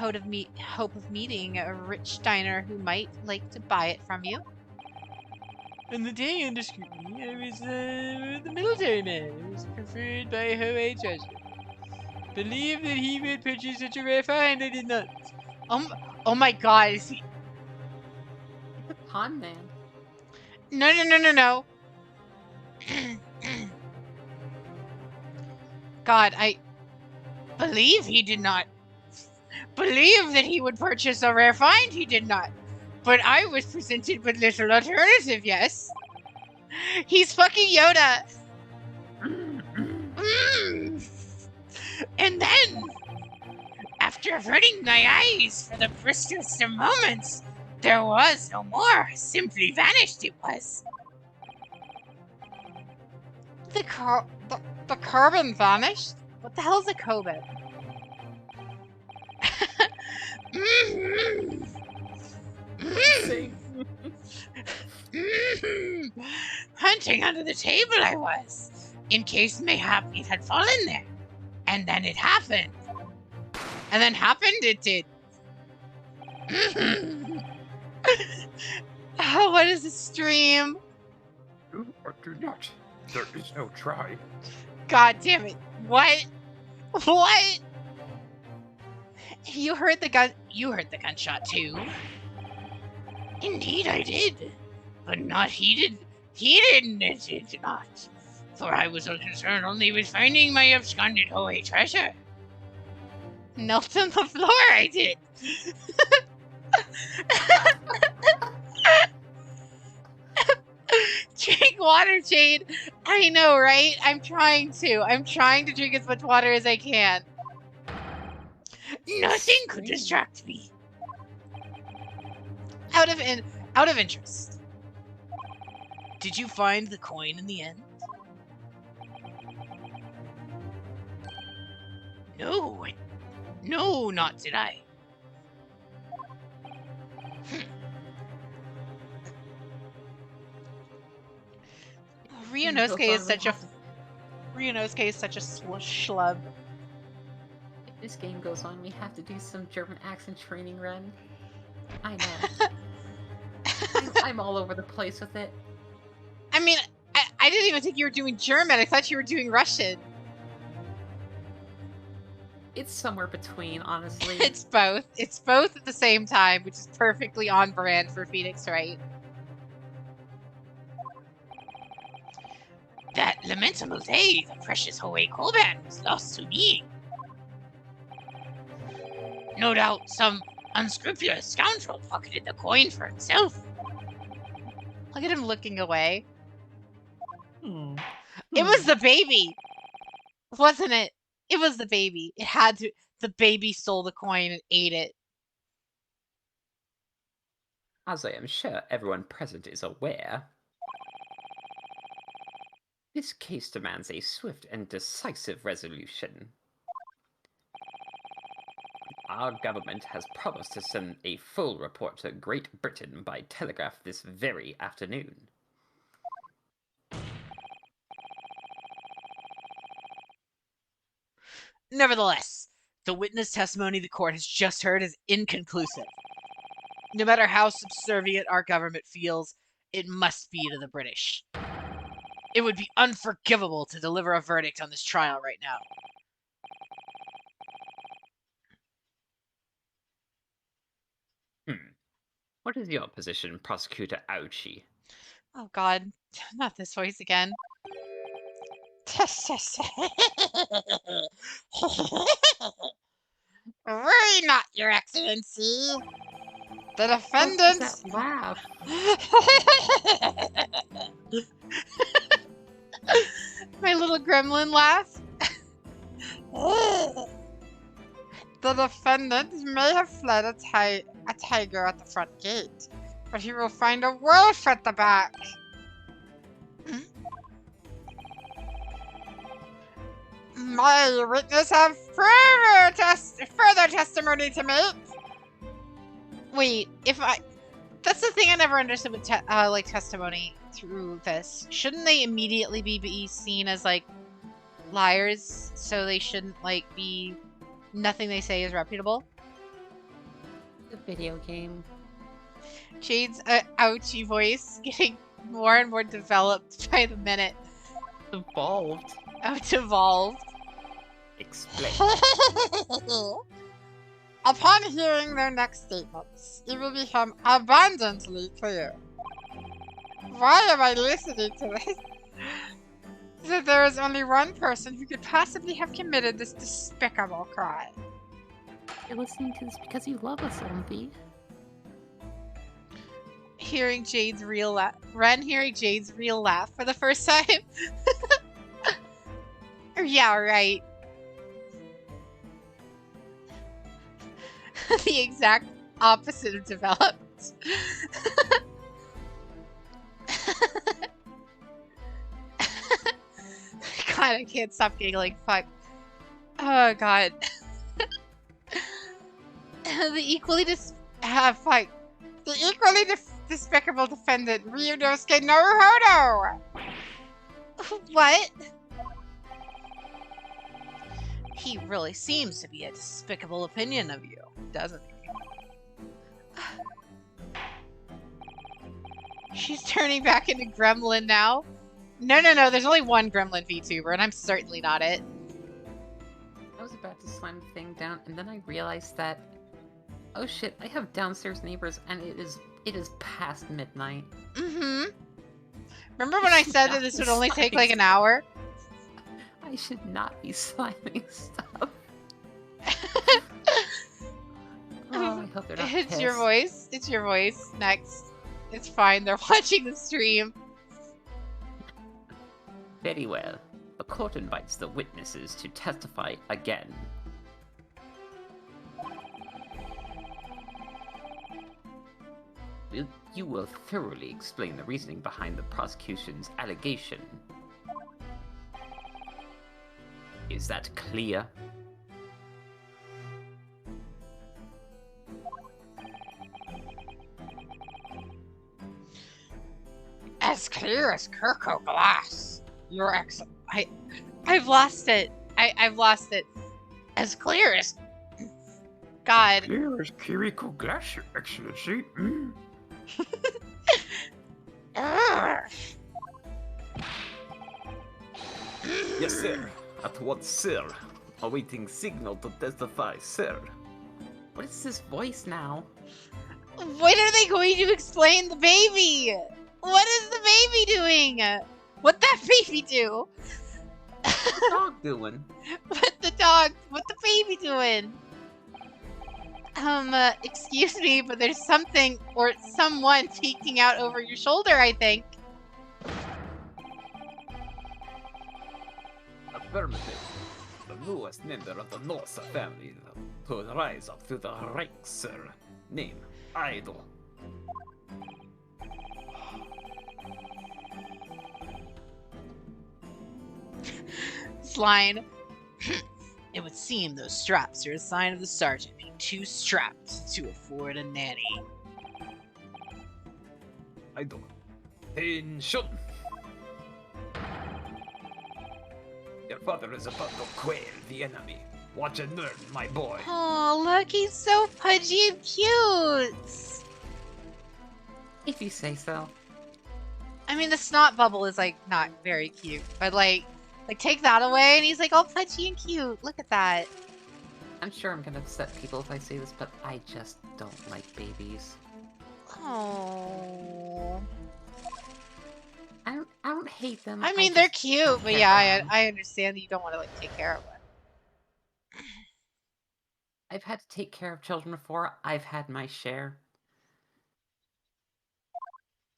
hope of meeting a rich diner who might like to buy it from you. On the day under scrutiny, I was the military man who was preferred by Hoei treasure. Believe that he would purchase such a rare find. I did not. Oh my God! Is he? The con man. No. God, I believe he did not. Believe that he would purchase a rare find. He did not. But I was presented with little alternative. Yes. He's fucking Yoda. And then, after averting my eyes for the briskest of moments, there was no more. Simply vanished it was. The carbon vanished? What the hell is a carbon? Hunting under the table I was, in case mayhap it had fallen there. And then it happened. And then it did. Oh, what is this stream? Do or do not. There is no try. God damn it. What? What? You heard the gunshot too? Indeed I did. But not he did. He did not. For I was concerned only with finding my absconded Hoei treasure. Knelt on the floor I did. Drink water, Jade. I know, right? I'm trying to drink as much water as I can. Nothing could distract me. Out of interest, did you find the coin in the end? No, not did I. Ryunosuke is such a schlub. If this game goes on, we have to do some German accent training run. I know. I'm all over the place with it. I mean, I didn't even think you were doing German. I thought you were doing Russian. It's somewhere between, honestly. It's both. It's both at the same time, which is perfectly on brand for Phoenix Wright. That lamentable day, the precious Hoei Koban was lost to me. No doubt some unscrupulous scoundrel pocketed the coin for himself. Look at him looking away. It was the baby, wasn't it? It was the baby. It had to. The baby stole the coin and ate it. As I am sure everyone present is aware, this case demands a swift and decisive resolution. Our government has promised to send a full report to Great Britain by telegraph this very afternoon. Nevertheless, the witness testimony the court has just heard is inconclusive. No matter how subservient our government feels, it must be to the British. It would be unforgivable to deliver a verdict on this trial right now. What is your position, Prosecutor Ouchie? Oh God, not this voice again. Worry not, Your Excellency. The defendant. That laugh. My little gremlin laugh. The defendant may have fled a tiger at the front gate, but he will find a wolf at the back. My witness have further testimony to make. Wait, that's the thing I never understood with testimony through this. Shouldn't they immediately be seen as like liars? So they shouldn't be nothing they say is reputable. The video game. Jade's ouchie voice getting more and more developed by the minute. Evolved. Out-evolved. Explain. Upon hearing their next statements, it will become abundantly clear. Why am I listening to this? That there is only one person who could possibly have committed this despicable crime. You're listening to this because you love us, Lumpy. Hearing Jade's real laugh. Ren hearing Jade's real laugh for the first time. Yeah, right. The exact opposite of developed. God, I can't stop giggling. Fuck. Oh, God. The equally fuck. The equally despicable defendant, Ryunosuke Naruhodo! What? He really seems to be a despicable opinion of you, doesn't he? She's turning back into Gremlin now. No, there's only one Gremlin VTuber, and I'm certainly not it. I was about to slam the thing down, and then I realized that, oh shit, I have downstairs neighbors, and it is past midnight. Mm-hmm. Remember when I said that this would only take like an hour? I should not be slamming stuff. Oh, I hope they're not It's your pissed. voice. It's your voice. Next. It's fine. They're watching the stream. Very well. The court invites the witnesses to testify again. You will thoroughly explain the reasoning behind the prosecution's allegation. Is that clear? As clear as Kirko glass. Your I've lost it. I've lost it. As clear as God. Clear as Kiriko glass, Your Excellency. Yes, sir. At once, sir. Awaiting signal to testify, sir. What is this voice now? When are they going to explain the baby? What is the baby doing? What'd that baby do? What's the dog doing? What the baby doing? Excuse me, but there's something or someone peeking out over your shoulder, I think. Affirmative. The newest member of the Nosa family to rise up through the ranks, sir. Name, Idol. This line. It would seem those straps are a sign of the sergeant being too strapped to afford a nanny. Idol. Attention! Your father is about to quail the enemy. Watch and learn, my boy. Oh, look, he's so pudgy and cute. If you say so. I mean, the snot bubble is like not very cute, but like take that away, and he's like all pudgy and cute. Look at that. I'm sure I'm gonna upset people if I say this, but I just don't like babies. Oh. I don't hate them. I mean, they're cute, but yeah, I understand that you don't want to like take care of one. I've had to take care of children before. I've had my share.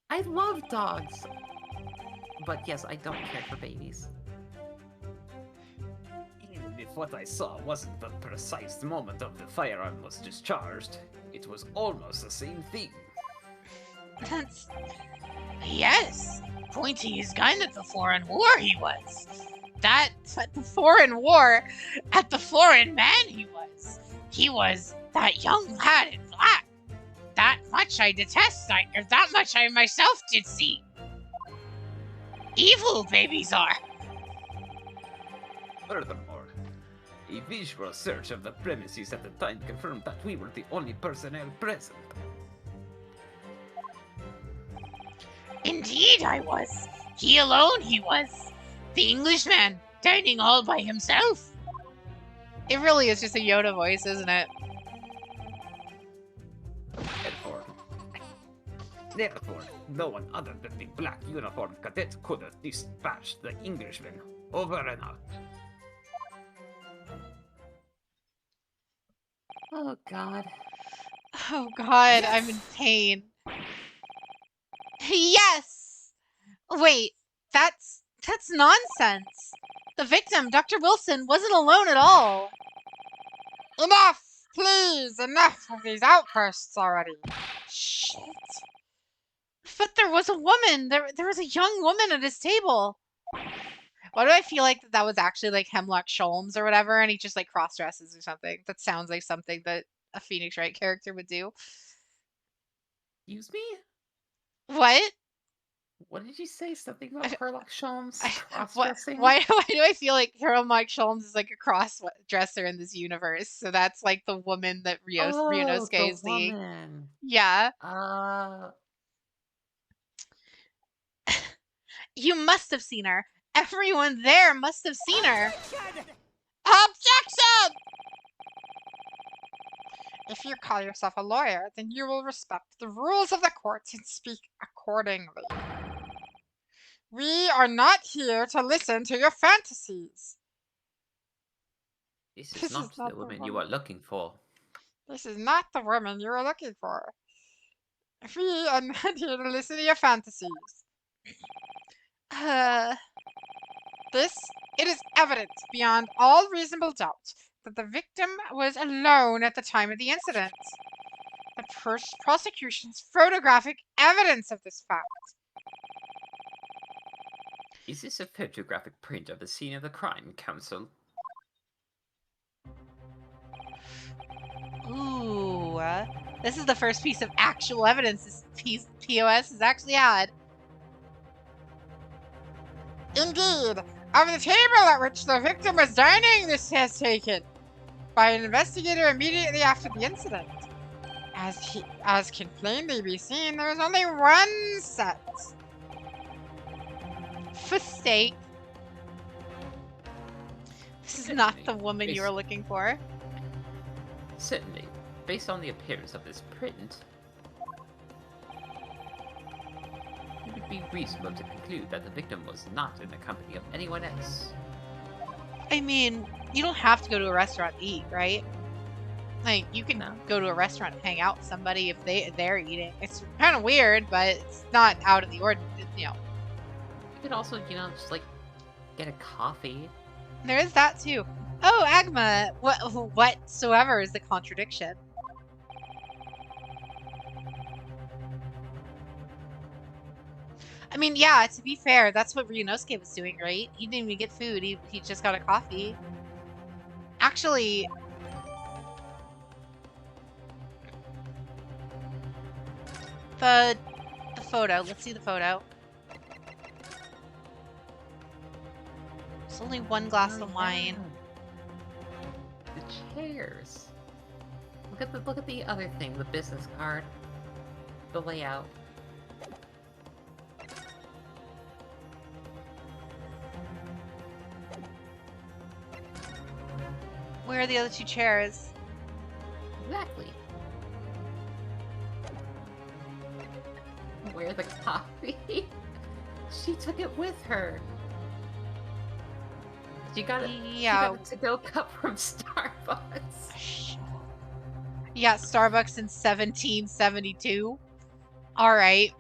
I love dogs. But yes, I don't care for babies. Even if what I saw wasn't the precise moment of the firearm was discharged, it was almost the same thing. That's... Yes! Pointing his gun at the foreign war he was. That... At the foreign war? At the foreign man he was. He was that young lad in black. That much I detest, or that much I myself did see. Evil babies are. Furthermore, A visual search of the premises at the time confirmed that we were the only personnel present. Indeed, I was. He alone, he was. The Englishman, dining all by himself. It really is just a Yoda voice, isn't it? Therefore, no one other than the black uniformed cadet could have dispatched the Englishman. Over and out. Oh God. Oh God, yes! I'm in pain. Yes! Wait, that's nonsense. The victim, Dr. Wilson, wasn't alone at all. Enough! Please, enough of these outbursts already. Shit. But there was a woman. There was a young woman at his table. Why do I feel like that was actually like Hemlock Sholmes or whatever, and he just like cross-dresses or something? That sounds like something that a Phoenix Wright character would do. Excuse me? What? What did you say? Something about Sherlock Sholmes cross-dressing? Why do I feel like Sherlock Sholmes is like a cross-dresser in this universe? So that's like the woman that Ryunosuke is seeing. Woman. Yeah. You must have seen her. Everyone there must have seen her. Objection! If you call yourself a lawyer, then you will respect the rules of the court and speak accordingly. We are not here to listen to your fantasies. This is not the woman you are looking for. This is not the woman you are looking for. We are not here to listen to your fantasies. It is evident beyond all reasonable doubt that the victim was alone at the time of the incident. The prosecution has photographic evidence of this fact. Is this a photographic print of the scene of the crime, Counsel? Ooh, this is the first piece of actual evidence this POS has actually had. Indeed, of the table at which the victim was dining, this has taken by an investigator immediately after the incident. As can plainly be seen, there is only one set. For steak. This is not the woman you were looking for. Certainly. Based on the appearance of this print, it would be reasonable to conclude that the victim was not in the company of anyone else. I mean, you don't have to go to a restaurant to eat, right? Like, you can go to a restaurant and hang out with somebody if they're eating. It's kind of weird, but it's not out of the ordinary, you know. You could also, just like get a coffee. There is that too. Oh, Agma, whatsoever is the contradiction? I mean, yeah, to be fair, that's what Ryunosuke was doing, right? He didn't even get food, he just got a coffee. Actually, the photo, let's see the photo. There's only one glass of wine. The chairs. Look at the other thing, the business card. The layout. Where are the other two chairs? Exactly. Where the coffee? She took it with her. She got a to-go cup from Starbucks. Yeah, Starbucks in 1772. All right.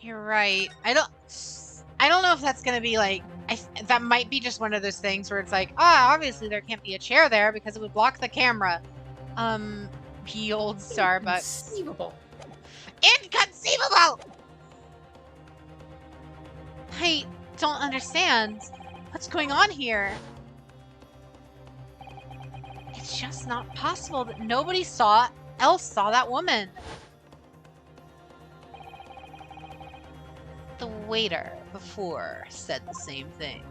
You're right. I don't know if that's gonna be like. That might be just one of those things where it's like, obviously there can't be a chair there because it would block the camera. The old Starbucks. Inconceivable. Inconceivable! I don't understand. What's going on here? It's just not possible that nobody else saw that woman. The waiter before said the same thing.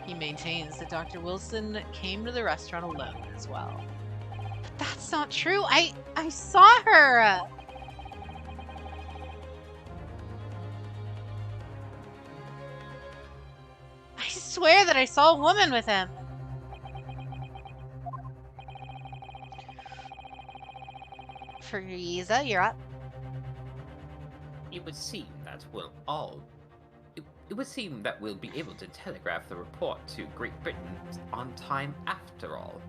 He maintains that Dr. Wilson came to the restaurant alone as well. But that's not true. I saw her. I swear that I saw a woman with him. Frieza, you're up. It would seem that we'll be able to telegraph the report to Great Britain on time after all.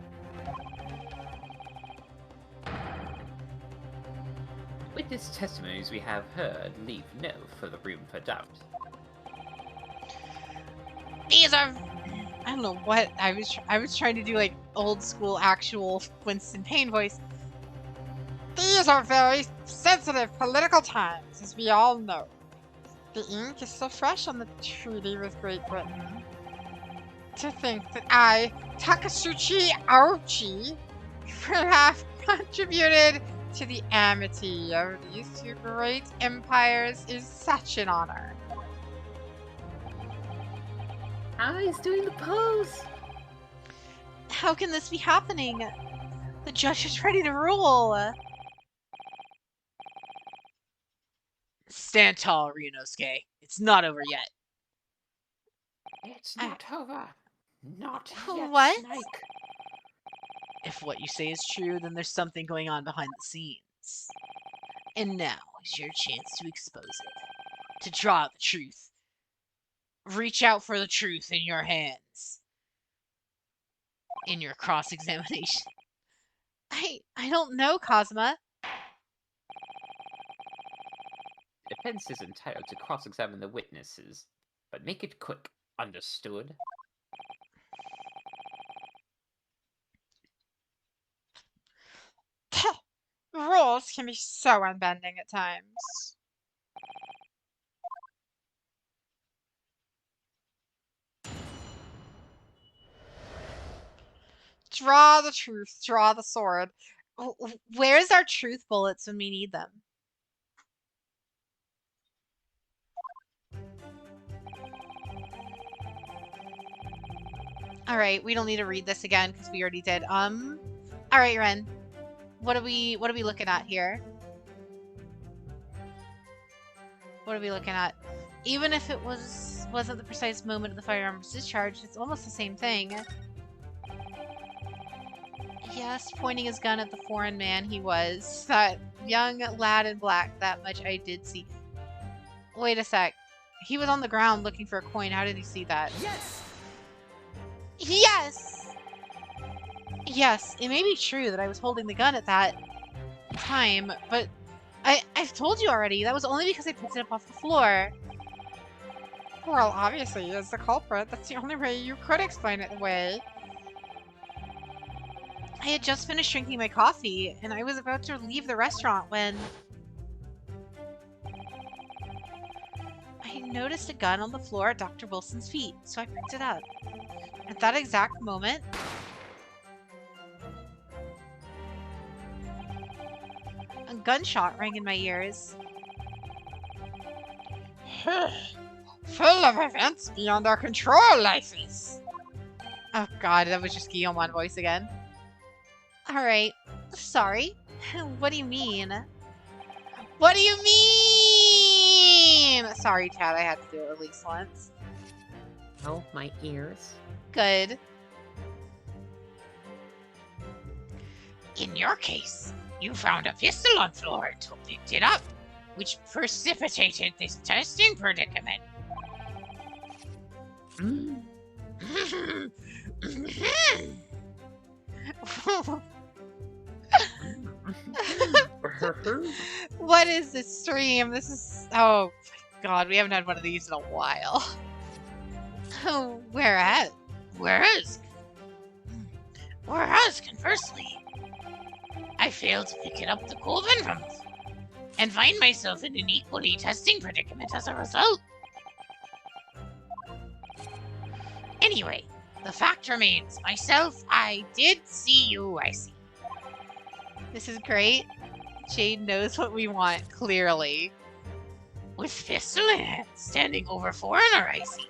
Witness testimonies we have heard leave no further room for doubt. These are... I don't know what I was trying to do, like old school actual Winston Payne voice. These are very sensitive political times, as we all know. The ink is so fresh on the treaty with Great Britain. To think that I, Takasuchi Aochi, will have contributed to the amity of these two great empires is such an honor. He's doing the pose! How can this be happening? The judge is ready to rule! Stand tall, Ryunosuke. It's not over yet. It's not over. Not yet, What? Snake. If what you say is true, then there's something going on behind the scenes. And now is your chance to expose it. To draw out the truth. Reach out for the truth in your hands. In your cross-examination. I don't know, Kazuma. The defense is entitled to cross-examine the witnesses, but make it quick. Understood? Rules can be so unbending at times. Draw the truth, draw the sword. Where's our truth bullets when we need them? Alright, we don't need to read this again because we already did. Alright, Ren. What are we looking at here? What are we looking at? Even if it wasn't the precise moment of the firearm's discharge, it's almost the same thing. Yes, pointing his gun at the foreign man he was. That young lad in black, that much I did see. Wait a sec. He was on the ground looking for a coin. How did he see that? Yes! Yes! Yes, it may be true that I was holding the gun at that time, but I've told you already, that was only because I picked it up off the floor. Well, obviously, as the culprit, that's the only way you could explain it away. I had just finished drinking my coffee, and I was about to leave the restaurant when I noticed a gun on the floor at Dr. Wilson's feet, so I picked it up. At that exact moment, a gunshot rang in my ears. Full of events beyond our control, life is. Oh god, that was just Guillemon voice again. Alright, sorry. What do you mean? What do you mean? Sorry, Chad, I had to do it at least once. Oh, my ears. Good. In your case, you found a pistol on floor and picked it up, which precipitated this testing predicament. What is this stream? This is... Oh, God, we haven't had one of these in a while. Oh, whereas, conversely, I failed to pick it up the Coven from and find myself in an equally testing predicament as a result. Anyway, the fact remains, myself, I did see you, I see. This is great. Jade knows what we want, clearly. With pistol in hand, standing over foreigner, I see.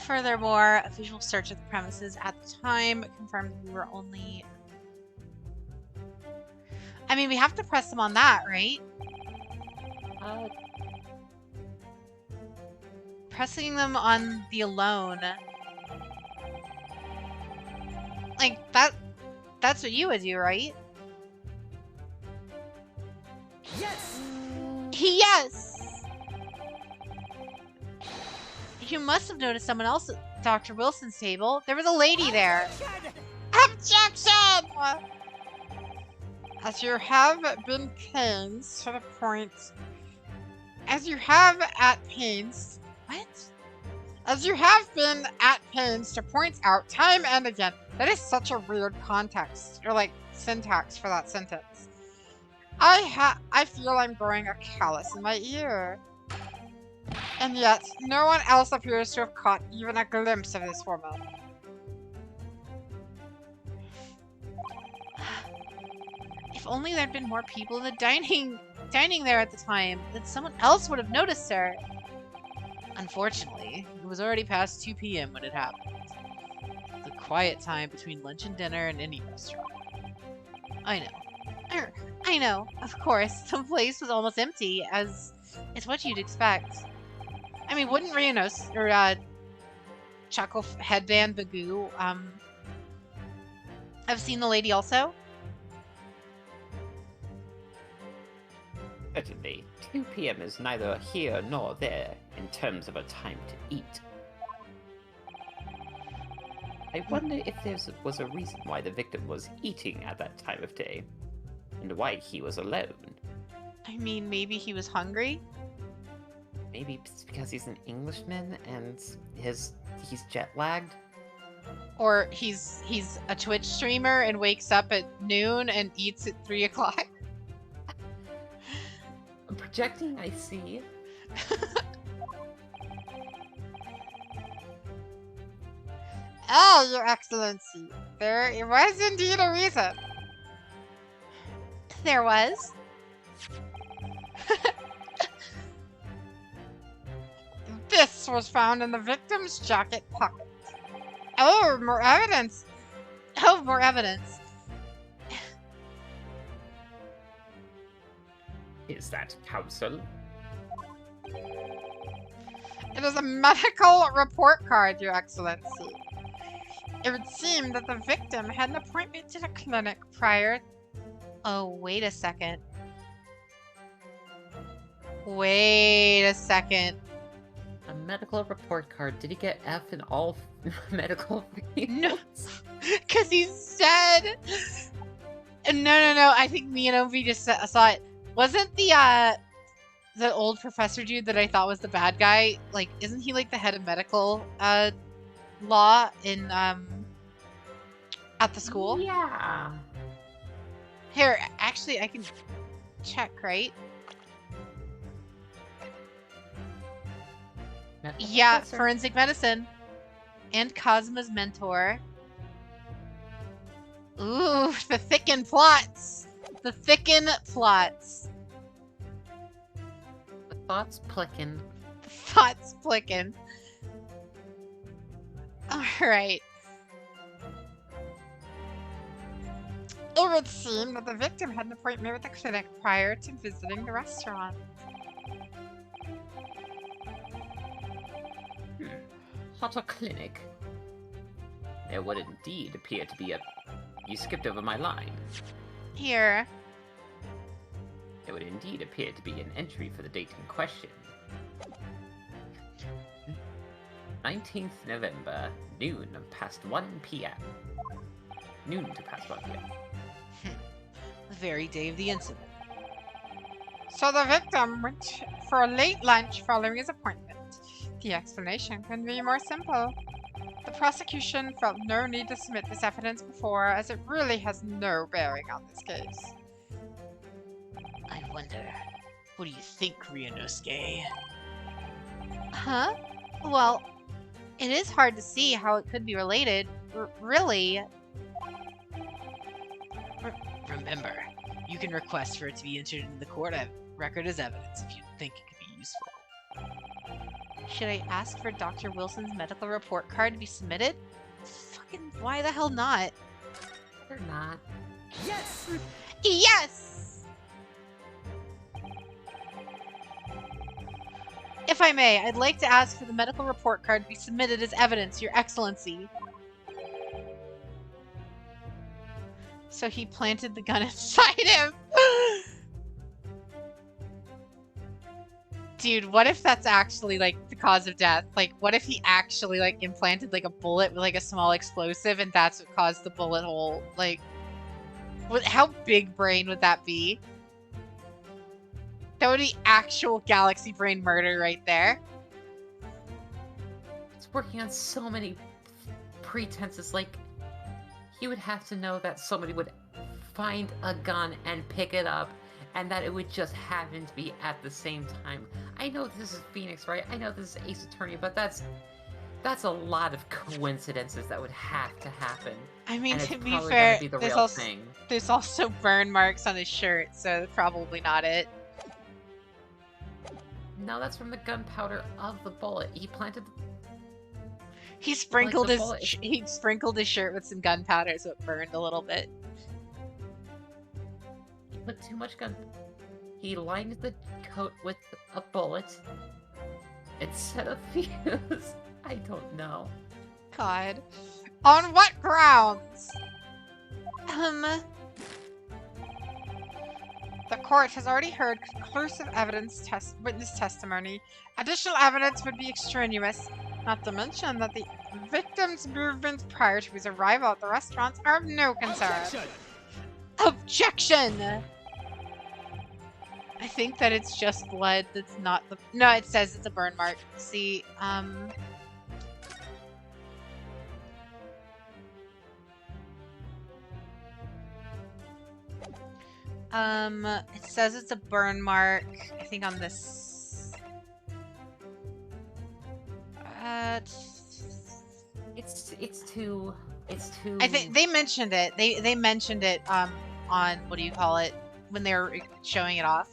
Furthermore, a visual search of the premises at the time confirmed we were only... I mean, we have to press them on that, right? Pressing them on the alone. Like, that's what you would do, right? Yes! Yes! You must have noticed someone else at Dr. Wilson's table. There was a lady there. Objection! As you have been pains to the point... As you have at pains... What? As you have been at pains to point out time and again... That is such a weird context, or like, syntax for that sentence. I feel I'm growing a callus in my ear. And yet, no one else appears to have caught even a glimpse of this woman. If only there'd been more people in the dining there at the time, then someone else would have noticed her. Unfortunately, it was already past 2 p.m. when it happened. The quiet time between lunch and dinner in any restaurant. I know. I know, of course. The place was almost empty, as it's what you'd expect. I mean, wouldn't Rhiannos, or, Chuckle Headband Bagoo, have seen the lady also? Certainly, 2 p.m. is neither here nor there in terms of a time to eat. I wonder if there was a reason why the victim was eating at that time of day, and why he was alone. I mean, maybe he was hungry? Maybe it's because he's an Englishman and he's jet-lagged? Or he's a Twitch streamer and wakes up at noon and eats at 3 o'clock? I'm projecting, I see. Oh, Your Excellency, there was indeed a reason. There was. This was found in the victim's jacket pocket. Oh, more evidence. Oh, more evidence. Is that counsel? It is a medical report card, Your Excellency. It would seem that the victim had an appointment to the clinic prior... Oh, wait a second. Wait a second. A medical report card. Did he get F in all medical fields? No, because he said... No. I think me and Ovi just saw it. Wasn't the old professor dude that I thought was the bad guy, like, isn't he like the head of medical law in at the school? Yeah. Here, actually, I can check, right? Yeah, Professor. forensic medicine. And Cosmo's mentor. Ooh, the thicken plots. The thicken plots. The thoughts plickin'. The thoughts plickin'. Alright. It would seem that the victim had an appointment with the clinic prior to visiting the restaurant. Hot a clinic. There would indeed appear to be a... You skipped over my line. Here. There would indeed appear to be an entry for the date in question. 19th November, noon past 1 p.m. Noon to past 1 p.m. The very day of the incident. So the victim went for a late lunch following his appointment. The explanation can be more simple. The prosecution felt no need to submit this evidence before, as it really has no bearing on this case. I wonder, what do you think, Ryunosuke? Huh? Well, it is hard to see how it could be related. Really. Remember, You can request for it to be entered in the court record as evidence if you think it could be useful. Should I ask for Dr. Wilson's medical report card to be submitted? Fucking why the hell not? They're not. Yes! Yes! If I may, I'd like to ask for the medical report card to be submitted as evidence, Your Excellency. So he planted the gun inside him. Dude, what if that's actually, like, the cause of death? Like, what if he actually, like, implanted, like, a bullet with, like, a small explosive and that's what caused the bullet hole? Like, how big brain would that be? That would be actual galaxy brain murder right there. It's working on so many pretenses. Like, he would have to know that somebody would find a gun and pick it up, and that it would just happen to be at the same time. I know this is Phoenix, right? I know this is Ace Attorney, but that's a lot of coincidences that would have to happen. I mean, and to it's be probably fair, gonna be the there's real also, thing. there's also burn marks on his shirt, so that's probably not it. No, that's from the gunpowder of the bullet. He planted. He sprinkled his bullet. he sprinkled his shirt with some gunpowder, so it burned a little bit. He put too much gun. He lined the coat with a bullet. It set a fuse. I don't know. God. On what grounds? The court has already heard conclusive witness testimony. Additional evidence would be extraneous, not to mention that the victim's movements prior to his arrival at the restaurants are of no concern. Objection! I think that it's just blood that's not the... No, it says it's a burn mark. See, it says it's a burn mark, I think on this... It's too... I think they mentioned it. They mentioned it, on, what do you call it, when they were showing it off.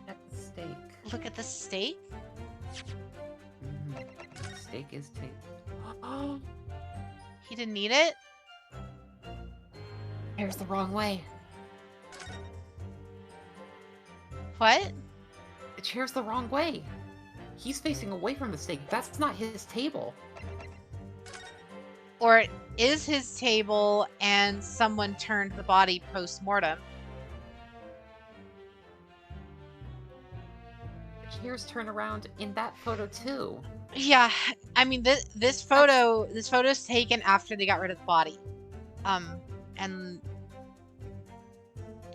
At the steak. Look at the steak? The steak is taped. He didn't eat it? There's the wrong way. What? The chair's the wrong way. He's facing away from the steak. That's not his table. Or it is his table and someone turned the body post-mortem. The chair's turned around in that photo too. Yeah, I mean this photo's taken after they got rid of the body. And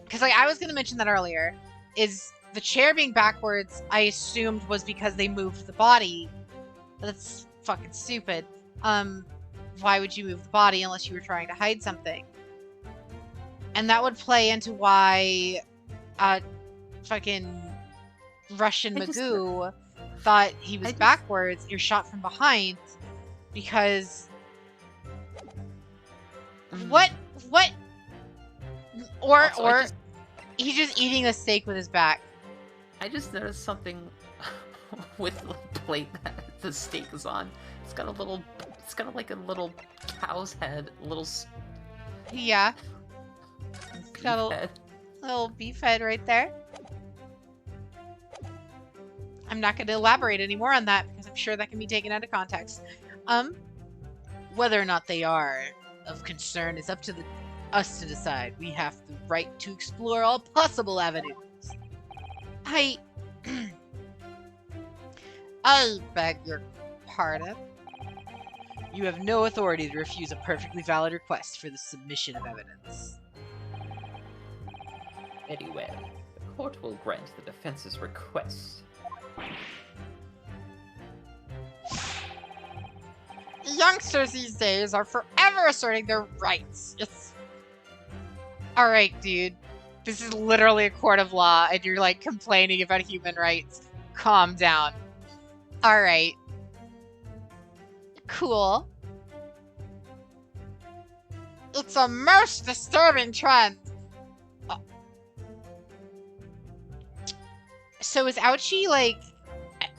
because, like, I was gonna mention that earlier, is the chair being backwards, I assumed was because they moved the body. That's fucking stupid. Why would you move the body unless you were trying to hide something? And that would play into why fucking Russian Magoo thought he was backwards. You're shot from behind because what or he's just eating a steak with his back. I just noticed something with the plate that the steak is on. It's got like a little cow's head, Yeah. Got a little beef head right there. I'm not going to elaborate any more on that because I'm sure that can be taken out of context. Whether or not they are of concern is up to us to decide. We have the right to explore all possible avenues. I beg your pardon. You have no authority to refuse a perfectly valid request for the submission of evidence. Very well. The court will grant the defense's request. Youngsters these days are forever asserting their rights. Alright, dude. This is literally a court of law, and you're, like, complaining about human rights. Calm down. Alright. Cool. It's a most disturbing trend. So is Ouchie, like...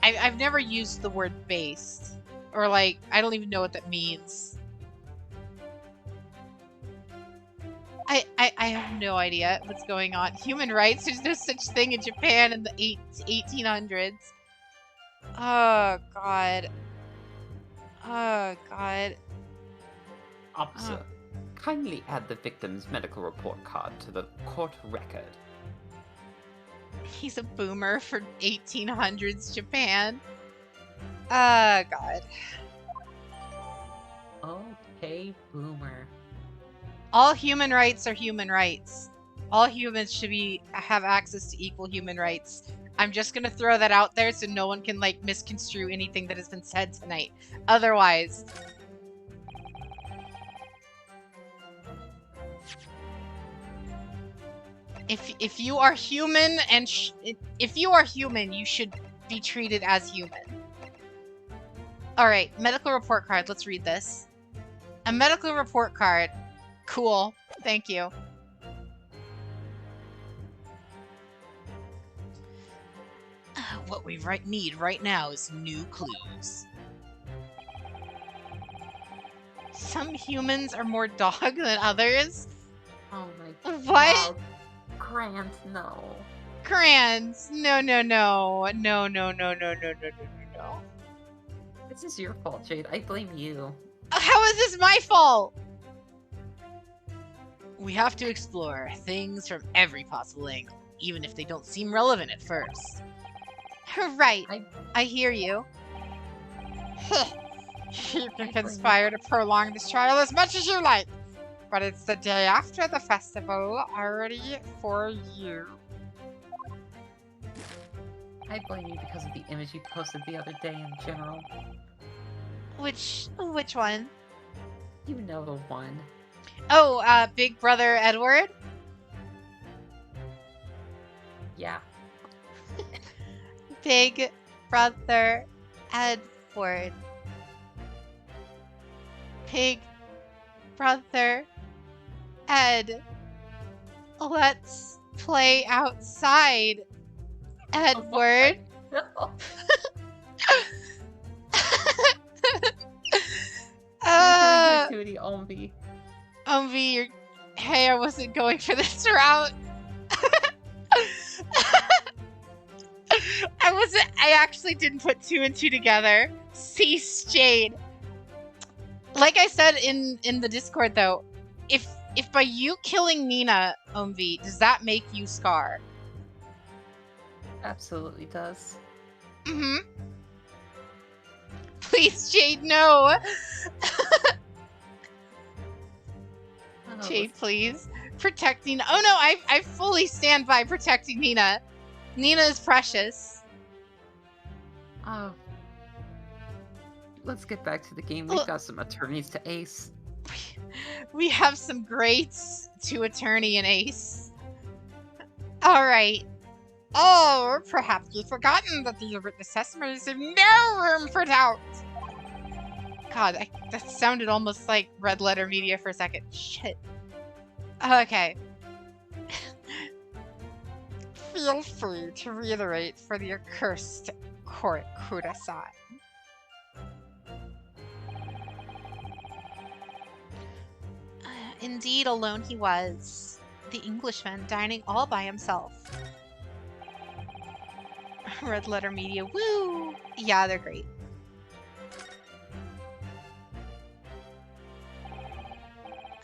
I've never used the word based. Or, like, I don't even know what that means. I have no idea what's going on. Human rights? There's no such thing in Japan in the 1800s. Oh, God. Oh, God. Officer, kindly add the victim's medical report card to the court record. He's a boomer for 1800s Japan. Oh, God. Okay, boomer. All human rights are human rights. All humans should have access to equal human rights. I'm just gonna throw that out there so no one can, like, misconstrue anything that has been said tonight. Otherwise... If you are human and if you are human, you should be treated as human. All right, medical report card. Let's read this. A medical report card. Cool. Thank you. What we need right now is new clues. Some humans are more dog than others. Oh my god. What? Grant, no. Grant, no. No. This is your fault, Jade. I blame you. How is this my fault? We have to explore things from every possible angle, even if they don't seem relevant at first. Right. I hear you. You can conspire to prolong this trial as much as you like, but it's the day after the festival already for you. I blame you because of the image you posted the other day in general. Which one? You know the one. Oh, Big Brother Edward? Yeah. Big Brother Edward. Big Brother Ed. Let's play outside, Edward. Activity, Omvi. Omvi, hey, I wasn't going for this route. I actually didn't put two and two together. Cease, Jade. Like I said in the Discord, though, if by you killing Nina, Omvi, does that make you Scar? Absolutely does. Mm-hmm. Please, Jade, no! Jade, please. Protecting... Oh no, I fully stand by protecting Nina. Nina is precious. Let's get back to the game. We've got some attorneys to ace. We have some greats to attorney and ace. Alright. Oh, perhaps you've forgotten that the written assessments have no room for doubt. God, that sounded almost like Red Letter Media for a second. Shit. Okay. Feel free to reiterate for the accursed court Kudasai. Indeed, alone he was. The Englishman dining all by himself. Red Letter Media, woo! Yeah, they're great.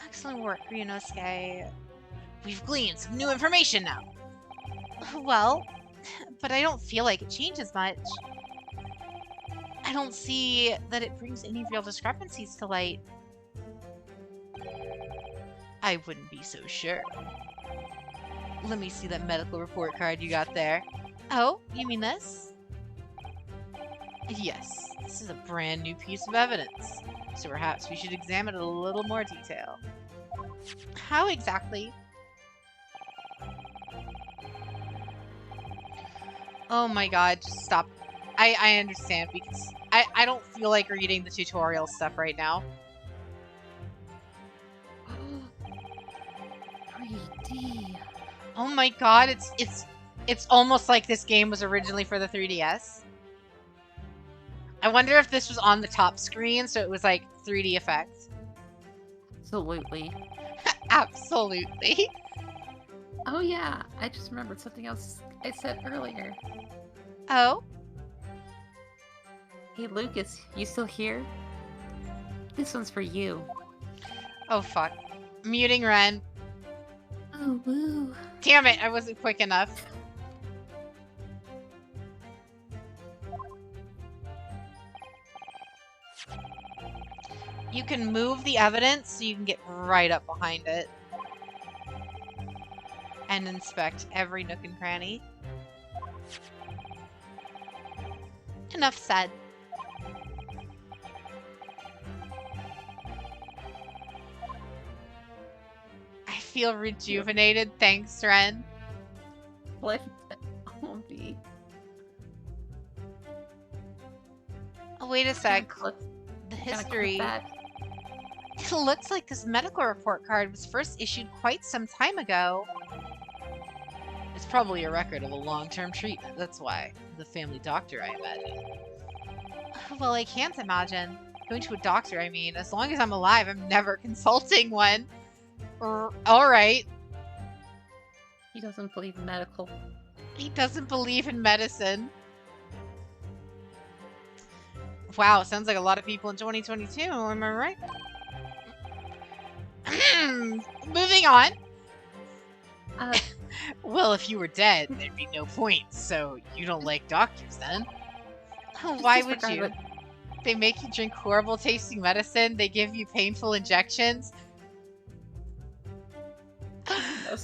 Excellent work, Ryunosuke. We've gleaned some new information now. Well, but I don't feel like it changes much. I don't see that it brings any real discrepancies to light. I wouldn't be so sure. Let me see that medical report card you got there. Oh, you mean this? Yes, this is a brand new piece of evidence, so perhaps we should examine it in a little more detail. How exactly? Oh my god, just stop. I understand, because I don't feel like reading the tutorial stuff right now. my god, it's almost like this game was originally for the 3DS. I wonder if this was on the top screen, so it was like 3D effects. Absolutely. Absolutely. Oh yeah, I just remembered something else I said earlier. Oh? Hey Lucas, you still here? This one's for you. Oh fuck. Muting Ren. Oh woo. Damn it, I wasn't quick enough. You can move the evidence so you can get right up behind it. And inspect every nook and cranny. Enough said. I feel rejuvenated, thanks, Ren. What? Won't be. Oh, wait a sec. The history. It looks like this medical report card was first issued quite some time ago. It's probably a record of a long-term treatment, that's why. The family doctor, I imagine. Well, I can't imagine. Going to a doctor, I mean. As long as I'm alive, I'm never consulting one. Alright. He doesn't believe in medical. He doesn't believe in medicine. Wow, sounds like a lot of people in 2022, am I right? Moving on. Well, if you were dead, there'd be no point, so you don't like doctors then? Why would you? They make you drink horrible tasting medicine, they give you painful injections.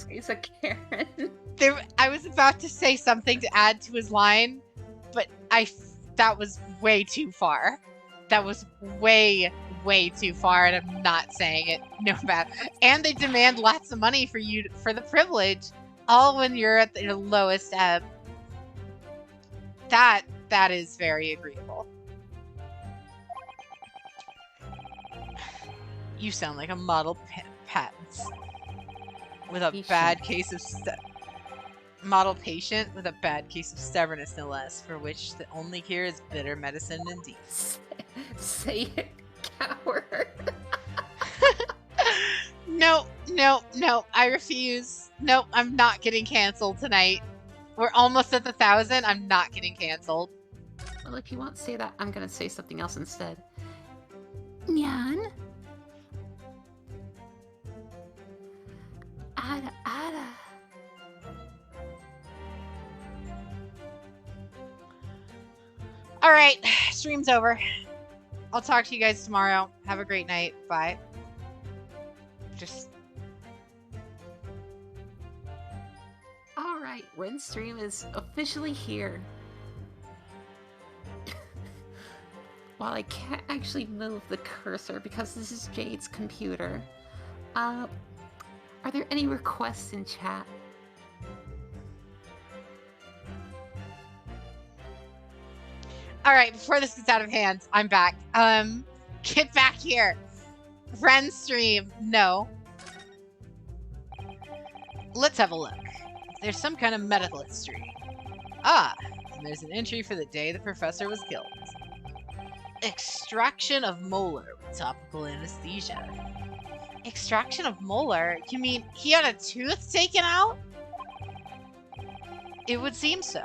He's a Karen. I was about to say something to add to his line, but that was way too far. That was way too far, and I'm not saying it. No matter. And they demand lots of money for the privilege, all when you're at the lowest ebb. That is very agreeable. You sound like a model patents with a bad case of model patient with a bad case of stubbornness, no less, for which the only cure is bitter medicine indeed. Say it, coward. No, I refuse. Nope, I'm not getting canceled tonight. We're almost at the 1,000. I'm not getting canceled. Well, if you won't say that, I'm gonna say something else instead. Nyan? Ada. Alright, stream's over. I'll talk to you guys tomorrow. Have a great night. Bye. Alright, Ren's stream is officially here. While I can't actually move the cursor because this is Jade's computer, are there any requests in chat? Alright, before this gets out of hand, I'm back. Get back here. Ren stream. No. Let's have a look. There's some kind of medical history. Ah, and there's an entry for the day the professor was killed. Extraction of molar with topical anesthesia. Extraction of molar? You mean he had a tooth taken out? It would seem so.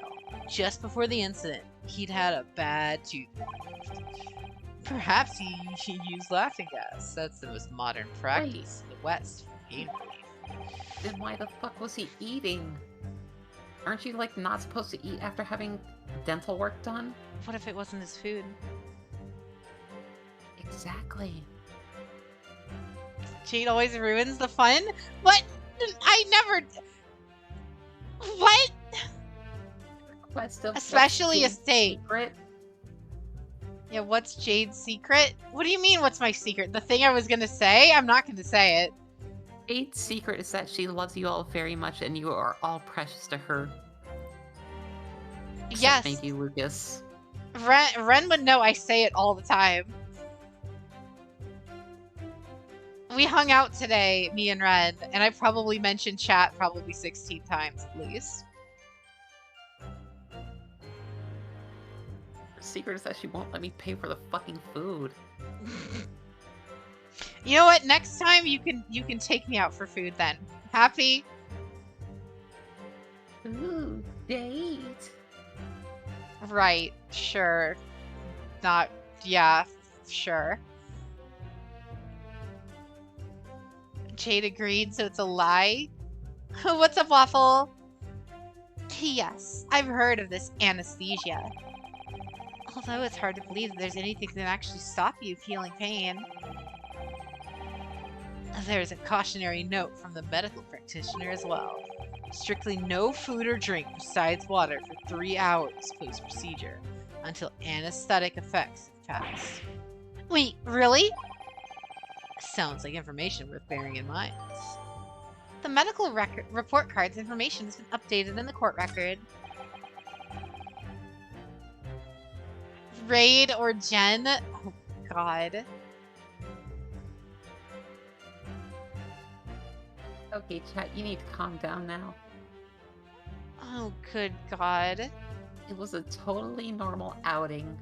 Just before the incident, he'd had a bad tooth removed. Perhaps he used laughing gas. That's the most modern practice in the West for pain relief. Then why the fuck was he eating? Aren't you, like, not supposed to eat after having dental work done? What if it wasn't his food? Exactly. Jade always ruins the fun? What? I never... What? Especially a state. Secret? Yeah, what's Jade's secret? What do you mean, what's my secret? The thing I was gonna say? I'm not gonna say it. Jade's secret is that she loves you all very much and you are all precious to her. Yes. Thank you, Lucas. Ren would know I say it all the time. We hung out today, me and Ren, and I probably mentioned chat probably 16 times at least. Her secret is that she won't let me pay for the fucking food. You know what? Next time you can take me out for food then. Happy? Ooh, date. Right, sure. Not, yeah, sure. Jade agreed, so it's a lie? What's up, Waffle? Yes, I've heard of this anesthesia. Although it's hard to believe that there's anything that can actually stop you feeling pain. There's a cautionary note from the medical practitioner as well. Strictly no food or drink besides water for 3 hours post-procedure until anesthetic effects have passed. Wait, really? Sounds like information worth bearing in mind. The medical report card's information has been updated in the court record. Raid or Jen? Oh, God. Okay, chat, you need to calm down now. Oh, good God. It was a totally normal outing.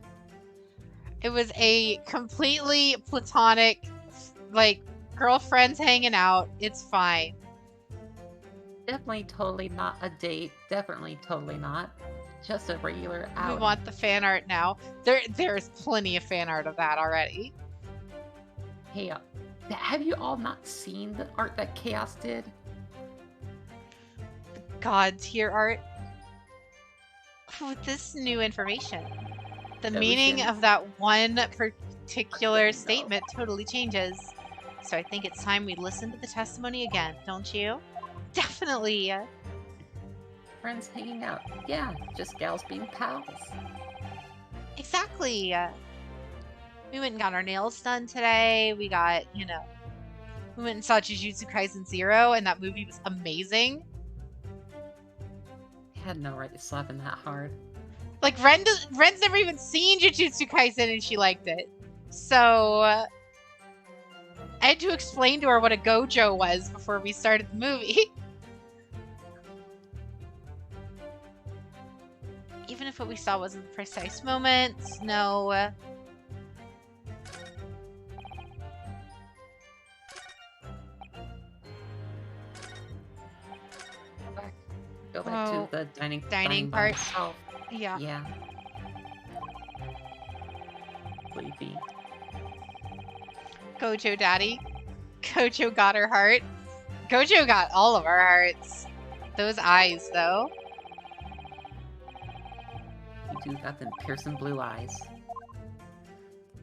It was a completely platonic, like, girlfriends hanging out. It's fine. Definitely totally not a date. Definitely totally not. Just a regular outing. We want the fan art now. There's plenty of fan art of that already. Hey, have you all not seen the art that Chaos did? God tier art. With this new information, the meaning of that one particular statement totally changes. So I think it's time we listen to the testimony again, don't you? Definitely. Friends hanging out. Yeah, just gals being pals. Exactly. We went and got our nails done today. We got, we went and saw Jujutsu Kaisen 0, and that movie was amazing. I had no right to slap him that hard. Like, Ren's never even seen Jujutsu Kaisen, and she liked it. So, I had to explain to her what a gojo was before we started the movie. Even if what we saw wasn't the precise moment, no. Go back to the dining part. Oh, yeah. Yeah. Sleepy. Gojo Daddy. Gojo got her heart. Gojo got all of our hearts. Those eyes, though. You do got them piercing blue eyes.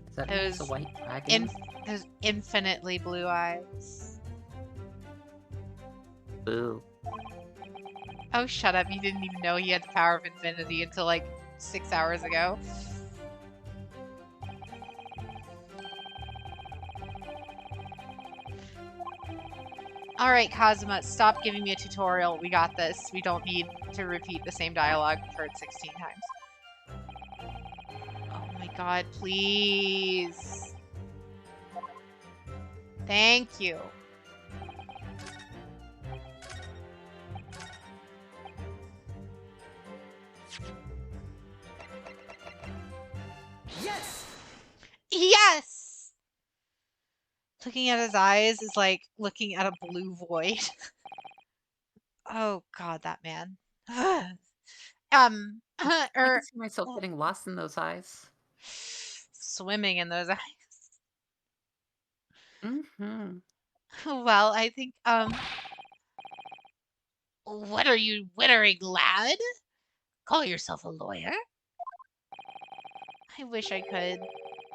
Is that a white dragon? Those infinitely blue eyes. Boo. Oh, shut up. You didn't even know he had the power of infinity until, like, 6 hours ago. Alright, Kazuma, stop giving me a tutorial. We got this. We don't need to repeat the same dialogue for 16 times. Oh my god, please. Thank you. Yes! Yes! Looking at his eyes is like looking at a blue void. Oh god, that man. I can see myself getting lost in those eyes. Swimming in those eyes. Mm-hmm. Well, I think, what are you wittering, lad? Call yourself a lawyer? I wish I could.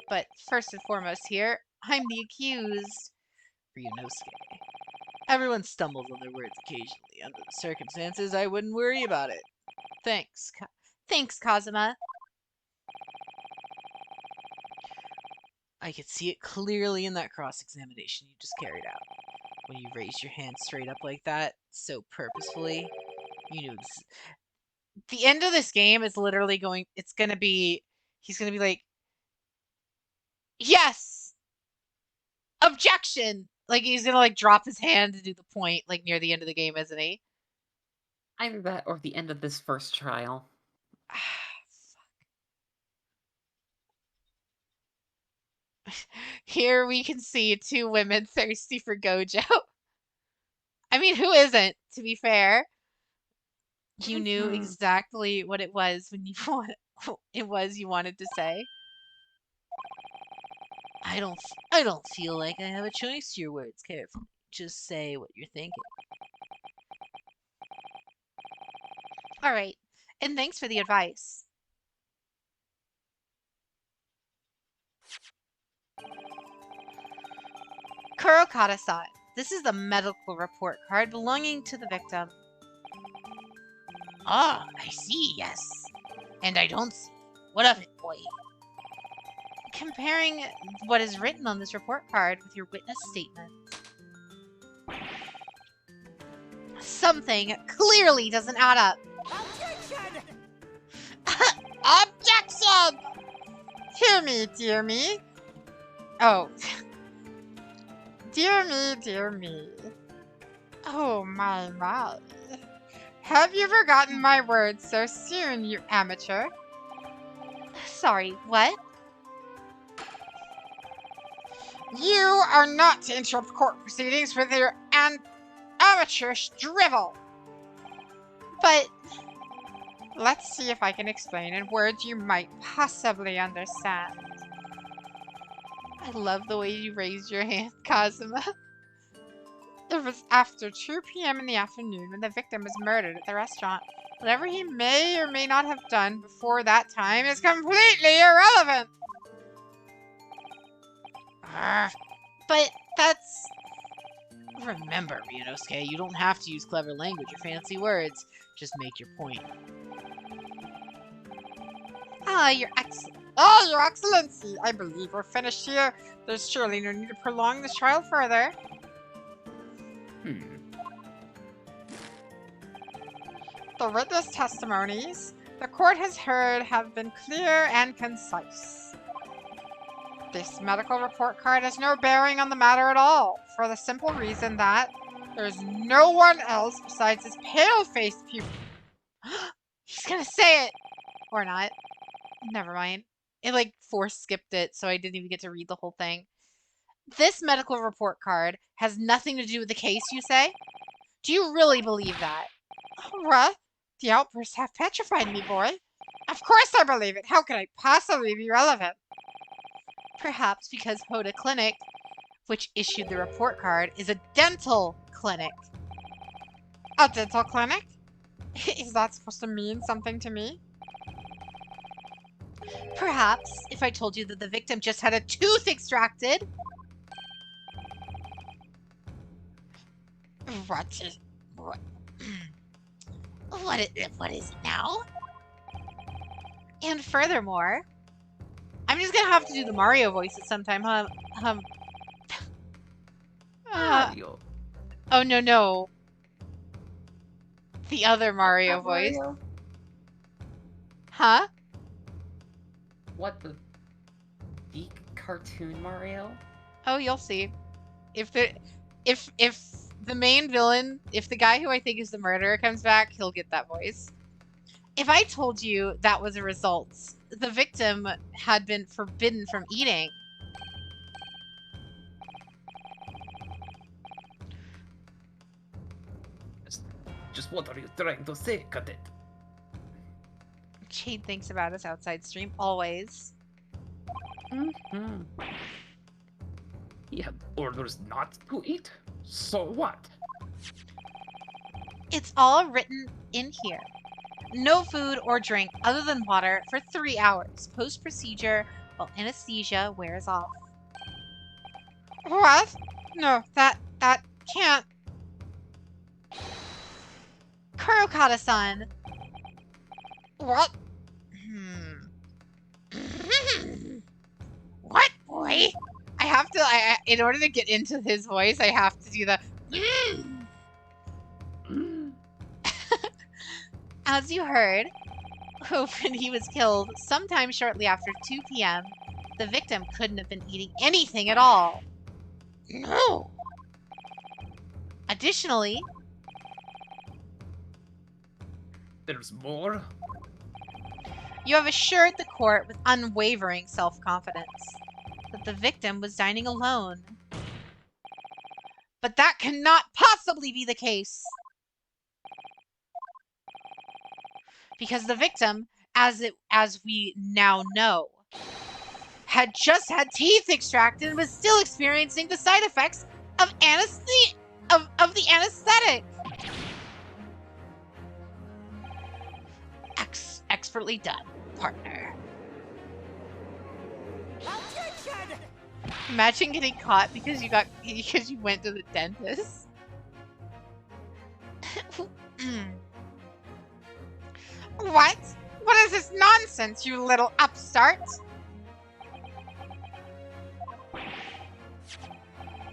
But first and foremost here, I'm the accused. Ryunosuke. Everyone stumbles on their words occasionally. Under the circumstances, I wouldn't worry about it. Thanks. Thanks, Kazuma. I could see it clearly in that cross-examination you just carried out. When you raised your hand straight up like that, so purposefully, you knew the end of this game is literally going, he's gonna be like, yes! Objection! Like, he's gonna, like, drop his hand to do the point, like, near the end of the game, isn't he? Either that or the end of this first trial. Here we can see two women thirsty for Gojo. I mean, who isn't, to be fair? You knew exactly what it was when you you wanted to say. I don't feel like I have a choice to your words carefully. Just say what you're thinking. All right. And thanks for the advice. Kurokata-san. This is the medical report card belonging to the victim. Ah, I see, yes. And I don't see. What of it, boy? Comparing what is written on this report card with your witness statement. Something clearly doesn't add up. Objection! Objection! Hear me, dear me. Oh. Dear me, dear me. Oh, my. Have you forgotten my words so soon, you amateur? Sorry, what? You are not to interrupt court proceedings with your amateurish drivel. But let's see if I can explain in words you might possibly understand. I love the way you raised your hand, Kazuma. It was after 2 p.m. in the afternoon when the victim was murdered at the restaurant. Whatever he may or may not have done before that time is completely irrelevant. But that's... Remember, Ryunosuke, you don't have to use clever language or fancy words. Just make your point. Ah, Your Excellency! I believe we're finished here. There's surely no need to prolong this trial further. The witness testimonies the court has heard have been clear and concise. This medical report card has no bearing on the matter at all, for the simple reason that there's no one else besides this pale-faced pupil. He's gonna say it! Or not. Never mind. It, like, force-skipped it, so I didn't even get to read the whole thing. This medical report card has nothing to do with the case, you say? Do you really believe that? What? The outbursts have petrified me, boy. Of course I believe it. How could I possibly be relevant? Perhaps because Hoda Clinic, which issued the report card, is a dental clinic. A dental clinic? Is that supposed to mean something to me? Perhaps if I told you that the victim just had a tooth extracted. What is it now? And furthermore, I'm just gonna have to do the Mario voice at some time, Mario. Oh, no. The other Mario voice. Mario? Huh? What the cartoon Mario? Oh, you'll see. If the main villain, if the guy who I think is the murderer comes back, he'll get that voice. If I told you that was a result, the victim had been forbidden from eating. Just what are you trying to say, Cadet? Jade thinks about us outside stream, always. He had orders not to eat? So what? It's all written in here. No food or drink other than water for 3 hours post-procedure while anesthesia wears off. What? No, that can't. Kurokata-san. What? What, boy? I have to, in order to get into his voice, I have to do the... As you heard, when he was killed sometime shortly after 2 p.m., the victim couldn't have been eating anything at all. No. Additionally, There's more? you have assured the court with unwavering self-confidence that the victim was dining alone. But that cannot possibly be the case. Because the victim, as we now know, had just had teeth extracted and was still experiencing the side effects of the anesthetic. Expertly done, partner. Objection! Imagine getting caught because you went to the dentist. What? What is this nonsense, you little upstart?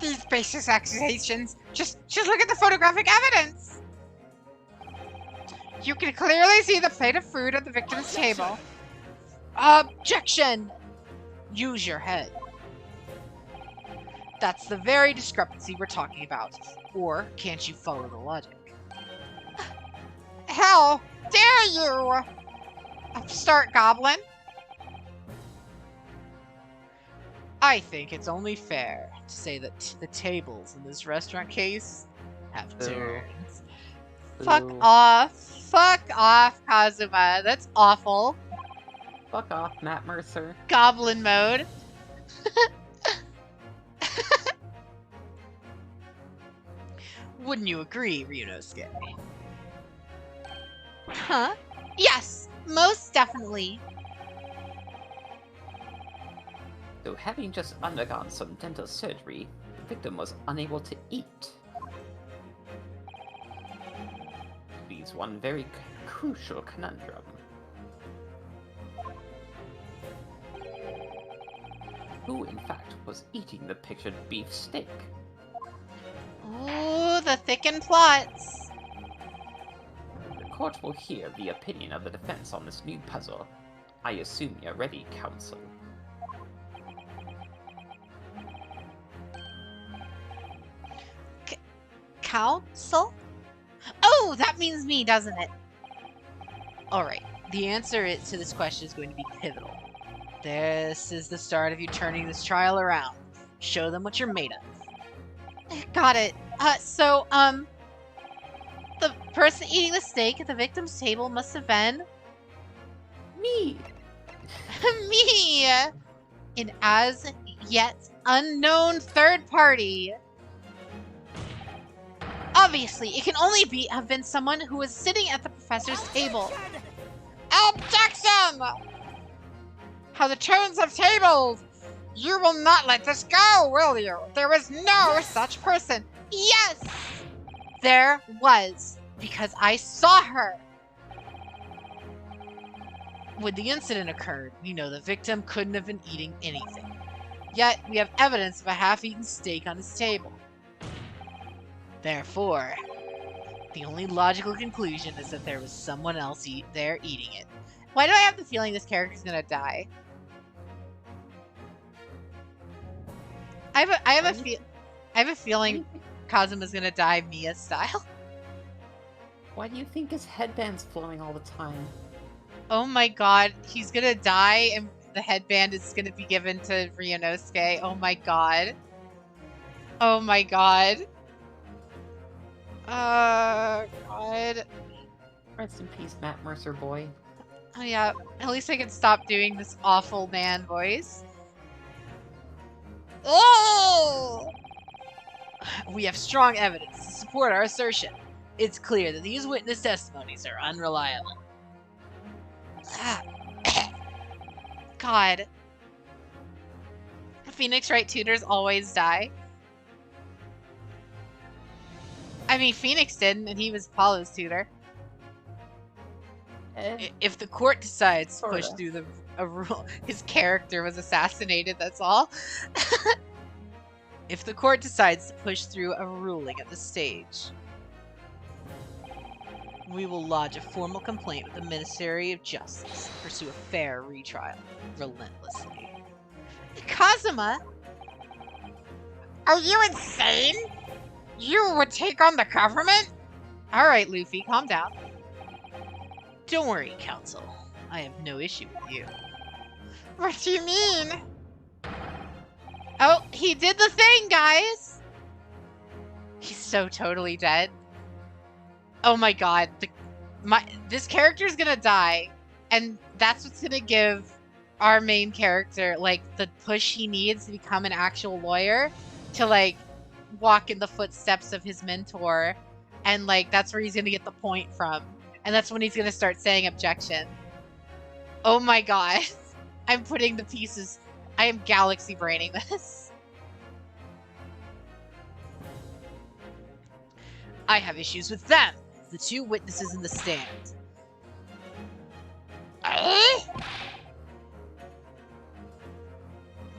These baseless accusations. Just look at the photographic evidence. You can clearly see the plate of food at the victim's table. Objection! Use your head. That's the very discrepancy we're talking about. Or can't you follow the logic? How dare you! Upstart goblin! I think it's only fair to say that the tables in this restaurant case have turns. Fuck off. Fuck off, Kazuma. That's awful. Fuck off, Matt Mercer. Goblin mode. Wouldn't you agree, Ryunosuke? Huh? Yes, most definitely. So, having just undergone some dental surgery, the victim was unable to eat. Leaves one very crucial conundrum. Who, in fact, was eating the pictured beef steak? Ooh, the thickened plots. The court will hear the opinion of the defense on this new puzzle. I assume you're ready, counsel. Counsel? Oh, that means me, doesn't it? Alright, the answer to this question is going to be pivotal. This is the start of you turning this trial around. Show them what you're made of. Got it. The person eating the steak at the victim's table must have been... me! Me! An as yet unknown third party. Obviously, it can only have been someone who was sitting at the professor's table. Objection! How the turns of tables! You will not let this go, will you? There is no such person. Yes! There was, because I saw her. When the incident occurred, we know the victim couldn't have been eating anything. Yet, we have evidence of a half-eaten steak on his table. Therefore, the only logical conclusion is that there was someone else there eating it. Why do I have the feeling this character's gonna die? I have a feeling Kazuma's gonna die Mia style. Why do you think his headband's flowing all the time? Oh my god, he's gonna die and the headband is gonna be given to Ryunosuke. Oh my god. Oh my god. God. Rest in peace, Matt Mercer boy. Oh yeah, at least I can stop doing this awful man voice. Oh! We have strong evidence to support our assertion. It's clear that these witness testimonies are unreliable. God. Phoenix Wright tutors always die. I mean, Phoenix didn't, and he was Apollo's tutor. If the court decides to push through a rule, his character was assassinated, that's all. If the court decides to push through a ruling at the stage, we will lodge a formal complaint with the Ministry of Justice and pursue a fair retrial, relentlessly. Kazuma? Are you insane? You would take on the government? Alright, Luffy, calm down. Don't worry, Council. I have no issue with you. What do you mean? Oh, he did the thing, guys! He's so totally dead. Oh my god, this character's gonna die, and that's what's gonna give our main character, like, the push he needs to become an actual lawyer, to, like, walk in the footsteps of his mentor, and, like, that's where he's gonna get the point from. And that's when he's gonna start saying objection. Oh my god. I'm putting the pieces... I am galaxy braining this. I have issues with them, the two witnesses in the stand.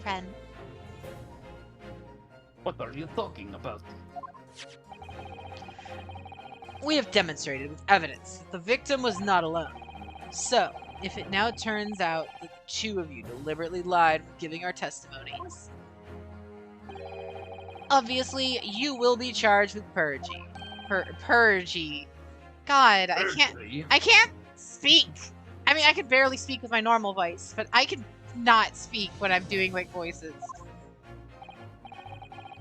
Friend. What are you talking about? We have demonstrated with evidence that the victim was not alone. So, if it now turns out that the two of you deliberately lied when giving our testimonies, obviously you will be charged with purging. Purgy. God, I can't speak. I mean, I could barely speak with my normal voice, but I can not speak when I'm doing, like, voices.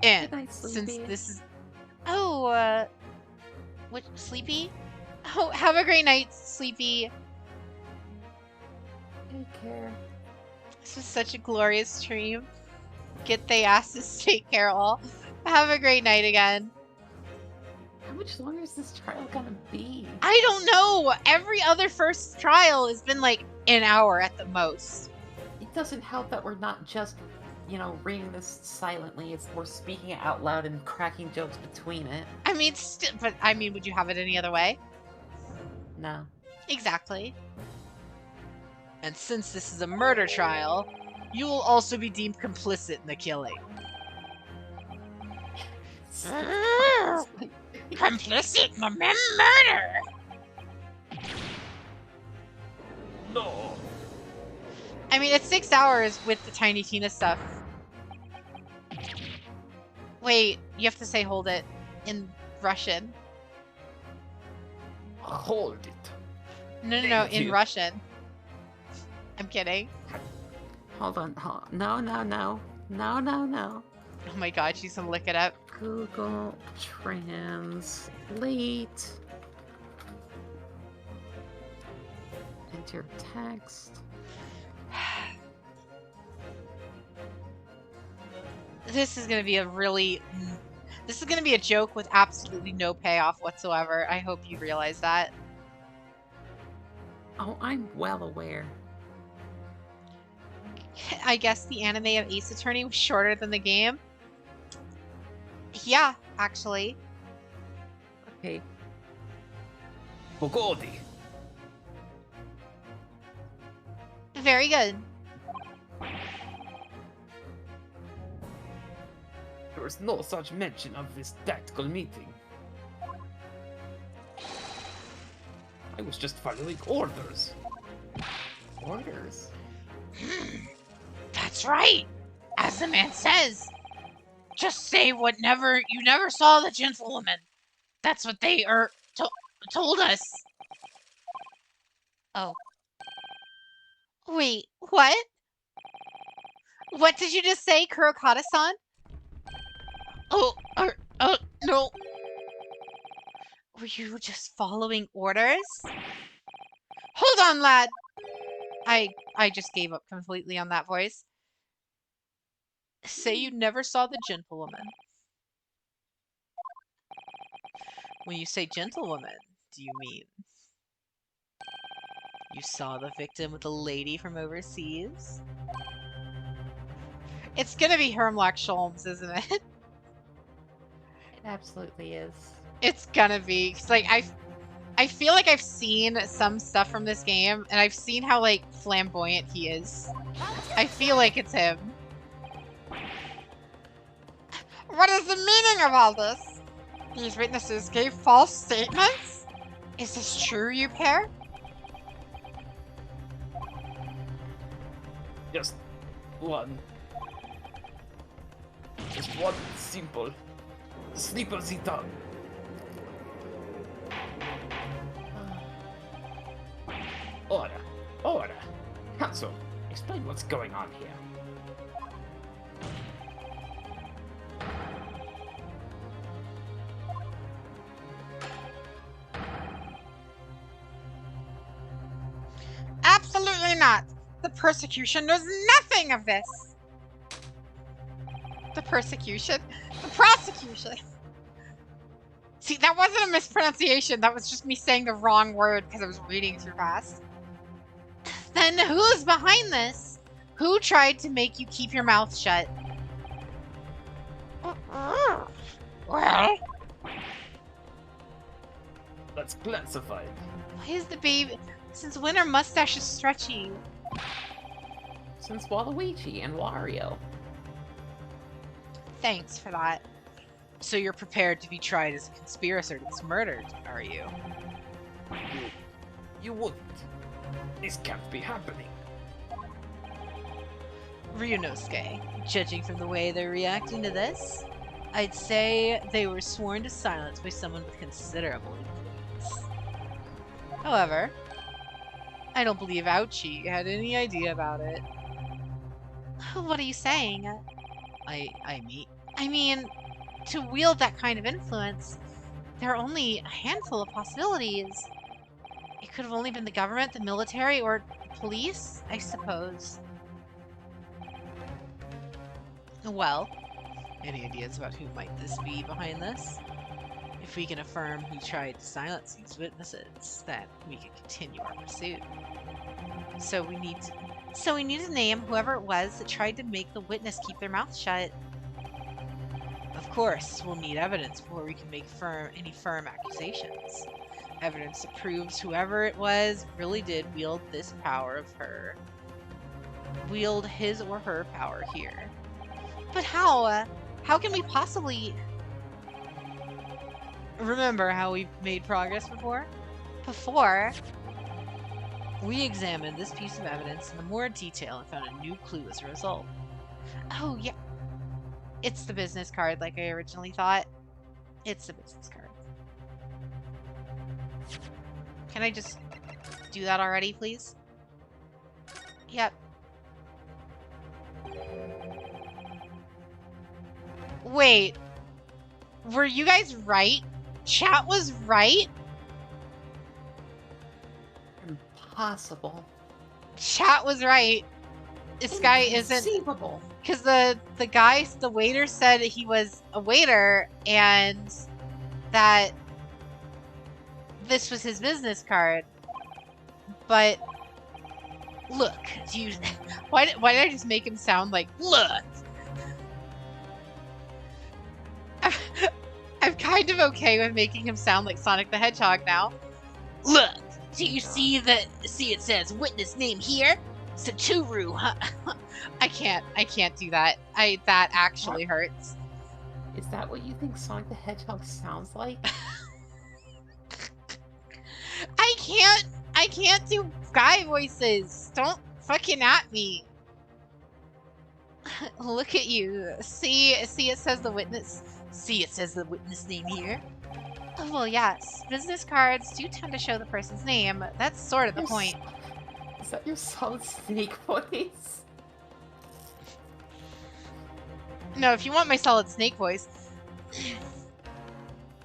And since this is... Oh, what, Sleepy? Oh, have a great night, Sleepy. Take care. This was such a glorious stream. Get the asses, take care all. Have a great night again. How much longer is this trial gonna be? I don't know! Every other first trial has been like an hour at the most. It doesn't help that we're not just, you know, reading this silently. We're speaking it out loud and cracking jokes between it. I mean, but I mean, would you have it any other way? No. Exactly. And since this is a murder trial, you will also be deemed complicit in the killing. Complicit in the murder! No! I mean, it's 6 hours with the Tiny Tina stuff. Wait, you have to say hold it in Russian. Hold it. No, in Russian. I'm kidding. Hold on. No. Oh my god, she's gonna look it up. Google Translate. Enter text. This is gonna be a really... This is gonna be a joke with absolutely no payoff whatsoever. I hope you realize that. Oh, I'm well aware. I guess the anime of Ace Attorney was shorter than the game. Yeah, actually. Okay. Bogodi. Very good. There was no such mention of this tactical meeting. I was just following orders. Orders? That's right. As the man says. Just say you never saw the gentlewoman. That's what they told us. Oh. Wait, what? What did you just say, Kurokata-san? Oh, no. Were you just following orders? Hold on, lad. I just gave up completely on that voice. Say you never saw the gentlewoman. When you say gentlewoman, do you mean you saw the victim with a lady from overseas? It's gonna be Hermlock Sholmes, isn't it? It absolutely is. It's gonna be. It's like I feel like I've seen some stuff from this game, and I've seen how, like, flamboyant he is. I feel like it's him. What is the meaning of all this? These witnesses gave false statements? Is this true, you pair? Just one simple Sleepersita. Order. Order. Council, explain what's going on here. Absolutely not. The persecution knows nothing of this. The persecution? The prosecution. See, that wasn't a mispronunciation. That was just me saying the wrong word because I was reading too fast. Then who's behind this? Who tried to make you keep your mouth shut? Well? Let's classify it. Why is the baby... Since when are mustaches stretchy? Since Waluigi and Wario. Thanks for that. So you're prepared to be tried as a conspirator that's murdered, are you? You wouldn't. This can't be happening. Ryunosuke, judging from the way they're reacting to this, I'd say they were sworn to silence by someone with considerable influence. However, I don't believe Ouchie had any idea about it. What are you saying? I mean, to wield that kind of influence, there are only a handful of possibilities. It could have only been the government, the military, or police, I suppose. Well, any ideas about who might this be behind this? If we can affirm who tried to silence these witnesses, then we can continue our pursuit. So we need to name whoever it was that tried to make the witness keep their mouth shut. Of course, we'll need evidence before we can make any firm accusations. Evidence that proves whoever it was really did wield this power of her. Wield his or her power here. But how? How can we possibly... Remember how we made progress before? Before, we examined this piece of evidence in more detail and found a new clue as a result. Oh, yeah. It's the business card like I originally thought. It's the business card. Can I just do that already, please? Yep. Wait. Were you guys right? Chat was right? Impossible. Chat was right. This guy isn't... Inconceivable. Because the waiter said he was a waiter and that this was his business card. But look, why did I just make him sound like, look? I'm kind of okay with making him sound like Sonic the Hedgehog now. Look, do you see it says witness name here? Satoru, huh? I can't do that. That actually hurts. Is that what you think Sonic the Hedgehog sounds like? I can't do guy voices. Don't fucking at me. Look at you. See it says the witness. See, it says the witness name here. Oh, well, yes. Business cards do tend to show the person's name. That's sort of the point. Is that your Solid Snake voice? No, if you want my Solid Snake voice.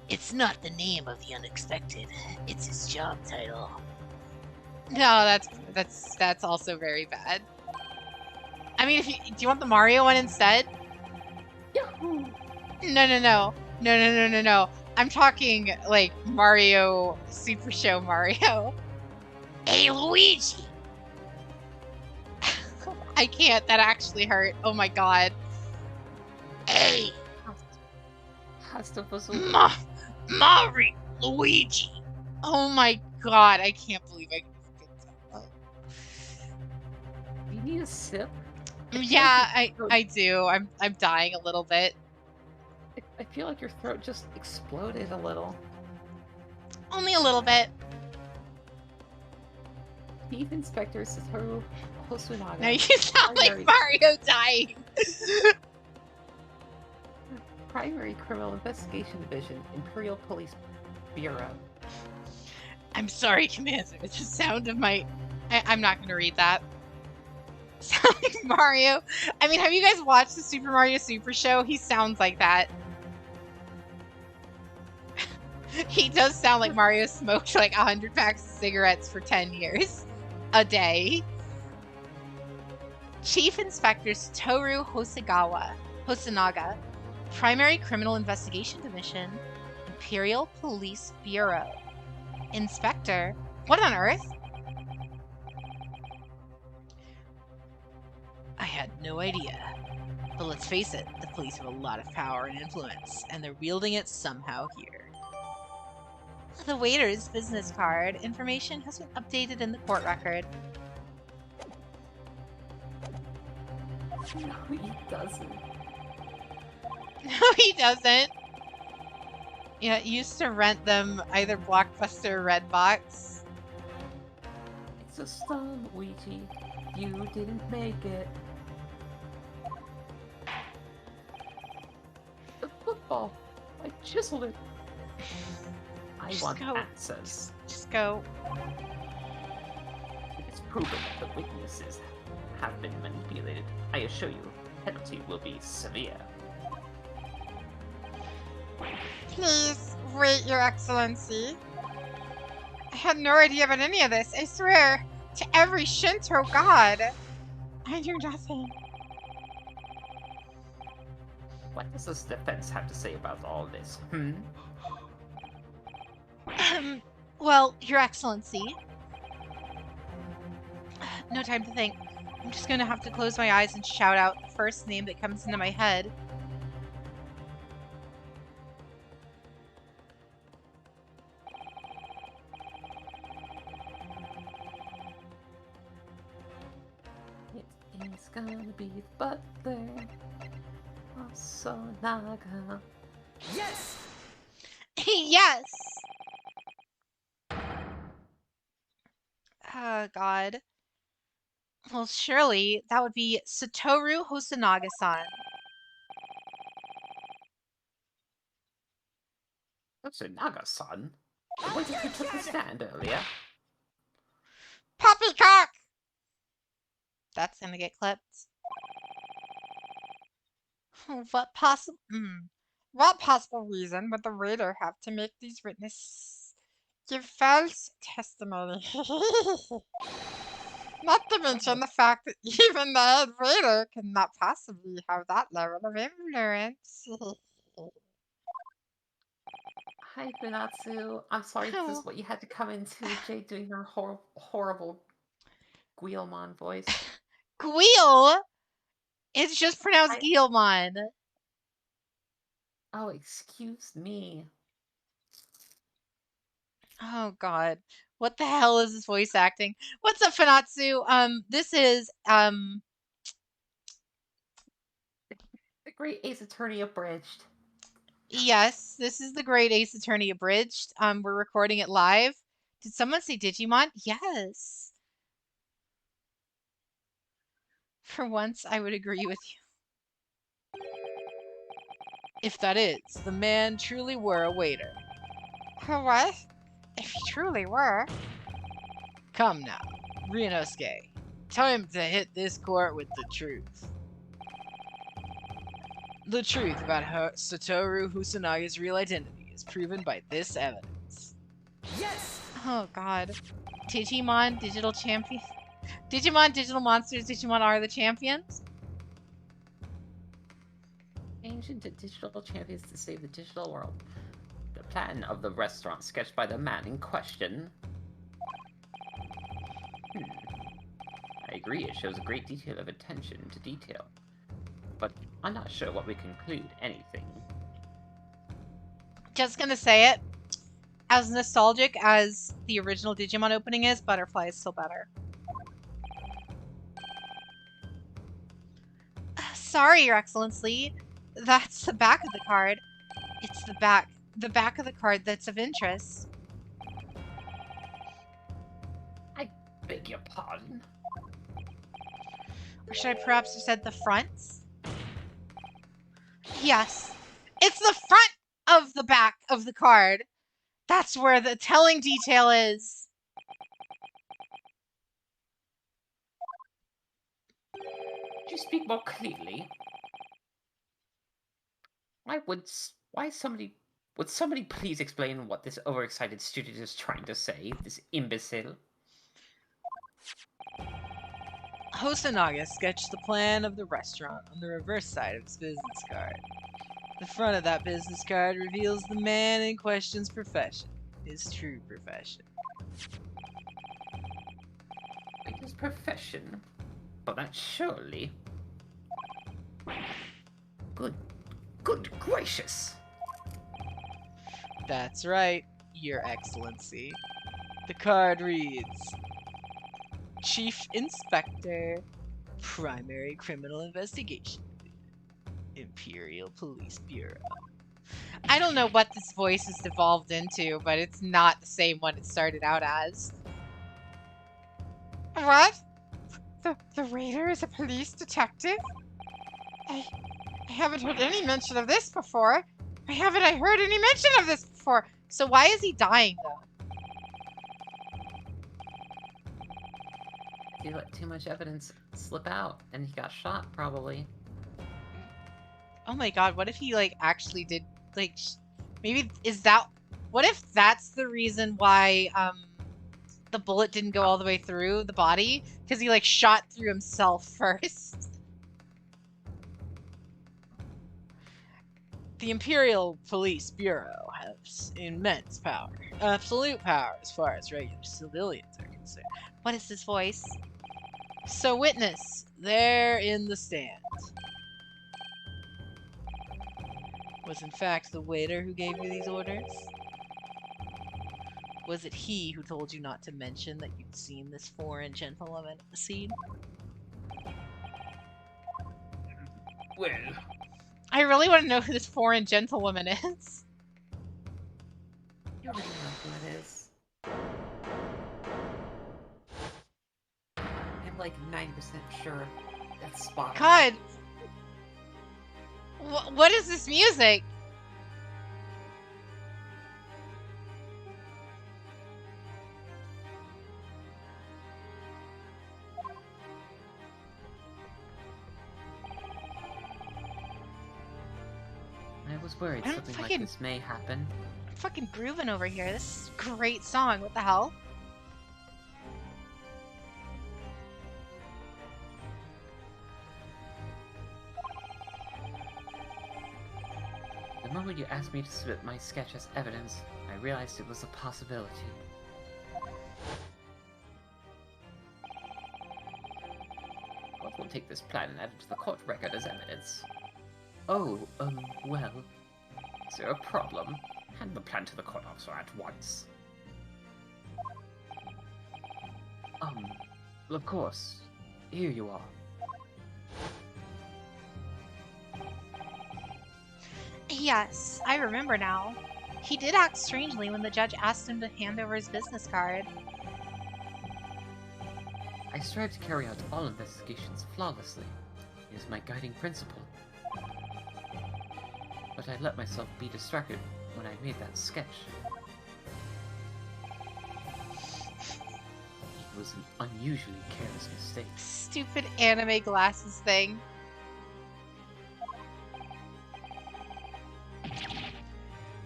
It's not the name of the unexpected. It's his job title. No, that's also very bad. I mean, do you want the Mario one instead? Yahoo! No. I'm talking like Mario, Super Show Mario. Hey, Luigi! I can't. That actually hurt. Oh my god. Hey! Mario! Luigi! Oh my god, I can't believe I did that. You need a sip? Yeah, I do. I'm dying a little bit. I feel like your throat just exploded a little. Only a little bit. Chief Inspector Satoru Hosunaga. Now you sound like Mario dying. Primary Criminal Investigation Division, Imperial Police Bureau. I'm sorry, Commander. The sound of my... I'm not going to read that. Sound like Mario. I mean, have you guys watched the Super Mario Super Show? He sounds like that. He does sound like Mario smoked like 100 packs of cigarettes for 10 years a day. Chief Inspector Satoru Hosonaga, Primary Criminal Investigation Division, Imperial Police Bureau. Inspector? What on earth? I had no idea. But let's face it, the police have a lot of power and influence, and they're wielding it somehow here. The waiter's business card information has been updated in the court record. No, he doesn't. No, he doesn't. Yeah, used to rent them either Blockbuster or Redbox. It's a stone, Luigi. You didn't make it. The football. I chiseled it. I want answers. Just go. It's proven that the witnesses have been manipulated. I assure you, the penalty will be severe. Please, wait, Your Excellency. I had no idea about any of this. I swear to every Shinto god. I knew nothing. What does this defense have to say about all this, Well, Your Excellency. No time to think. I'm just gonna have to close my eyes and shout out the first name that comes into my head. It's gonna be the butler. Hosonaga. Yes! Yes! Oh, God. Well, surely that would be Satoru Hosonaga-san. Hosonaga-san? The waiter who took the stand earlier? Poppycock! That's gonna get clipped. What possible reason would the waiter have to make these witnesses give false testimony? Not to mention the fact that even the head waiter cannot possibly have that level of influence. Hi, Funatsu. I'm sorry this is what you had to come into, Jade doing her horrible Guilmon voice. Guil? It's just pronounced Guilmon. Oh, excuse me. Oh, God. What the hell is this voice acting? What's up, Funatsu? This is, The Great Ace Attorney Abridged. Yes, this is the Great Ace Attorney Abridged. We're recording it live. Did someone say Digimon? Yes. For once, I would agree with you. If that is, the man truly were a waiter. What? If he truly were. Come now, Ryunosuke. Time to hit this court with the truth. The truth about Satoru Hosanaga's real identity is proven by this evidence. Yes! Oh, God. Digimon, digital champion. Digimon, digital monsters, Digimon are the champions? Ancient and digital champions to save the digital world. The plan of the restaurant sketched by the man in question. I agree, it shows a great detail of attention to detail. But I'm not sure what we conclude anything. Just gonna say it. As nostalgic as the original Digimon opening is, Butterfly is still better. Sorry, Your Excellency. That's the back of the card. It's the back of the card that's of interest. I beg your pardon? Or should I perhaps have said the front? Yes. It's the front of the back of the card. That's where the telling detail is. Could you speak more clearly? Why would somebody please explain what this overexcited student is trying to say? This imbecile. Hosanaga sketched the plan of the restaurant on the reverse side of his business card. The front of that business card reveals the man in question's profession, his true profession. His profession? But that surely... Good gracious! That's right, Your Excellency. The card reads, Chief Inspector, Primary Criminal Investigation, Imperial Police Bureau. I don't know what this voice has devolved into, but it's not the same one it started out as. What? The raider is a police detective? I haven't heard any mention of this before. I haven't heard any mention of this before. So why is he dying, though? He let too much evidence slip out, and he got shot, probably. Oh my god, what if he, like, actually did, like, maybe, is that, what if that's the reason why, the bullet didn't go all the way through the body? Because he, like, shot through himself first. The Imperial Police Bureau has immense power. Absolute power as far as regular civilians are concerned. What is this voice? So, witness, there in the stand was in fact the waiter who gave you these orders? Was it he who told you not to mention that you'd seen this foreign gentlewoman at the scene? Well... I really want to know who this foreign gentlewoman is. You already know who it is. I'm like 90% sure that's spot on. God! What is this music? I was worried something like this may happen. I'm fucking grooving over here. This is a great song. What the hell? The moment you asked me to submit my sketch as evidence, I realized it was a possibility. Court will take this plan and add it to the court record as evidence. Oh, well... Is there a problem? Hand the plan to the court officer at once. Of course. Here you are. Yes, I remember now. He did act strangely when the judge asked him to hand over his business card. I strive to carry out all investigations flawlessly. It is my guiding principle. But I let myself be distracted when I made that sketch. It was an unusually careless mistake. Stupid anime glasses thing.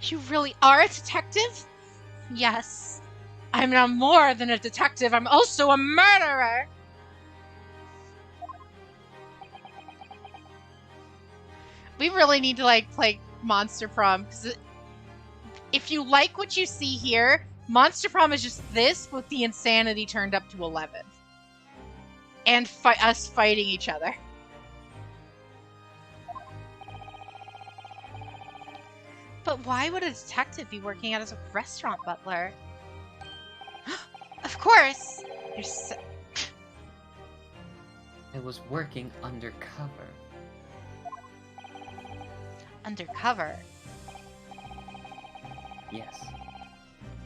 You really are a detective? Yes. I'm now more than a detective, I'm also a murderer! We really need to, like, play Monster Prom, because if you like what you see here, Monster Prom is just this with the insanity turned up to 11. And us fighting each other. But why would a detective be working out as a restaurant butler? Of course! You're so... I was working undercover. Undercover? Yes.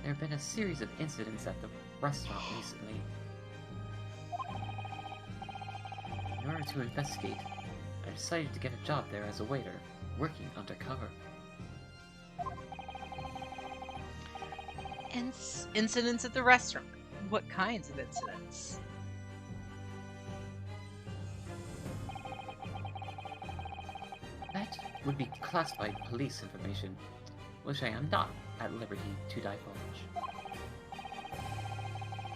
There have been a series of incidents at the restaurant recently. In order to investigate, I decided to get a job there as a waiter, working undercover. Incidents at the restaurant. What kinds of incidents? That would be classified police information, which I am not at liberty to divulge.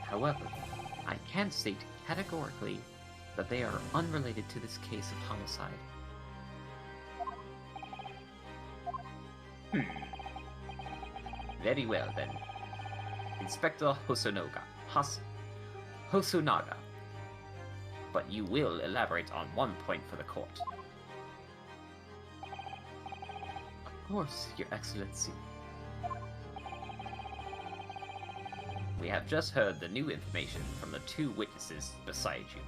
However, I can state categorically that they are unrelated to this case of homicide. Very well then. Inspector Hosonaga. But you will elaborate on one point for the court. Of course, Your Excellency. We have just heard the new information from the two witnesses beside you.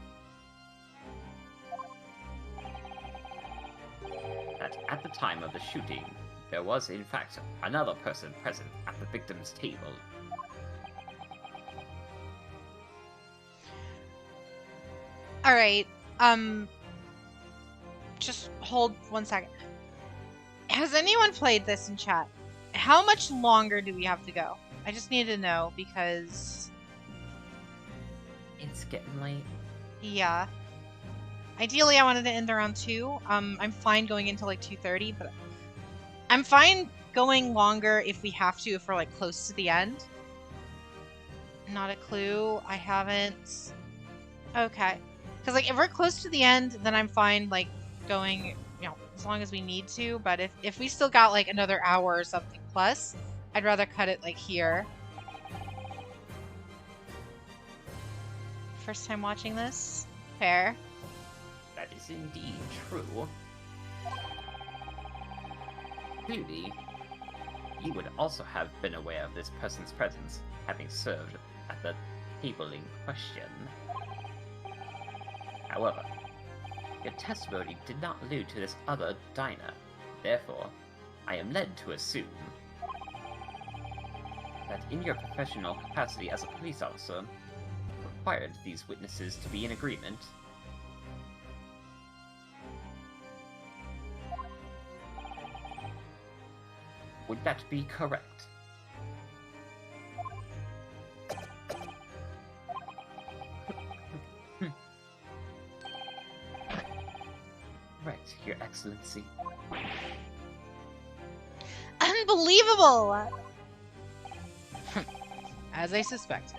That at the time of the shooting, there was in fact another person present at the victim's table. Alright, just hold 1 second. Has anyone played this in chat? How much longer do we have to go? I just need to know because... It's getting late. Yeah. Ideally, I wanted to end around 2. I'm fine going into like 2:30, but I'm fine going longer if we have to, if we're like close to the end. Not a clue. I haven't. Okay. Because like if we're close to the end, then I'm fine like going, you know, as long as we need to. But if we still got like another hour or something plus, I'd rather cut it like here. First time watching this? Fair. That is indeed true. Clearly, you would also have been aware of this person's presence, having served at the table in question. However, your testimony did not allude to this other diner. Therefore, I am led to assume that in your professional capacity as a police officer, you required these witnesses to be in agreement. Would that be correct? Right, Your Excellency. Unbelievable! As I suspected.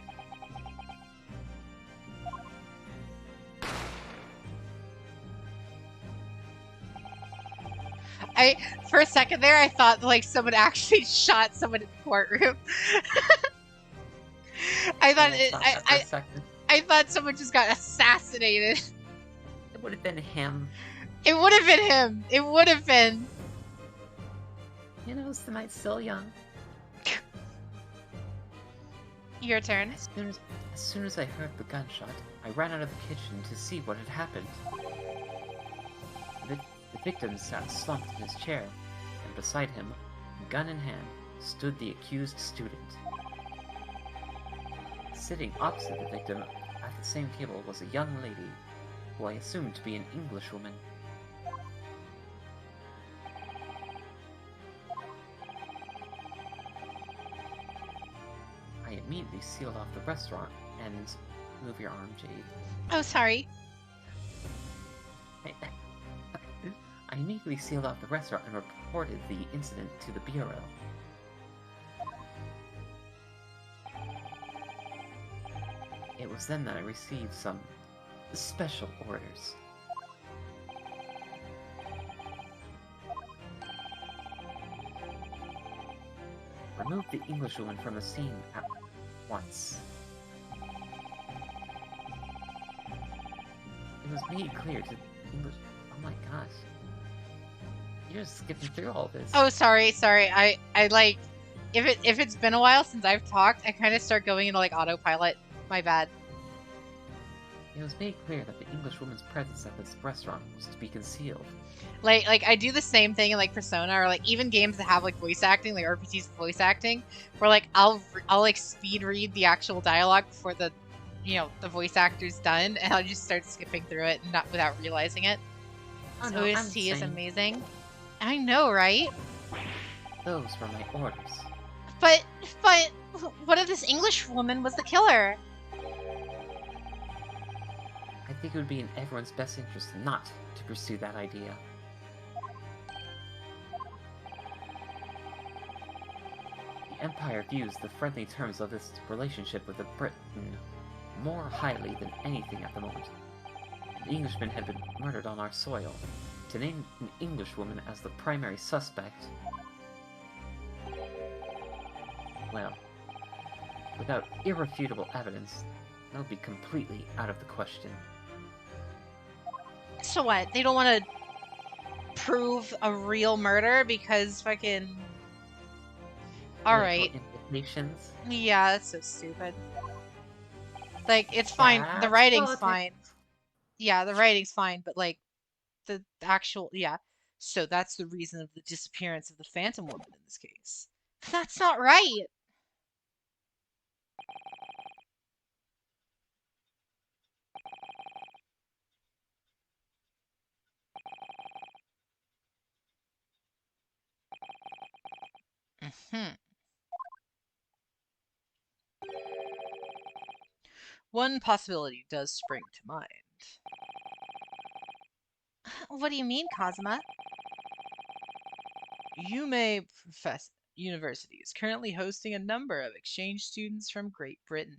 For a second there, I thought like someone actually shot someone in the courtroom. I thought someone just got assassinated. It would have been him. It would have been him. It would have been. You know, the night's still young. Your turn. As soon as I heard the gunshot, I ran out of the kitchen to see what had happened. The victim sat slumped in his chair, and beside him, gun in hand, stood the accused student. Sitting opposite the victim at the same table was a young lady, who I assumed to be an Englishwoman. I immediately sealed off the restaurant and... Move your arm, Jade. Oh, sorry. I immediately sealed off the restaurant and reported the incident to the Bureau. It was then that I received some special orders. Remove the Englishwoman from the scene at once. It was made clear to English... Oh my gosh. You're just skipping through all this. Oh, sorry. I like... If it's been a while since I've talked, I kind of start going into like autopilot. My bad. It was made clear that the Englishwoman's presence at this restaurant was to be concealed. Like I do the same thing in like Persona, or like even games that have like voice acting, like RPGs with voice acting, where like I'll like speed read the actual dialogue before the, you know, the voice actor's done, and I'll just start skipping through it not without realizing it. Oh, So no, OST is amazing. I know, right? Those were my orders. But, but, what if this English woman was the killer? I think it would be in everyone's best interest not to pursue that idea. The Empire views the friendly terms of its relationship with the Britain more highly than anything at the moment. An Englishman had been murdered on our soil. To name an Englishwoman as the primary suspect... well, without irrefutable evidence, that would be completely out of the question. So what? They don't want to prove a real murder because fucking... Alright. Implications? Yeah, that's so stupid. Like, it's fine. The That's writing's politics. fine. Yeah, the writing's fine, but like, the actual... Yeah. So that's the reason of the disappearance of the Phantom Woman in this case. That's not right! Hmm. One possibility does spring to mind. What do you mean, Cosma? Yume Profess University is currently hosting a number of exchange students from Great Britain.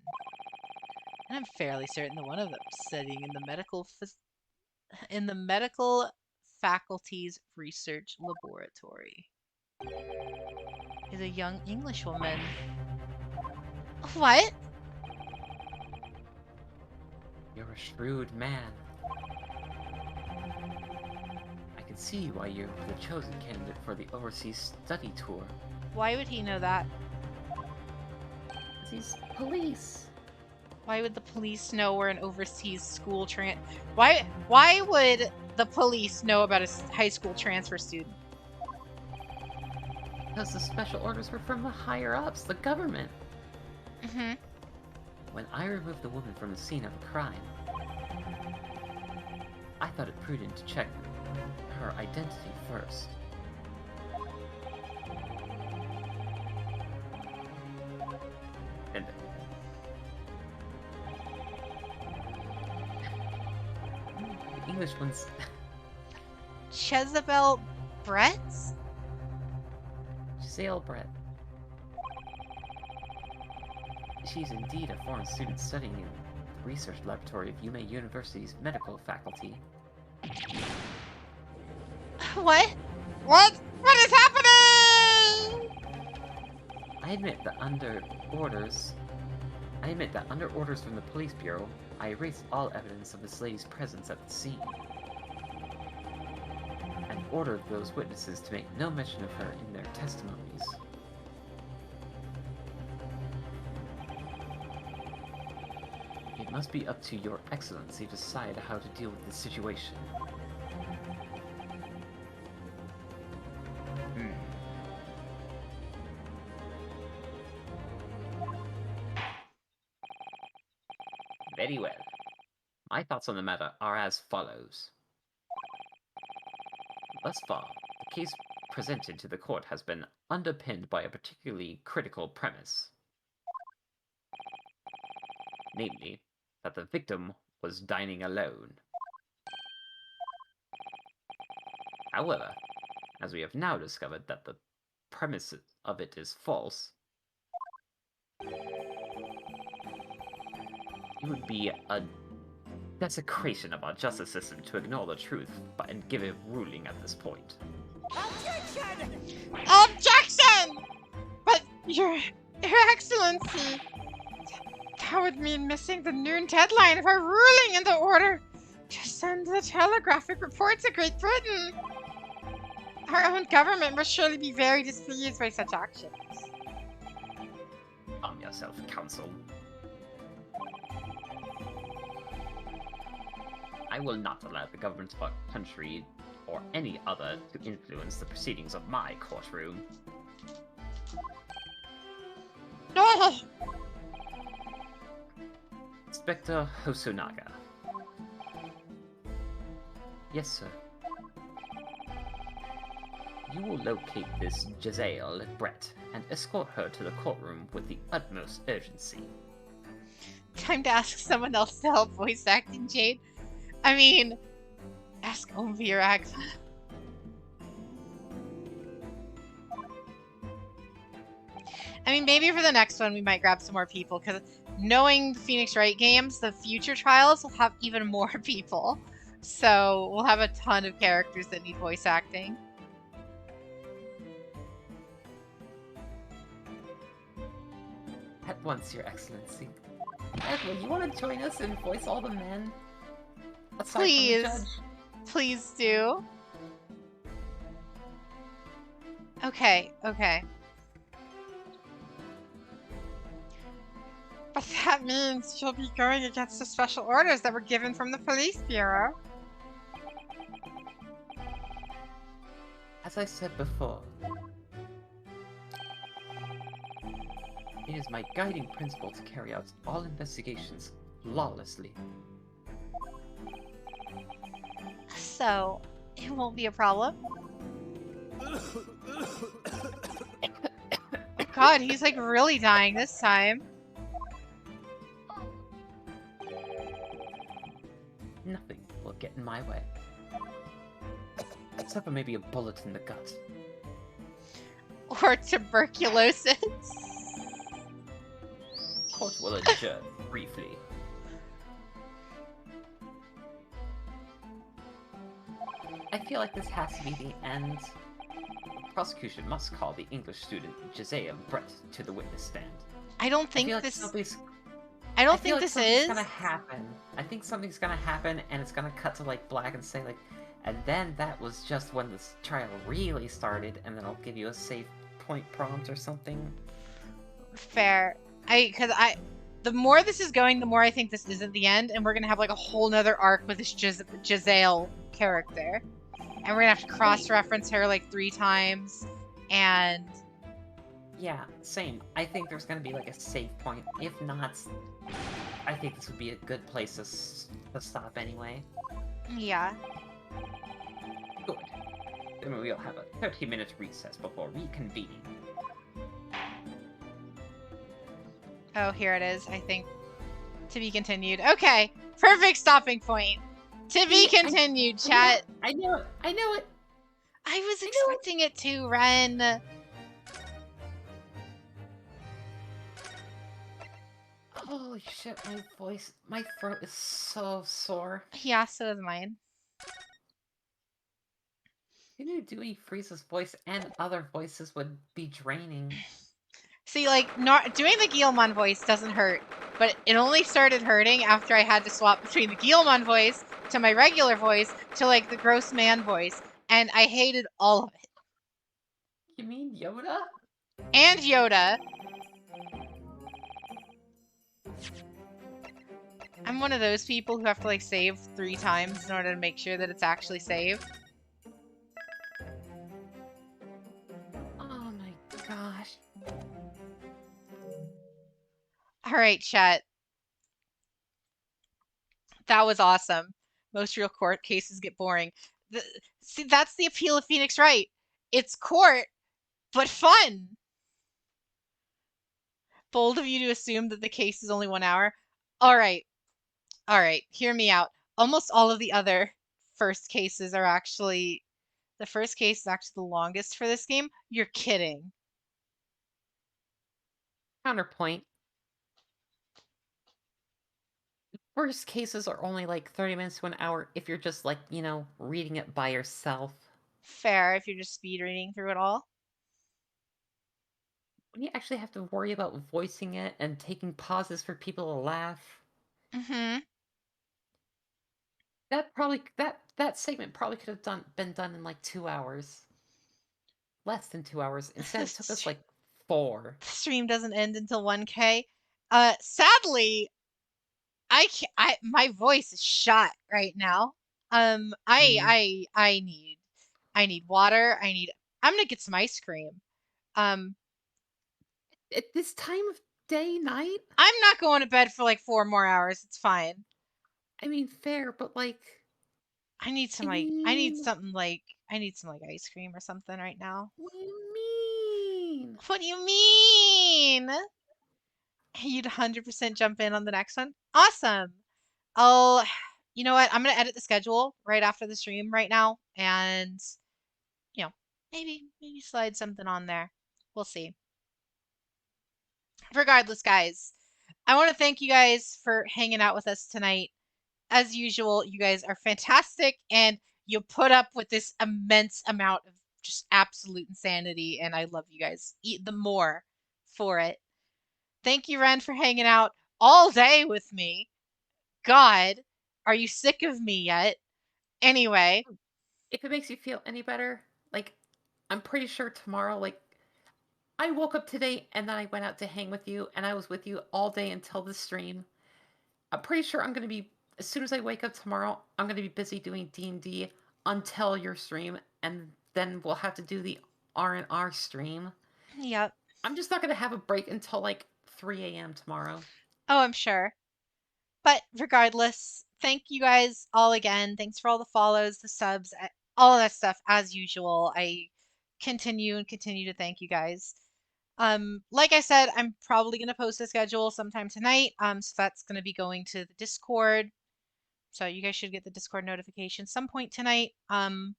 And I'm fairly certain that one of them, studying in the medical faculty's research laboratory, is a young Englishwoman. What? You're a shrewd man. I can see why you're the chosen candidate for the overseas study tour. Why would he know that? Because he's police. Why would the police know where an overseas school Why would the police know about a high school transfer student? Because the special orders were from the higher-ups, the government. Mm-hmm. When I removed the woman from the scene of a crime, I thought it prudent to check her identity first. And the English one's Jezebel Brett? Giselle Brett. She's indeed a foreign student studying in the research laboratory of Yume University's medical faculty. What? What? What is happening? I admit that under orders from the police bureau, I erased all evidence of this lady's presence at the scene, and ordered those witnesses to make no mention of her in their testimonies. It must be up to your excellency to decide how to deal with this situation. Very well. My thoughts on the matter are as follows. Thus far, the case presented to the court has been underpinned by a particularly critical premise. Namely, that the victim was dining alone. However, as we have now discovered that the premise of it is false, it would be a desecration of our justice system to ignore the truth and give a ruling at this point. Objection! Objection! But your excellency, that would mean missing the noon deadline of our ruling in the order to send the telegraphic report to Great Britain. Our own government must surely be very displeased by such actions. Calm yourself, counsel. I will not allow the government of our country or any other to influence the proceedings of my courtroom. No! Inspector Hosonaga. Yes, sir. You will locate this Giselle Brett and escort her to the courtroom with the utmost urgency. Time to ask someone else to help voice acting, Jade. I mean, ask Omvi or Agfa. I mean, maybe for the next one we might grab some more people, because knowing the Phoenix Wright games, the future trials will have even more people. So we'll have a ton of characters that need voice acting. At once, Your Excellency. Edwin, you want to join us and voice all the men? Aside Please. from the judge? Please do. Okay, okay. But that means you'll be going against the special orders that were given from the police bureau. As I said before, it is my guiding principle to carry out all investigations lawlessly. So, it won't be a problem. God, he's like really dying this time. Nothing will get in my way. Except for maybe a bullet in the gut. Or tuberculosis. Court will adjourn briefly. I feel like this has to be the end. Prosecution must call the English student Giselle Brett to the witness stand. I don't think I this. Something's... I don't think this is gonna happen. I think something's gonna happen, and it's gonna cut to like black and say like, and then that was just when this trial really started, and then I'll give you a save point prompt or something. Fair. The more this is going, the more I think this isn't the end, and we're gonna have like a whole nother arc with this Giselle character, and we're gonna have to cross-reference her like 3 times, and yeah, same. I think there's gonna be like a save point. If not, I think this would be a good place to stop anyway. Yeah. Good. Then we'll have a 30-minute recess before reconvening. Oh, here it is, I think. To be continued. Okay, perfect stopping point. To be continued, chat. I knew it. I knew it. I was expecting it to, Ren. Holy shit, my throat is so sore. Yeah, so is mine. You knew doing Frieza's voice and other voices would be draining. See, like, not doing the Guilmon voice doesn't hurt, but it only started hurting after I had to swap between the Guilmon voice to my regular voice to, like, the gross man voice, and I hated all of it. You mean Yoda? And Yoda. I'm one of those people who have to, like, save 3 times in order to make sure that it's actually saved. Oh my gosh. Alright, chat. That was awesome. Most real court cases get boring. See, that's the appeal of Phoenix Wright. It's court, but fun. Bold of you to assume that the case is only 1 hour. Alright. Alright, hear me out. Almost all of the other first cases are actually... The first case is actually the longest for this game. You're kidding. Counterpoint. First cases are only like 30 minutes to an hour if you're just like, you know, reading it by yourself. Fair, if you're just speed reading through it all. When you actually have to worry about voicing it and taking pauses for people to laugh. Mm-hmm. That segment probably could have been done in like 2 hours. Less than 2 hours. Instead it took us like 4. The stream doesn't end until 1K. Sadly, my voice is shot right now. I need water. I'm gonna get some ice cream. At this time of day, night? I'm not going to bed for like 4 more hours. It's fine. I mean, fair, but like... I need some like I need something like I need some like ice cream or something right now. What do you mean? What do you mean? You'd 100% jump in on the next one? Awesome. I'll you know what? I'm going to edit the schedule right after the stream right now and you know, maybe slide something on there. We'll see. Regardless, guys, I want to thank you guys for hanging out with us tonight. As usual, you guys are fantastic and you put up with this immense amount of just absolute insanity, and I love you guys the more for it. Thank you, Ren, for hanging out all day with me. God, are you sick of me yet? Anyway. If it makes you feel any better, like, I'm pretty sure tomorrow, like, I woke up today and then I went out to hang with you and I was with you all day until the stream. I'm pretty sure I'm going to be, as soon as I wake up tomorrow, I'm going to be busy doing D&D until your stream, and then we'll have to do the R&R stream. Yep. I'm just not going to have a break until like 3 a.m. tomorrow. Oh, I'm sure. But regardless, thank you guys all again. Thanks for all the follows, the subs, all of that stuff as usual. I continue to thank you guys. Like I said, I'm probably gonna post a schedule sometime tonight. So that's gonna be going to the Discord. So you guys should get the Discord notification some point tonight. I'm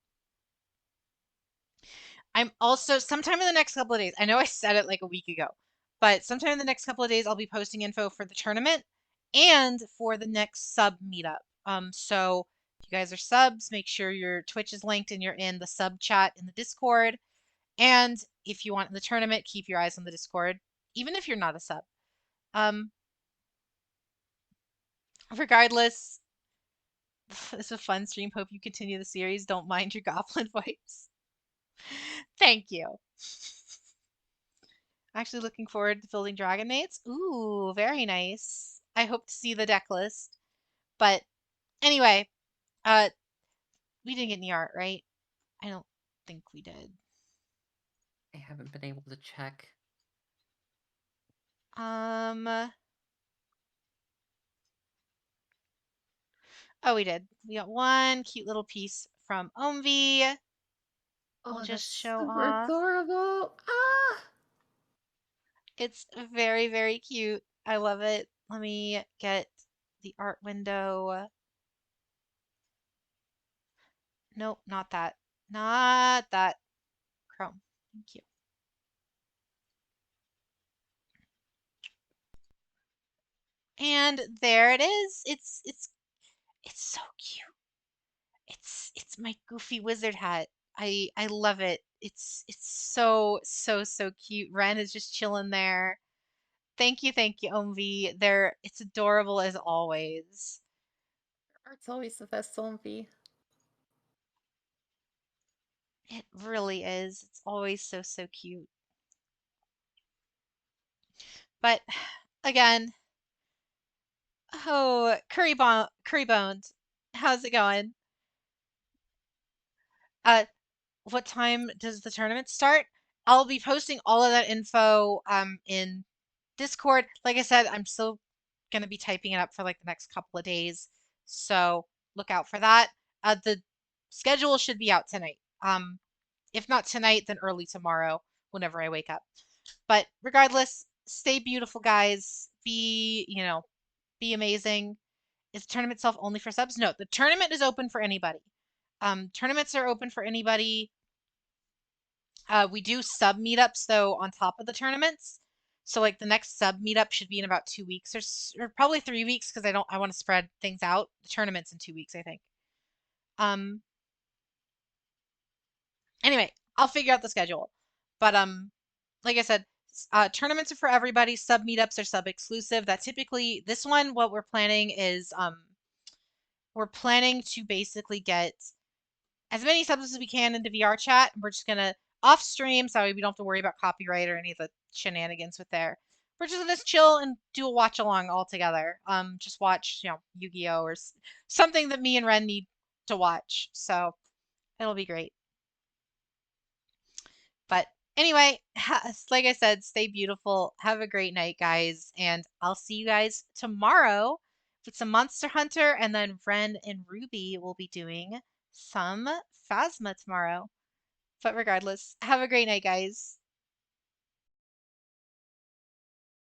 also sometime in the next couple of days. I know I said it like a week ago, but sometime in the next couple of days, I'll be posting info for the tournament and for the next sub meetup. So if you guys are subs, make sure your Twitch is linked and you're in the sub chat in the Discord. And if you want the tournament, keep your eyes on the Discord, even if you're not a sub. Regardless, it's a fun stream. Hope you continue the series. Don't mind your goblin voice. Thank you. Actually looking forward to building Dragon Mates. Ooh, very nice. I hope to see the deck list. But anyway, we didn't get any art, right? I don't think we did. I haven't been able to check. Oh, we did. We got one cute little piece from Omvi. We'll Oh, just that's show super off. adorable. Ah! It's very, very cute. I love it. Let me get the art window. Nope, not that. Not that. Chrome. Thank you. And there it is. It's so cute. It's my goofy wizard hat. I love it. It's so cute. Ren is just chilling there. Thank you, Omvi. It's adorable as always. Art's always the best, Omvi. It really is. It's always so cute. But again, oh, curry bones. How's it going? What time does the tournament start? I'll be posting all of that info in Discord. Like I said, I'm still gonna be typing it up for like the next couple of days, so look out for that. The schedule should be out tonight. If not tonight, then early tomorrow, whenever I wake up. But regardless, stay beautiful, guys. Be amazing. Is the tournament itself only for subs? No, the tournament is open for anybody. Tournaments are open for anybody. We do sub meetups though on top of the tournaments. So like the next sub meetup should be in about 2 weeks or probably 3 weeks because I want to spread things out. The tournament's in 2 weeks, I think. Anyway, I'll figure out the schedule. But like I said, tournaments are for everybody. Sub meetups are sub exclusive. That typically this one, what we're planning is we're planning to basically get as many subs as we can into VR chat. We're just gonna off stream, so we don't have to worry about copyright or any of the shenanigans with there. We're just gonna chill and do a watch along all together. Just watch, Yu-Gi-Oh or something that me and Ren need to watch. So it'll be great. But anyway, like I said, stay beautiful. Have a great night, guys, and I'll see you guys tomorrow with some Monster Hunter, and then Ren and Ruby will be doing some Phasma tomorrow. But regardless, have a great night, guys.